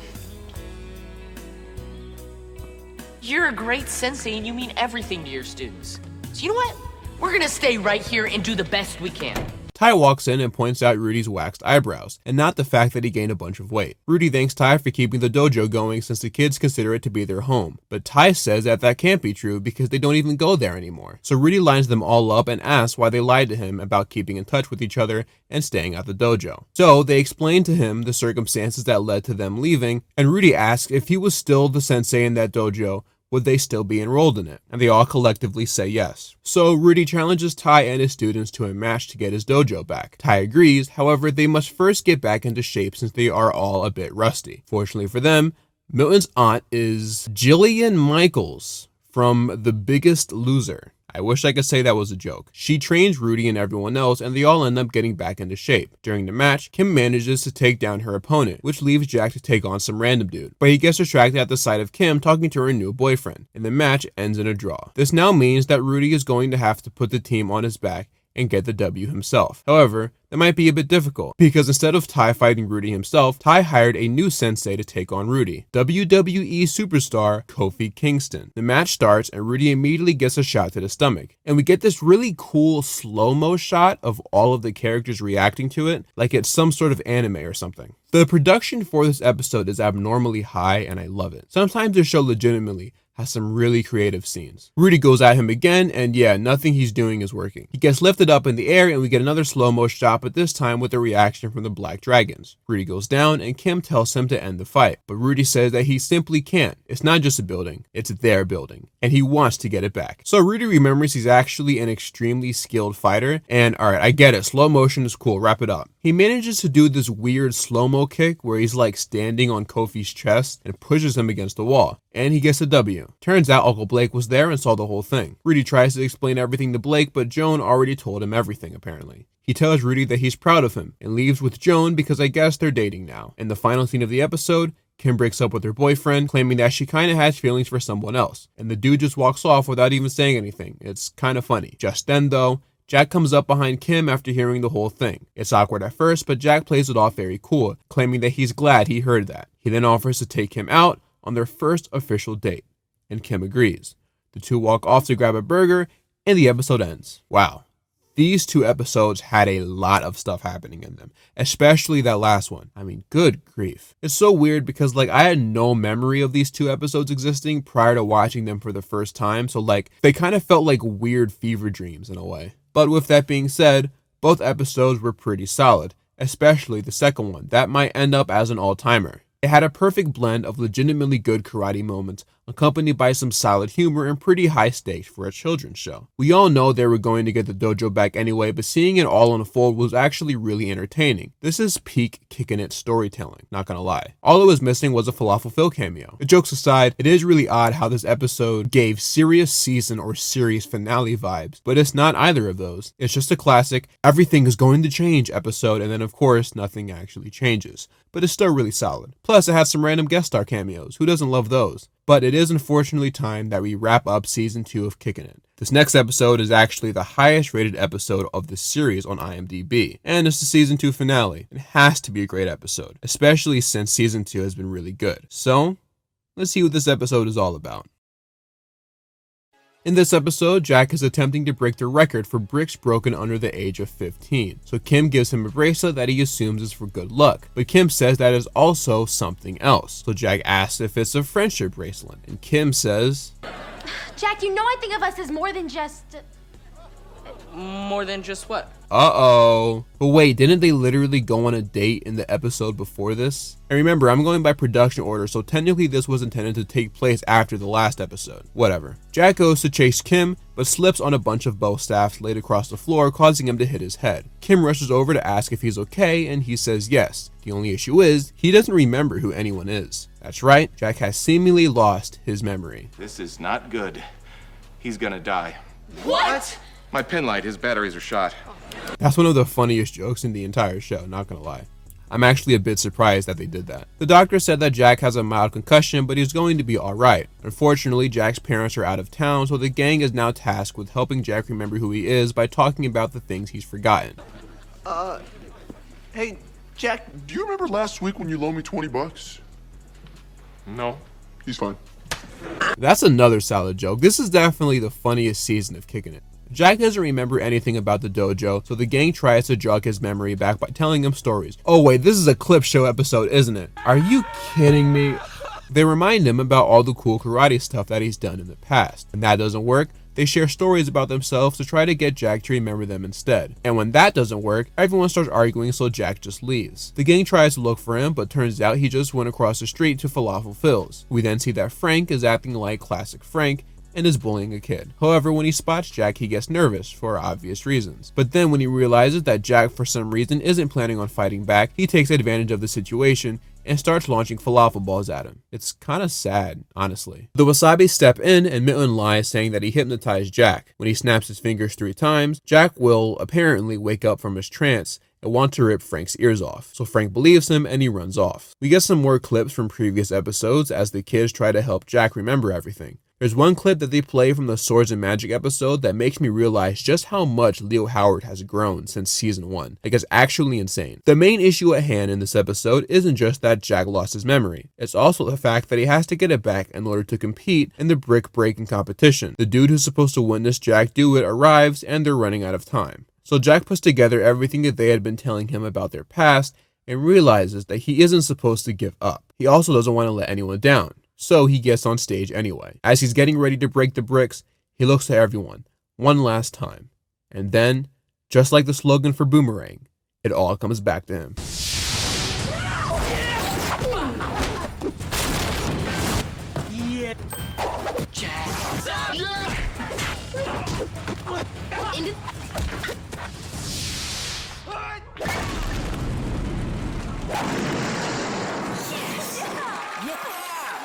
Speaker 5: You're a great sensei and you mean everything to your students. So you know what? We're gonna stay right here and do the best we can.
Speaker 1: Ty walks in and points out Rudy's waxed eyebrows, and not the fact that he gained a bunch of weight. Rudy thanks Ty for keeping the dojo going since the kids consider it to be their home, but Ty says that can't be true because they don't even go there anymore. So Rudy lines them all up and asks why they lied to him about keeping in touch with each other and staying at the dojo. So they explain to him the circumstances that led to them leaving, and Rudy asks if he was still the sensei in that dojo, would they still be enrolled in it? And they all collectively say yes. So Rudy challenges Ty and his students to a match to get his dojo back. Ty agrees, however, they must first get back into shape since they are all a bit rusty. Fortunately for them, Milton's aunt is Jillian Michaels from The Biggest Loser. I wish I could say that was a joke. She trains Rudy and everyone else, and they all end up getting back into shape. During the match, Kim manages to take down her opponent, which leaves Jack to take on some random dude. But he gets distracted at the sight of Kim talking to her new boyfriend, and the match ends in a draw. This now means that Rudy is going to have to put the team on his back and get the W himself. However, that might be a bit difficult, because instead of Ty fighting Rudy himself, Ty hired a new sensei to take on Rudy, WWE superstar Kofi Kingston. The match starts and Rudy immediately gets a shot to the stomach, and we get this really cool slow-mo shot of all of the characters reacting to it, like it's some sort of anime or something. The production for this episode is abnormally high, and I love it. Sometimes the show legitimately has some really creative scenes. Rudy goes at him again, and yeah, nothing he's doing is working. He gets lifted up in the air, and we get another slow-mo shot, but this time with a reaction from the Black Dragons. Rudy goes down, and Kim tells him to end the fight, but Rudy says that he simply can't. It's not just a building, it's their building, and he wants to get it back. So Rudy remembers he's actually an extremely skilled fighter, and alright, I get it, slow motion is cool, wrap it up. He manages to do this weird slow-mo kick where he's like standing on Kofi's chest and pushes him against the wall, and he gets a W. Turns out Uncle Blake was there and saw the whole thing. Rudy tries to explain everything to Blake, but Joan already told him everything apparently. He tells Rudy that he's proud of him and leaves with Joan because I guess they're dating now. In the final scene of the episode, Kim breaks up with her boyfriend, claiming that she kinda has feelings for someone else, and the dude just walks off without even saying anything. It's kinda funny. Just then though, Jack comes up behind Kim after hearing the whole thing. It's awkward at first, but Jack plays it off very cool, claiming that he's glad he heard that. He then offers to take Kim out on their first official date, and Kim agrees. The two walk off to grab a burger, and the episode ends. Wow. These two episodes had a lot of stuff happening in them, especially that last one. I mean, good grief. It's so weird because like I had no memory of these two episodes existing prior to watching them for the first time, so like they kind of felt like weird fever dreams in a way. But with that being said, both episodes were pretty solid, especially the second one. That might end up as an all-timer. It had a perfect blend of legitimately good karate moments, accompanied by some solid humor and pretty high stakes for a children's show. We all know they were going to get the dojo back anyway, but seeing it all unfold was actually really entertaining. This is peak Kickin' It storytelling, not gonna lie. All it was missing was a Falafel Phil cameo. The jokes aside, it is really odd how this episode gave serious season or series finale vibes, but it's not either of those. It's just a classic, everything is going to change episode, and then of course, nothing actually changes. But it's still really solid. Plus, it has some random guest star cameos. Who doesn't love those? But it is unfortunately time that we wrap up season 2 of Kickin' It. This next episode is actually the highest rated episode of the series on IMDb, and it's the season 2 finale. It has to be a great episode, especially since season 2 has been really good. So, let's see what this episode is all about. In this episode, Jack is attempting to break the record for bricks broken under the age of 15. So Kim gives him a bracelet that he assumes is for good luck, but Kim says that is also something else. So Jack asks if it's a friendship bracelet, and Kim says,
Speaker 10: Jack, you know I think of us as more than just...
Speaker 5: More than just what?
Speaker 1: Uh-oh. But wait, didn't they literally go on a date in the episode before this? And remember, I'm going by production order, so technically this was intended to take place after the last episode. Whatever. Jack goes to chase Kim, but slips on a bunch of bow staffs laid across the floor, causing him to hit his head. Kim rushes over to ask if he's okay, and he says yes. The only issue is, he doesn't remember who anyone is. That's right, Jack has seemingly lost his memory.
Speaker 13: This is not good. He's gonna die.
Speaker 10: What?
Speaker 13: My pin light, his batteries are shot.
Speaker 1: That's one of the funniest jokes in the entire show, not gonna lie. I'm actually a bit surprised that they did that. The doctor said that Jack has a mild concussion, but he's going to be alright. Unfortunately, Jack's parents are out of town, so the gang is now tasked with helping Jack remember who he is by talking about the things he's forgotten.
Speaker 15: Hey, Jack, do you remember last week when you loaned me 20 bucks?
Speaker 13: No.
Speaker 15: He's fine.
Speaker 1: That's another solid joke. This is definitely the funniest season of Kickin' It. Jack doesn't remember anything about the dojo, so the gang tries to jog his memory back by telling him stories. Oh wait, this is a clip show episode, isn't it? Are you kidding me? They remind him about all the cool karate stuff that he's done in the past. When that doesn't work, they share stories about themselves to try to get Jack to remember them instead. And when that doesn't work, everyone starts arguing, so Jack just leaves. The gang tries to look for him, but turns out he just went across the street to Falafel Phil's. We then see that Frank is acting like classic Frank and is bullying a kid. However, when he spots Jack, he gets nervous for obvious reasons. But then when he realizes that Jack for some reason isn't planning on fighting back, he takes advantage of the situation and starts launching falafel balls at him. It's kind of sad, honestly. The Wasabi step in and Milton lies, saying that he hypnotized Jack. When he snaps his fingers 3 times, Jack will apparently wake up from his trance and want to rip Frank's ears off. So Frank believes him and he runs off. We get some more clips from previous episodes as the kids try to help Jack remember everything. There's one clip that they play from the Swords and Magic episode that makes me realize just how much Lil Howard has grown since season 1. Like, it's actually insane. The main issue at hand in this episode isn't just that Jack lost his memory. It's also the fact that he has to get it back in order to compete in the brick breaking competition. The dude who's supposed to witness Jack do it arrives and they're running out of time. So Jack puts together everything that they had been telling him about their past and realizes that he isn't supposed to give up. He also doesn't want to let anyone down. So he gets on stage anyway. As he's getting ready to break the bricks, he looks to everyone one last time. And then, just like the slogan for Boomerang, it all comes back to him.
Speaker 12: Yeah.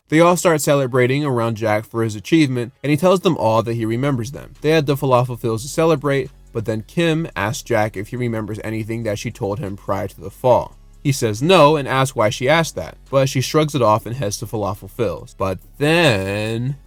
Speaker 1: They all start celebrating around Jack for his achievement, and he tells them all that he remembers them. They had the falafel fields to celebrate, but then Kim asks Jack if he remembers anything that she told him prior to the fall. He says no and asks why she asked that, but she shrugs it off and heads to Falafel Phil's. But then...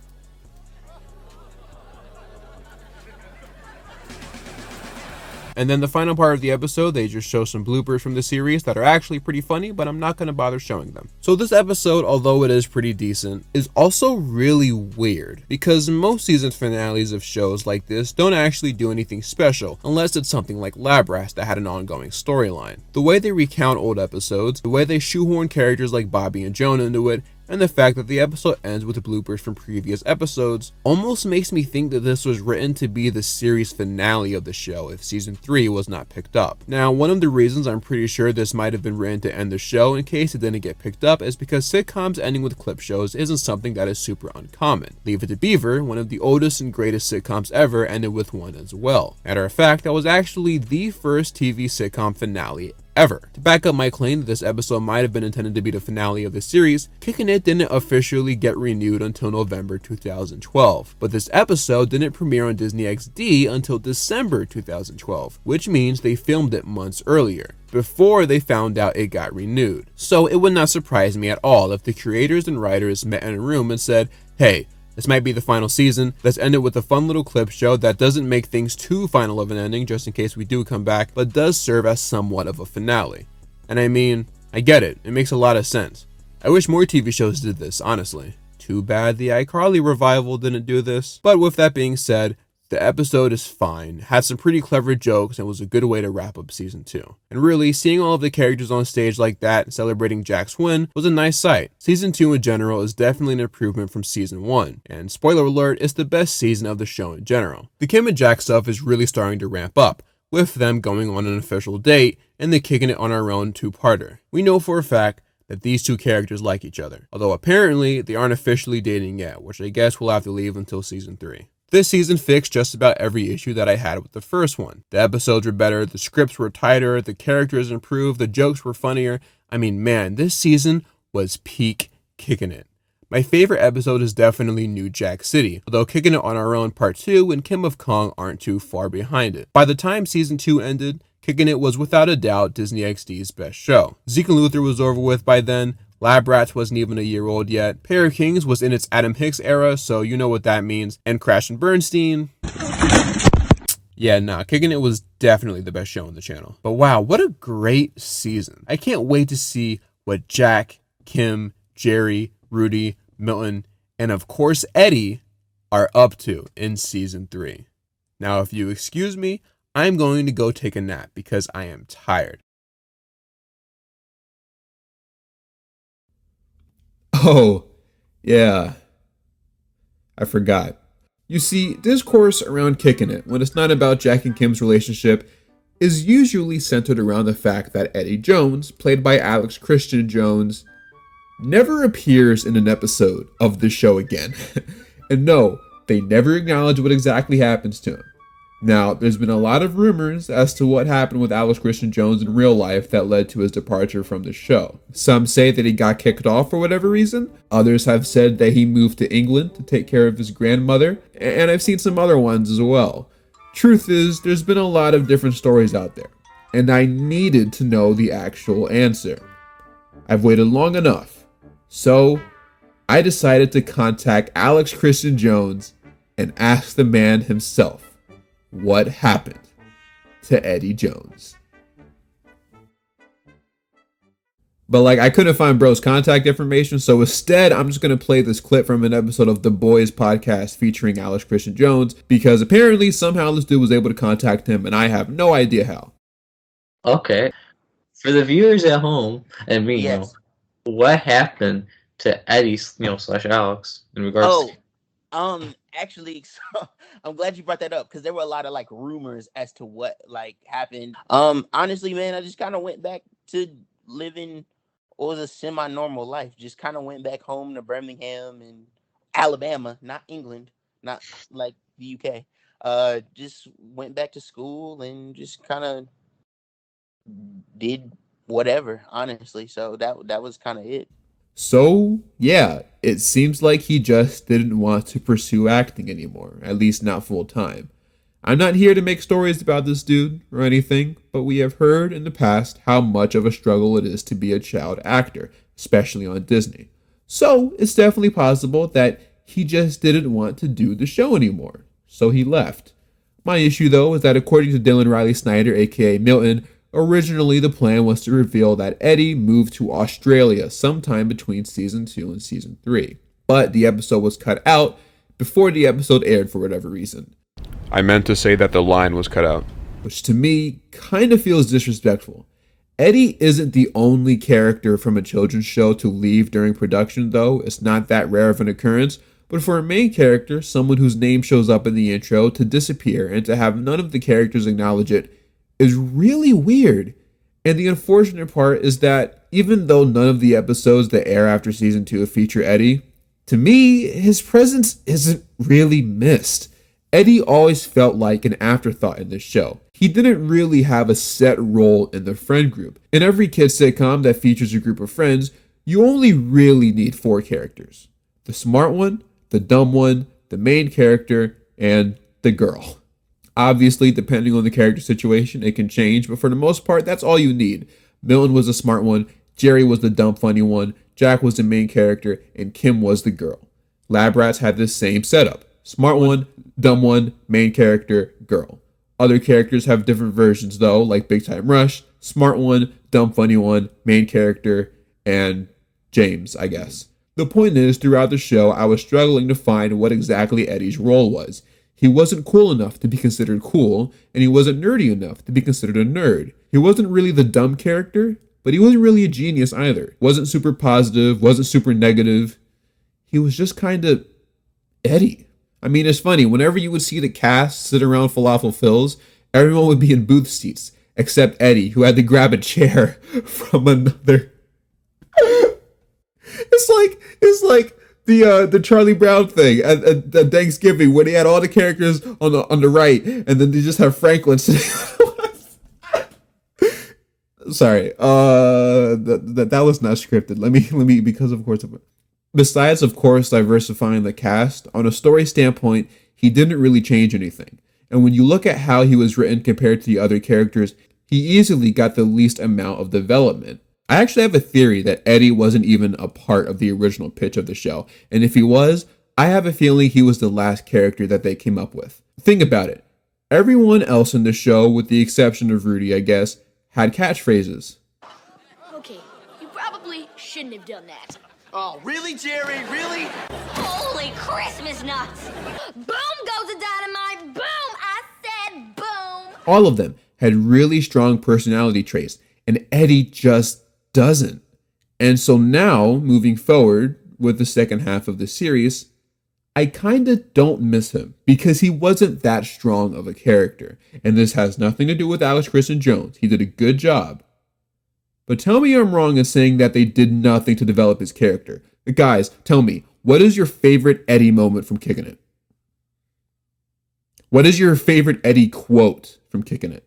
Speaker 1: And then the final part of the episode, they just show some bloopers from the series that are actually pretty funny, but I'm not going to bother showing them. So this episode, although it is pretty decent, is also really weird, because most season finales of shows like this don't actually do anything special, unless it's something like Lab Rats that had an ongoing storyline. The way they recount old episodes, the way they shoehorn characters like Bobby and Jonah into it, and the fact that the episode ends with bloopers from previous episodes almost makes me think that this was written to be the series finale of the show if season 3 was not picked up. Now, one of the reasons I'm pretty sure this might have been written to end the show in case it didn't get picked up is because sitcoms ending with clip shows isn't something that is super uncommon. Leave It to Beaver, one of the oldest and greatest sitcoms ever, ended with one as well. Matter of fact, that was actually the first TV sitcom finale ever. To back up my claim that this episode might have been intended to be the finale of the series, Kickin' It didn't officially get renewed until November 2012, but this episode didn't premiere on Disney XD until December 2012, which means they filmed it months earlier, before they found out it got renewed. So it would not surprise me at all if the creators and writers met in a room and said, hey, this might be the final season. Let's end it with a fun little clip show that doesn't make things too final of an ending just in case we do come back, but does serve as somewhat of a finale. And I mean, I get it. It makes a lot of sense. I wish more TV shows did this, honestly. Too bad the iCarly revival didn't do this. But with that being said, the episode is fine, had some pretty clever jokes, and was a good way to wrap up season 2. And really, seeing all of the characters on stage like that, celebrating Jack's win, was a nice sight. Season 2 in general is definitely an improvement from season 1, and spoiler alert, it's the best season of the show in general. The Kim and Jack stuff is really starting to ramp up, with them going on an official date, and the Kickin' It on Our Own 2-parter. We know for a fact that these two characters like each other, although apparently they aren't officially dating yet, which I guess we'll have to leave until season 3. This season fixed just about every issue that I had with the first one. The episodes were better, the scripts were tighter, the characters improved, the jokes were funnier. I mean, man, this season was peak Kickin' It. My favorite episode is definitely New Jack City, although Kickin' It on Our Own Part 2 and Kim of Kong aren't too far behind it. By the time season 2 ended, Kickin' It was without a doubt Disney XD's best show. Zeke and Luther was over with by then, Lab Rats wasn't even a year old yet, Pair of Kings was in its Adam Hicks era, so you know what that means, and Crash and Bernstein. Yeah, nah, Kickin' It was definitely the best show on the channel. But wow, what a great season. I can't wait to see what Jack, Kim, Jerry, Rudy, Milton, and of course Eddie are up to in season 3. Now, if you excuse me, I'm going to go take a nap because I am tired. Oh, yeah. I forgot. You see, discourse around Kickin' It, when it's not about Jack and Kim's relationship, is usually centered around the fact that Eddie Jones, played by Alex Christian Jones, never appears in an episode of the show again. And no, they never acknowledge what exactly happens to him. Now, there's been a lot of rumors as to what happened with Alex Christian Jones in real life that led to his departure from the show. Some say that he got kicked off for whatever reason. Others have said that he moved to England to take care of his grandmother. And I've seen some other ones as well. Truth is, there's been a lot of different stories out there. And I needed to know the actual answer. I've waited long enough. So, I decided to contact Alex Christian Jones and ask the man himself what happened to Eddie Jones. But I couldn't find bro's contact information, so instead I'm just going to play this clip from an episode of The Boys podcast featuring Alex Christian Jones, because apparently somehow this dude was able to contact him and I have no idea how.
Speaker 8: Okay. For the viewers at home and me,
Speaker 11: Yes.
Speaker 8: What happened to Eddie, slash Alex in regards to...
Speaker 11: Actually, so I'm glad you brought that up because there were a lot of rumors as to what happened. Honestly, man, I just kind of went back to living what was a semi-normal life. Just kind of went back home to Birmingham and Alabama, not England, not like the UK. Just went back to school and just kind of did whatever, honestly. So that was kind of it.
Speaker 1: So, yeah, it seems like he just didn't want to pursue acting anymore, at least not full time. I'm not here to make stories about this dude or anything, but we have heard in the past how much of a struggle it is to be a child actor, especially on Disney. So, it's definitely possible that he just didn't want to do the show anymore, so he left. My issue, though, is that according to Dylan Riley Snyder, aka Milton, originally, the plan was to reveal that Eddie moved to Australia sometime between Season 2 and Season 3. But the episode was cut out before the episode aired for whatever reason.
Speaker 13: I meant to say that the line was cut out.
Speaker 1: Which to me kind of feels disrespectful. Eddie isn't the only character from a children's show to leave during production, though. It's not that rare of an occurrence. But for a main character, someone whose name shows up in the intro, to disappear and to have none of the characters acknowledge it is really weird. And the unfortunate part is that even though none of the episodes that air after Season 2 feature Eddie, to me, his presence isn't really missed. Eddie always felt like an afterthought in this show. He didn't really have a set role in the friend group. In every kid sitcom that features a group of friends, you only really need 4 characters. The smart one, the dumb one, the main character, and the girl. Obviously, depending on the character situation, it can change, but for the most part, that's all you need. Milton was the smart one, Jerry was the dumb funny one, Jack was the main character, and Kim was the girl. Lab Rats had this same setup. Smart one, dumb one, main character, girl. Other characters have different versions though, like Big Time Rush, smart one, dumb funny one, main character, and James, I guess. The point is, throughout the show, I was struggling to find what exactly Eddie's role was. He wasn't cool enough to be considered cool, and he wasn't nerdy enough to be considered a nerd. He wasn't really the dumb character, but he wasn't really a genius either. Wasn't super positive, wasn't super negative. He was just kind of Eddie. I mean, it's funny, whenever you would see the cast sit around Falafel Phil's, everyone would be in booth seats, except Eddie, who had to grab a chair from another. It's like the Charlie Brown thing at Thanksgiving when he had all the characters on the right, and then they just have Franklin sitting. Sorry, that was not scripted. Let me because of course. Besides, of course, diversifying the cast, on a story standpoint, he didn't really change anything. And when you look at how he was written compared to the other characters, he easily got the least amount of development. I actually have a theory that Eddie wasn't even a part of the original pitch of the show, and if he was, I have a feeling he was the last character that they came up with. Think about it. Everyone else in the show, with the exception of Rudy, I guess, had catchphrases.
Speaker 10: Okay, you probably shouldn't have done that.
Speaker 20: Oh, really, Jerry? Really?
Speaker 3: Holy Christmas nuts! Boom goes the dynamite! Boom! I said boom!
Speaker 1: All of them had really strong personality traits, and Eddie just doesn't. And so now, moving forward with the second half of the series, I kinda don't miss him because he wasn't that strong of a character. And this has nothing to do with Alex Christian Jones. He did a good job. But tell me I'm wrong in saying that they did nothing to develop his character. Guys, tell me, what is your favorite Eddie moment from Kickin' It? What is your favorite Eddie quote from Kickin' It?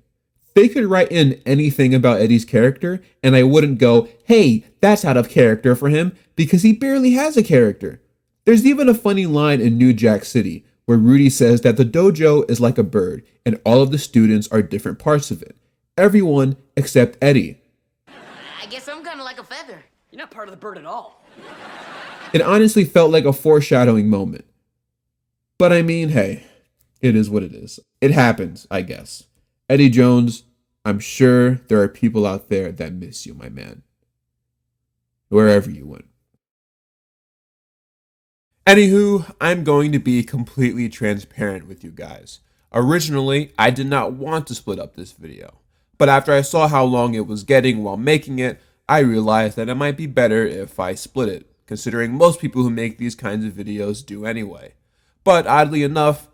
Speaker 1: They could write in anything about Eddie's character, and I wouldn't go, hey, that's out of character for him, because he barely has a character. There's even a funny line in New Jack City, where Rudy says that the dojo is like a bird, and all of the students are different parts of it. Everyone except Eddie.
Speaker 5: I guess I'm kind of like a feather.
Speaker 7: You're not part of the bird at all.
Speaker 1: It honestly felt like a foreshadowing moment. But I mean, hey, it is what it is. It happens, I guess. Eddie Jones, I'm sure there are people out there that miss you, my man. Wherever you went. Anywho, I'm going to be completely transparent with you guys. Originally, I did not want to split up this video. But after I saw how long it was getting while making it, I realized that it might be better if I split it, considering most people who make these kinds of videos do anyway. But oddly enough,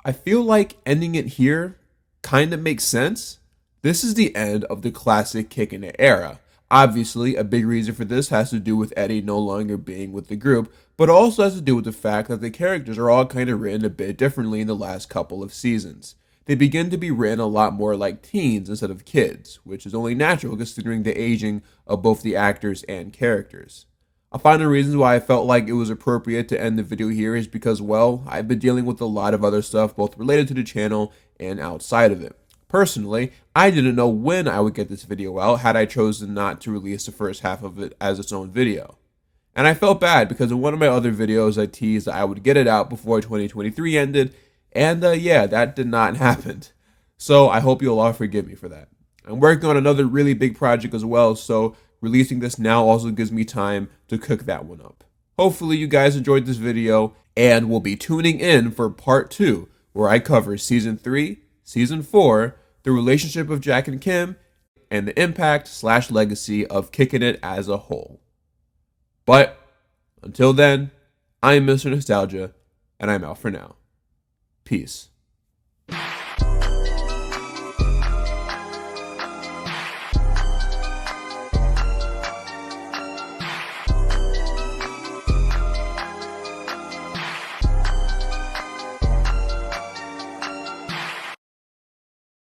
Speaker 1: I feel like ending it here kind of makes sense. This is the end of the classic Kickin' It era. Obviously, a big reason for this has to do with Eddie no longer being with the group, but also has to do with the fact that the characters are all kind of written a bit differently in the last couple of seasons. They begin to be written a lot more like teens instead of kids, which is only natural considering the aging of both the actors and characters. A final reason why I felt like it was appropriate to end the video here is because, well, I've been dealing with a lot of other stuff both related to the channel and outside of it. Personally, I didn't know when I would get this video out had I chosen not to release the first half of it as its own video. And I felt bad because in one of my other videos I teased that I would get it out before 2023 ended, and yeah, that did not happen. So I hope you'll all forgive me for that. I'm working on another really big project as well, so releasing this now also gives me time to cook that one up. Hopefully you guys enjoyed this video, and will be tuning in for part 2, where I cover season 3, season 4, the relationship of Jack and Kim, and the impact/legacy of Kickin' It as a whole. But until then, I'm Mr. Nostalgia, and I'm out for now. Peace.